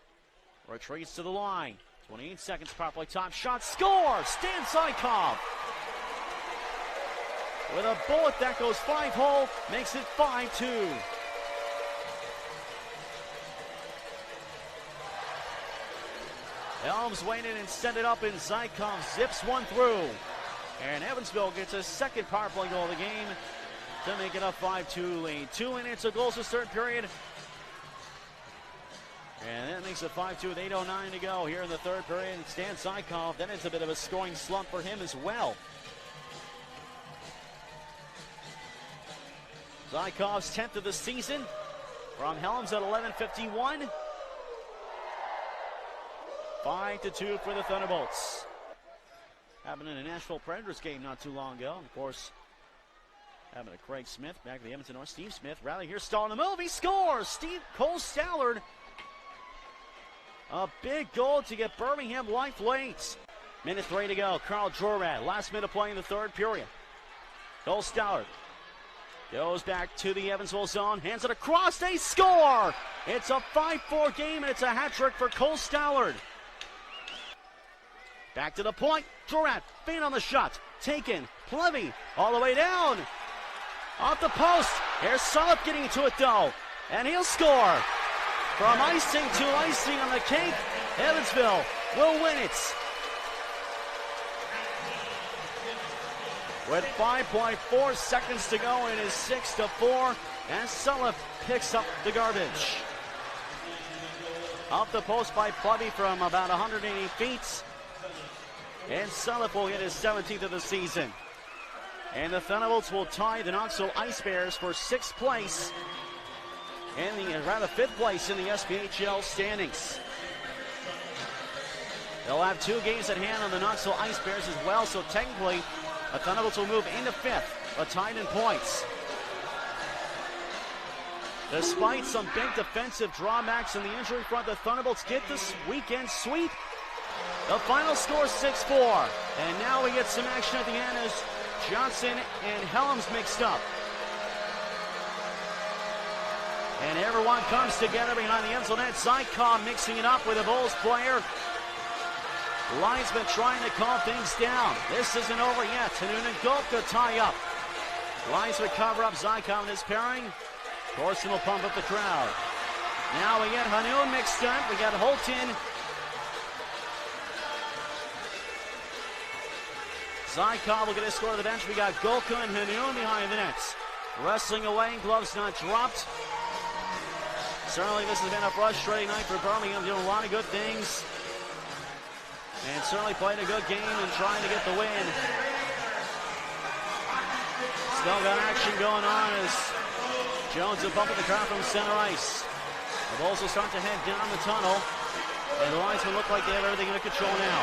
Retreats to the line. 28 seconds, power play time. Shot, score! Stan Zykov! With a bullet that goes 5-hole, makes it 5-2. Helms waited and sent it up, and Zykov zips one through. And Evansville gets a 2nd power play goal of the game to make it a 5-2 lead. 2 unanswered goals this 3rd period. And that makes it 5-2 with 8:09 to go here in the 3rd period. Stan Zykov, then it's a bit of a scoring slump for him as well. Zykov's 10th of the season from Helms at 11:51. 5-2 for the Thunderbolts. Happened in a Nashville Predators game not too long ago. And of course, happened to Craig Smith, back to the Edmonton North. Steve Smith, rally here, stall in the move, he scores! Cole Stallard. A big goal to get Birmingham life late. Minute 3 to go. Carl Jorad, last minute play in the 3rd period. Cole Stallard goes back to the Evansville zone, hands it across, they score! It's a 5-4 game, and it's a hat trick for Cole Stallard. Back to the point, Durant, feint on the shot, taken, Plevy, all the way down, off the post. Here's Sullivan getting to it though, and he'll score. From icing to icing on the cake, Evansville will win it. With 5.4 seconds to go, it is 6-4, and Sullivan picks up the garbage. Off the post by Plevy from about 180 feet, and Sullivan will get his 17th of the season. And the Thunderbolts will tie the Knoxville Ice Bears for 6th place, and rather 5th place in the SPHL standings. They'll have 2 games at hand on the Knoxville Ice Bears as well, so technically the Thunderbolts will move into 5th, but tied in points. Despite some big defensive drawbacks in the injury front, the Thunderbolts get this weekend sweep. The final score is 6-4, and now we get some action at the end as Johnson and Helms mixed up. And everyone comes together behind the Evansville net. Zykov mixing it up with a Bulls player. Linesman trying to calm things down. This isn't over yet. Hanun and Golka tie up. Linesman cover up Zykov in his pairing. Corson will pump up the crowd. Now we get Hanun mixed up. We got Holton. Zykov will get a score to the bench. We got Golka and Hanun behind the nets. Wrestling away, gloves not dropped. Certainly this has been a frustrating night for Birmingham, doing a lot of good things. And certainly played a good game and trying to get the win. Still got action going on as Jones will bump at the crowd from center ice. The Bulls will start to head down the tunnel. And the linesmen look like they have everything under control now.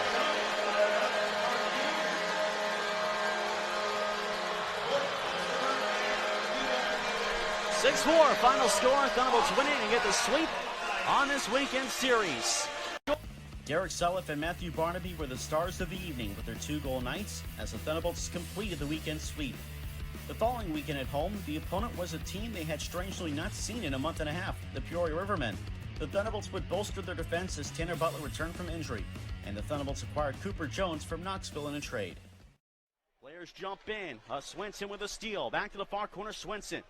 (6-4) final score. Thunderbolts winning and get the sweep on this weekend series. Derek Sullivan and Matthew Barnaby were the stars of the evening with their 2-goal nights as the Thunderbolts completed the weekend sweep. The following weekend at home, the opponent was a team they had strangely not seen in a month and a half, the Peoria Rivermen. The Thunderbolts would bolster their defense as Tanner Butler returned from injury, and the Thunderbolts acquired Cooper Jones from Knoxville in a trade. Players jump in. Swenson with a steal. Back to the far corner, Swenson.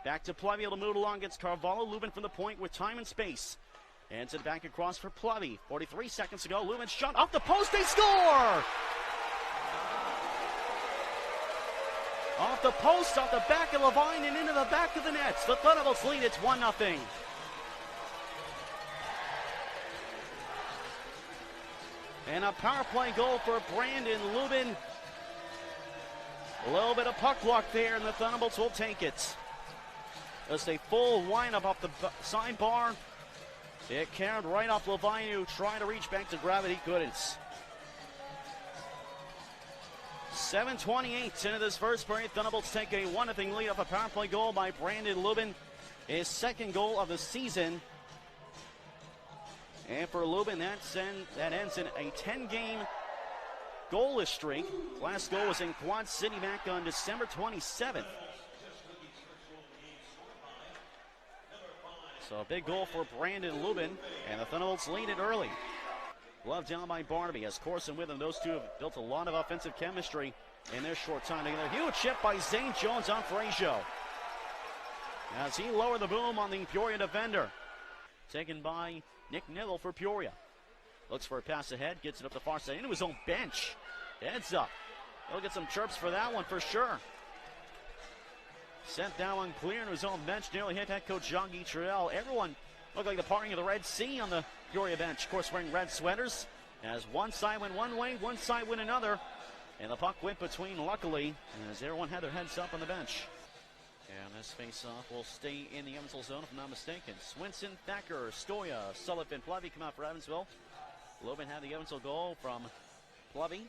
Back to Plevy, able to move along against Carvalho. Lubin from the point with time and space. Hands it back across for Plevy. 43 seconds to go. Lubin shot off the post. They score! Off the post, off the back of Levine, and into the back of the nets. The Thunderbolts lead. It's 1-0. And a power play goal for Brandon Lubin. A little bit of puck luck there, and the Thunderbolts will take it. Just a full windup off the sidebar. It carried right off Levine, who tried to reach back to grab it. He couldn't. 7:28 into this first period. Thunderbolts take a 1-0 lead off a power play goal by Brandon Lubin. His second goal of the season. And for Lubin, that ends in a 10-game goalless streak. Last goal was in Quad City back on December 27th. So a big goal for Brandon Lubin, and the Thunderbolts lead it early. Glove down by Barnaby. As Corson with him, those two have built a lot of offensive chemistry in their short time together. Huge chip by Zane Jones on Frazier. As he lowered the boom on the Peoria defender. Taken by Nick Neville for Peoria. Looks for a pass ahead, gets it up the far side into his own bench. Heads up. He'll get some chirps for that one for sure. Sent that one clear into his own bench. Nearly hit head coach Jean-Guy Truel. Everyone looked like the parting of the Red Sea on the Peoria bench. Of course, wearing red sweaters. As one side went one way, one side went another. And the puck went between, luckily, as everyone had their heads up on the bench. And this face-off will stay in the Evansville zone, if I'm not mistaken. Swinson, Thacker, Stoya, Sullivan, Plevy come out for Evansville. Lubin had the Evansville goal from Plevy.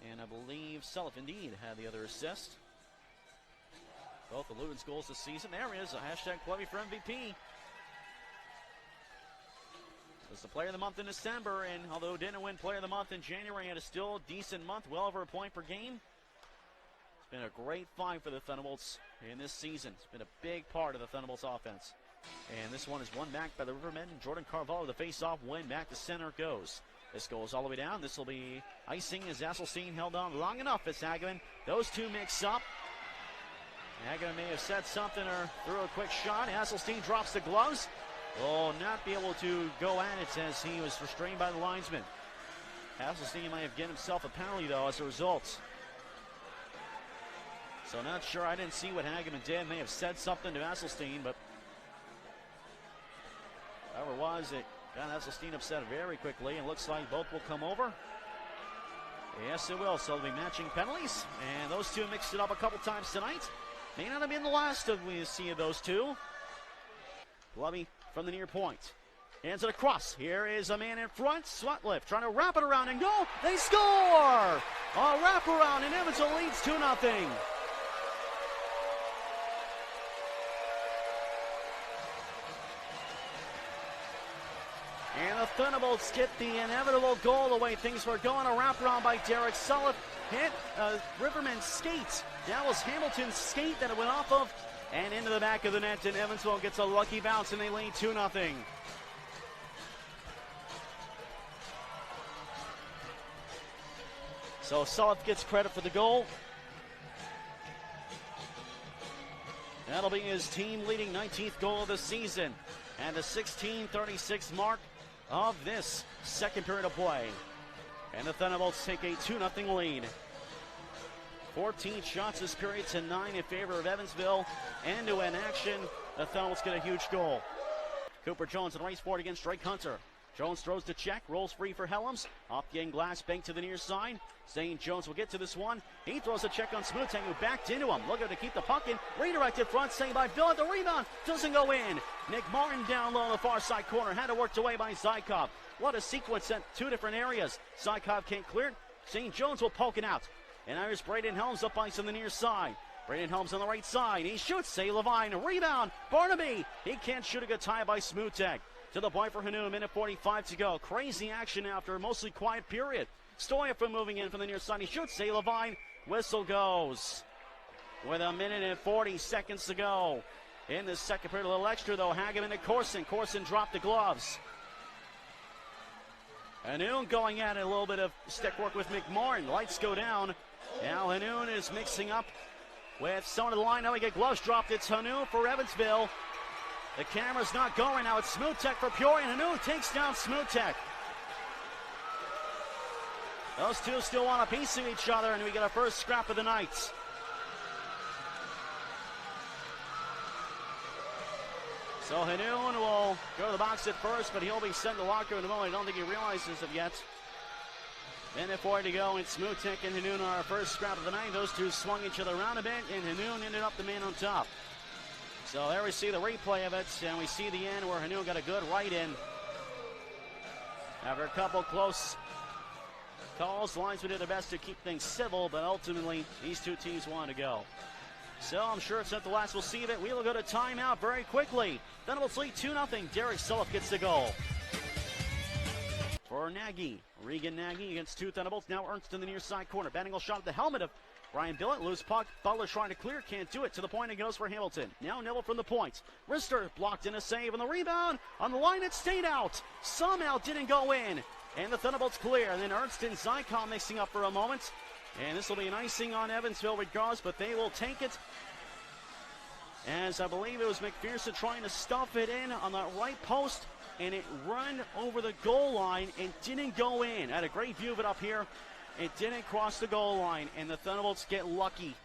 And I believe Sullivan, indeed, had the other assist. Both of Lubin's goals this season. There he is, a hashtag Plevy for MVP. Was the player of the month in December, and although didn't win player of the month in January, had a still decent month, well over a point per game. been a great find for the Thunderbolts in this season. It's been a big part of the Thunderbolts offense. And this one is won back by the Rivermen. Jordan Carvalho, the face-off win back to center goes. This goes all the way down. This will be icing as Asselstein held on long enough as Hageman. Those two mix up. Hageman may have said something or threw a quick shot. Asselstein drops the gloves. Will not be able to go at it as he was restrained by the linesman. Asselstein might have given himself a penalty, though, as a result. So not sure. I didn't see what Hageman did. May have said something to Asselstein, but whoever it was, it got Asselstein upset very quickly, and looks like both will come over. Yes, it will. So they'll be matching penalties, and those two mixed it up a couple times tonight. May not have been the last of we see of those two. Glovey from the near point. Hands it across. Here is a man in front. Swatliff trying to wrap it around and go. They score! A wraparound, and Evansville leads 2-0. And the Thunderbolts get the inevitable goal the way things were going. A wraparound by Derek Sulliff. Hit Riverman's skate. That was Hamilton's skate that it went off of and into the back of the net. And Evansville gets a lucky bounce and they lead 2-0. So Sulliff gets credit for the goal. That'll be his team-leading 19th goal of the season. And the 16:36 mark of this second period of play. And the Thunderbolts take a 2-0 lead. 14 shots this period to 9 in favor of Evansville. End-to-end action. The Thunderbolts get a huge goal. Cooper Jones in race for it against Drake Hunter. Jones throws to check, rolls free for Helms. Off the end glass, bank to the near side. St. Jones will get to this one. He throws a check on Smoothang, who backed into him. Looking to keep the puck in. Redirected front, saved by Bill at the rebound. Doesn't go in. Nick Martin down low in the far side corner. Had it worked away by Zykov. What a sequence at two different areas. Zykov can't clear it. St. Jones will poke it out. And there's Braden Helms up ice on the near side. Braden Helms on the right side. He shoots. Say Levine. Rebound. Barnaby. He can't shoot. A good tie by Smoothang. To the point for Hanu, minute 45 to go. Crazy action after a mostly quiet period. Stoyef moving in from the near side. He shoots. Say Levine. Whistle goes. With a minute and 40 seconds to go. In the second period, a little extra though. Hageman to Corson. Corson dropped the gloves. Hanoun going at it. A little bit of stick work with McMorrin. Lights go down. Now Hanoun is mixing up with someone to the line. Now we get gloves dropped. It's Hanoun for Evansville. The camera's not going now. It's Smoothtek for Peoria, and Hanoun takes down Smoothtek. Those two still want a piece of each other, and we get our first scrap of the night. So Hanoun will go to the box at first, but he'll be sent to the locker room in a moment. I don't think he realizes it yet. Minute 40 to go, and Smoothtek and Hanoun are our first scrap of the night. Those two swung each other around a bit, and Hanoun ended up the man on top. So there we see the replay of it, and we see the end where Hanoun got a good right in. After a couple close calls, the linesmen did their best to keep things civil, but ultimately these two teams wanted to go. So I'm sure it's not the last we'll see of it. We will go to timeout very quickly. Thunderbolts lead 2-0. Derek Sulliff gets the goal. For Nagy, Regan Nagy against two Thunderbolts. Now Ernst in the near side corner. Banningle shot at the helmet of Brian Billett. Loose puck. Butler trying to clear. Can't do it. To the point it goes for Hamilton. Now Neville from the point. Rister blocked in a save. And the rebound on the line. It stayed out. Somehow didn't go in. And the Thunderbolts clear. And then Ernst and Zykov mixing up for a moment. And this will be an icing on Evansville regardless. But they will take it. As I believe it was McPherson trying to stuff it in on the right post. And it run over the goal line and didn't go in. I had a great view of it up here. It didn't cross the goal line, and the Thunderbolts get lucky.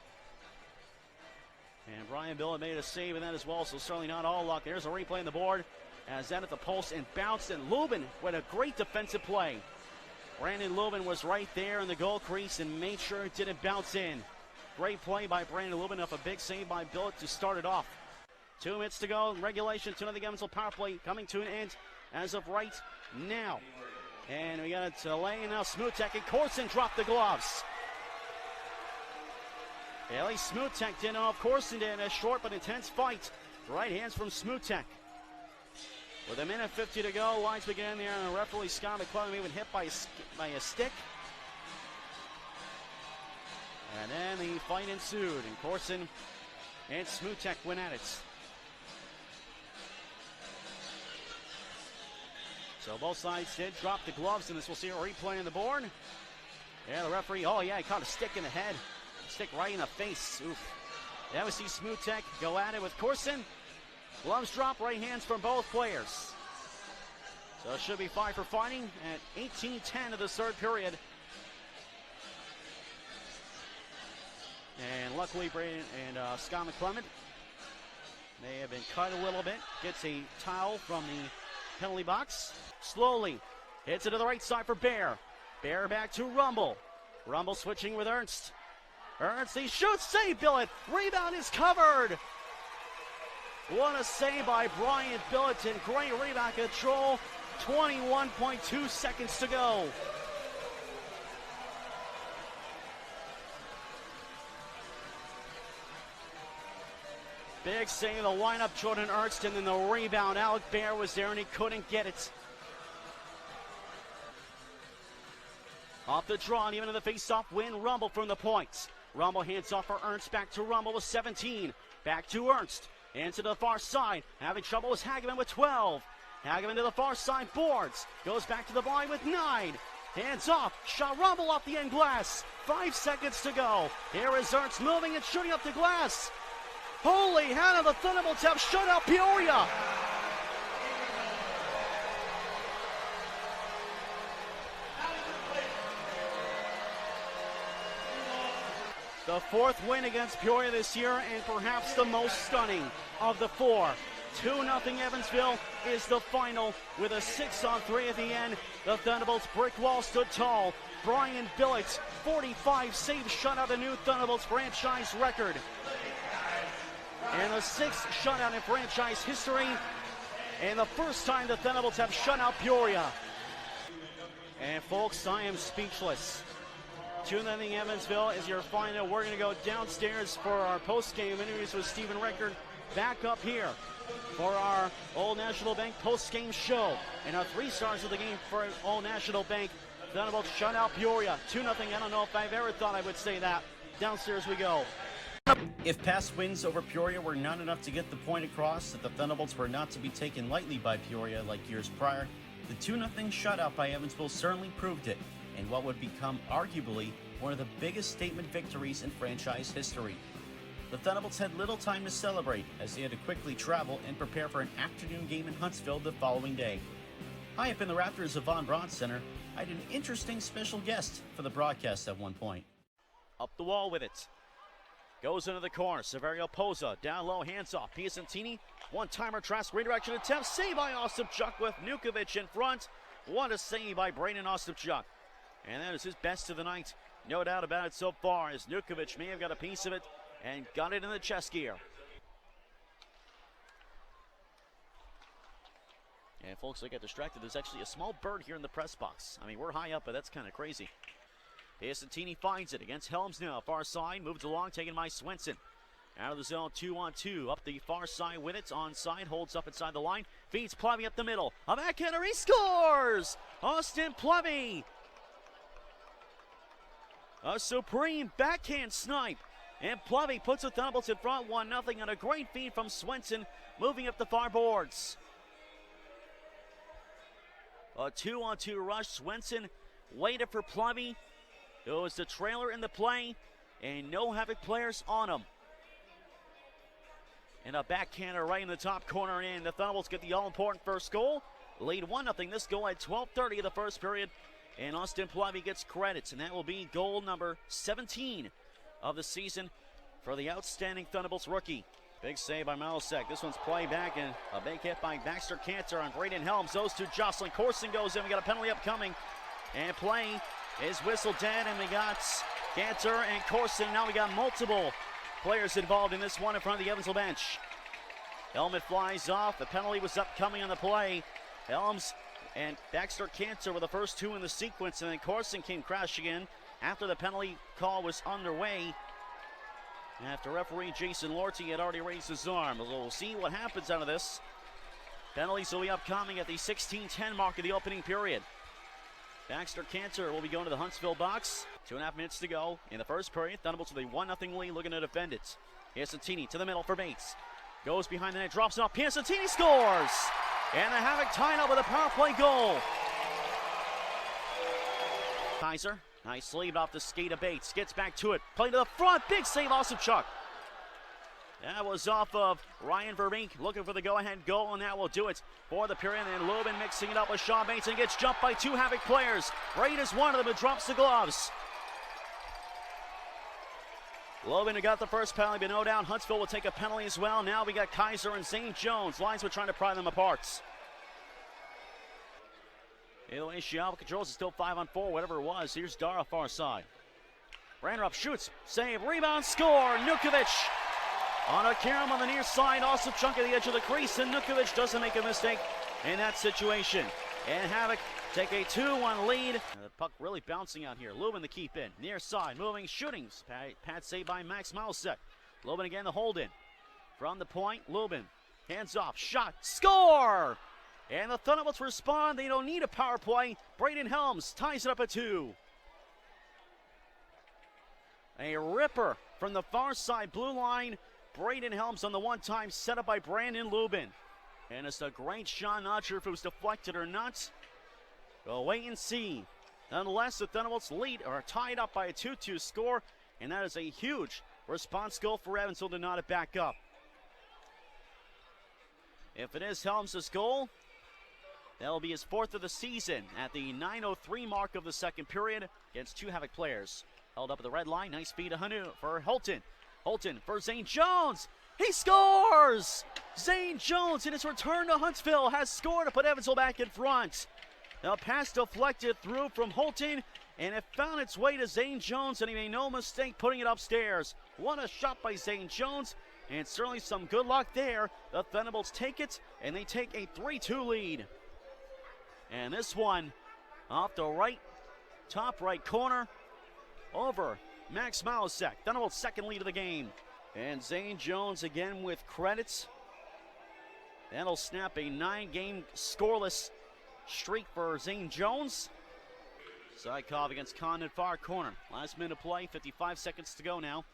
And Brian Billett made a save in that as well, so certainly not all luck. There's a replay on the board as that at the post and bounced, and Lubin with a great defensive play. Brandon Lubin was right there in the goal crease and made sure it didn't bounce in. Great play by Brandon Lubin off a big save by Billett to start it off. 2 minutes to go in regulation. 2-0 Evansville power play coming to an end as of right now. And we got a delay, and now Smoothtek and Corson drop the gloves. At least Smoothtek didn't know if Corson did in a short but intense fight. Right hands from Smoothtek. With a minute 50 to go, lines begin there, and referee Scott McClellan even hit by a stick. And then the fight ensued, and Corson and Smutek went at it. So both sides did drop the gloves, and this we'll see a replay on the board. Yeah, the referee, he caught a stick in the head. Stick right in the face. Oof. Now we see Smutek go at it with Corson. Gloves drop, right hands from both players. So it should be 5 for fighting at 18-10 of the third period. And luckily, Braden and Scott McClement may have been cut a little bit. Gets a towel from the penalty box. Slowly hits it to the right side for Bear. Bear back to Rumble. Rumble switching with Ernst. Ernst, he shoots, save Billett. Rebound is covered. What a save by Brian Billett, and great rebound control. 21.2 seconds to go. Big save in the lineup, Jordan Ernst, and then the rebound. Alec Bear was there and he couldn't get it. Off the draw and even in the face-off win, Rumble from the points. Rumble hands off for Ernst, back to Rumble with 17. Back to Ernst, into the far side. Having trouble with Hageman with 12. Hageman to the far side, boards. Goes back to the line with 9. Hands off, shot Rumble off the end glass. 5 seconds to go. Here is Ernst moving and shooting up the glass. Holy Hannah, the Thunderbolts have shut out Peoria. The fourth win against Peoria this year, and perhaps the most stunning of the 4. 2-0 Evansville is the final with a 6-on-3 at the end. The Thunderbolts brick wall stood tall. Brian Billett, 45 saves, shut out the new Thunderbolts franchise record. And the 6th shutout in franchise history, and the first time the Thunderbolts have shut out Peoria. And folks, I am speechless. 2-0 Evansville is your final. We're going to go downstairs for our post-game interviews with Stephen Rickard. Back up here for our Old National Bank post-game show. And our 3 stars of the game for Old National Bank. Thunderbolts shut out Peoria. 2-0. I don't know if I've ever thought I would say that. Downstairs we go. If past wins over Peoria were not enough to get the point across that the Thunderbolts were not to be taken lightly by Peoria like years prior, the 2-0 shutout by Evansville certainly proved it, in what would become arguably one of the biggest statement victories in franchise history. The Thunderbolts had little time to celebrate, as they had to quickly travel and prepare for an afternoon game in Huntsville the following day. High up in the rafters of Von Braun Center, I had an interesting special guest for the broadcast at one point. Up the wall with it. Goes into the corner. Severio Poza down low, hands off. Piacentini, one-timer, tries redirection attempt. Save by Ostapchuk with Nukovic in front. What a save by Braden Ostapchuk. And that is his best of the night. No doubt about it so far, as Nukovic may have got a piece of it and got it in the chest gear. And folks, I got distracted. There's actually a small bird here in the press box. I mean, we're high up, but that's kind of crazy. Piacentini finds it against Helms now. Far side, moves along, taken by Swenson. Out of the zone, 2-on-2. Up the far side with it. Onside, holds up inside the line. Feeds Plevy up the middle. A backhander, he scores! Austin Plevy! A supreme backhand snipe. And Plevy puts the Thunderbolts in front 1-0 on a great feed from Swenson, moving up the far boards. A 2-on-2 rush. Swenson waited for Plevy. It was the trailer in the play, and no Havoc players on him. And a backhander right in the top corner, and the Thunderbolts get the all-important first goal. Lead 1-0. This goal at 12:30 of the first period, and Austin Plevy gets credits, and that will be goal number 17 of the season for the outstanding Thunderbolts rookie. Big save by Malasek. This one's play back, and a big hit by Baxter Cantor on Braden Helms. Those two jostling. Corson goes in. We got a penalty upcoming, and play is whistled dead, and we got Cantor and Corson. Now we got multiple players involved in this one in front of the Evansville bench. Helmet flies off. The penalty was upcoming on the play. Helms and Baxter Cantor were the first 2 in the sequence, and then Corson came crashing in after the penalty call was underway. After referee Jason Lorty had already raised his arm. We'll see what happens out of this. Penalties will be upcoming at the 16:10 mark of the opening period. Baxter Cantor will be going to the Huntsville box. 2.5 minutes to go in the first period. Thunderbolts with a 1-0 lead, looking to defend it. Piacentini to the middle for Bates. Goes behind the net, drops it off. Piacentini scores! And the Havoc tied up with a power play goal. Kaiser, nice sleeve off the skate of Bates. Gets back to it. Play to the front. Big save, Osipchuk. That was off of Ryan Verbeek, looking for the go-ahead goal, and that will do it for the period. And Lubin mixing it up with Sean Bates, and gets jumped by 2 Havoc players. Braid is one of them, but drops the gloves. Lubin got the first penalty, but no doubt Huntsville will take a penalty as well. Now we got Kaiser and Zane Jones. Lines were trying to pry them apart. Either way, Chiava controls is still 5-on-4, whatever it was. Here's Dara far side. Brandrup shoots, save, rebound, score. Nukovic on a carom on the near side. Also chunk at the edge of the crease, and Nukovic doesn't make a mistake in that situation. And Havoc take a 2-1 lead. The puck really bouncing out here. Lubin the keep in. Near side, moving, shooting. Pad saved by Max Milesek. Lubin again the hold in. From the point, Lubin. Hands off, shot, score! And the Thunderbolts respond. They don't need a power play. Braden Helms ties it up at 2. A ripper from the far side blue line. Braden Helms on the one-time set up by Brandon Lubin. And it's a great shot. Not sure if it was deflected or not. We'll wait and see. Nonetheless, the Thunderbolts lead or tied up by a 2-2 score. And that is a huge response goal for Evansville to not back up. If it is Helms' goal, that'll be his 4th of the season at the 9:03 mark of the second period against 2 Havoc players. Held up at the red line. Nice feed to Hanu for Holton. Holton for Zane Jones. He scores! Zane Jones in his return to Huntsville has scored to put Evansville back in front. Now pass deflected through from Holton, and it found its way to Zane Jones, and he made no mistake putting it upstairs. What a shot by Zane Jones, and certainly some good luck there. The Thunderbolts take it, and they take a 3-2 lead. And this one off the right, top right corner over Max Milesek. Thunderbolts' second lead of the game. And Zane Jones again with credits. That'll snap a 9-game scoreless streak for Zane Jones. Zykov against Condon, far corner. Last minute of play, 55 seconds to go now.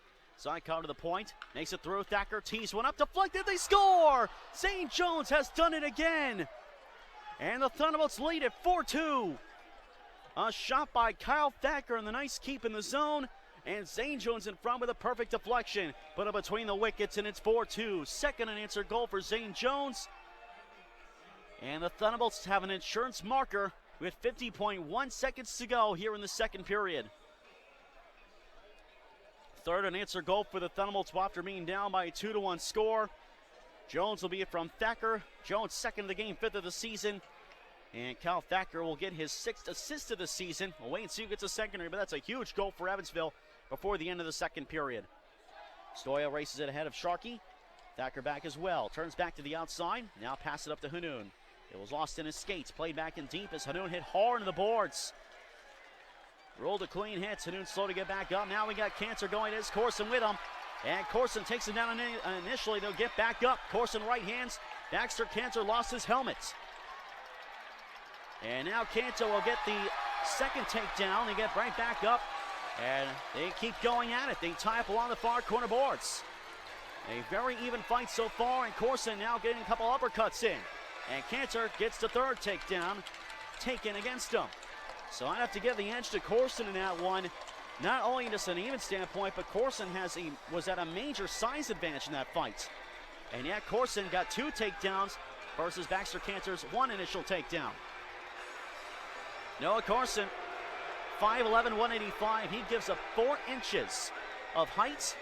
Zykov to the point, makes it through. Thacker tees one up, deflected, they score! Zane Jones has done it again. And the Thunderbolts lead at 4-2. A shot by Kyle Thacker and the nice keep in the zone. And Zane Jones in front with a perfect deflection. Put it between the wickets, and it's 4-2. Second unanswered goal for Zane Jones. And the Thunderbolts have an insurance marker with 50.1 seconds to go here in the second period. Third unanswered goal for the Thunderbolts after being down by a 2-1 score. Jones will be it from Thacker. Jones second of the game, 5th of the season. And Kyle Thacker will get his 6th assist of the season. We'll wait and see who gets a secondary, but that's a huge goal for Evansville before the end of the second period. Stoya races it ahead of Sharkey. Thacker back as well. Turns back to the outside. Now pass it up to Hanoun. It was lost in his skates. Played back in deep as Hanoun hit hard into the boards. Rolled a clean hit. Hanoun slow to get back up. Now we got Cantor going. It's Corson with him. And Corson takes it down initially. They'll get back up. Corson right hands. Baxter Cantor lost his helmet. And now Cantor will get the second takedown. They get right back up. And they keep going at it. They tie up along the far corner boards. A very even fight so far. And Corson now getting a couple uppercuts in. And Cantor gets the third takedown taken against him. So I'd have to give the edge to Corson in that one. Not only just an even standpoint, but Corson was at a major size advantage in that fight. And yet Corson got 2 takedowns versus Baxter Cantor's 1 initial takedown. Noah Corson, 5'11", 185. He gives up 4 inches of height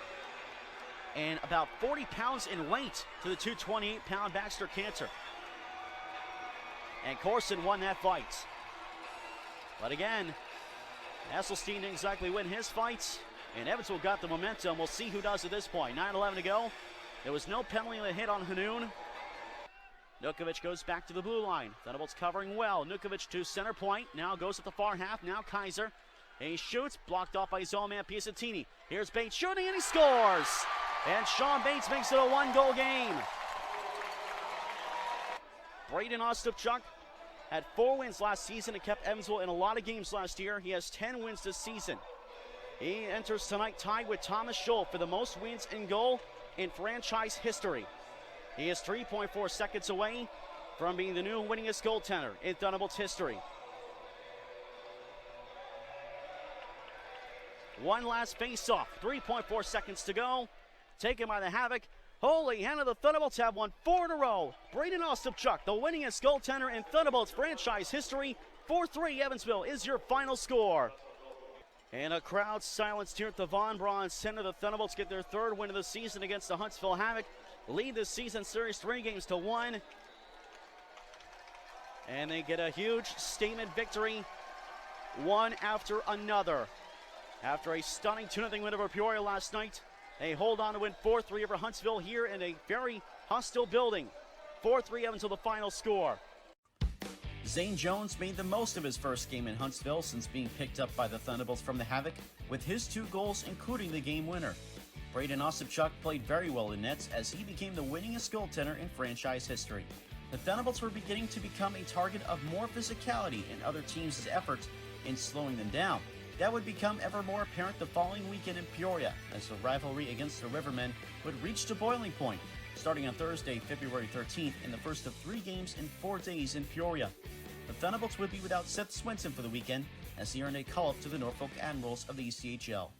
and about 40 pounds in weight to the 228-pound Baxter Cantor. And Corson won that fight. But again, Esselstyn didn't exactly win his fights, and Evansville got the momentum. We'll see who does at this point. 9:11 to go. There was no penalty that hit on Hanoun. Nukovic goes back to the blue line. Thunderbolts covering well. Nukovic to center point. Now goes at the far half. Now Kaiser. He shoots. Blocked off by his own man, Piacentini. Here's Bates shooting, and he scores. And Sean Bates makes it a 1-goal game. Braden Ostapchuk had 4 wins last season and kept Evansville in a lot of games last year. He has 10 wins this season. He enters tonight tied with Thomas Scholl for the most wins in goal in franchise history. He is 3.4 seconds away from being the new winningest goaltender in Thunderbolts history. One last face-off, 3.4 seconds to go. Taken by the Havoc. Holy Hannah, the Thunderbolts have won 4 in a row. Braden Ostapchuk, the winningest goaltender in Thunderbolts franchise history. 4-3 Evansville is your final score. And a crowd silenced here at the Von Braun Center. The Thunderbolts get their 3rd win of the season against the Huntsville Havoc. Lead this season series 3-1. And they get a huge statement victory, one after another. After a stunning 2-0 win over Peoria last night, they hold on to win 4-3 over Huntsville here in a very hostile building. 4-3 Evansville, the final score. Zane Jones made the most of his first game in Huntsville since being picked up by the Thunderbolts from the Havoc, with his 2 goals, including the game winner. Braden Ostapchuk played very well in nets as he became the winningest goaltender in franchise history. The Thunderbolts were beginning to become a target of more physicality in other teams' efforts in slowing them down. That would become ever more apparent the following weekend in Peoria, as the rivalry against the Rivermen would reach the boiling point, starting on Thursday, February 13th, in the first of 3 games in 4 days in Peoria. The Thunderbolts would be without Seth Swenson for the weekend, as he earned a call-up to the Norfolk Admirals of the ECHL.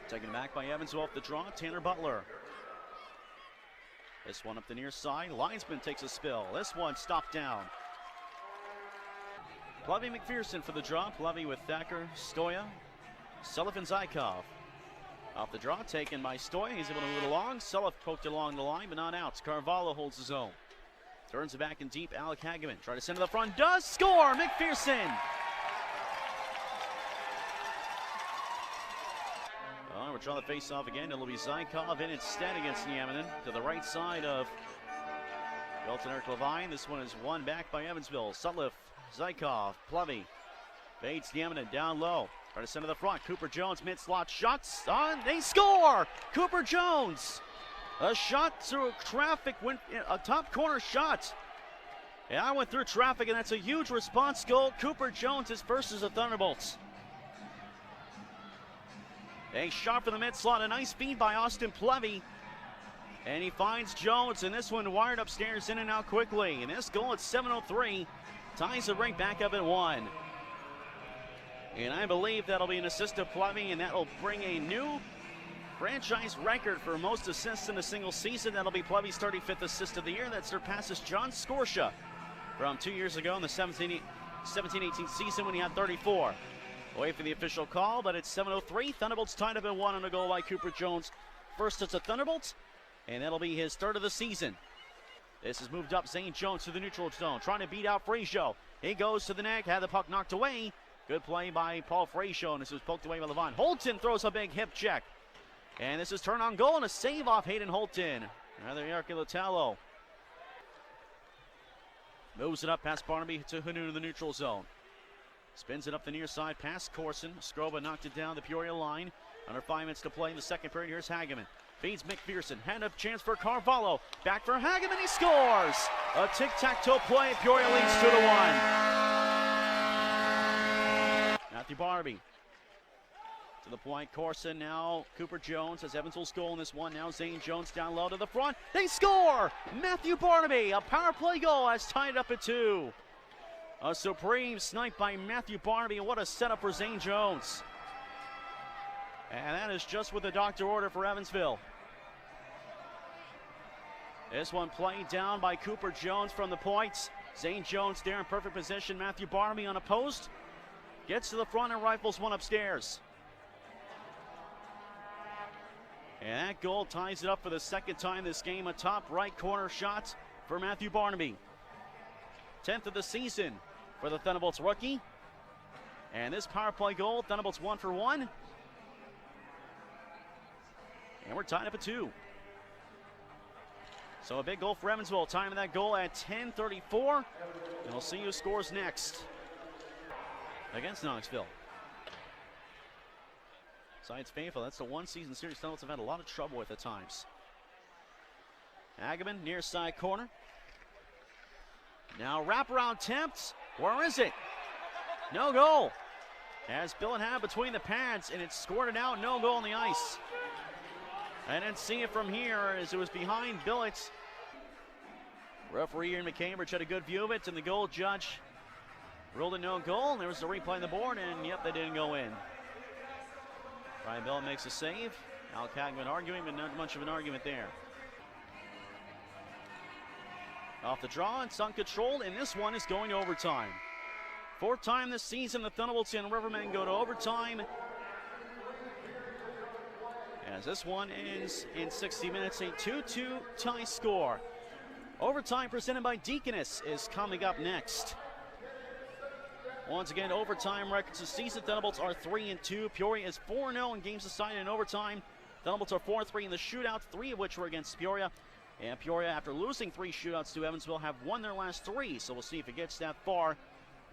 Taken back by Evansville off the draw, Tanner Butler. This one up the near side, Linesman takes a spill. This one stopped down. Plavy McPherson for the draw. Plavy with Thacker, Stoya, Sullivan Zykov. Off the draw, taken by Stoya. He's able to move it along. Sullivan poked along the line, but not out. Carvalho holds his own. Turns it back in deep. Alec Hageman try to send to the front. Does score! McPherson! We're trying to face off again. It'll be Zykov in instead against Nieminen to the right side of Belton Eric Levine. This one is won back by Evansville. Sutliff, Zykov, Plavy. Bates, Nieminen down low. Try to send to the front. Cooper Jones, mid-slot shots on. They score! Cooper Jones. A shot through traffic, went a top corner shot. Yeah, I went through traffic, and that's a huge response goal. Cooper Jones, his first as the Thunderbolts. A shot from the mid-slot, a nice feed by Austin Plavy. And he finds Jones, and this one wired upstairs in and out quickly. And this goal at 7:03 ties the rink back up at 1. And I believe that'll be an assist to Plavy, and that'll bring a new franchise record for most assists in a single season. That'll be Plavy's 35th assist of the year. That surpasses John Scorscia from 2 years ago in the 17-18 season when he had 34. Wait for the official call, but it's 7:03. Thunderbolts tied up at 1 on a goal by Cooper Jones. First it's a Thunderbolts, and that'll be his 3rd of the season. This is moved up. Zane Jones to the neutral zone, trying to beat out Frazier. He goes to the net, had the puck knocked away. Good play by Paul Frazier, and this was poked away by Levine. Holton throws a big hip check. And this is turn on goal and a save off Hayden Holton. Another Yarki Latello. Moves it up past Barnaby to Hanu in the neutral zone. Spins it up the near side past Corson. Skroba knocked it down the Peoria line. Under 5 minutes to play in the second period. Here's Hageman. Feeds McPherson. Hand up chance for Carvalho. Back for Hageman. He scores! A tic-tac-toe play. Peoria leads 2-1. Matthew Barnaby to the point. Corson now. Cooper Jones has Evansville's goal in this one. Now Zane Jones down low to the front. They score! Matthew Barnaby. A power play goal has tied up at 2. A supreme snipe by Matthew Barnaby, and what a setup for Zane Jones. And that is just with the doctor order for Evansville. This one played down by Cooper Jones from the points. Zane Jones there in perfect position. Matthew Barnaby on a post. Gets to the front and rifles one upstairs. And that goal ties it up for the second time this game. A top right corner shot for Matthew Barnaby. 10th of the season for the Thunderbolts rookie. And this power play goal, Thunderbolts 1 for 1. And we're tied up at 2. So a big goal for Evansville. Time of that goal at 10:34. And we'll see who scores next against Knoxville. Besides Fayetteville, that's the one season series Thunderbolts have had a lot of trouble with at times. Hageman near side corner. Now wraparound attempt. Where is it? No goal. As Billett had it between the pads, and it scored it out. No goal on the ice. I didn't see it from here as it was behind Billett. Referee Ian McCambridge had a good view of it, and the goal judge ruled it no goal. And there was the replay on the board, and yep, they didn't go in. Brian Billett makes a save. Al Kagman arguing, but not much of an argument there. Off the draw, it's uncontrolled, and this one is going to overtime. Fourth time this season, the Thunderbolts and Rivermen go to overtime. As this one ends in 60 minutes, a 2-2 tie score. Overtime presented by Deaconess is coming up next. Once again, overtime records this season. Thunderbolts are 3-2. Peoria is 4-0 in games decided in overtime. Thunderbolts are 4-3 in the shootouts, 3 of which were against Peoria. And Peoria, after losing 3 shootouts to Evansville, have won their last 3. So we'll see if it gets that far.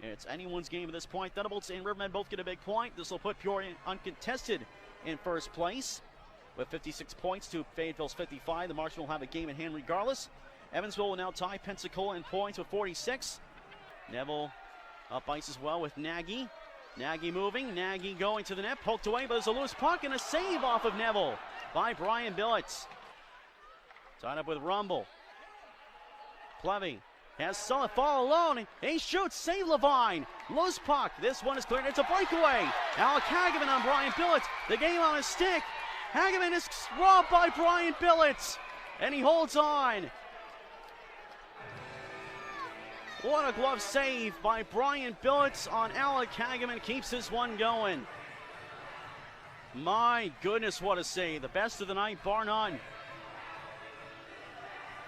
It's anyone's game at this point. Thunderbolts and Rivermen both get a big point. This will put Peoria uncontested in first place with 56 points to Fayetteville's 55. The Marksmen will have a game in hand regardless. Evansville will now tie Pensacola in points with 46. Neville up ice as well with Nagy. Nagy moving, Nagy going to the net, poked away, but there's a loose puck and a save off of Neville by Brian Billett. Tied up with Rumble. Plevy has Sullivan fall alone. He shoots, save Levine. Loose puck. This one is cleared. It's a breakaway. Alec Hageman on Brian Billett. The game on his stick. Hageman is robbed by Brian Billett. And he holds on. What a glove save by Brian Billett on Alec Hageman. Keeps this one going. My goodness, what a save. The best of the night, bar none.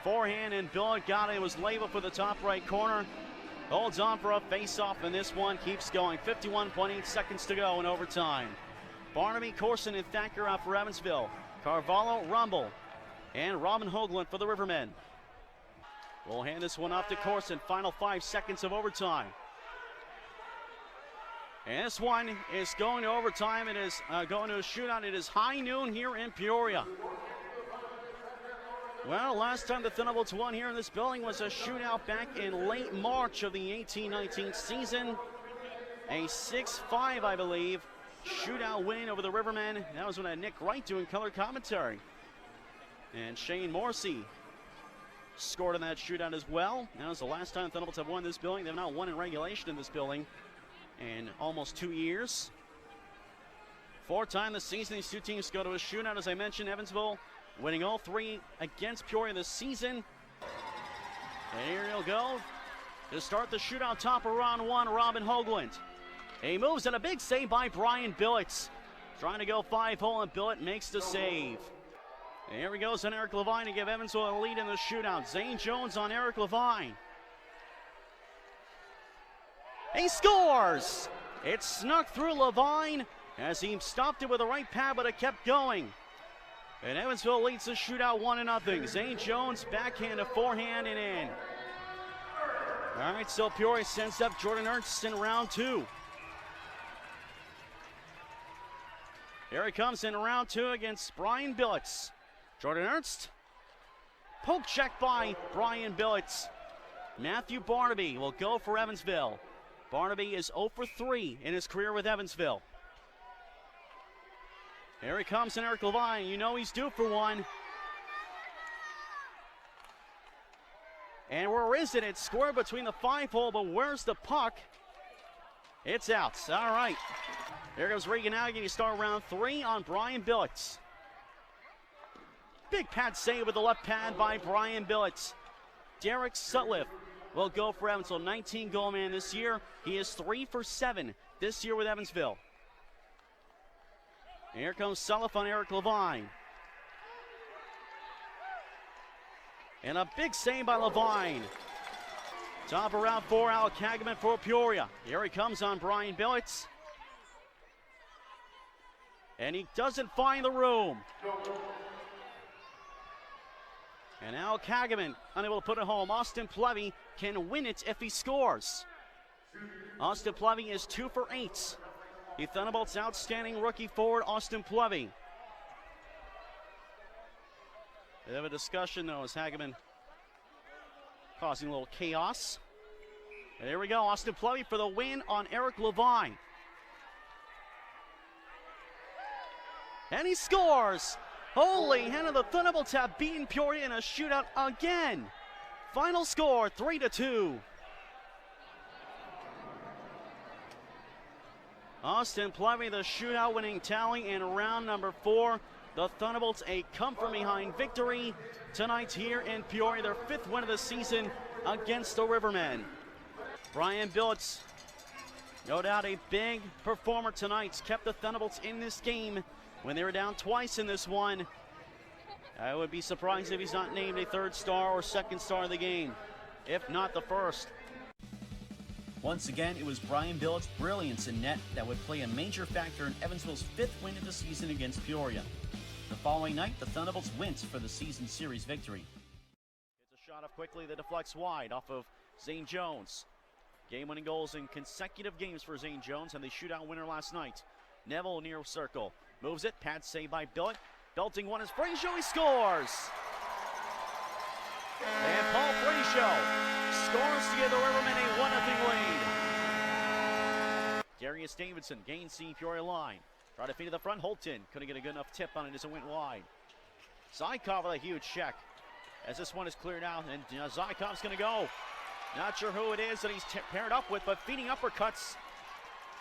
Forehand, and Billett got it. It was labeled for the top right corner. Holds on for a face-off, and this one keeps going. 51.8 seconds to go in overtime. Barnaby, Corson, and Thacker out for Evansville. Carvalho, Rumble, and Robin Hoagland for the Rivermen. We'll hand this one off to Corson. Final 5 seconds of overtime. And this one is going to overtime. It is going to a shootout. It is high noon here in Peoria. Well, last time the Thunderbolts won here in this building was a shootout back in late March of the 18-19 season. A 6-5, I believe, shootout win over the Rivermen. That was when I had Nick Wright doing color commentary. And Shane Morrissey scored in that shootout as well. That was the last time the Thunderbolts have won this building. They've not won in regulation in this building in almost 2 years. Fourth time this season, these two teams go to a shootout. As I mentioned, Evansville winning all 3 against Peoria this season. And here he'll go to start the shootout, top of round 1, Robin Hoagland. He moves, and a big save by Brian Billett. Trying to go 5-hole, and Billett makes the save. And here he goes on Eric Levine to give Evansville a lead in the shootout. Zane Jones on Eric Levine. He scores! It snuck through Levine as he stopped it with the right pad, but it kept going. And Evansville leads the shootout 1-0. Zane Jones backhand to forehand and in. All right, so Peoria sends up Jordan Ernst in round 2. Here he comes in round 2 against Brian Billett. Jordan Ernst. Poke check by Brian Billett. Matthew Barnaby will go for Evansville. Barnaby is 0 for 3 in his career with Evansville. Here he comes in Eric Levine. You know he's due for one. And where is it? It's squared between the 5-hole, but where's the puck? It's out. All right. Here goes Regan Aggie to start round 3 on Brian Billett. Big pad save with the left pad by Brian Billett. Derek Sutliff will go for Evansville. 19-goal man this year. He is 3 for 7 this year with Evansville. And here comes Sutliff on Eric Levine. And a big save by Levine. Top of round 4, Alec Hageman for Peoria. Here he comes on Brian Billett. And he doesn't find the room. And Alec Hageman unable to put it home. Austin Plevy can win it if he scores. Austin Plevy is 2 for 8. The Thunderbolts' outstanding rookie forward, Austin Plevy. They have a discussion, though, as Hageman causing a little chaos. And there we go, Austin Plevey for the win on Eric Levine. And he scores! Holy Hannah, the Thunderbolts have beaten Peoria in a shootout again. Final score, 3-2. Austin Plevey, the shootout winning tally in round number 4. The Thunderbolts a come-from-behind victory tonight here in Peoria, their 5th win of the season against the Rivermen. Brian Billets, no doubt a big performer tonight, kept the Thunderbolts in this game when they were down twice in this one. I would be surprised if he's not named a 3rd star or 2nd star of the game, if not the 1st. Once again, it was Brian Billett's brilliance in net that would play a major factor in Evansville's 5th win of the season against Peoria. The following night, the Thunderbolts went for the season series victory. It's a shot up quickly that deflects wide off of Zane Jones. Game-winning goals in consecutive games for Zane Jones and the shootout winner last night. Neville near circle. Moves it, pad save by Billett. Belting one is Frazier, he scores! And Paul Frazier scores to give the Rivermen a 1-0 lead. Darius Davidson gains the Peoria line. Try to feed to the front, Holton couldn't get a good enough tip on it as it went wide. Zykov with a huge check as this one is cleared out, and Zykov's going to go. Not sure who it is that he's paired up with, but feeding uppercuts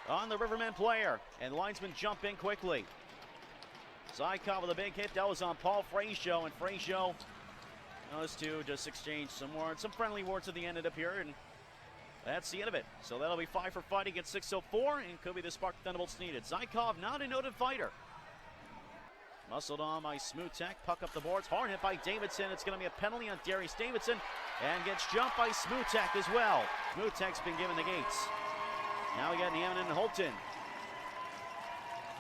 on the Rivermen player, and linesmen jump in quickly. Zykov with a big hit. That was on Paul Frazier, and Frazier, those two just exchanged some words, some friendly words at the end of the period, and that's the end of it. So that'll be 5 for fighting at 6:04, and could be the spark Thunderbolts needed. Zykov, not a noted fighter. Muscled on by Smutek, puck up the boards, hard hit by Davidson. It's going to be a penalty on Darius Davidson, and gets jumped by Smutek as well. Smutek's been given the gates. Now we got Hammond and Holton.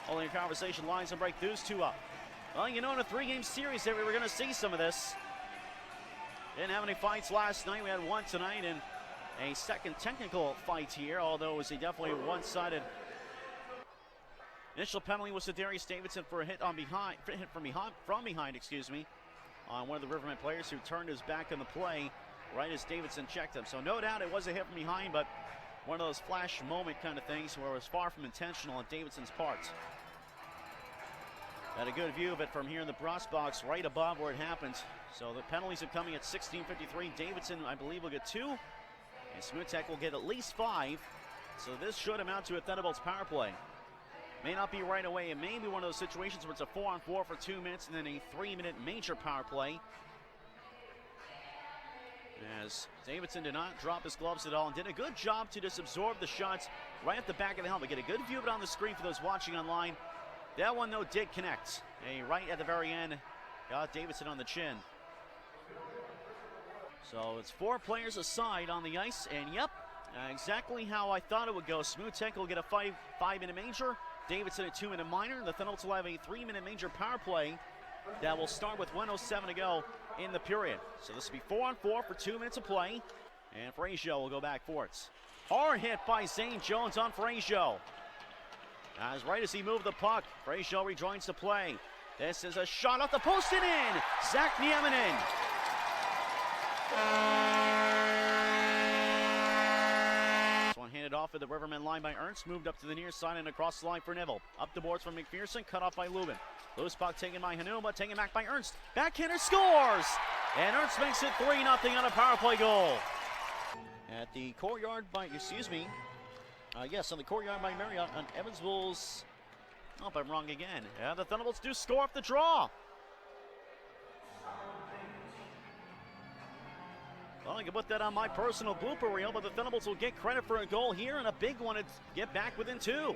Holding a conversation, lines and break those two up. Well, you know, in a 3-game series that we were going to see some of this. Didn't have any fights last night. We had one tonight and a second technical fight here, although it was a definitely one-sided. Initial penalty was to Darius Davidson for a hit on behind, from behind, on one of the Rivermen players who turned his back on the play right as Davidson checked him. So no doubt it was a hit from behind, but one of those flash moment kind of things where it was far from intentional on Davidson's part. Had a good view of it from here in the Bros box right above where it happened. So the penalties are coming at 16:53. Davidson, I believe, will get 2, and Smutek will get at least 5. So this should amount to a Thunderbolts power play. May not be right away. It may be one of those situations where it's a 4-on-4 for 2 minutes and then a 3-minute major power play. As Davidson did not drop his gloves at all and did a good job to just absorb the shots right at the back of the helmet. Get a good view of it on the screen for those watching online. That one, though, did connect. A right at the very end got Davidson on the chin. So it's 4 players aside on the ice, and yep, exactly how I thought it would go. Smutek will get a 5-minute major, Davidson a 2-minute minor, and the Thunderbolts will have a 3-minute major power play that will start with 1:07 to go in the period. So this will be 4-on-4 for 2 minutes of play, and Frazier will go back for it. Hard hit by Zane Jones on Frazier. As right as he moved the puck, Frazier rejoins the play. This is a shot off the post and in. Zach Nieminen. This one handed off at the Rivermen line by Ernst. Moved up to the near side and across the line for Neville. Up the boards from McPherson. Cut off by Lubin. Loose puck taken by Hanuma. Taken back by Ernst. Backhander scores. And Ernst makes it 3-0 on a power play goal. At the courtyard by, on the courtyard by Marriott on Evansville's. Oh, I'm wrong again. Yeah, the Thunderbolts do score off the draw. Well, I can put that on my personal blooper reel, but the Thunderbolts will get credit for a goal here and a big one to get back within 2.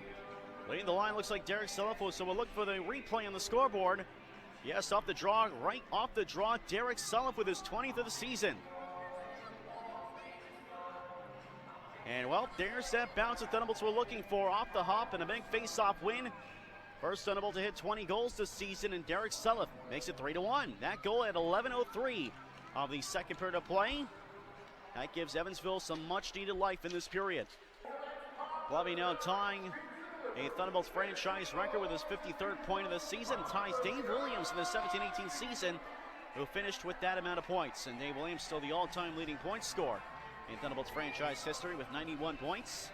Leading the line looks like Derek Sullivan, so we'll look for the replay on the scoreboard. Yes, off the draw, right off the draw, Derek Sullivan with his 20th of the season. And, well, there's that bounce the Thunderbolts were looking for off the hop and a big face-off win. First Thunderbolt to hit 20 goals this season, and Derek Sullivan makes it 3-1. That goal at 11:03 of the second period of play. That gives Evansville some much-needed life in this period. Blovey now tying a Thunderbolts franchise record with his 53rd point of the season. Ties Dave Williams in the 17-18 season, who finished with that amount of points. And Dave Williams still the all-time leading point scorer. in Thunderbolts franchise history with 91 points.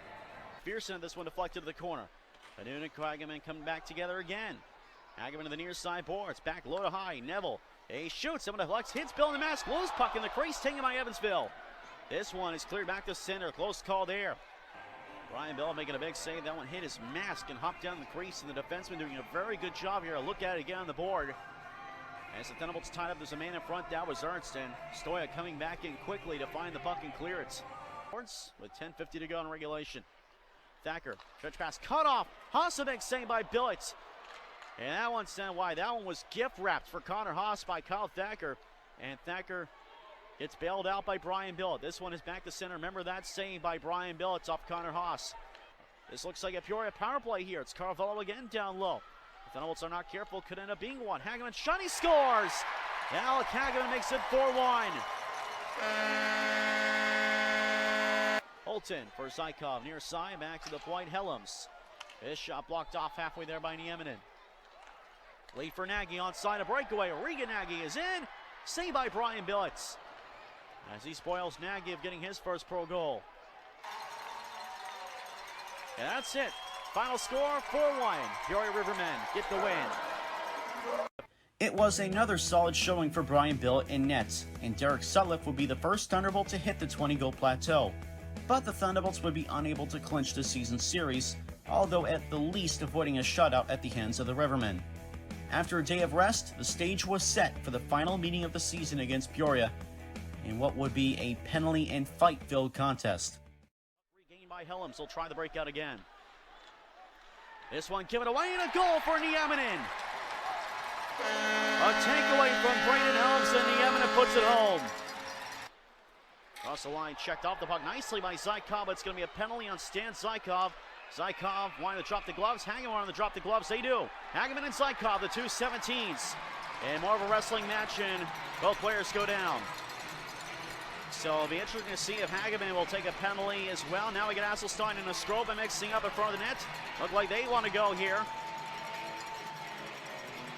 Pearson, this one deflected to the corner. Fanun and Pregame coming back together again. Hageman to the near side boards. Back low to high. Neville. He shoots. Someone deflects. Hits Bill in the mask. Blows puck in the crease. Taken by Evansville. This one is cleared back to center. Close call there. Brian Bill making a big save. That one hit his mask and hopped down the crease. And the defenseman doing a very good job here. A look at it again on the board. As the Thunderbolts tied up, there's a man in front. That was Ernst. And Stoya coming back in quickly to find the puck and clear it. With 10:50 to go in regulation. Thacker, stretch pass, cut off. Haas, a big save by Billett. And that one's not wide. That one was gift wrapped for Connor Haas by Kyle Thacker. And Thacker gets bailed out by Brian Billett. This one is back to center. Remember that save by Brian Billett off Connor Haas. This looks like a Peoria power play here. It's Carvalho again down low. The Thunderbolts are not careful. Could end up being one. Hageman shot, he scores. Alec Hageman makes it 4-1. Holton for Zykov, near side, back to the point, Helms. His shot blocked off halfway there by Nieminen. Lead for Nagy on side, a breakaway. Regan Nagy is in. Saved by Brian Billett. As he spoils Nagy of getting his first pro goal. And that's it. Final score, 4-1. Peoria Rivermen get the win. It was another solid showing for Brian Billett in nets, and Derek Sutliff would be the first Thunderbolt to hit the 20-goal plateau. But the Thunderbolts would be unable to clinch the season series, although at the least avoiding a shutout at the hands of the Rivermen. After a day of rest, the stage was set for the final meeting of the season against Peoria, in what would be a penalty and fight-filled contest. Regained by Helms, he'll try the breakout again. This one given away and a goal for Nieminen. A takeaway from Brayden Helms, and Nieminen puts it home. Across the line, checked off the puck nicely by Zykov, but it's going to be a penalty on Stan Zykov. Zykov wanting to drop the gloves. Hageman wanting to drop the gloves. They do. Hageman and Zykov, the two 17s. And more of a wrestling match, and both players go down. So it'll be interesting to see if Hageman will take a penalty as well. Now we get Asselstein and Ostrova mixing up in front of the net. Look like they want to go here.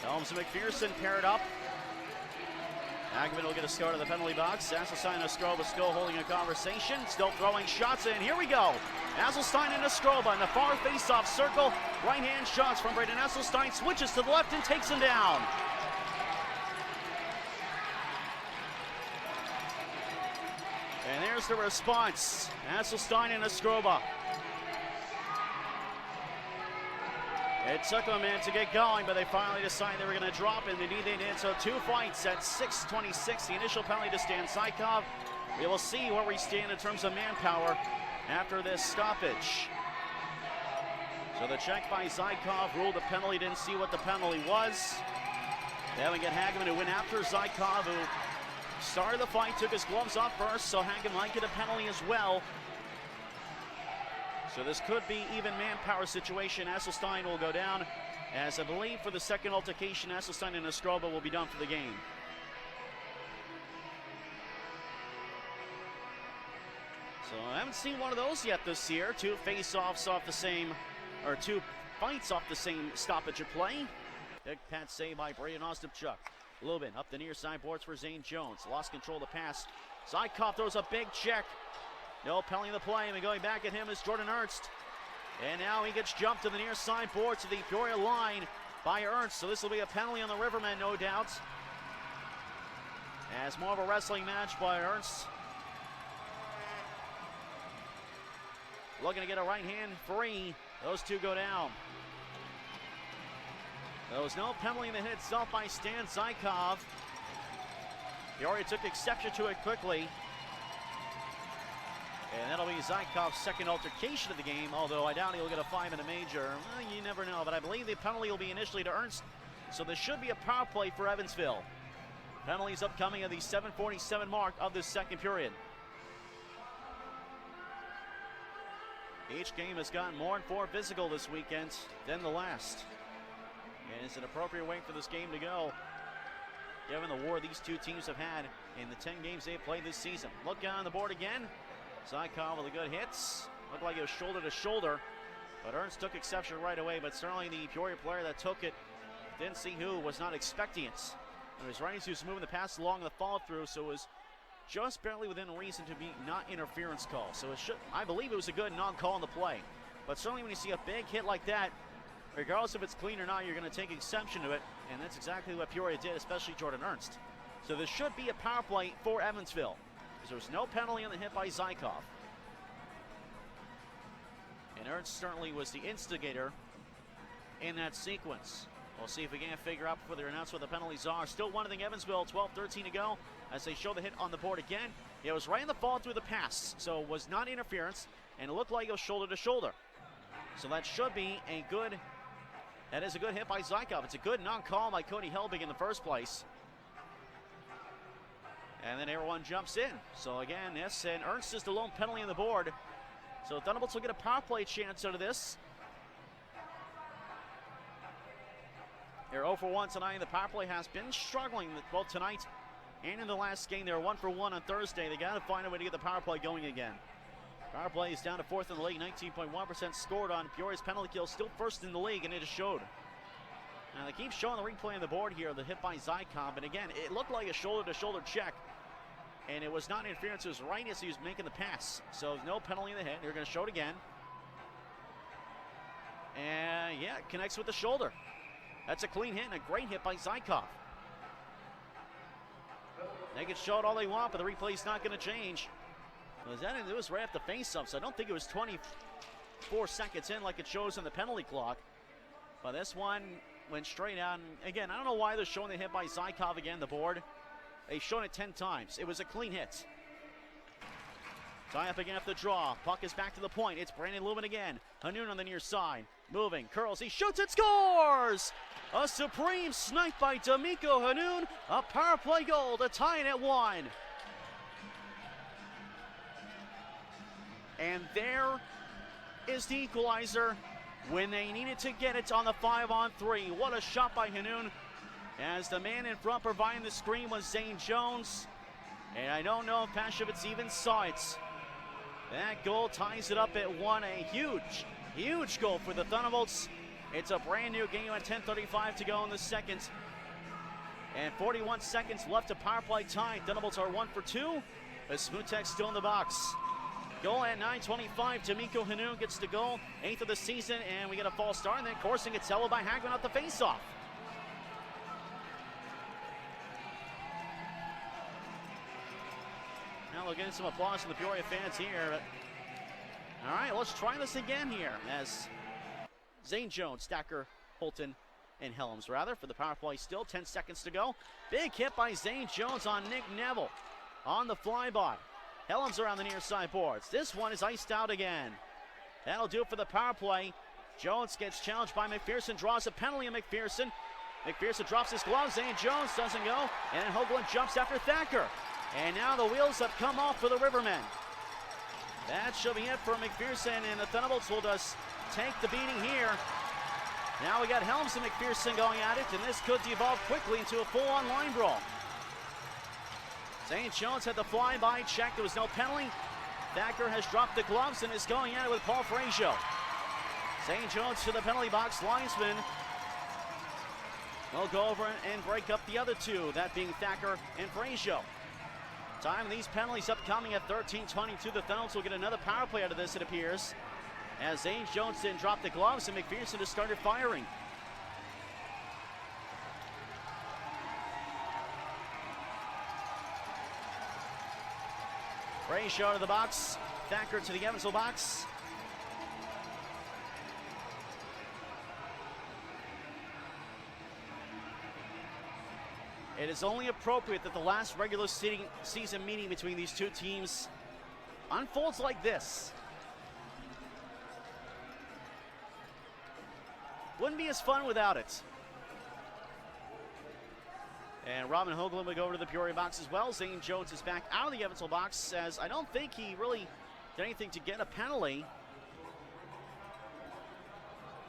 Helms and McPherson paired up. Hageman will get a start of the penalty box. Asselstein and Ostrova still holding a conversation, still throwing shots in. Here we go. Asselstein and Ostrova in the far face-off circle. Right-hand shots from Braden Asselstein. Switches to the left and takes him down. And there's the response. Asselstein and Ostrova. It took them a minute to get going, but they finally decided they were going to drop, and indeed they did. So two fights at 6:26. The initial penalty to Stan Zykov. We will see where we stand in terms of manpower after this stoppage. So the check by Zykov ruled the penalty. Didn't see what the penalty was. Then we get Hageman to win after Zykov, who started the fight, took his gloves off first, so Hageman might get a penalty as well. So this could be even manpower situation. Asselstein will go down, as I believe for the second altercation, Asselstein and Ostrova will be done for the game. So I haven't seen one of those yet this year. Two face-offs off the same, or two fights off the same stoppage of play. Big pat save by Braden Ostapchuk. Lubin up the near side boards for Zane Jones. Lost control of the pass. Zykov throws a big check. No penalty in the play, and going back at him is Jordan Ernst. And now he gets jumped to the near side board to the Peoria line by Ernst. So this will be a penalty on the Rivermen, no doubt. As more of a wrestling match by Ernst. Looking to get a right hand free. Those two go down. There was no penalty in the hit itself by Stan Zykov. Peoria took exception to it quickly. And that'll be Zykov's second altercation of the game, although I doubt he'll get a 5 in a major. Well, you never know, but I believe the penalty will be initially to Ernst. So this should be a power play for Evansville. Penalties upcoming at the 7:47 mark of this second period. Each game has gotten more and more physical this weekend than the last. And it's an appropriate way for this game to go, given the war these two teams have had in the 10 games they've played this season. Look on the board again. Zykov with a good hits. Looked like it was shoulder to shoulder, but Ernst took exception right away. But certainly the Peoria player that took it, didn't see who, was not expecting it. It was Reines who was moving the pass along the follow through, so it was just barely within reason to be not interference call. So I believe it was a good non-call on the play. But certainly when you see a big hit like that, regardless if it's clean or not, you're going to take exception to it. And that's exactly what Peoria did, especially Jordan Ernst. So this should be a power play for Evansville, because there was no penalty on the hit by Zykov. And Ernst certainly was the instigator in that sequence. We'll see if we can't figure out before they announce what the penalties are. Still 1-0 Evansville, 12-13 to go as they show the hit on the board again. It was right in the fall through the pass, so it was not interference, and it looked like it was shoulder to shoulder. So that should be a good, that is a good hit by Zykov. It's a good non-call by Cody Helbig in the first place. And then everyone jumps in. So again, yes, and Ernst is the lone penalty on the board. So Thunderbolts will get a power play chance out of this. They're 0 for 1 tonight. The power play has been struggling both tonight and in the last game. They were 1 for 1 on Thursday. They got to find a way to get the power play going again. Power play is down to 4th in the league. 19.1% scored on Peoria's penalty kill. Still 1st in the league, and it just showed. Now they keep showing the replay on the board here, the hit by Zykov. And again, it looked like a shoulder-to-shoulder check. And it was not interference. It was right as he was making the pass. So no penalty in the hit. They're going to show it again. And yeah, it connects with the shoulder. That's a clean hit and a great hit by Zykov. They can show it all they want, but the replay's not going to change. It was right at the face-up, so I don't think it was 24 seconds in like it shows on the penalty clock. But this one went straight out. And again, I don't know why they're showing the hit by Zykov again, the board. They've shown it 10 times. It was a clean hit. Tie up again after the draw. Puck is back to the point. It's Brandon Lubin again. Hanoun on the near side. Moving, curls, he shoots, it scores! A supreme snipe by D'Amico Hanoun. A power play goal to tie it at 1. And there is the equalizer when they needed to get it on the 5-on-3. What a shot by Hanoun, as the man in front providing the screen was Zane Jones. And I don't know if Pashevitz even saw it. That goal ties it up at 1. A huge, huge goal for the Thunderbolts. It's a brand new game at 10:35 to go in the second. And 41 seconds left to power play time. Thunderbolts are 1 for 2. But Smutek still in the box. Goal at 9:25. D'Amico Hanoun gets the goal, 8th of the season, and we get a false start. And then Corson gets held by Hagman off the faceoff. Now we're getting some applause from the Peoria fans here. All right, let's try this again here as Zane Jones, Stacker, Holton, and Helms rather for the power play. Still 10 seconds to go. Big hit by Zane Jones on Nick Neville on the flyby. Helms around the near side boards. This one is iced out again. That'll do it for the power play. Jones gets challenged by McPherson, draws a penalty on McPherson. McPherson drops his gloves. Zane Jones doesn't go, and Hoagland jumps after Thacker. And now the wheels have come off for the Rivermen. That should be it for McPherson, and the Thunderbolts will just take the beating here. Now we got Helms and McPherson going at it, and this could devolve quickly into a full-on line brawl. Zane Jones had the flyby check. There was no penalty. Thacker has dropped the gloves and is going at it with Paul Frazier. Zane Jones to the penalty box. Linesman will go over and break up the other two, that being Thacker and Frazier. Time these penalties upcoming at 13:22. The Thunderbolts will get another power play out of this, it appears, as Zane Jones didn't drop the gloves and McPherson just started firing. Frazier out of the box. Thacker to the Evansville box. It is only appropriate that the last regular season meeting between these two teams unfolds like this. Wouldn't be as fun without it. And Robin Hoagland will go over to the Peoria box as well. Zane Jones is back out of the Evansville box, says, I don't think he really did anything to get a penalty.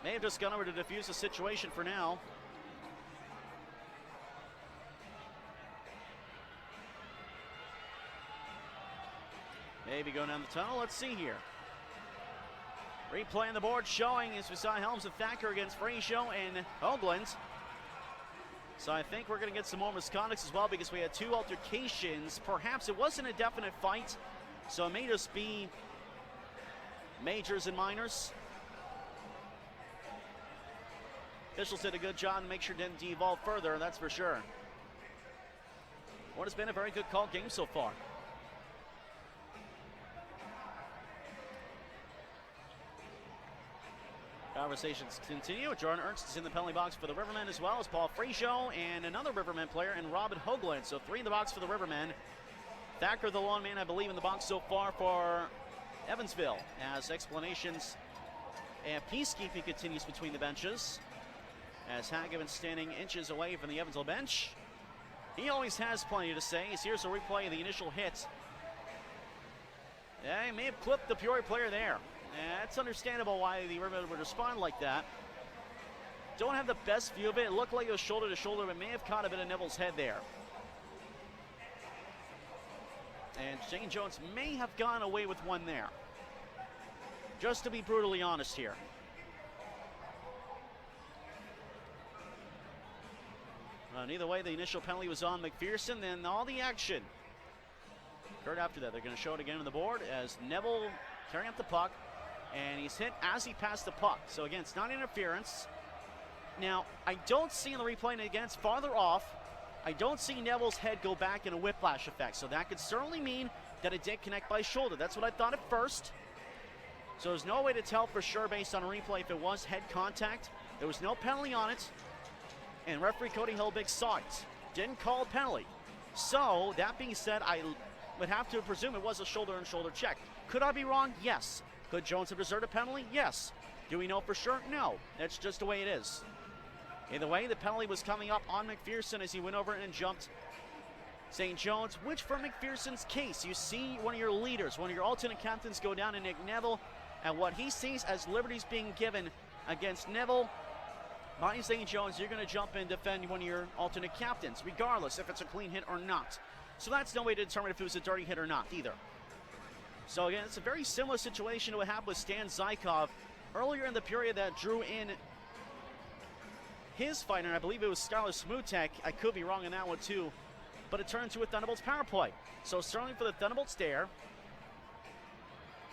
May have just gone over to defuse the situation for now. Maybe going down the tunnel. Let's see here. Replay on the board showing as we saw Helms and Thacker against Frazier and Hoagland. So I think we're going to get some more misconducts as well because we had 2 altercations. Perhaps it wasn't a definite fight, so it may just be majors and minors. Officials did a good job to make sure it didn't devolve further, that's for sure. What has been a very good call game so far. Conversations continue. Jordan Ernst is in the penalty box for the Rivermen, as well as Paul Frasio and another Rivermen player, and Robin Hoagland. So 3 in the box for the Rivermen. Thacker, the lone man, I believe, in the box so far for Evansville, as explanations and peacekeeping continues between the benches. As Hageman standing inches away from the Evansville bench. He always has plenty to say. Here's a replay of the initial hit. Yeah, he may have clipped the Peoria player there. It's understandable why the Rivermen would respond like that. Don't have the best view of it. It looked like it was shoulder to shoulder, but may have caught a bit of Neville's head there. And Shane Jones may have gone away with one there. Just to be brutally honest here. Either way, the initial penalty was on McPherson, then all the action occurred after that. They're going to show it again on the board as Neville carrying up the puck, and he's hit as he passed the puck. So again, it's not interference. Now, I don't see in the replay, and again, it's farther off, I don't see Neville's head go back in a whiplash effect. So that could certainly mean that it did connect by shoulder. That's what I thought at first. So there's no way to tell for sure based on a replay if it was head contact. There was no penalty on it. And referee Cody Hillbig saw it. Didn't call a penalty. So, that being said, I would have to presume it was a shoulder-and-shoulder check. Could I be wrong? Yes. Could Jones have deserved a penalty? Yes. Do we know for sure? No. That's just the way it is. Either way, the penalty was coming up on McPherson as he went over and jumped St. Jones, which for McPherson's case, you see one of your leaders, one of your alternate captains go down, and Nick Neville, and what he sees as liberties being given against Neville by St. Jones, you're going to jump and defend one of your alternate captains, regardless if it's a clean hit or not. So that's no way to determine if it was a dirty hit or not either. So again, it's a very similar situation to what happened with Stan Zykov earlier in the period that drew in his fighter, and I believe it was Skylar Smutek. I could be wrong on that one too, but it turned into a Thunderbolts power play. So starting for the Thunderbolts there.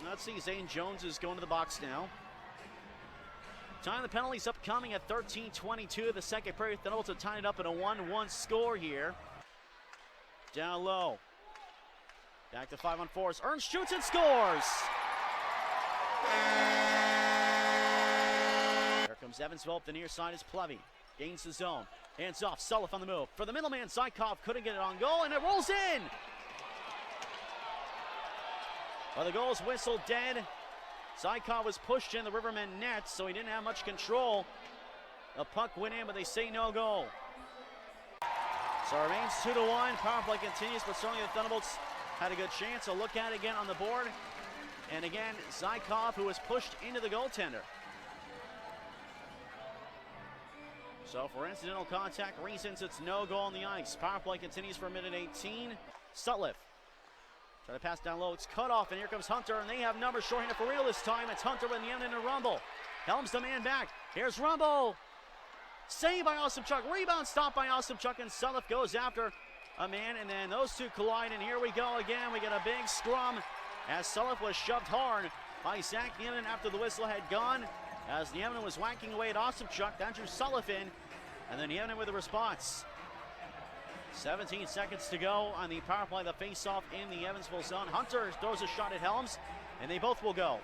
Let's see, Zane Jones is going to the box now. Time the penalties upcoming at 13:22. The second period, Thunderbolts have tied it up in a 1-1 score here. Down low. Back to 5-on-4s. Ernst shoots and scores. Here comes Evansville up the near side is Plevy. Gains the zone. Hands off. Sulliff on the move. For the middleman, Zykov couldn't get it on goal, and it rolls in. Well, the goal's whistled dead. Zykov was pushed in the Rivermen net, so he didn't have much control. The puck went in, but they say no goal. So it remains 2-1. Power play continues, but certainly the Thunderbolts had a good chance. A look at it again on the board. And again, Zykov, who was pushed into the goaltender. So for incidental contact reasons, it's no goal on the ice. Power play continues for a minute 18. Sutliff. Try to pass down low. It's cut off, and here comes Hunter, and they have numbers shorthanded for real this time. It's Hunter with the end in a rumble. Helms the man back. Here's Rumble. Saved by Osipchuk. Rebound stopped by Osipchuk, and Sutliff goes after a man, and then those two collide, and here we go again. We get a big scrum as Sutliff was shoved hard by Zach Nieminen after the whistle had gone. As Nieminen was whacking away at Osipchuk, that drew Sutliff in, and then Nieminen with a response. 17 seconds to go on the power play, the face-off in the Evansville zone. Hunter throws a shot at Helms, and they both will go.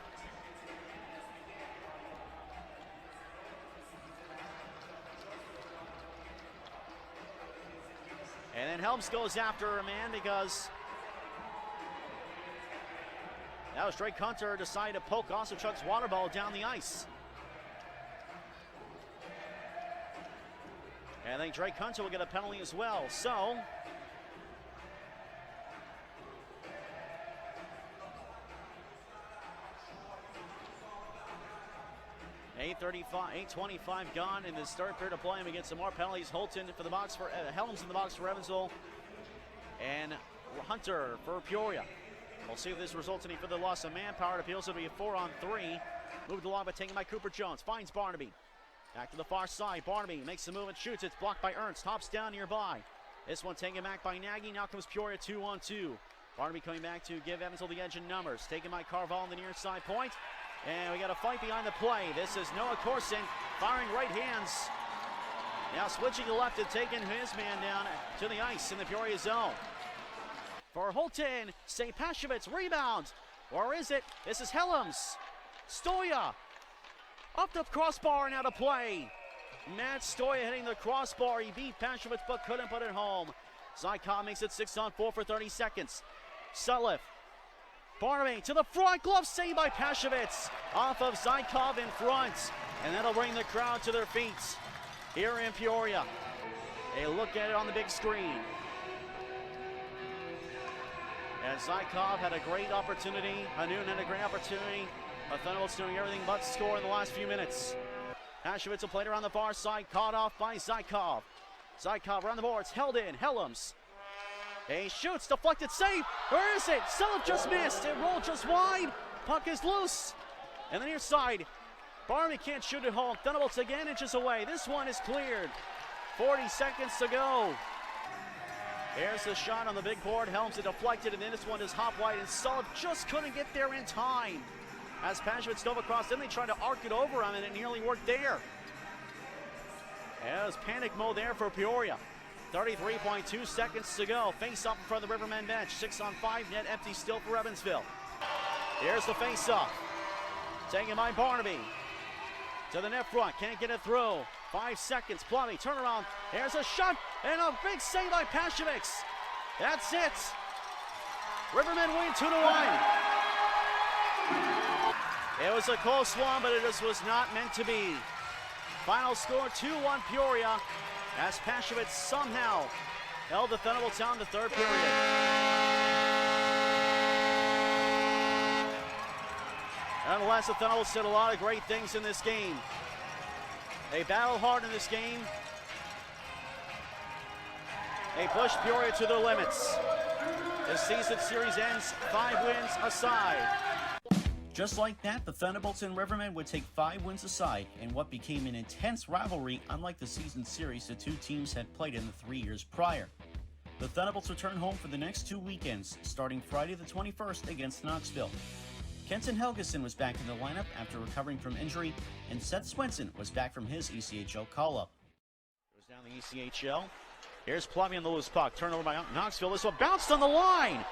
And then Helms goes after a man because that was Drake Hunter decided to poke Osipchuk's water ball down the ice. And I think Drake Hunter will get a penalty as well. So, $8:25 gone in this third period of play. And we get some more penalties. Holton for the box for Helms in the box for Evansville, and Hunter for Peoria. We'll see if this results in any further loss of manpower. It appeals to be a 4-on-3. Moved along by taken by Cooper Jones. Finds Barnaby. Back to the far side. Barnaby makes a move and shoots. It's blocked by Ernst. Hops down nearby. This one taken back by Nagy. Now comes Peoria 2-on-2. Barnaby coming back to give Evansville the edge in numbers. Taken by Carval on the near side point. And we got a fight behind the play. This is Noah Corson firing right hands. Now switching to left and taking his man down to the ice in the Peoria zone. For Holton, St. Pashevitz rebound. Or is it? This is Helms. Stoya. Up the crossbar and out of play. Matt Stoya hitting the crossbar. He beat Pashevitz but couldn't put it home. Zykov makes it 6-on-4 for 30 seconds. Sulliff. Barnaby to the front. Glove saved by Pashevitz. Off of Zykov in front. And that'll bring the crowd to their feet here in Peoria. A look at it on the big screen. And Zykov had a great opportunity. Hanun had a great opportunity. The Thunderbolts doing everything but score in the last few minutes. Pashevitz will play it around the far side. Caught off by Zykov. Zykov around the boards. Held in. Helms. He shoots. Deflected. Save. Where is it? Sulliff just missed. It rolled just wide. Puck is loose. And the near side. Barnaby can't shoot it home. Thunderbolts again inches away. This one is cleared. 40 seconds to go. Here's the shot on the big board. Helms it deflected, and then this one is hop wide, and Sulliff just couldn't get there in time. As Pashevitz dove across, then they tried to arc it over him, and it nearly worked there. As panic mode there for Peoria. 33.2 seconds to go. Face off in front of the Rivermen bench. 6-on-5, net empty still for Evansville. Here's the face off. Taken by Barnaby. To the net front, can't get it through. 5 seconds, Plummy, turnaround. There's a shot, and a big save by Pashevitz. That's it. Rivermen win 2-1. It was a close one, but it just was not meant to be. Final score 2-1 Peoria, as Pashevitz somehow held the Thunderbolts down the third period. Nonetheless, the Thunderbolts did a lot of great things in this game. They battled hard in this game. They pushed Peoria to their limits. This season series ends 5 wins aside. Just like that, the Thunderbolts and Rivermen would take 5 wins aside in what became an intense rivalry unlike the season series the two teams had played in the 3 years prior. The Thunderbolts return home for the next 2 weekends, starting Friday the 21st against Knoxville. Kenton Helgeson was back in the lineup after recovering from injury, and Seth Swenson was back from his ECHL call-up. Goes down the ECHL. Here's Plummy on the loose puck. Turnover by Knoxville. This one bounced on the line.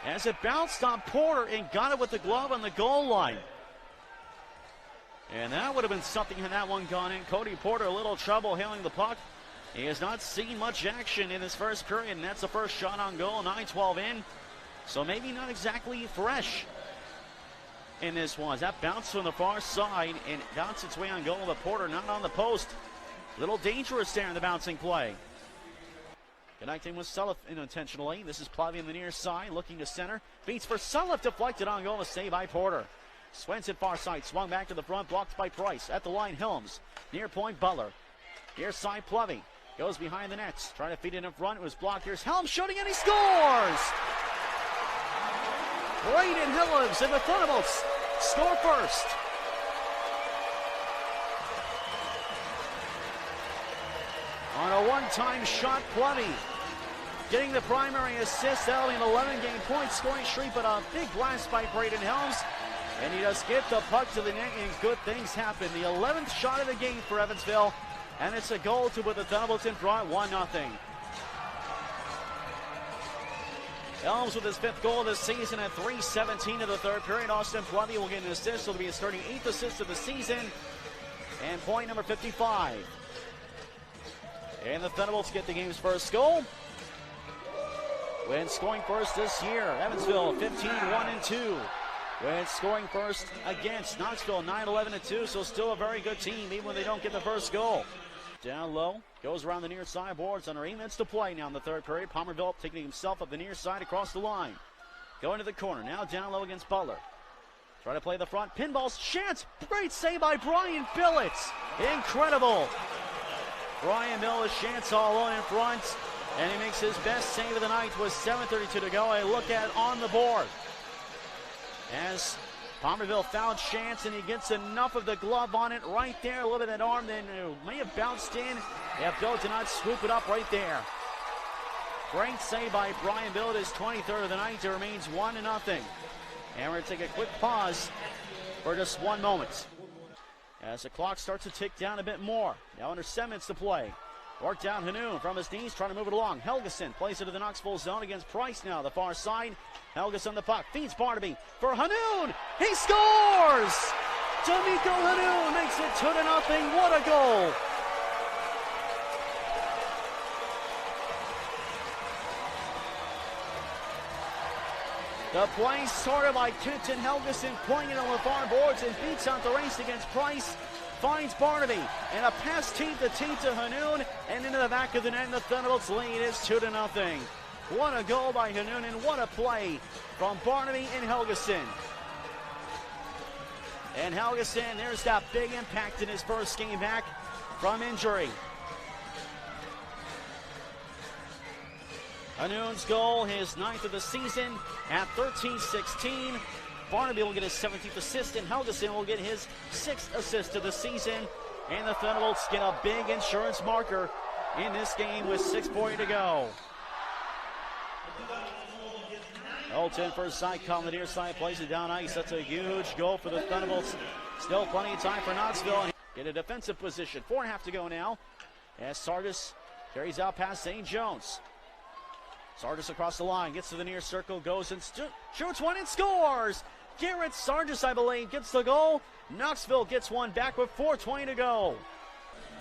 As it bounced on Porter and got it with the glove on the goal line. And that would have been something had that one gone in. Cody Porter a little trouble handling the puck. He has not seen much action in this first period, and that's the first shot on goal, 9-12 in. So maybe not exactly fresh in this one. As that bounced from the far side and bounced its way on goal, but Porter not on the post. A little dangerous there in the bouncing play. Connecting with Sulliff unintentionally. This is Plavy on the near side, looking to center. Beats for Sulliff, deflected on goal, a save by Porter. Swenson far side, swung back to the front, blocked by Price. At the line, Helms. Near point, Butler. Near side, Plavy. Goes behind the nets, trying to feed it in front. It was blocked. Here's Helms shooting, and he scores! Braden Helms and the Thunderbolts score first. On a one-time shot, Plummy getting the primary assist. That'll be an 11-game point scoring streak, but a big blast by Braden Helms. And he does get the puck to the net, and good things happen. The 11th shot of the game for Evansville, and it's a goal to put the Thunderbolts in front, 1-0. Helms with his 5th goal of the season at 3:17 of the third period. Austin Plummy will get an assist. It'll be his 38th assist of the season. And point number 55. And the Thunderbolts get the game's first goal. When scoring first this year, Evansville 15-1-2. When scoring first against Knoxville 9-11-2. So still a very good team even when they don't get the first goal. Down low, goes around the near side, boards under 8 minutes to play now in the third period. Palmerville taking himself up the near side across the line. Going to the corner, now down low against Butler. Try to play the front, pinball's chance. Great save by Brian Billets. Incredible. Brian Billets chance all alone in front, and he makes his best save of the night with 7:32 to go. A look at on the board. As Palmerville found chance, and he gets enough of the glove on it right there. A little bit of that arm, then may have bounced in. If Bill did not swoop it up right there. Great save by Brian Bill, his 23rd of the night. It remains 1-0. And we're going to take a quick pause for just 1 moment. As the clock starts to tick down a bit more. Now under 7 minutes to play. Work down Hanoun from his knees, trying to move it along. Helgeson plays it to the Knoxville zone against Price now, the far side. Helgeson the puck, feeds Barnaby for Hanoun. He scores! D'Amico Hanoun makes it 2-0. What a goal! The play started by Quinton Helgeson, playing it on the far boards and beats out the race against Price. Finds Barnaby, and a pass team to Hanoun, and into the back of the net, and the Thunderbolts lead is 2-0. What a goal by Hanoun, and what a play from Barnaby and Helgeson. And Helgeson, there's that big impact in his first game back from injury. Hanoun's goal, his 9th of the season at 13-16. Barnaby will get his 17th assist, and Helgeson will get his 6th assist of the season. And the Thunderbolts get a big insurance marker in this game with 6:40 to go. Olton for side column, the near side plays it down ice. That's a huge goal for the Thunderbolts. Still plenty of time for Knoxville. In a defensive position. 4.5 to go now. As Sardis carries out past St. Jones. Sardis across the line, gets to the near circle, goes and shoots one and scores! Garrett Sardis, I believe, gets the goal. Knoxville gets one back with 4:20 to go.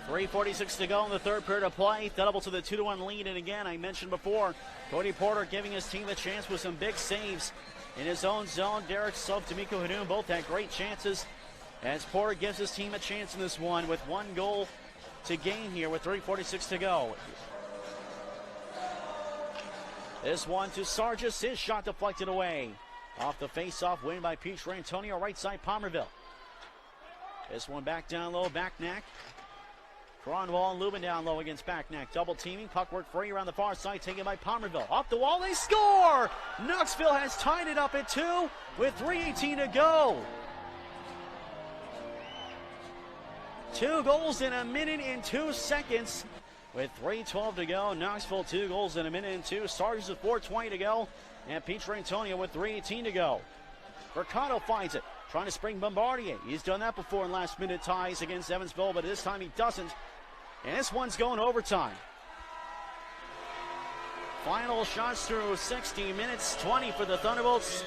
3:46 to go in the third period of play. Thunderbolts with a 2-1 lead, and again, I mentioned before, Cody Porter giving his team a chance with some big saves in his own zone. Derek Sove, D'Amico Hanoun both had great chances as Porter gives his team a chance in this one with 1 goal to gain here with 3:46 to go. This one to Sargis, his shot deflected away. Off the face-off, win by Peach Antonio, right side Palmerville. This one back down low, Backnack. Cronwall and Lubin down low against Backnack. Double teaming, puck work free around the far side, taken by Palmerville. Off the wall, they score! Knoxville has tied it up at 2 with 3:18 to go. 2 goals in a minute and 2 seconds. With 3:12 to go, Knoxville 2 goals in a minute and 2. Sargis with 4:20 to go. And Peach Antonio with 3:18 to go. Mercado finds it, trying to spring Bombardier. He's done that before in last-minute ties against Evansville, but this time he doesn't. And this one's going overtime. Final shots through 60 minutes, 20 for the Thunderbolts.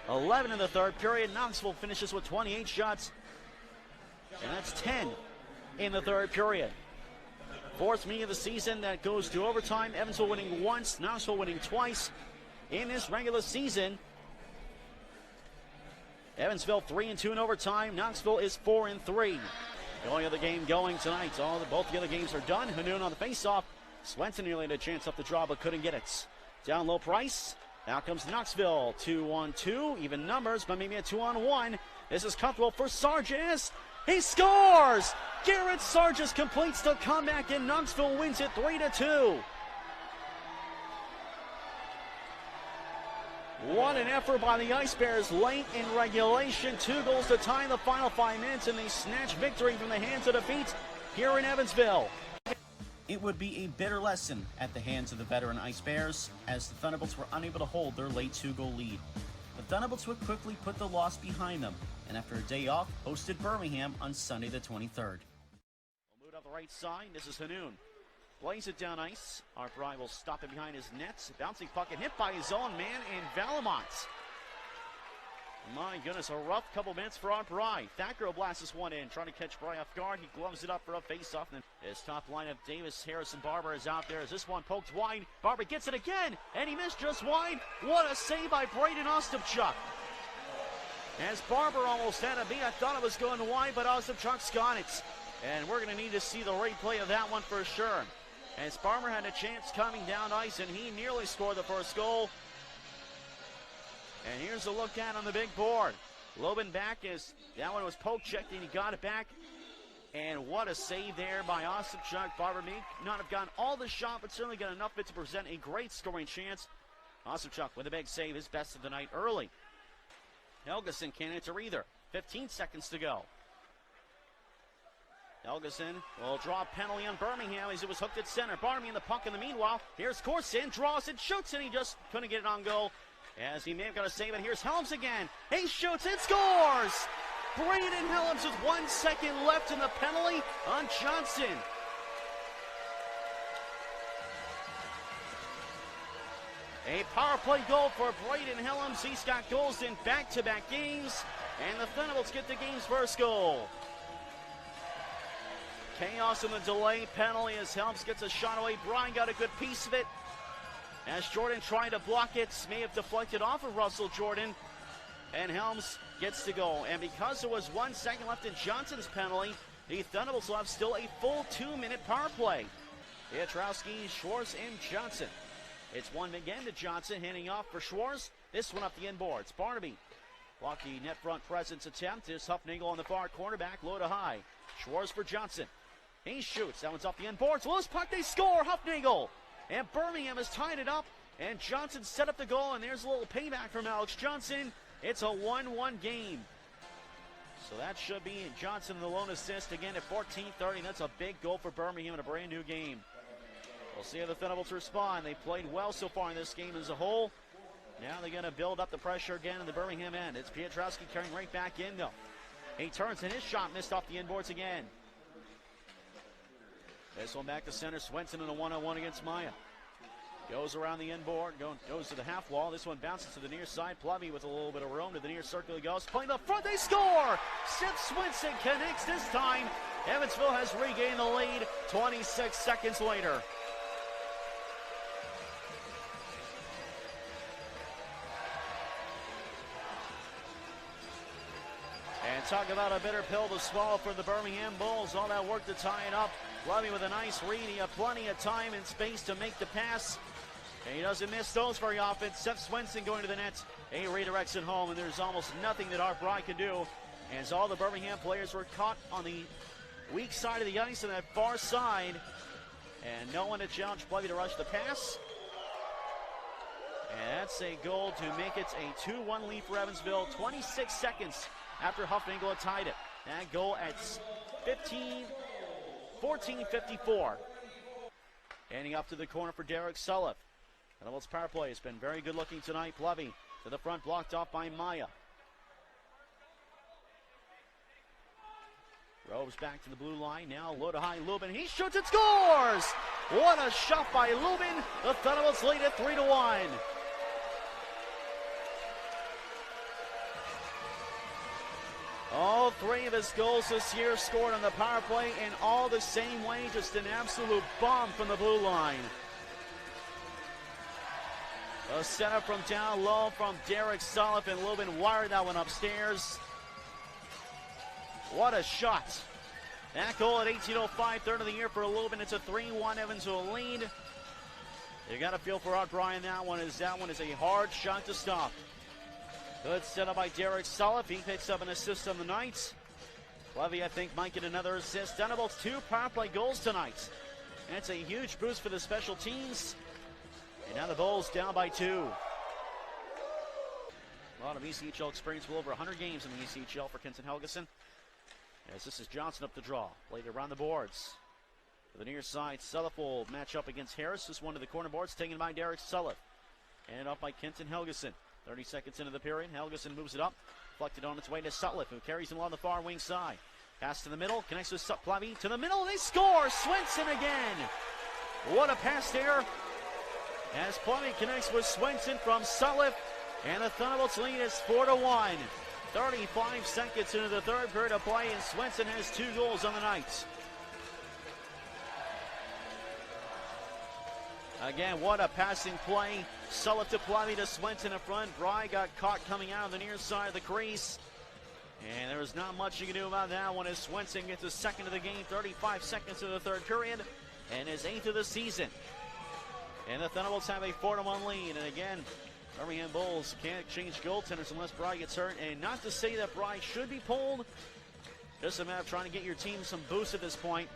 11 in the third period. Knoxville finishes with 28 shots. And that's 10 in the third period. 4th meeting of the season that goes to overtime. Evansville winning once, Knoxville winning twice in this regular season. Evansville 3-2 in overtime. Knoxville is 4-3. The only other game going tonight. Both the other games are done. Hanoun on the faceoff. Swenson nearly had a chance up the draw, but couldn't get it. Down low, Price. Now comes Knoxville. 2-on-2. Even numbers, but maybe a 2-on-1. This is comfortable for Sargis. He scores! Garrett Sargis completes the comeback, and Knoxville wins it 3-2. What an effort by the Ice Bears late in regulation. 2 goals to tie in the final 5 minutes, and they snatch victory from the hands of defeat here in Evansville. It would be a bitter lesson at the hands of the veteran Ice Bears, as the Thunderbolts were unable to hold their late 2-goal lead. The Thunderbolts would quickly put the loss behind them, and after a day off, hosted Birmingham on Sunday the 23rd. Moved up the right side, this is Hanoun. Plays it down ice. Arpry will stop it behind his nets. Bouncing puck and hit by his own man in Valamont. My goodness, a rough couple minutes for Arpry. Thacker blasts this one in, trying to catch Bry off guard. He gloves it up for a face-off. His top line of Davis, Harrison, Barber is out there as this one poked wide. Barber gets it again, and he missed just wide. What a save by Braden Ostapchuk. As Barber almost had a beat, I thought it was going wide, but Ostapchuk's got it. And we're going to need to see the replay of that one for sure. As Barber had a chance coming down ice, and he nearly scored the first goal. And here's a look at on the big board. Lobin back as that one was poke checked, and he got it back. And what a save there by Ostapchuk. Barber may not have gotten all the shot, but certainly got enough of it to present a great scoring chance. Ostapchuk with a big save, his best of the night early. Helgeson can't answer either. 15 seconds to go. Helgeson will draw a penalty on Birmingham as it was hooked at center. Barmy in the puck in the meanwhile. Here's Corson, draws it, shoots, and he just couldn't get it on goal. As he may have got to save it. Here's Helms again. He shoots and scores! Braden Helms with 1 second left in the penalty on Johnson. A power play goal for Braden Helms. He's got goals in back-to-back games, and the Thunderbolts get the game's first goal. Chaos in the delay penalty as Helms gets a shot away. Brian got a good piece of it. As Jordan tried to block it, may have deflected off of Russell Jordan, and Helms gets to go. And because there was 1 second left in Johnson's penalty, the Thunderbolts will have still a full 2-minute power play. Pietrowski, Schwartz, and Johnson. It's one again to Johnson, handing off for Schwartz. This one up the inboards. Barnaby blocked the net front presence attempt. Is Huffnagel on the far cornerback, low to high. Schwartz for Johnson. He shoots. That one's off the inboards. Loose puck, they score. Huffnagel. And Birmingham has tied it up. And Johnson set up the goal. And there's a little payback from Alex Johnson. It's a 1-1 game. So that should be Johnson the lone assist again at 14:30. That's a big goal for Birmingham in a brand new game. We'll see how the Thunderbolts respond. They played well so far in this game as a whole. Now they're going to build up the pressure again in the Birmingham end. It's Pietrowski carrying right back in though. He turns and his shot missed off the inboards again. This one back to center. Swenson in a one-on-one against Maya. Goes around the inboard, goes to the half wall. This one bounces to the near side. Plumby with a little bit of room to the near circle he goes. Playing the front, they score! Seth Swenson connects this time. Evansville has regained the lead 26 seconds later. And talk about a bitter pill to swallow for the Birmingham Bulls. All that work to tie it up. Lovey with a nice read. He had plenty of time and space to make the pass. And he doesn't miss those very often. Seth Swenson going to the net. He redirects it home, and there's almost nothing that Art Bry could do. As all the Birmingham players were caught on the weak side of the ice on that far side. And no one to challenge Lovey to rush the pass. And that's a goal to make it a 2-1 lead for Evansville. 26 seconds after Huffnagel had tied it. That goal at 14:54. Handing up to the corner for Derek Sulliff. Thunderbolts power play has been very good looking tonight. Plevy to the front, blocked off by Maya. Groves back to the blue line. Now low to high, Lubin. He shoots and scores! What a shot by Lubin. The Thunderbolts lead at 3-1. All three of his goals this year scored on the power play, and all the same way, just an absolute bomb from the blue line. A setup from down low from Derek Sulliff, and Lubin wired that one upstairs. What a shot. That goal at 18:05, third of the year for Lubin. It's a 3-1 Evansville lead. You got to feel for Art Bryan that one is a hard shot to stop. Good setup by Derek Sulliff. He picks up an assist on the night. Levy, I think, might get another assist. Thunderbolts 2 power play goals tonight. That's a huge boost for the special teams. And now the Bulls down by 2. A lot of ECHL experience, well over 100 games in the ECHL for Kenton Helgeson. As this is Johnson up the draw. Played around the boards. To the near side, Sulliff will match up against Harris. This one to the corner boards, taken by Derek Sulliff. And off by Kenton Helgeson. 30 seconds into the period. Helgeson moves it up. Deflected on its way to Sutliff, who carries him along the far wing side. Pass to the middle. Connects with Plevy. To the middle. They score. Swenson again. What a pass there. As Plevy connects with Swenson from Sutliff. And the Thunderbolts lead is 4-1. 35 seconds into the third period of play, and Swenson has 2 goals on the night. Again, what a passing play. Sulliff to Plevy to Swenson in front. Bry got caught coming out of the near side of the crease. And there was not much you can do about that one as Swenson gets his second of the game. 35 seconds into the third period. And his 8th of the season. And the Thunderbolts have a 4-1 lead. And again, Birmingham Bulls can't change goaltenders unless Bry gets hurt. And not to say that Bry should be pulled. Just a matter of trying to get your team some boost at this point.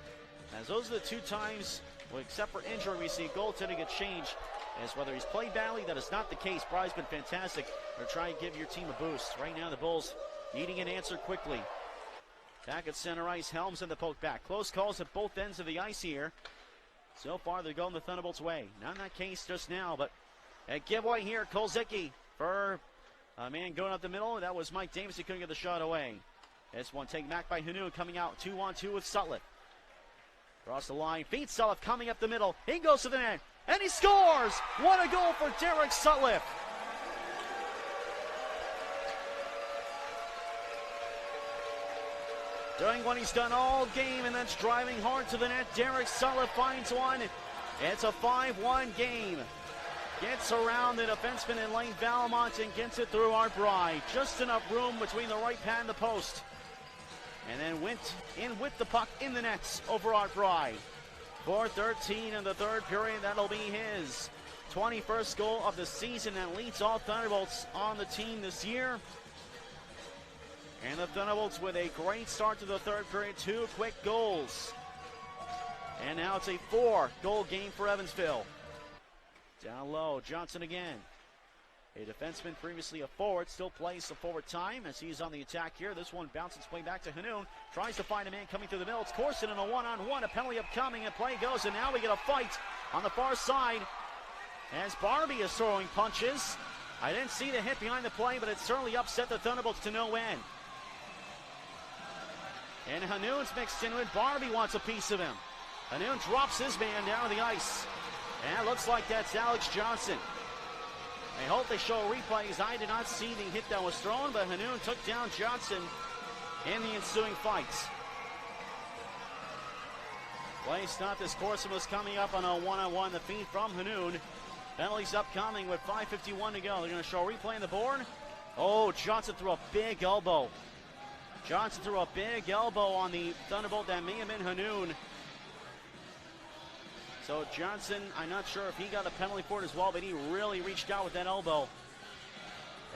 As those are the 2 times, well, except for injury, we see goaltending get changed. as whether he's played badly, that is not the case. Bry's been fantastic. Or try and give your team a boost. Right now, the Bulls needing an answer quickly. Back at center ice, Helms in the poke back. Close calls at both ends of the ice here. So far, they're going the Thunderbolts' way. Not in that case just now, but a giveaway here. Kolzicki for a man going up the middle. That was Mike Davis. He couldn't get the shot away. This one taken back by Hanoun, coming out 2-on-2 with Sutliff. Across the line, feeds Sutliff coming up the middle. He goes to the net, and he scores! What a goal for Derek Sutliff! Doing what he's done all game, and that's driving hard to the net. Derek Sutliff finds one. It's a 5-1 game. Gets around the defenseman in Lane Valmont and gets it through Art Bry. Just enough room between the right pad and the post. And then went in with the puck in the nets over Art Bry. 4:13 in the third period. That'll be his 21st goal of the season and leads all Thunderbolts on the team this year. And the Thunderbolts with a great start to the third period. 2 quick goals. And now it's a 4-goal game for Evansville. Down low, Johnson again. A defenseman, previously a forward, still plays the forward time as he's on the attack here. This one bounces play back to Hanoun. Tries to find a man coming through the middle. It's Corson in a one-on-one. A penalty upcoming, and play goes. And now we get a fight on the far side as Barbie is throwing punches. I didn't see the hit behind the play, but it certainly upset the Thunderbolts to no end. And Hanoun's mixed in with Barbie wants a piece of him. Hanoun drops his man down to the ice. And it looks like that's Alex Johnson. I hope they show a replay, because I did not see the hit that was thrown, but Hanoun took down Johnson in the ensuing fights. Play stopped as Corson was coming up on a one-on-one. The feed from Hanoun. Penalties upcoming with 5:51 to go. They're going to show a replay on the board. Oh, Johnson threw a big elbow. Johnson threw a big elbow on the Thunderbolt. That may have been Hanoun. So Johnson, I'm not sure if he got a penalty for it as well, but he really reached out with that elbow.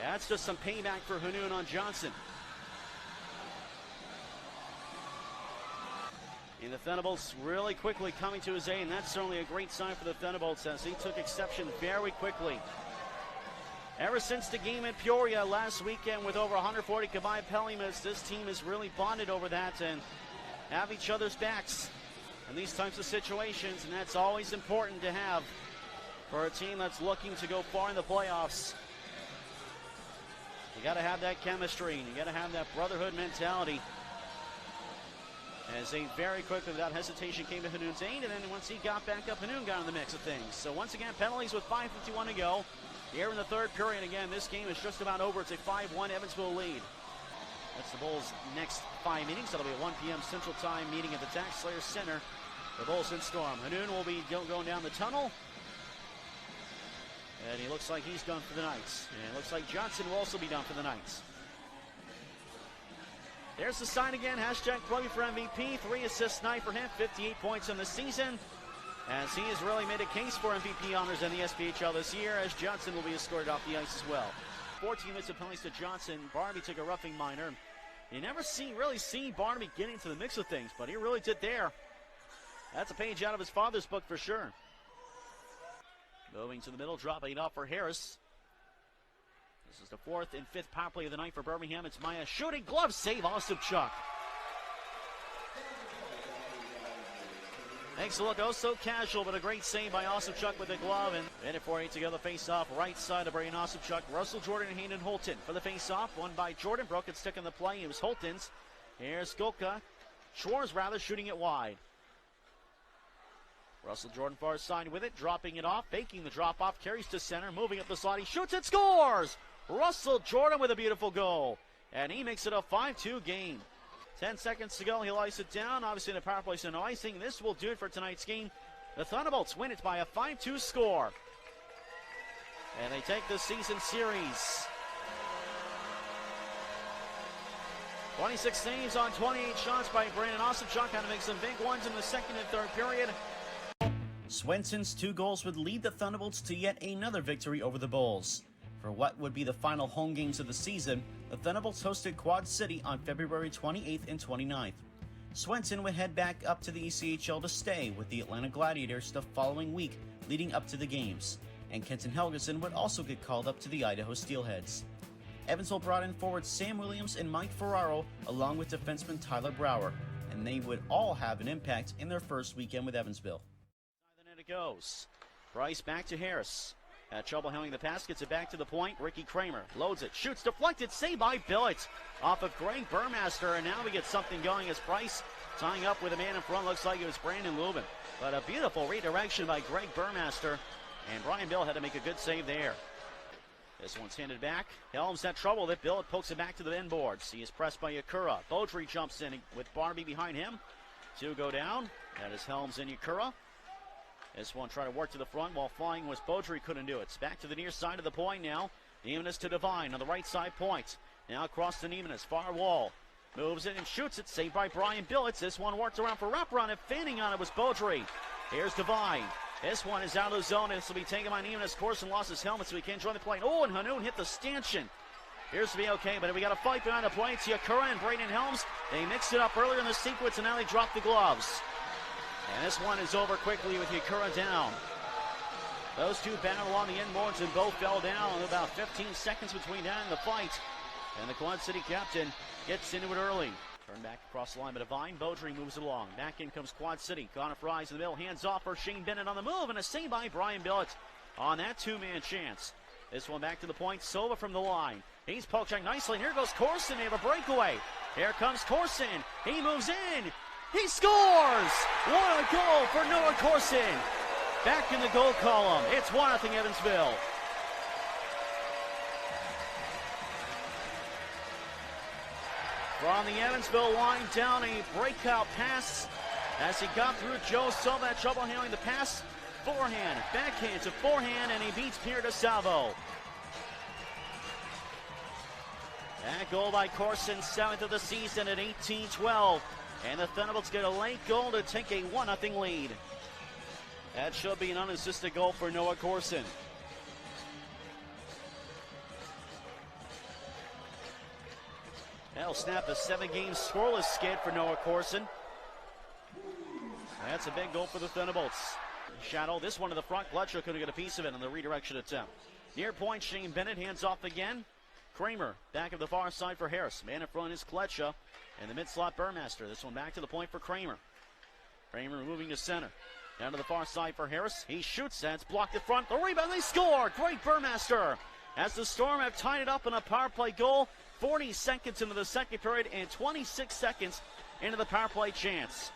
That's just some payback for Hanoun on Johnson. And the Thunderbolts really quickly coming to his aid, and that's certainly a great sign for the Thunderbolts as he took exception very quickly. Ever since the game in Peoria last weekend with over 140 combined penalty minutes, this team has really bonded over that and have each other's backs in these types of situations, and that's always important to have for a team that's looking to go far in the playoffs. You got to have that chemistry, and you got to have that brotherhood mentality. As they very quickly, without hesitation, came to Hanoun's aid, and then once he got back up, Hanoun got in the mix of things. So once again, penalties with 5:51 to go. Here in the third period, again, this game is just about over. It's a 5-1 Evansville lead. That's the Bulls' next 5 meetings. That'll be a 1 p.m. Central Time meeting at the Tax Slayer Center. The Bulls in storm. Hanoun will be going down the tunnel. And he looks like he's done for the night. And it looks like Johnson will also be done for the night. There's the sign again. Hashtag Pregame for MVP. 3 assists, 9 for him. 58 points in the season. As he has really made a case for MVP honors in the SPHL this year, as Johnson will be escorted off the ice as well. 14 minutes of penalties to Johnson. Barbie took a roughing minor. You never really see Barbie get into the mix of things, but he really did there. That's a page out of his father's book for sure. Moving to the middle, dropping it off for Harris. This is the 4th and 5th power play of the night for Birmingham. It's Maya shooting, glove save, Osipchuk. Makes it look oh so casual, but a great save by Osipchuk with the glove. And minute 48 to go, the face-off right side of Brian Osipchuk. Russell Jordan and Hayden Holton for the face-off. Won by Jordan, broke it stick in the play. It was Holton's. Here's Skolka. Schwartz rather shooting it wide. Russell Jordan far side with it, dropping it off, faking the drop-off, carries to center, moving up the slot, he shoots it, scores! Russell Jordan with a beautiful goal, and he makes it a 5-2 game. 10 seconds to go, he'll ice it down, obviously in a power play, so no icing. This will do it for tonight's game. The Thunderbolts win it by a 5-2 score, and they take the season series. 26 saves on 28 shots by Brandon Osipchuk, had to make some big ones in the second and third period. Swenson's 2 goals would lead the Thunderbolts to yet another victory over the Bulls. For what would be the final home games of the season, the Thunderbolts hosted Quad City on February 28th and 29th. Swenson would head back up to the ECHL to stay with the Atlanta Gladiators the following week leading up to the games. and Kenton Helgeson would also get called up to the Idaho Steelheads. Evansville brought in forwards Sam Williams and Mike Ferraro, along with defenseman Tyler Brower, and they would all have an impact in their first weekend with Evansville. Then it goes. Bryce back to Harris. Had trouble handling the pass, gets it back to the point. Ricky Kramer loads it, shoots, deflected, saved by Billett off of Greg Burmaster, and now we get something going as Bryce tying up with a man in front. Looks like it was Brandon Lubin, but a beautiful redirection by Greg Burmaster, and Brian Bill had to make a good save there. This one's handed back. Helms had trouble with it. Billett pokes it back to the end boards. He is pressed by Yakura. Beaudry jumps in with Barbie behind him. Two go down. That is Helms and Yakura. This one trying to work to the front while flying was Beaudry, couldn't do it. It's back to the near side of the point now. Nemenis to Devine on the right side point. Now across to Nemenis, far wall. Moves it and shoots it, saved by Brian Billets. This one worked around for wraparound, and fanning on it was Beaudry. Here's Devine. This one is out of the zone, and this will be taken by Nemenis. Corson lost his helmet, so he can't join the play. Oh, and Hanoun hit the stanchion. Here's to be okay, but we got a fight behind the plate. Yakura and Braden Helms, they mixed it up earlier in the sequence, and now they drop the gloves. And this one is over quickly with Yakura down. Those two battled along the end boards and both fell down. About 15 seconds between that and the fight. And the Quad City captain gets into it early. Turn back across the line, but Devine Beaudry moves it along. Back in comes Quad City. Connor Fries in the middle, hands off for Shane Bennett on the move, and a save by Brian Billett on that two-man chance. This one back to the point, Silva from the line. He's poked back nicely, and here goes Corson. They have a breakaway. Here comes Corson. He moves in. He scores! What a goal for Noah Corson. Back in the goal column. It's 1-0 Evansville. From the Evansville line down, a breakout pass as he got through Joe Silva. Had trouble handling the pass. Forehand, backhand to forehand, and he beats Pierre DeSalvo. That goal by Corson, 7th of the season at 18-12. And the Thunderbolts get a late goal to take a 1-0 lead. That should be an unassisted goal for Noah Corson. That'll snap a 7-game scoreless skid for Noah Corson. That's a big goal for the Thunderbolts. Shadow, this one to the front. Gletcher couldn't get a piece of it on the redirection attempt. Near point, Shane Bennett, hands off again. Kramer, back of the far side for Harris. Man in front is Kletcha. And the mid-slot Burmaster. This one back to the point for Kramer. Kramer moving to center. Down to the far side for Harris. He shoots. That's blocked in front. The rebound. They score. Great Burmaster. As the Storm have tied it up in a power play goal. 40 seconds into the second period and 26 seconds into the power play chance.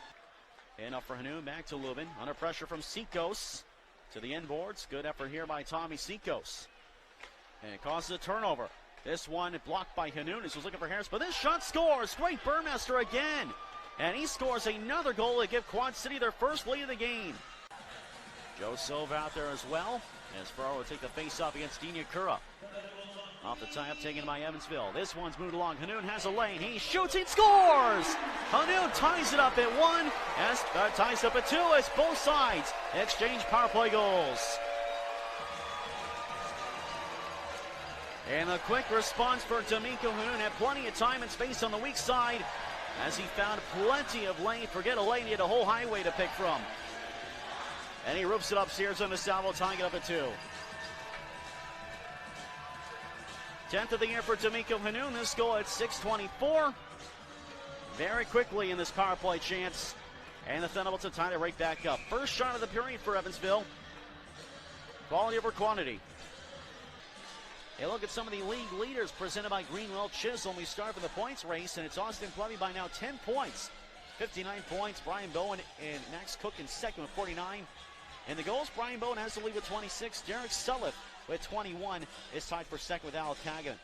And up for Hanoun. Back to Lubin. Under pressure from Sikos. To the end boards. Good effort here by Tommy Sikos. And it causes a turnover. This one blocked by Hanoun. He was looking for Harris, but this shot scores. Great Burmaster again. And he scores another goal to give Quad City their first lead of the game. Joe Silva out there as well. As Ferraro will take the face-off against Dean Yakura. Off the tie-up taken by Evansville. This one's moved along. Hanoun has a lane. He shoots. He scores! Hanoun ties it up at 1. Ties up at 2 as both sides exchange power play goals. And a quick response for D'Amico Hanoun. Had plenty of time and space on the weak side as he found plenty of lane. Forget a lane, he had a whole highway to pick from. And he roofs it upstairs on the salvo, tying it up at 2. 10th of the year for D'Amico Hanoun. This goal at 6:24. Very quickly in this power play chance. And the Thunderbolts have tied it right back up. First shot of the period for Evansville. Quality over quantity. A look at some of the league leaders presented by Greenwell Chisholm. We start with the points race, and it's Austin Plevy by now 10 points. 59 points. Brian Bowen and Max Cook in second with 49. And the goals, Brian Bowen has the lead with 26. Derek Sulliff with 21 is tied for second with Al Kagan.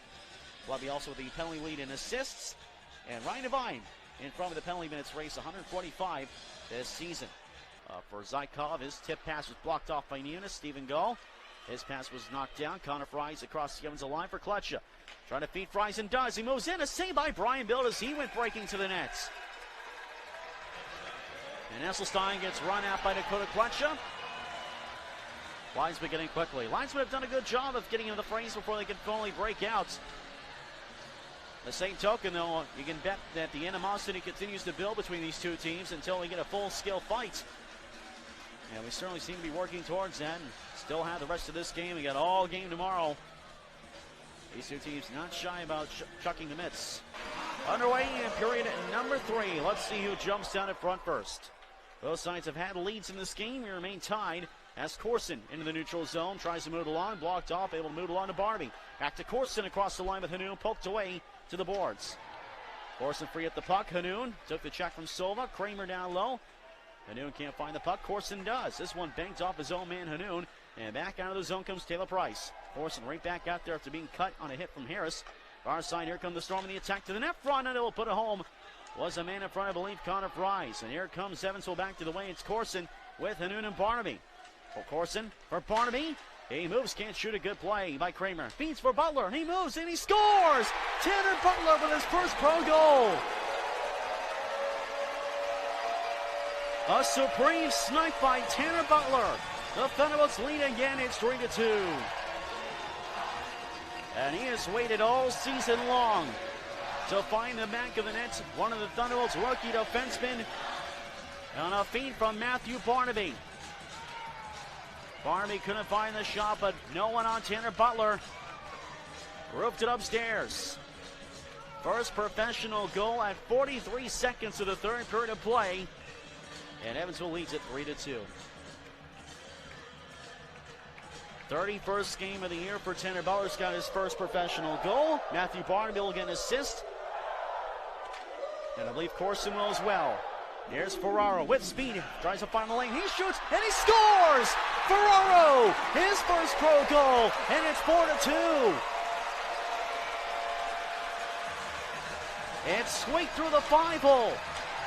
Plevy also with the penalty lead in assists. And Ryan Devine in front of the penalty minutes race, 145 this season. For Zykov, his tip pass was blocked off by Nunes. Stephen Gall. His pass was knocked down. Connor Fries across the Evansville line for Kletcha. Trying to feed Fries and does. He moves in. A save by Brian Bill as he went breaking to the nets. And Esselstein gets run out by Dakota Kletcha. Linesman getting quickly. Linesman have done a good job of getting into the frames before they can finally break out. The same token, though, you can bet that the animosity continues to build between these two teams until we get a full-scale fight. And we certainly seem to be working towards that. And still have the rest of this game. We got all game tomorrow. These two teams not shy about chucking the mitts. Underway in period number 3. Let's see who jumps down at front first. Both sides have had leads in this game. We remain tied as Corson into the neutral zone. Tries to move it along. Blocked off. Able to move it along to Barnaby. Back to Corson across the line with Hanoun. Poked away to the boards. Corson free at the puck. Hanoun took the check from Silva. Kramer down low. Hanoun can't find the puck. Corson does. This one banked off his own man, Hanoun. And back out of the zone comes Taylor Price. Corson right back out there after being cut on a hit from Harris. Far side, here comes the Storm in the attack to the net front, and it will put it home. Was a man in front, I believe, Connor Fries. And here comes Evansville back to the way. It's Corson with Hanoun and Barnaby. For Corson, for Barnaby. He moves, can't shoot. A good play by Kramer. Feeds for Butler. He moves and he scores! Tanner Butler with his first pro goal. A supreme snipe by Tanner Butler. The Thunderbolts lead again. It's 3-2. And he has waited all season long to find the back of the net. One of the Thunderbolts' rookie defensemen on a feed from Matthew Barnaby. Barnaby couldn't find the shot, but no one on Tanner Butler. Roofed it upstairs. First professional goal at 43 seconds of the third period of play. And Evansville leads it 3-2. 31st game of the year for Tanner Butler's got his first professional goal. Matthew Barnaby will get an assist. And I believe Corson will as well. Here's Ferraro with speed. Tries to find the lane. He shoots and he scores! Ferraro! His first pro goal. And it's 4-2. It's squeaked through the 5-hole.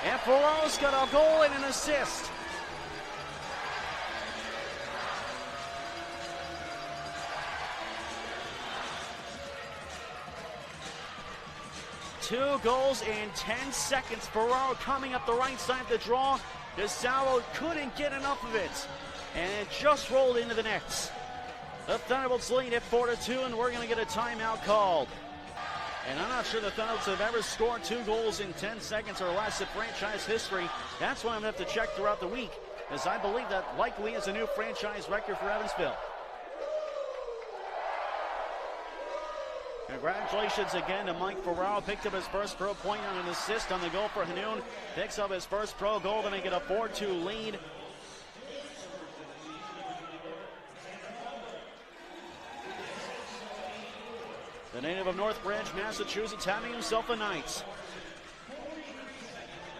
And Ferraro's got a goal and an assist. Two goals in 10 seconds. Ferraro coming up the right side of the draw. DeSalvo couldn't get enough of it. And it just rolled into the nets. The Thunderbolts lead at 4-2, and we're going to get a timeout called. And I'm not sure the Thunderbolts have ever scored 2 goals in 10 seconds or less in franchise history. That's what I'm going to have to check throughout the week, as I believe that likely is a new franchise record for Evansville. Congratulations again to Mike Ferraro. Picked up his first pro point on an assist on the goal for Hanoun. Picks up his first pro goal to make it a 4-2 lead. The native of Northbridge, Massachusetts, having himself a night.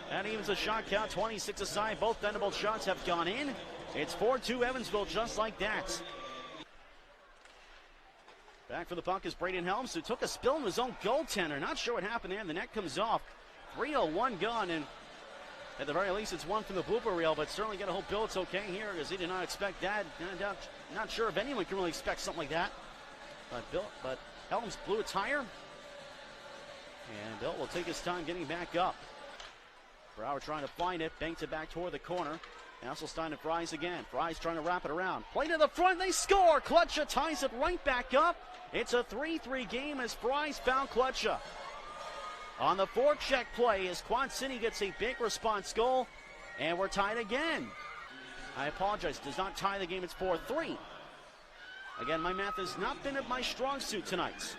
That evens a shot count, 26 aside. Both Thunderbolt shots have gone in. It's 4-2 Evansville, just like that. Back for the puck is Braden Helms, who took a spill in his own goaltender. Not sure what happened there. The net comes off. 3-1 gun, and at the very least, it's one from the blooper reel, but certainly got to hope Bill it's okay here, because he did not expect that. Not sure if anyone can really expect something like that. But Helms blew a tire, and Bill will take his time getting back up. Brower trying to find it, banked it back toward the corner. Hasselstein and Fries again. Fries trying to wrap it around. Play to the front, they score! Klutcha ties it right back up. It's a 3-3 game as Fries found Klutcha. On the forecheck play, as Quad City gets a big response goal, and we're tied again. I apologize, does not tie the game, it's 4-3. Again, my math has not been at my strong suit tonight.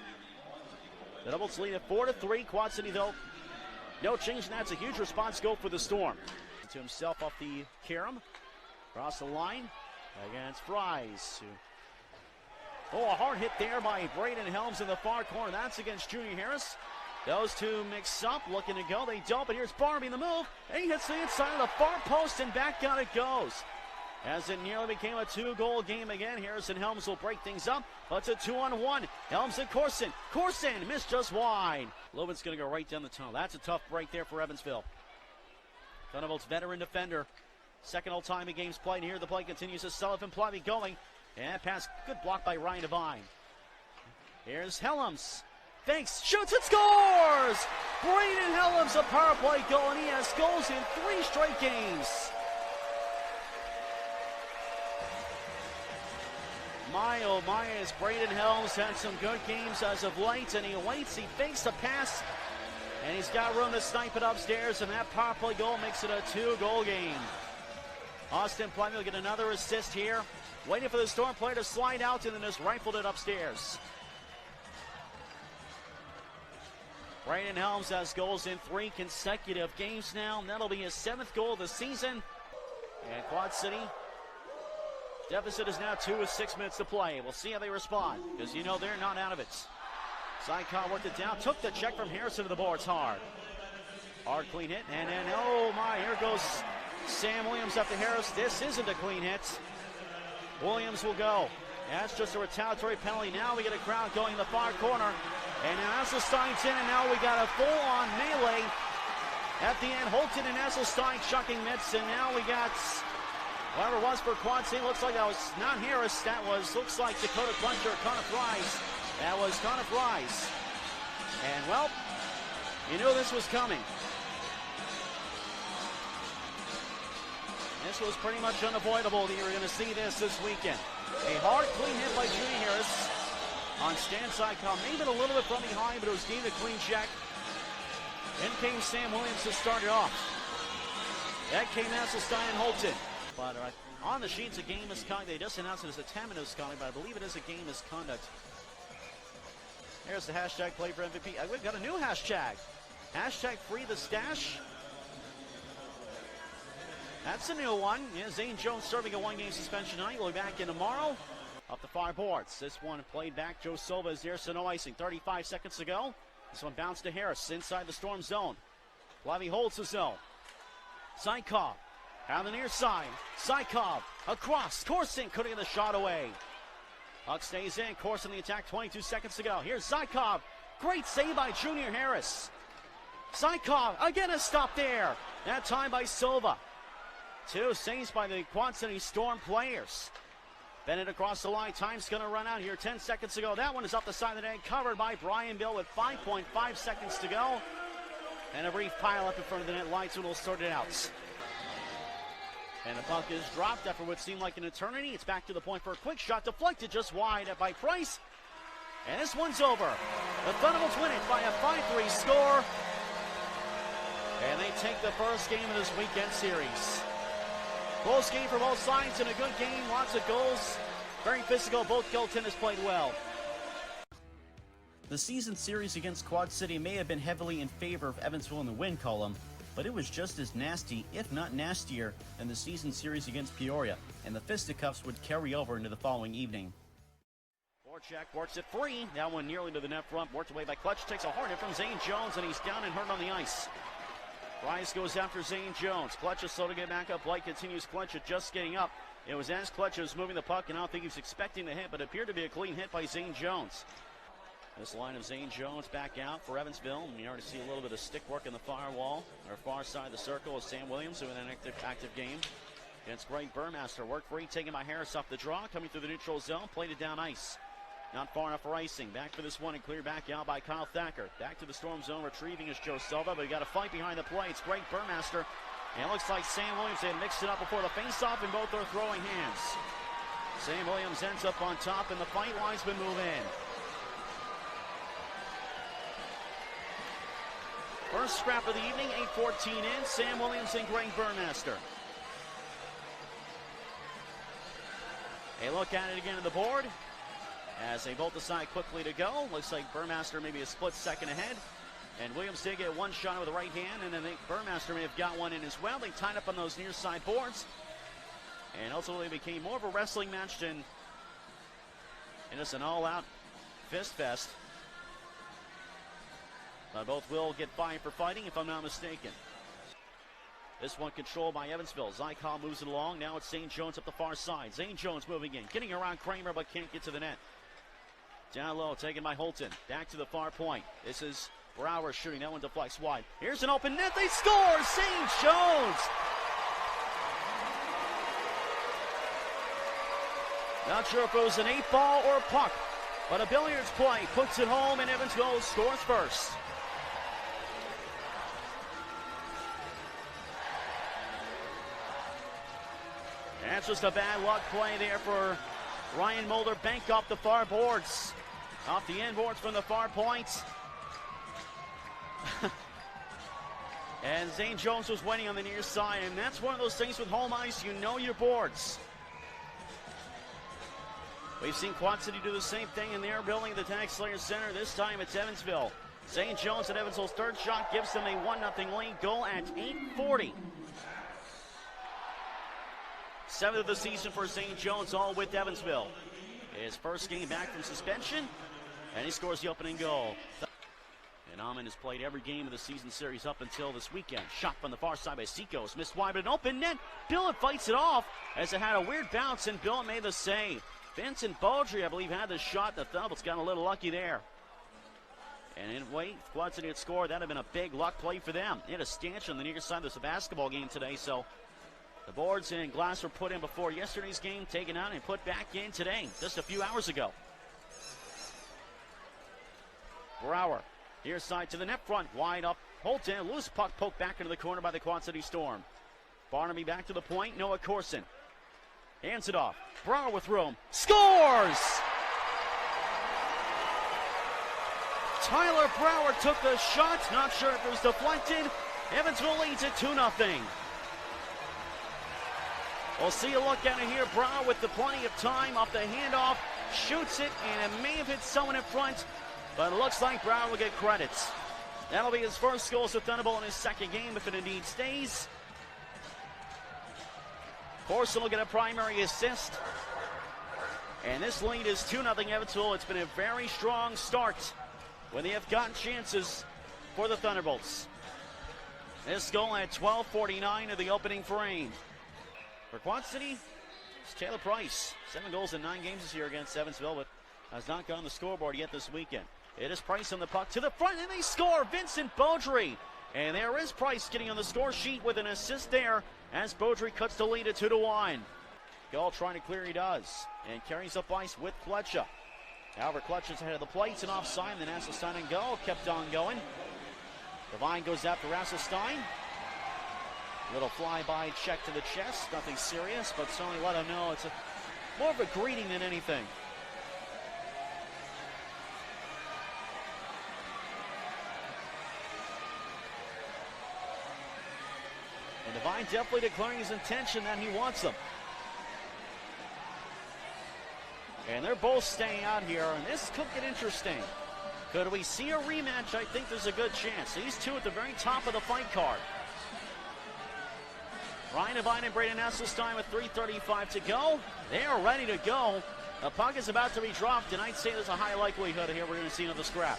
The Doubles lead at 4-3. Quad City, though, no change, and that's a huge response goal for the Storm. To himself off the carom. Across the line against Fries. Oh, a hard hit there by Braden Helms in the far corner. That's against Junior Harris. Those two mix up, looking to go. They don't, but here's Barnaby in the move. And he hits the inside of the far post, and back out it goes. As it nearly became a 2-goal game again, Harrison Helms will break things up, but it's a 2-on-1. Helms and Corson. Corson missed just wide. Lovin's going to go right down the tunnel. That's a tough break there for Evansville. Thunderbolts veteran defender. Second all-time in games played here. The play continues as Sullivan Plivey going. And pass, good block by Ryan Devine. Here's Helms. Fakes, shoots, and scores! Braden Helms, a power play goal, and he has goals in 3 straight games. My, oh my, as Braden Helms had some good games as of late, and he waits, he fakes the pass, and he's got room to snipe it upstairs, and that power play goal makes it a 2-goal game. Austin Plymouth will get another assist here. Waiting for the Storm player to slide out and then just rifled it upstairs. Brayden Helms has goals in 3 consecutive games now. That'll be his 7th goal of the season. And Quad City, deficit is now 2 with 6 minutes to play. We'll see how they respond, because you know they're not out of it. Sykov worked it down, took the check from Harrison to the boards hard. Hard clean hit, and then, oh my, here goes Sam Williams up to Harris. This isn't a clean hit. Williams will go. That's just a retaliatory penalty. Now we get a crowd going in the far corner. And now Esselstein's in, and now we got a full-on melee. At the end, Holton and Esselstein chucking mitts, and now we got whoever it was for Quad City. Looks like that was not Harris. That looks like Dakota Cruncher, Connor Fries. That was Connor Fries. And, well, you knew this was coming. This was pretty much unavoidable that you were going to see this weekend. A hard, clean hit by Junior Harris on Stan Sykov. Maybe a little bit from behind, but it was deemed a clean check. In came Sam Williams to start it off. That came Esselstein and Holton. But on the sheets, a game misconduct. They just announced it as a 10-minute misconduct, but I believe it is a game misconduct. There's the hashtag play for MVP. We've got a new hashtag. Hashtag free the stash. That's a new one. Yeah, Zane Jones serving a 1-game suspension tonight. We'll be back in tomorrow. Up the far boards. This one played back. Joe Silva is there, so no icing. 35 seconds to go. This one bounced to Harris inside the Storm zone. Levy holds the zone. Sykov on the near side. Sykov across. Corson couldn't get the shot away. Puck stays in. Corson the attack. 22 seconds to go. Here's Sykov. Great save by Junior Harris. Sykov again a stop there. That time by Silva. 2 saves by the Quad City Storm players. Bennett across the line. Time's going to run out here. 10 seconds to go. That one is up the side of the net. Covered by Brian Bill with 5.5 seconds to go. And a brief pile up in front of the net. Lights will sort it out. And the puck is dropped after what seemed like an eternity. It's back to the point for a quick shot. Deflected just wide by Price. And this one's over. The Thunderbolts win it by a 5-3 score. And they take the first game of this weekend series. Close game for both sides and a good game. Lots of goals. Very physical. Both goaltenders played well. The season series against Quad City may have been heavily in favor of Evansville in the win column, but it was just as nasty, if not nastier, than the season series against Peoria, and the fisticuffs would carry over into the following evening. Voracek works it free. That one nearly to the net front. Worked away by Clutch. Takes a hard hit from Zane Jones, and he's down and hurt on the ice. Rice goes after Zane Jones. Clutch is slow to get back up. Light continues. Clutch is just getting up. It was as Clutch was moving the puck, and I don't think he was expecting the hit, but it appeared to be a clean hit by Zane Jones. This line of Zane Jones back out for Evansville. And you already see a little bit of stick work in the far wall, or far side of the circle is Sam Williams, who in an active game against Greg Burmaster. Work free, taken by Harris off the draw, coming through the neutral zone, played it down ice. Not far enough for icing. Back for this one and cleared back out by Kyle Thacker. Back to the Storm zone, retrieving is Joe Silva, but he got a fight behind the play. It's Greg Burmaster. And it looks like Sam Williams had mixed it up before the face-off, and both are throwing hands. Sam Williams ends up on top, and the fight linesmen move in. First scrap of the evening, 8:14 in. Sam Williams and Greg Burmaster. A look at it again on the board as they both decide quickly to go. Looks like Burmaster maybe a split second ahead. And Williams did get one shot with the right hand, and I think Burmaster may have got one in as well. They tied up on those near side boards. And ultimately became more of a wrestling match than just an all-out fist fest. But both will get fined for fighting, if I'm not mistaken. This one controlled by Evansville. Zykov moves it along. Now it's Zane Jones up the far side. Zane Jones moving in, getting around Kramer, but can't get to the net. Down low, taken by Holton. Back to the far point. This is Brower shooting. That one deflects wide. Here's an open net. They score! Zane Jones! Not sure if it was an 8-ball or a puck, but a billiards play puts it home, and Evansville scores first. That's just a bad luck play there for Ryan Mulder. Bank off the far boards. Off the end boards from the far points. And Zane Jones was waiting on the near side, and that's one of those things with home ice, you know your boards. We've seen Quad City do the same thing in their building at the Tag Slayer Center. This time it's Evansville. St. Jones at Evansville's third shot gives them a 1-0 lead. Goal at 8:40. 7th of the season for St. Jones, all with Evansville. His first game back from suspension, and he scores the opening goal. And Amon has played every game of the season series up until this weekend. Shot from the far side by Seikos. Missed wide, but an open net. Billett fights it off as it had a weird bounce, and Billett made the save. Vincent Beaudry, I believe, had the shot. The Thunderbolts got a little lucky there. And in wait, Quad City had scored. That would have been a big luck play for them. They had a stanchion on the near side of this basketball game today, so the boards and glass were put in before yesterday's game, taken out and put back in today, just a few hours ago. Brower, near side to the net front, wide up. Holton, loose puck poked back into the corner by the Quad City Storm. Barnaby back to the point, Noah Corson. Hands it off. Brower with room. Scores! Tyler Brower took the shot. Not sure if it was deflected. Evansville leads it 2-0. We'll see a look at it here. Brower with the plenty of time off the handoff. Shoots it, and it may have hit someone in front, but it looks like Brower will get credits. That'll be his first goal as a Thunderbolt in his second game, if it indeed stays. Corson will get a primary assist. And this lead is 2-0 Evansville. It's been a very strong start when they have gotten chances for the Thunderbolts. This goal at 12:49 of the opening frame. For Quad City, it's Taylor Price. 7 goals in 9 games this year against Evansville, but has not gone on the scoreboard yet this weekend. It is Price on the puck to the front, and they score. Vincent Beaudry. And there is Price getting on the score sheet with an assist there as Beaudry cuts the lead at 2-1. Gull trying to clear, he does, and carries up ice with Kletcha. However, Kletcha's ahead of the plates and offside, and then Hasselstein and Gull kept on going. Devine goes after Hasselstein. Little flyby check to the chest, nothing serious, but certainly let him know it's more of a greeting than anything. And Devine definitely declaring his intention that he wants them. And they're both staying out here, and this could get interesting. Could we see a rematch? I think there's a good chance. These two at the very top of the fight card. Ryan Devine and Braden Hasselstein with 3:35 to go. They are ready to go. The puck is about to be dropped, and I'd say there's a high likelihood here we're going to see another scrap.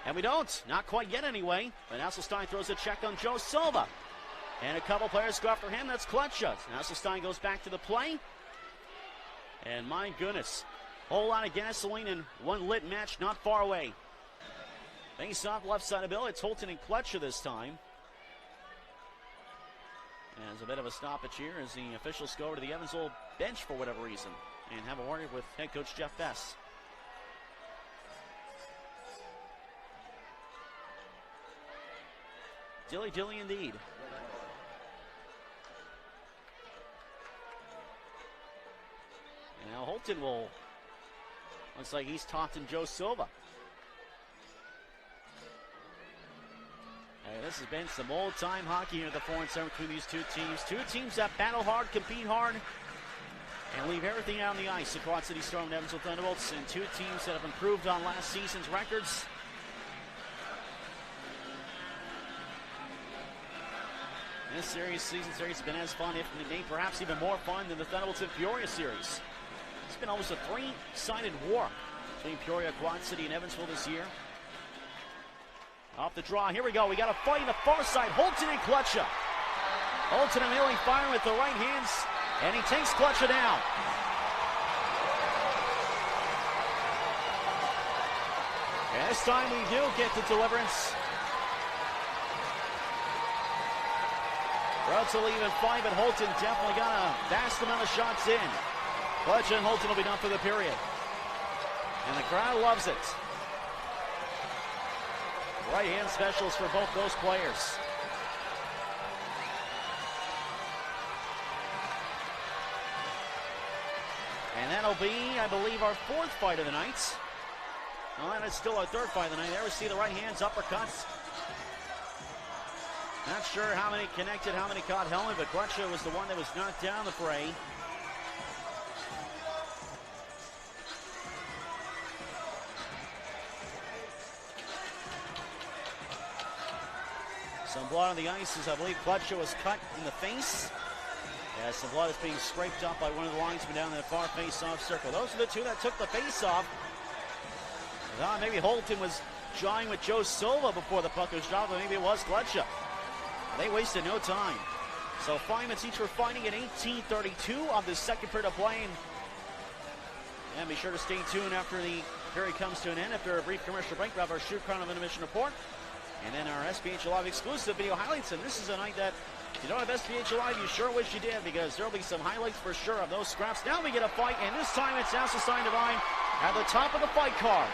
And we don't. Not quite yet anyway. But Hasselstein throws a check on Joe Silva. And a couple players go after him. That's Kletcha. Hasselstein goes back to the play. And my goodness, whole lot of gasoline in one lit match not far away. Face off left side of Bill. It's Holton and Kletcha this time. And there's a bit of a stoppage here as the officials go over to the Evansville bench for whatever reason and have a word with head coach Jeff Bess. Dilly indeed. And now Holton will, looks like he's taunting Joe Silva. This has been some old-time hockey here at the 4-7 between these two teams. Two teams that battle hard, compete hard, and leave everything out on the ice. The Quad City Storm and Evansville Thunderbolts, and two teams that have improved on last season's records. This season series has been as fun, if maybe perhaps even more fun than the Thunderbolts and Peoria series. It's been almost a 3-sided war between Peoria, Quad City, and Evansville this year. Off the draw, here we go. We got a fight on the far side. Holton and Kletcha. Holton immediately firing with the right hands, and he takes Kletcha down. And this time we do get the deliverance. Relatively even fight, but Holton definitely got a vast amount of shots in. Kletcha and Holton will be done for the period. And the crowd loves it. Right-hand specials for both those players. And that'll be, I believe, our 4th fight of the night. Well, that is still our 3rd fight of the night. There we see the right hands, uppercuts. Not sure how many connected, how many caught helmet, but Clutcha was the one that was knocked down the fray. Some blood on the ice as I believe Clutcha was cut in the face. As some blood is being scraped up by one of the linesmen down in the far face-off circle. Those are the two that took the face-off. I thought maybe Holton was jawing with Joe Silva before the puck was dropped, but maybe it was Clutcha. They wasted no time. So 5 minutes each were fighting at 18:32 of the second period of play. And be sure to stay tuned after the period comes to an end. After a brief commercial break, we'll have our Shoot Crown of Intermission report. And then our SPH Live exclusive video highlights. And this is a night that, if you don't have SPH Live, you sure wish you did, because there will be some highlights for sure of those scraps. Now we get a fight, and this time it's Asselstein Devine at the top of the fight card.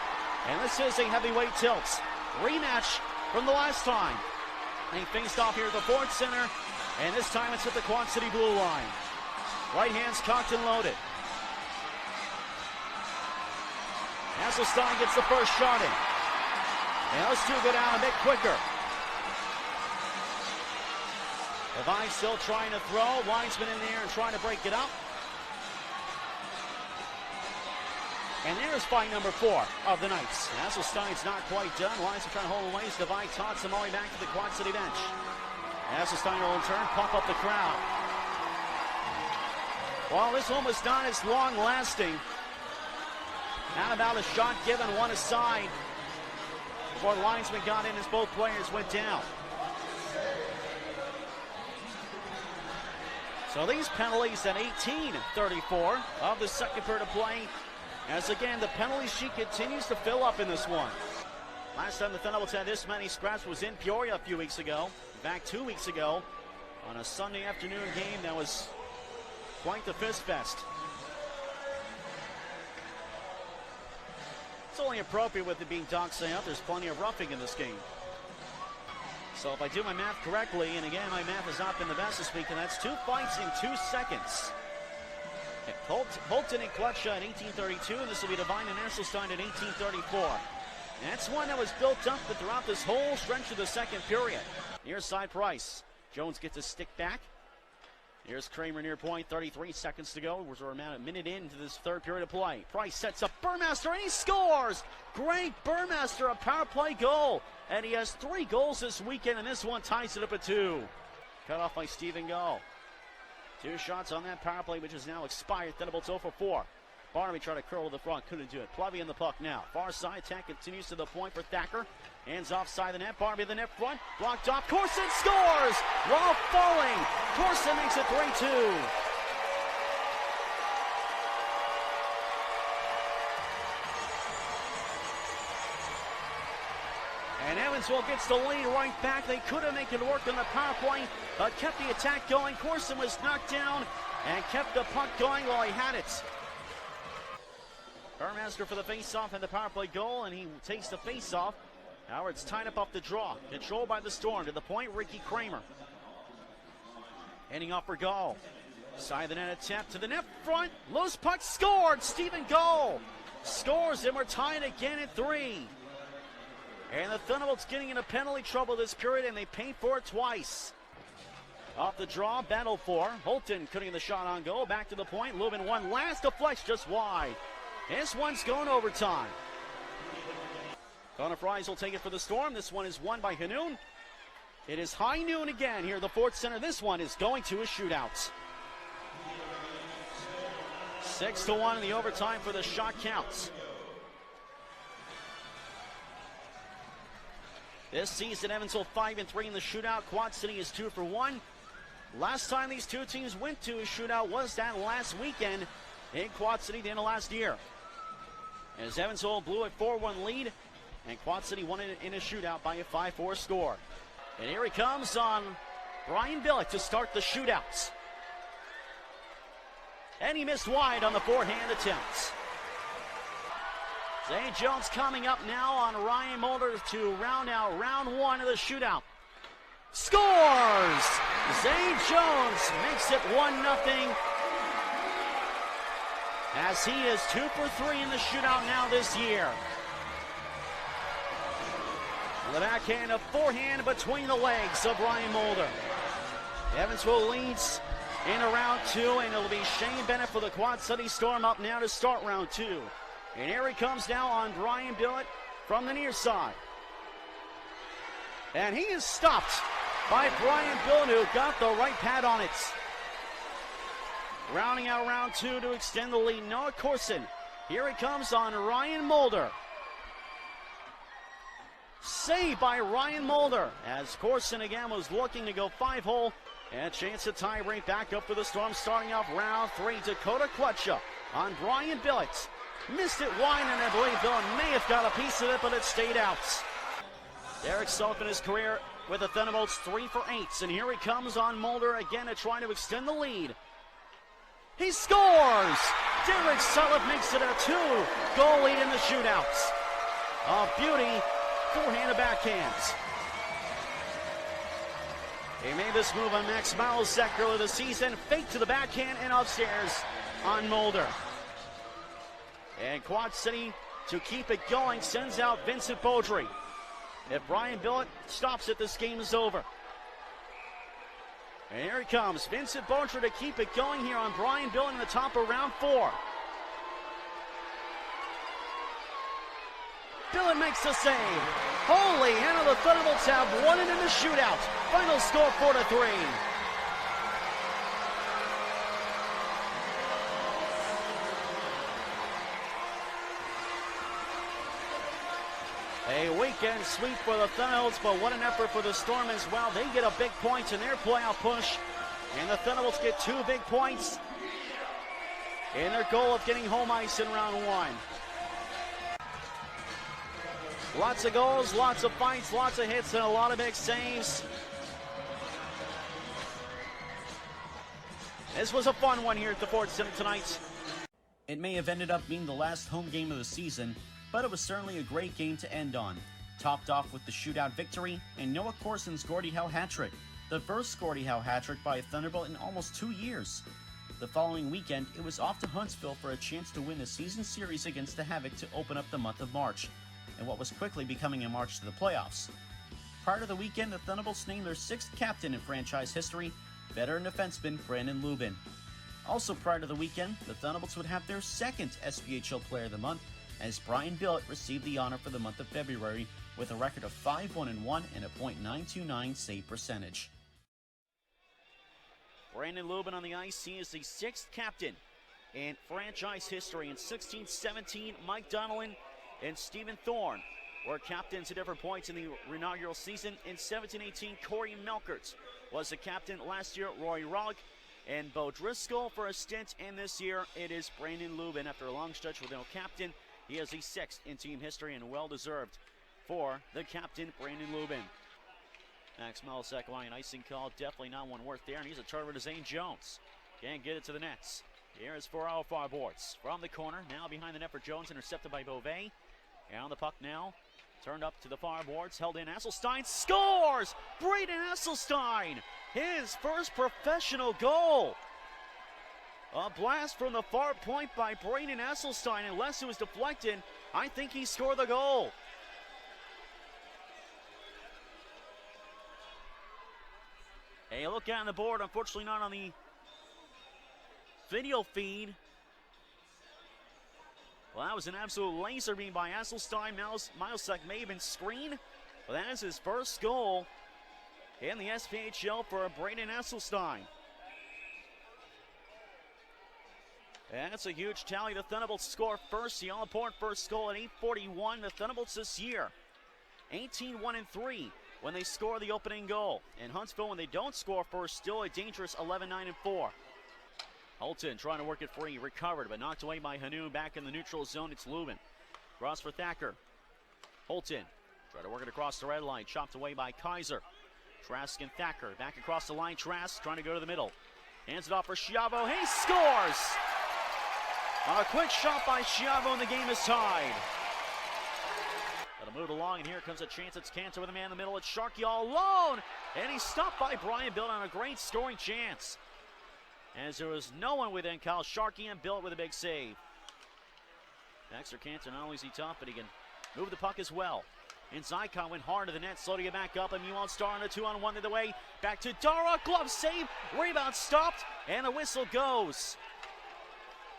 And this is a heavyweight tilt. Rematch from the last time. They faced off here at the Ford Center, and this time it's at the Quad City blue line. Right hand's cocked and loaded. Asselstein gets the first shot in. And those two go down a bit quicker. Devine still trying to throw. Linesman in there and trying to break it up. And there's fight number 4 of the night. Asselstein's not quite done. Linesman trying to hold away. Devine taunts him all the way back to the Quad City bench. Asselstein will in turn pump up the crowd. Well, this one was not as long lasting. Not about a shot given, one aside, before the linesman got in as both players went down. So these penalties at 18:34 of the second period of play. As again, the penalty sheet continues to fill up in this one. Last time the Thunderbolts had this many scraps was in Peoria a few weeks ago. Back 2 weeks ago on a Sunday afternoon game that was quite the fist fest. It's only appropriate with it being doxing up. There's plenty of roughing in this game. So if I do my math correctly, and again, my math has not been the best this week, and that's 2 fights in 2 seconds. Holton and Clutcha at 18:32, and this will be Devine and Asselstein at 18:34. And that's one that was built up throughout this whole stretch of the second period. Near side Price. Jones gets a stick back. Here's Kramer near point, 33 seconds to go. We're about a minute into this third period of play. Price sets up Burmaster, and he scores! Great Burmaster, a power play goal. And he has 3 goals this weekend, and this one ties it up at 2. Cut off by Stephen Gall. 2 shots on that power play, which is now expired. Thunderbolts 0 for 4. Barnaby tried to curl to the front, couldn't do it. Plavy in the puck now. Far side attack continues to the point for Thacker. Hands offside the net. Barnaby the net front. Blocked off. Corson scores while falling. Corson makes it 3-2. And Evansville gets the lead right back. They couldn't make it work on the power play, but kept the attack going. Corson was knocked down and kept the puck going while he had it. Burmaster for the face-off and the power play goal, and he takes the face-off. Howard's tied up off the draw. Controlled by the Storm. To the point, Ricky Kramer. Heading off for Gall. Side of the net attempt to the net front. Loose puck scored. Stephen Gall scores, and we're tied again at 3. And the Thunderbolts getting into penalty trouble this period, and they pay for it twice. Off the draw, battle for. Holton cutting the shot on goal. Back to the point. Lubin one last deflection just wide. This one's going overtime. Connor Fries will take it for the Storm. This one is won by Hanoun. It is high noon again here at the Ford Center. This one is going to a shootout. 6-1 in the overtime for the shot counts. This season, Evansville 5-3 in the shootout. Quad City is 2 for 1. Last time these two teams went to a shootout was that last weekend in Quad City the end of last year. As Evansville blew a 4-1 lead, and Quad City won it in a shootout by a 5-4 score. And here he comes on Brian Billick to start the shootouts. And he missed wide on the forehand attempt. Zay Jones coming up now on Ryan Mulder to round out round 1 of the shootout. Scores! Zay Jones makes it 1-0. As he is 2 for 3 in the shootout now this year. The backhand, a forehand between the legs of Brian Mulder. Evansville leads in round 2, and it'll be Shane Bennett for the Quad City Storm up now to start round 2. And here he comes now on Brian Billett from the near side. And he is stopped by Brian Billett, who got the right pad on it. Rounding out round 2 to extend the lead, Noah Corson. Here he comes on Ryan Mulder. Saved by Ryan Mulder as Corson again was looking to go 5-hole. And a chance to tie break back up for the Storm starting off round 3. Dakota Quetcha on Brian Billett. Missed it wide, and I believe Billett may have got a piece of it, but it stayed out. Derek Sullivan, his career with the Thunderbolts, 3 for 8. And here he comes on Mulder again to try to extend the lead. He scores! Derek Sullivan makes it a 2-goal lead in the shootouts. A beauty, forehand to backhands. He made this move on Max Miles' earlier this season. Fake to the backhand and upstairs on Mulder. And Quad City, to keep it going, sends out Vincent Beaudry. If Brian Billett stops it, this game is over. And here he comes, Vincent Beaudry to keep it going here on Brian Billett in the top of round 4. Billett makes the save. Holy Hannah, the Thunderbolts have won it in the shootout. Final score 4-3. A weekend sweep for the Thunderbolts, but what an effort for the Storm as well. They get a big point in their playoff push, and the Thunderbolts get 2 big points in their goal of getting home ice in round 1. Lots of goals, lots of fights, lots of hits, and a lot of big saves. This was a fun one here at the Ford Center tonight. It may have ended up being the last home game of the season, but it was certainly a great game to end on. Topped off with the shootout victory and Noah Corson's Gordie Howe hat-trick, the first Gordie Howe hat-trick by a Thunderbolt in almost 2 years. The following weekend, it was off to Huntsville for a chance to win the season series against the Havoc to open up the month of March, and what was quickly becoming a march to the playoffs. Prior to the weekend, the Thunderbolts named their 6th captain in franchise history, veteran defenseman Brandon Lubin. Also prior to the weekend, the Thunderbolts would have their 2nd SPHL Player of the Month, as Brian Billett received the honor for the month of February with a record of 5-1-1 and a .929 save percentage. Brandon Lubin on the ice. He is the 6th captain in franchise history. In 16-17, Mike Donnellan and Stephen Thorne were captains at different points in the inaugural season. In 17-18, Corey Melkert was the captain. Last year, Roy Rogg and Bo Driscoll for a stint. And this year, it is Brandon Lubin. After a long stretch with no captain, he is the 6th in team history, and well-deserved for the captain, Brandon Lubin. Max Melisek line icing call, definitely not one worth there, and he's a turnover to Zane Jones. Can't get it to the nets. Here is for our Fireboards. From the corner, now behind the net for Jones, intercepted by Beauvais. And on the puck now, turned up to the Fireboards, held in. Esselstein scores! Braden Esselstein, his first professional goal. A blast from the far point by Braden Esselstein. Unless it was deflected, I think he scored the goal. A look on the board, unfortunately not on the video feed. Well, that was an absolute laser beam by Esselstein. Milesek may have been screened, but that is his first goal in the SPHL for Braden Esselstein. And that's a huge tally. The Thunderbolts score first, the all-important first goal at 8:41. The Thunderbolts this year, 18-1-3 when they score the opening goal. And Huntsville, when they don't score first, still a dangerous 11-9-4. Holton trying to work it free, recovered, but knocked away by Hanu. Back in the neutral zone, it's Lubin. Cross for Thacker. Holton try to work it across the red line, chopped away by Kaiser. Trask and Thacker back across the line. Trask trying to go to the middle. Hands it off for Schiavo. He scores! A quick shot by Schiavo, and the game is tied. Got to move along, and here comes a chance. It's Cantor with a man in the middle. It's Sharkey all alone, and he's stopped by Brian Billett on a great scoring chance. As there was no one within, Kyle Sharkey and Billett with a big save. Dexter Cantor, not only is he tough, but he can move the puck as well. Inside, Con went hard to the net, slow to get back up, and Muon Star on a 2-on-1 the other way. Back to Dara, glove save, rebound stopped, and a whistle goes.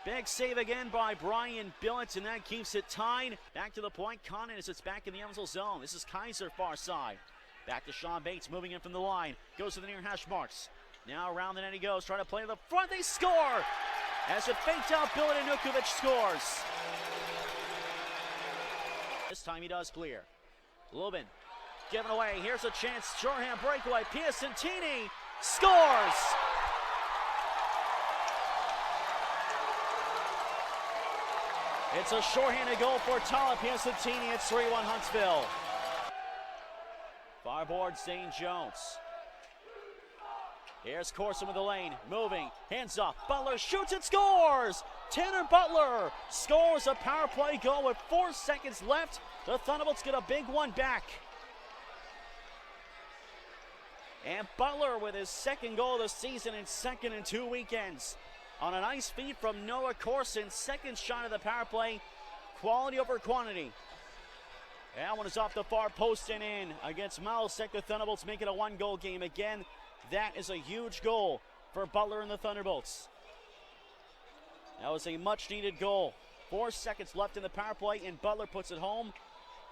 Big save again by Brian Billets, and that keeps it tied. Back to the point, Con as it's back in the Evansville zone. This is Kaiser far side. Back to Sean Bates, moving in from the line, goes to the near hash marks. Now around the net he goes, trying to play to the front, they score! As it faked out, Billet and Nukovic scores. This time he does clear. Lubin giving away. Here's a chance. Shorthand breakaway. Piacentini scores. It's a shorthanded goal for Tala Piacentini. It's 3-1 Huntsville. Fireboard St. Jones. Here's Corson with the lane. Moving. Hands up. Butler shoots and scores. Tanner Butler scores a power play goal with 4 seconds left. The Thunderbolts get a big one back. And Butler with his second goal of the season and second in 2 weekends. On a nice feed from Noah Corson, second shot of the power play. Quality over quantity. That one is off the far post and in against Milesec. The Thunderbolts make it a 1-goal game again. That is a huge goal for Butler and the Thunderbolts. That was a much-needed goal. 4 seconds left in the power play, and Butler puts it home.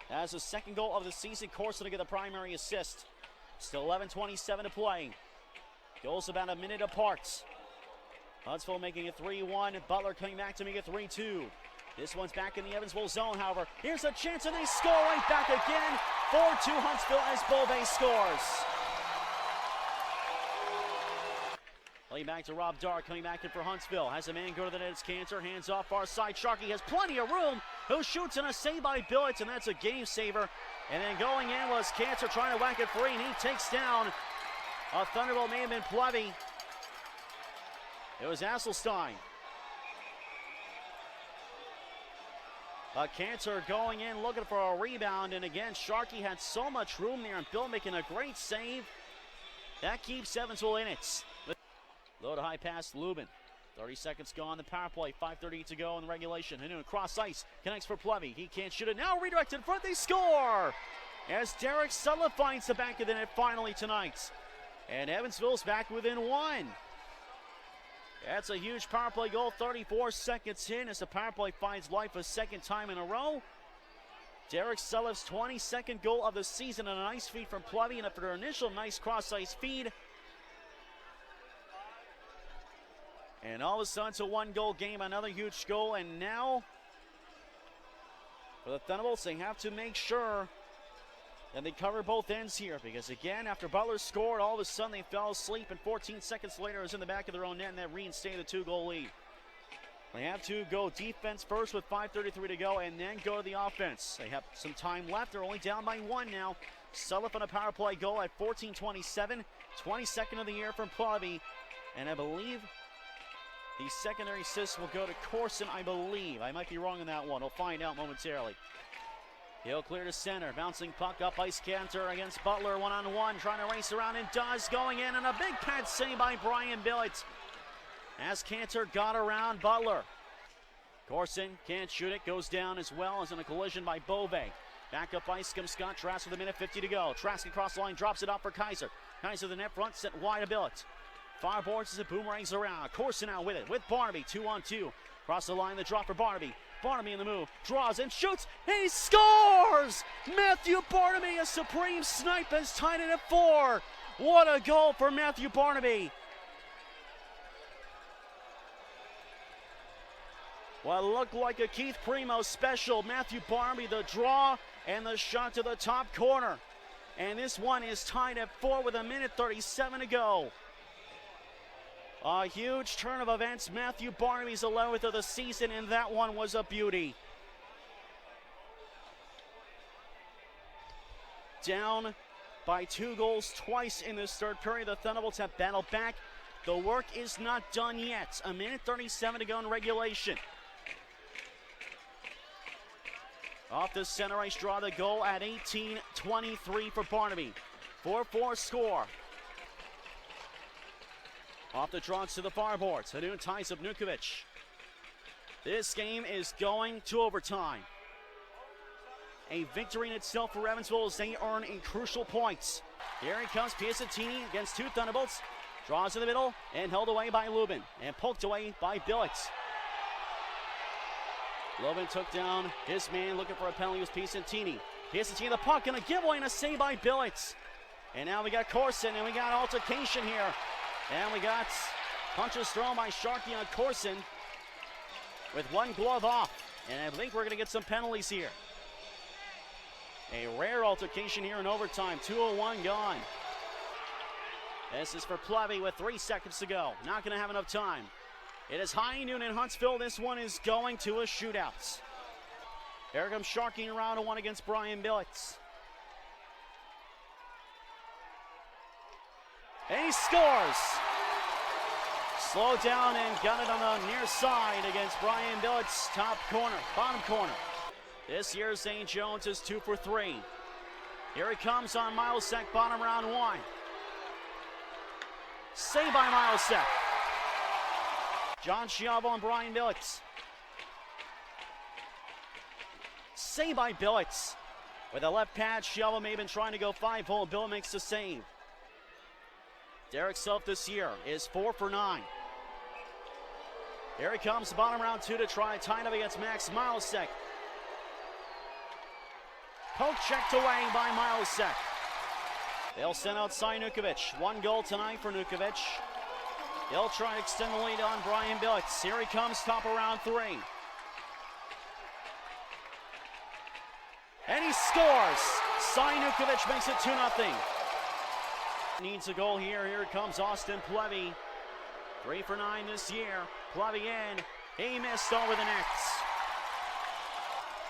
That's the second goal of the season. Corson to get the primary assist. Still 11:27 to play. Goals about a minute apart. Huntsville making it 3-1. Butler coming back to make it 3-2. This one's back in the Evansville zone, however. Here's a chance, and they score right back again. 4-2 Huntsville as Bove scores. Play back to Rob Darr, coming back in for Huntsville. Has a man go to the net, it's Cantor. Hands off far side. Sharkey has plenty of room. Who shoots, and a save by Billets, and that's a game saver. And then going in was Cantor trying to whack it free, and he takes down a Thunderbolt. May have been Plevy. It was Asselstein. Cantor going in, looking for a rebound, and again, Sharkey had so much room there, and Bill making a great save. That keeps Evansville in it. Low to high pass, Lubin. 30 seconds gone, the power play, 5:38 to go in the regulation. Hanoun cross ice, connects for Plevy. He can't shoot it, now redirected in front, they score! As Derek Sulla finds the back of the net finally tonight. And Evansville's back within 1. That's a huge power play goal, 34 seconds in as the power play finds life a second time in a row. Derek Sulla's 22nd goal of the season, and a nice feed from Plevy, and after an initial nice cross-ice feed. And all of a sudden it's a 1-goal game, another huge goal, and now for the Thunderbolts, they have to make sure that they cover both ends here, because again, after Butler scored, all of a sudden they fell asleep, and 14 seconds later it was in the back of their own net, and that reinstated the 2-goal lead. They have to go defense first with 5:33 to go, and then go to the offense. They have some time left. They're only down by 1 now. Sullivan on a power play goal at 14:27, 22nd of the year from Plevy, and I believe the secondary assist will go to Corson, I believe. I might be wrong on that one. We'll find out momentarily. He'll clear to center. Bouncing puck up ice. Cantor against Butler. 1-on-1. Trying to race around, and does. Going in, and a big pad save by Brian Billett. As Cantor got around Butler. Corson can't shoot it. Goes down as well as in a collision by Bove. Back up ice comes Scott Trask with 1:50 to go. Trask across the line. Drops it off for Kaiser. Kaiser the net front. Set wide of Billett. Fireboards as it boomerangs around. Corson out with it with Barnaby. 2-on-2. Across the line, the drop for Barnaby. Barnaby in the move. Draws and shoots. He scores! Matthew Barnaby, a supreme snipe, has tied it at 4. What a goal for Matthew Barnaby. What looked like a Keith Primo special. Matthew Barnaby, the draw and the shot to the top corner. And this one is tied at 4 with 1:37 to go. A huge turn of events. Matthew Barnaby's 11th of the season, and that one was a beauty. Down by 2 goals twice in this third period. The Thunderbolts have battled back. The work is not done yet. 1:37 to go in regulation. Off the center ice draw, the goal at 18:23 for Barnaby. 4-4 score. Off the draws to the far boards. Hanoun ties up Nukovic. This game is going to overtime. a victory in itself for Evansville as they earn a crucial points. Here he comes, Piacentini against two Thunderbolts. Draws in the middle and held away by Lubin and poked away by Billets. Lubin took down his man looking for a penalty. Was Piacentini. Piacentini the puck and a giveaway and a save by Billets. And now we got Corson and we got altercation here. And we got punches thrown by Sharkey on Corson with one glove off. And I think we're going to get some penalties here. A rare altercation here in overtime. 2:01 gone. This is for Plevy with 3 seconds to go. Not going to have enough time. It is high noon in Huntsville. This one is going to a shootout. Here comes Sharkey in round one against Brian Billets. And he scores. Slowed down and got it on the near side against Brian Billets. Top corner, bottom corner. This year, St. Jones is 2 for 3. Here he comes on Milesek, bottom round one. Saved by Milesek. John Schiavo and Brian Billets. Saved by Billets. With a left pad, Schiavo may have been trying to go 5-hole. Bill makes the save. Derek Self this year is 4 for 9. Here he comes, bottom round two to try to tie it up against Max Milesek. Poke checked away by Milesek. They'll send out Nukovic. 1 goal tonight for Nukovic. They'll try to extend the lead on Brian Billets. Here he comes, top of round 3. And he scores. Nukovic makes it 2-0. Needs a goal here. Here comes Austin Plevy. 3 for 9 this year. Plevy in. He missed over the net.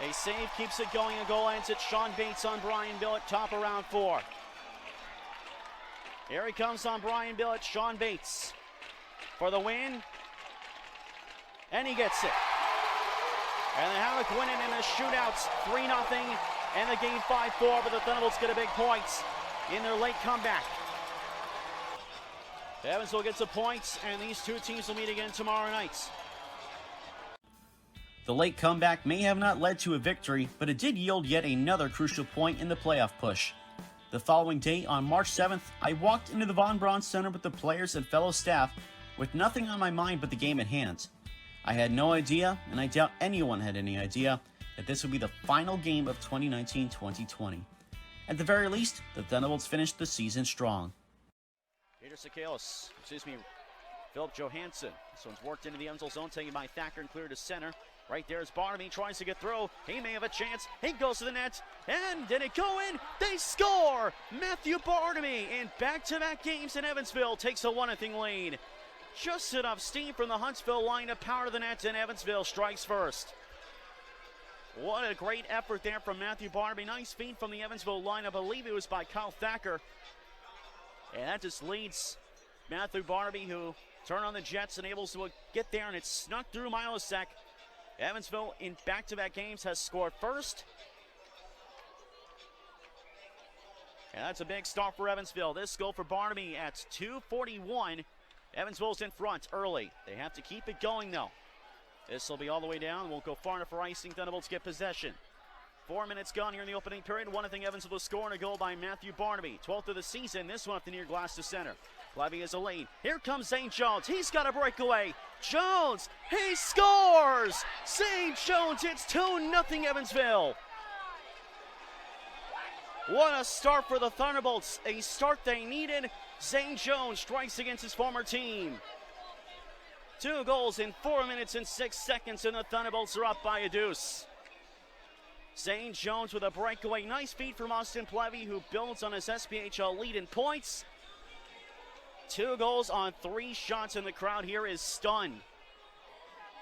A save keeps it going. A goal ends it. Sean Bates on Brian Billett, top of round 4. Here he comes on Brian Billett. Sean Bates for the win. And he gets it. And the Havoc win it in the shootouts. 3-0. And the game 5-4. But the Thunderbolts get a big point in their late comeback. Evansville gets a point, and these two teams will meet again tomorrow night. The late comeback may have not led to a victory, but it did yield yet another crucial point in the playoff push. The following day, on March 7th, I walked into the Von Braun Center with the players and fellow staff with nothing on my mind but the game at hand. I had no idea, and I doubt anyone had any idea, that this would be the final game of 2019-2020. At the very least, the Thunderbolts finished the season strong. Peter Sakalis, Philip Johansson. This one's worked into the Evansville zone, taken by Thacker and cleared to center. Right there is Barnaby, tries to get through. He may have a chance. He goes to the net. And did it go in? They score! Matthew Barnaby in back-to-back games in Evansville takes a 1-0 lead. Just enough steam from the Huntsville line to power the net, and Evansville strikes first. What a great effort there from Matthew Barnaby. Nice feed from the Evansville line. I believe it was by Kyle Thacker. And that just leads Matthew Barnaby, who turned on the Jets and able to get there, and it snuck through Milesek. Evansville in back-to-back games has scored first. And that's a big start for Evansville. This goal for Barnaby at 2:41. Evansville's in front early. They have to keep it going, though. This will be all the way down. Won't go far enough for icing. Thunderbolts get possession. 4 minutes gone here in the opening period. 1-0 Evansville to score, and a goal by Matthew Barnaby. 12th of the season. This one up the near glass to center. Plevy is a lead. Here comes St. Jones. He's got a breakaway. Jones, he scores! St. Jones, it's 2-0 Evansville. What a start for the Thunderbolts. A start they needed. St. Jones strikes against his former team. 2 goals in 4 minutes and 6 seconds, and the Thunderbolts are up by a deuce. St. Jones with a breakaway. Nice feed from Austin Plevy, who builds on his SPHL lead in points. 2 goals on 3 shots, and the crowd here is stunned.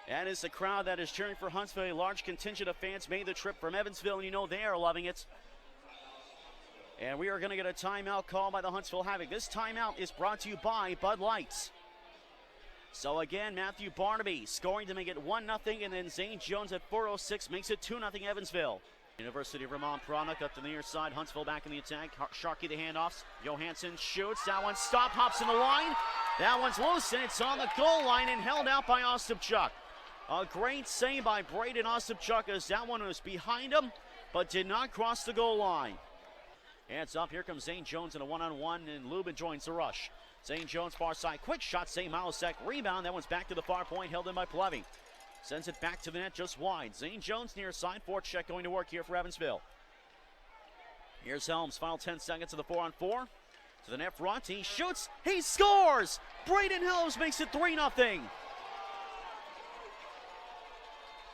That is the crowd that is cheering for Huntsville. A large contingent of fans made the trip from Evansville, and you know they are loving it. And we are going to get a timeout call by the Huntsville Havoc. This timeout is brought to you by Bud Light. So again, Matthew Barnaby scoring to make it 1-0, and then Zane Jones at 4:06 makes it 2-0 Evansville. University of Vermont product up to the near side. Huntsville back in the attack. Sharkey the handoffs. Johansson shoots. That one stop, hops in the line. That one's loose, and it's on the goal line and held out by Ostapchuk. A great save by Braden Ostapchuk as that one was behind him, but did not cross the goal line. Hands up, here comes Zane Jones in a one-on-one, and Lubin joins the rush. Zane Jones far side, quick shot, St. Malasek, rebound, that one's back to the far point, held in by Plevy. Sends it back to the net just wide. Zane Jones near side, forecheck going to work here for Evansville. Here's Helms, final 10 seconds of the 4-on-4. To the net front, he shoots, he scores! Braden Helms makes it 3-0.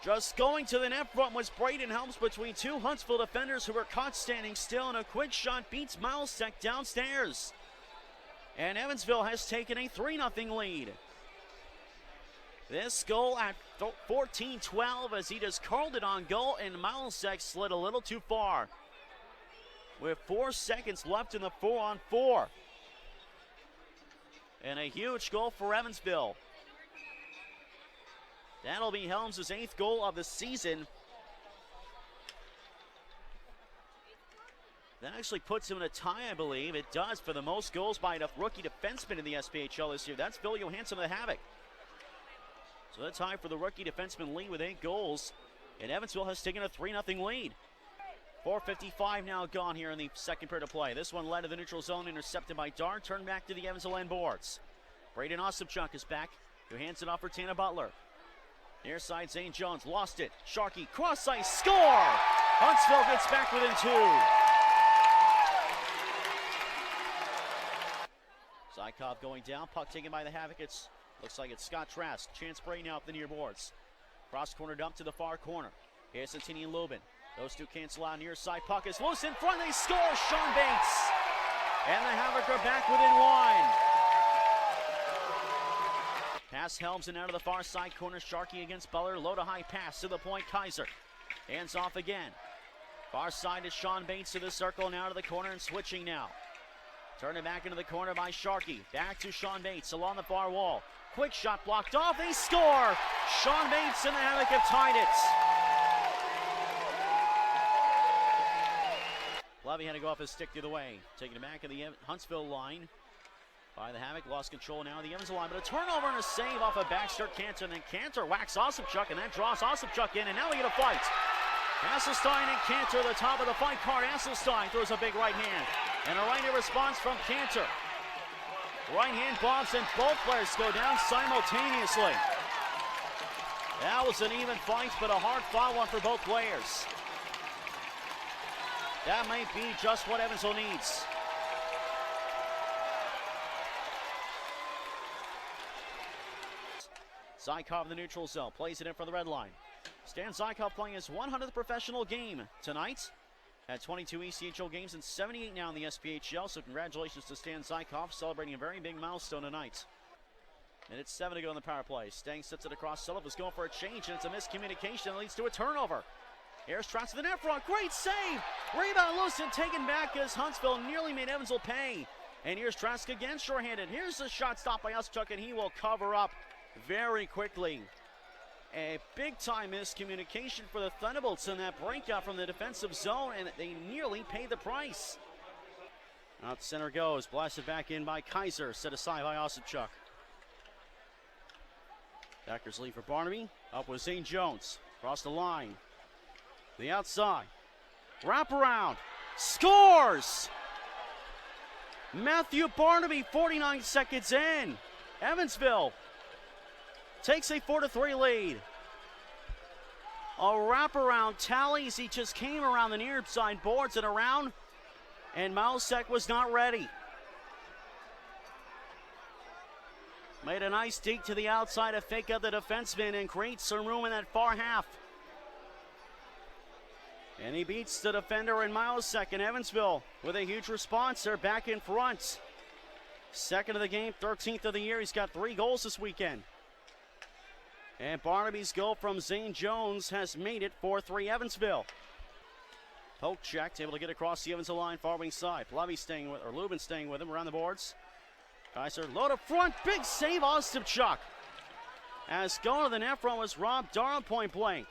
Just going to the net front was Braden Helms between two Huntsville defenders who were caught standing still, and a quick shot beats Malasek downstairs. And Evansville has taken a 3-0 lead. This goal at 14-12 as he just curled it on goal, and Malasek slid a little too far. With 4 seconds left in the 4-on-4. And a huge goal for Evansville. That'll be Helms' 8th goal of the season. That actually puts him in a tie, I believe. It does, for the most goals by a rookie defenseman in the SPHL this year. That's Phil Johansson of the Havoc. So that's high for the rookie defenseman lead with 8 goals. And Evansville has taken a 3-0 lead. 4:55 now gone here in the second period of play. This one led to the neutral zone, intercepted by Dar, turned back to the Evansville end boards. Braden Ostapchuk is back. Johansson off for Tana Butler. Near side, Zane Jones lost it. Sharkey, cross ice, score! Huntsville gets back within 2. Zykov going down, puck taken by the Havoc. Looks like it's Scott Trask. Chance Bray now up the near boards. Cross corner dump to the far corner. Here's Santini and Lubin. Those two cancel out. Near side puck is loose in front. They score. Sean Bates. And the Havoc are back within 1. Pass Helms and out of the far side corner. Sharkey against Butler. Low to high pass to the point. Kaiser. Hands off again. Far side is Sean Bates to the circle and out of the corner and switching now. Turn it back into the corner by Sharkey. Back to Sean Bates along the far wall. Quick shot blocked off. They score. Sean Bates and the Havoc have tied it. Levy had to go off his stick the other way. Taking it back in the Huntsville line by the Havoc. Lost control now of the Evansville line. But a turnover and a save off of Baxter Cantor. And then Cantor whacks Ostapchuk, and that draws Ostapchuk in. And now we get a fight. Hasselstein and Cantor at the top of the fight card. Hasselstein throws a big right hand. And a right-hand response from Cantor. Right hand bobs and both players go down simultaneously. That was an even fight, but a hard-fought one for both players. That might be just what Evansville needs. Zykov in the neutral zone, plays it in for the red line. Stan Zykov playing his 100th professional game tonight. Had 22 ECHL games and 78 now in the SPHL, so congratulations to Stan Zykov, celebrating a very big milestone tonight. And it's 7 to go in the power play. Stang sets it across. Sullivan is going for a change, and it's a miscommunication that leads to a turnover. Here's Trask to the net front. Great save! Rebound loose and taken back as Huntsville nearly made Evansville pay. And here's Trask again, shorthanded. Here's the shot stopped by Ostapchuk, and he will cover up very quickly. A big-time miscommunication for the Thunderbolts in that breakout from the defensive zone, and they nearly paid the price. Out center goes, blasted back in by Kaiser, set aside by Ostapchuk. Backers lead for Barnaby, up with St. Jones, across the line. The outside, wrap around, scores! Matthew Barnaby, 49 seconds in. Evansville takes a 4-3 lead. A wraparound tallies. He just came around the near side boards and around, and Malasek was not ready. Made a nice deke to the outside to fake out the defenseman and create some room in that far half. And he beats the defender in Malasek, and Evansville with a huge response. They're back in front. Second of the game, 13th of the year. He's got 3 goals this weekend. And Barnaby's goal from Zane Jones has made it 4-3 Evansville. Poke checked, able to get across the Evansville line, far wing side. Lubin staying with him around the boards. Kaiser load up front, big save, Ostapchuk. As going to the net front was Rob Darrow, point blank.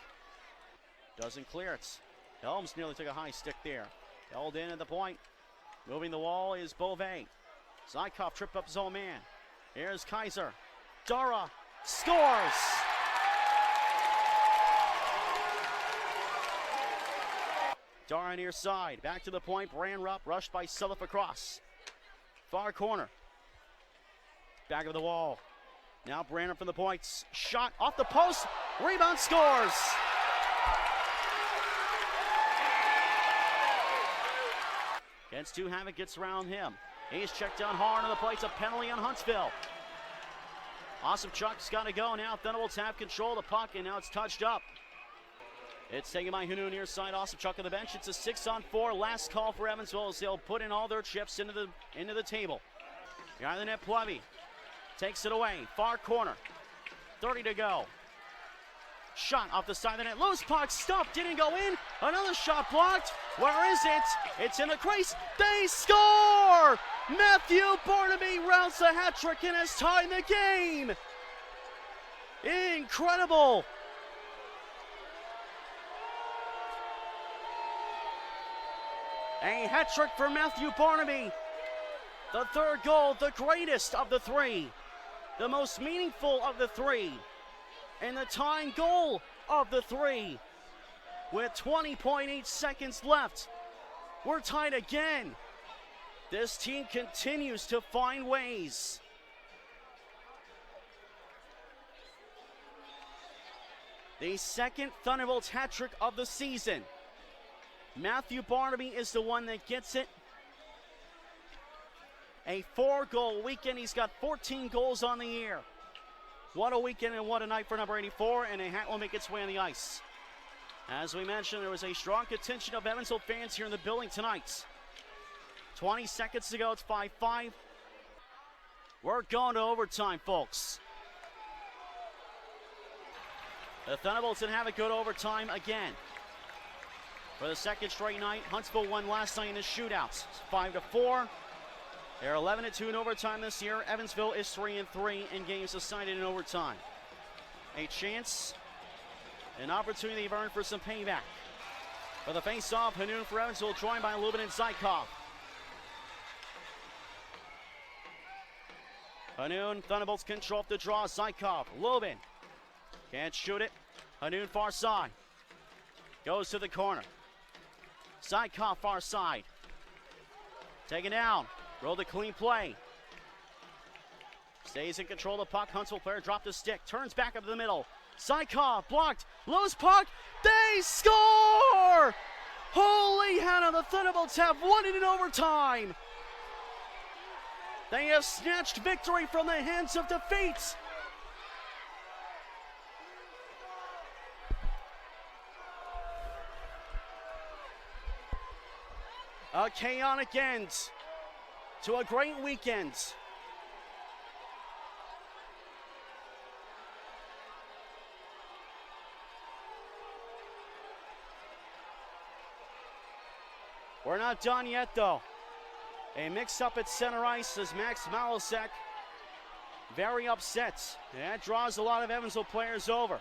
Doesn't clear it. Helms nearly took a high stick there. Held in at the point. Moving the wall is Beauvais. Zykov tripped up his own man. Here's Kaiser. Dara scores! Dara near side. Back to the point. Brandrup rushed by Sulliff across. Far corner. Back of the wall. Now Brandrup from the points. Shot off the post. Rebound, scores. Gets two. Havoc gets around him. He's checked down hard on the plates. A penalty on Huntsville. Osipchuk's got to go now. Thunderbolts have control of the puck, and now it's touched up. It's taken by Hanu near side. Osipchuk on the bench. It's a 6-on-4. Last call for Evansville as they'll put in all their chips into the table. Behind the net, Plevy takes it away. Far corner. 30 to go. Shot off the side of the net. Loose puck stuffed. Didn't go in. Another shot blocked. Where is it? It's in the crease. They score! Matthew Barnaby rounds the hat trick and has tied the game. Incredible. A hat trick for Matthew Barnaby. The third goal, the greatest of the three. The most meaningful of the three. And the tying goal of the three. With 20.8 seconds left. We're tied again. This team continues to find ways. The second Thunderbolts hat trick of the season. Matthew Barnaby is the one that gets it. A 4-goal weekend. He's got 14 goals on the year. What a weekend and what a night for number 84, and a hat will make its way on the ice. As we mentioned, there was a strong contingent of Evansville fans here in the building tonight. 20 seconds to go, it's 5-5. We're going to overtime, folks. The Thunderbolts didn't have a good overtime again. For the second straight night, Huntsville won last night in the shootouts. It's 5-4. They're 11-2 in overtime this year. Evansville is 3-3 in games decided in overtime. A chance, an opportunity they've earned for some payback. For the face-off, Hanoun for Evansville, joined by Lubin and Zykov. Hanoun, Thunderbolts control off the draw. Zykov, Lubin. Can't shoot it. Hanoun far side. Goes to the corner. Zykov far side. Taken down. Rolled a clean play. Stays in control of the puck. Huntsville player dropped the stick. Turns back up the middle. Zykov blocked. Loose puck. They score! Holy Hannah, the Thunderbolts have won it in overtime. They have snatched victory from the hands of defeat. A chaotic end to a great weekend. We're not done yet, though. A mix-up at center ice as Max Malasek very upset. That draws a lot of Evansville players over.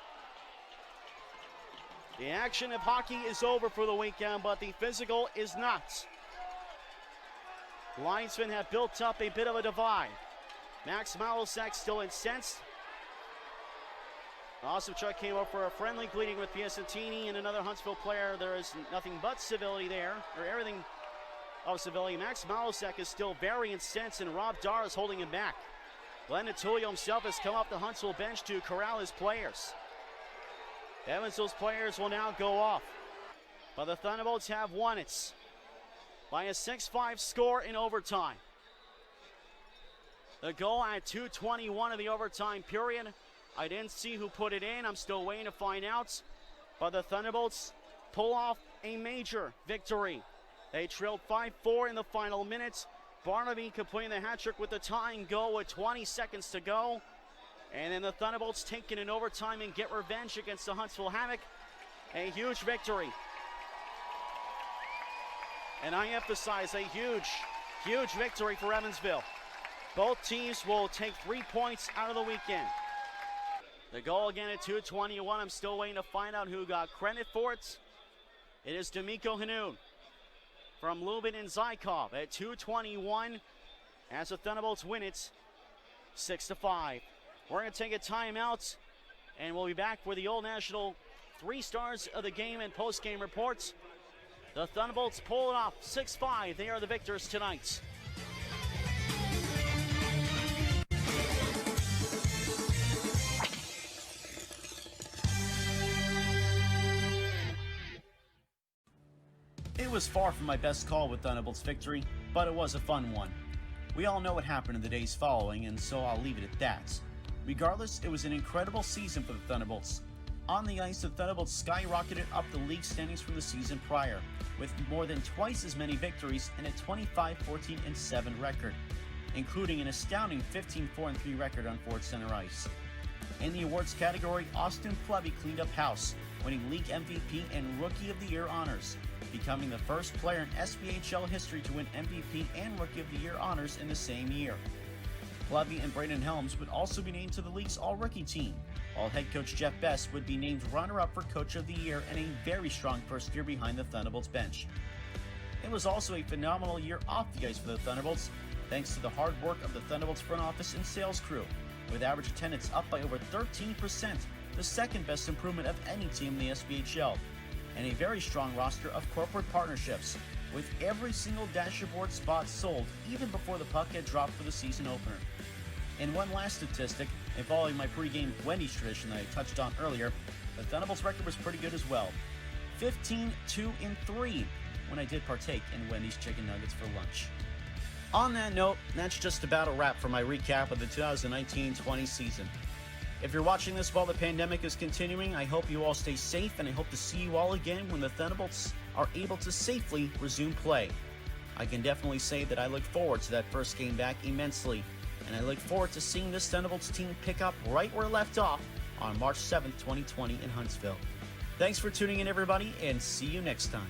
The action of hockey is over for the weekend, but the physical is not. Linesmen have built up a bit of a divide. Max Malasek still incensed. Osipchuk came up for a friendly greeting with Piacentini and another Huntsville player. There is nothing but civility there, or everything of civility. Max Malasek is still very incensed, and Rob Dar is holding him back. Glenn Natulio himself has come off the Huntsville bench to corral his players. Evansville's players will now go off. But the Thunderbolts have won it by a 6-5 score in overtime. The goal at 2:21 of the overtime period. I didn't see who put it in. I'm still waiting to find out. But the Thunderbolts pull off a major victory. They trailed 5-4 in the final minutes. Barnaby completing the hat trick with the tying goal with 20 seconds to go. And then the Thunderbolts take it in overtime and get revenge against the Huntsville Havoc. A huge victory. And I emphasize, a huge, huge victory for Evansville. Both teams will take 3 points out of the weekend. The goal again at 2:21. I'm still waiting to find out who got credit for it. It is D'Amico Hanoun from Lubin and Zykov at 2:21 as the Thunderbolts win it 6-5. We're going to take a timeout, and we'll be back with the Old National 3 stars of the game and post-game reports. The Thunderbolts pull it off 6-5. They are the victors tonight. It was far from my best call with Thunderbolts' victory, but it was a fun one. We all know what happened in the days following, and so I'll leave it at that. Regardless, it was an incredible season for the Thunderbolts. On the ice, the Thunderbolts skyrocketed up the league standings from the season prior, with more than twice as many victories and a 25-14-7 record, including an astounding 15-4-3 record on Ford Center ice. In the awards category, Austin Plevy cleaned up house, winning league MVP and Rookie of the Year honors, becoming the first player in SBHL history to win MVP and Rookie of the Year honors in the same year. Plevy and Braden Helms would also be named to the league's All-Rookie team, while head coach Jeff Best would be named runner-up for Coach of the Year and a very strong first year behind the Thunderbolts bench. It was also a phenomenal year off the ice for the Thunderbolts, thanks to the hard work of the Thunderbolts front office and sales crew, with average attendance up by over 13%, the second best improvement of any team in the SBHL, and a very strong roster of corporate partnerships, with every single dashboard spot sold even before the puck had dropped for the season opener. And one last statistic, and following my pregame Wendy's tradition that I touched on earlier, the Thunderbolts record was pretty good as well. 15-2-3 when I did partake in Wendy's chicken nuggets for lunch. On that note, that's just about a wrap for my recap of the 2019-20 season. If you're watching this while the pandemic is continuing, I hope you all stay safe, and I hope to see you all again when the Thunderbolts are able to safely resume play. I can definitely say that I look forward to that first game back immensely, and I look forward to seeing this Thunderbolts team pick up right where it left off on March 7th, 2020 in Huntsville. Thanks for tuning in, everybody, and see you next time.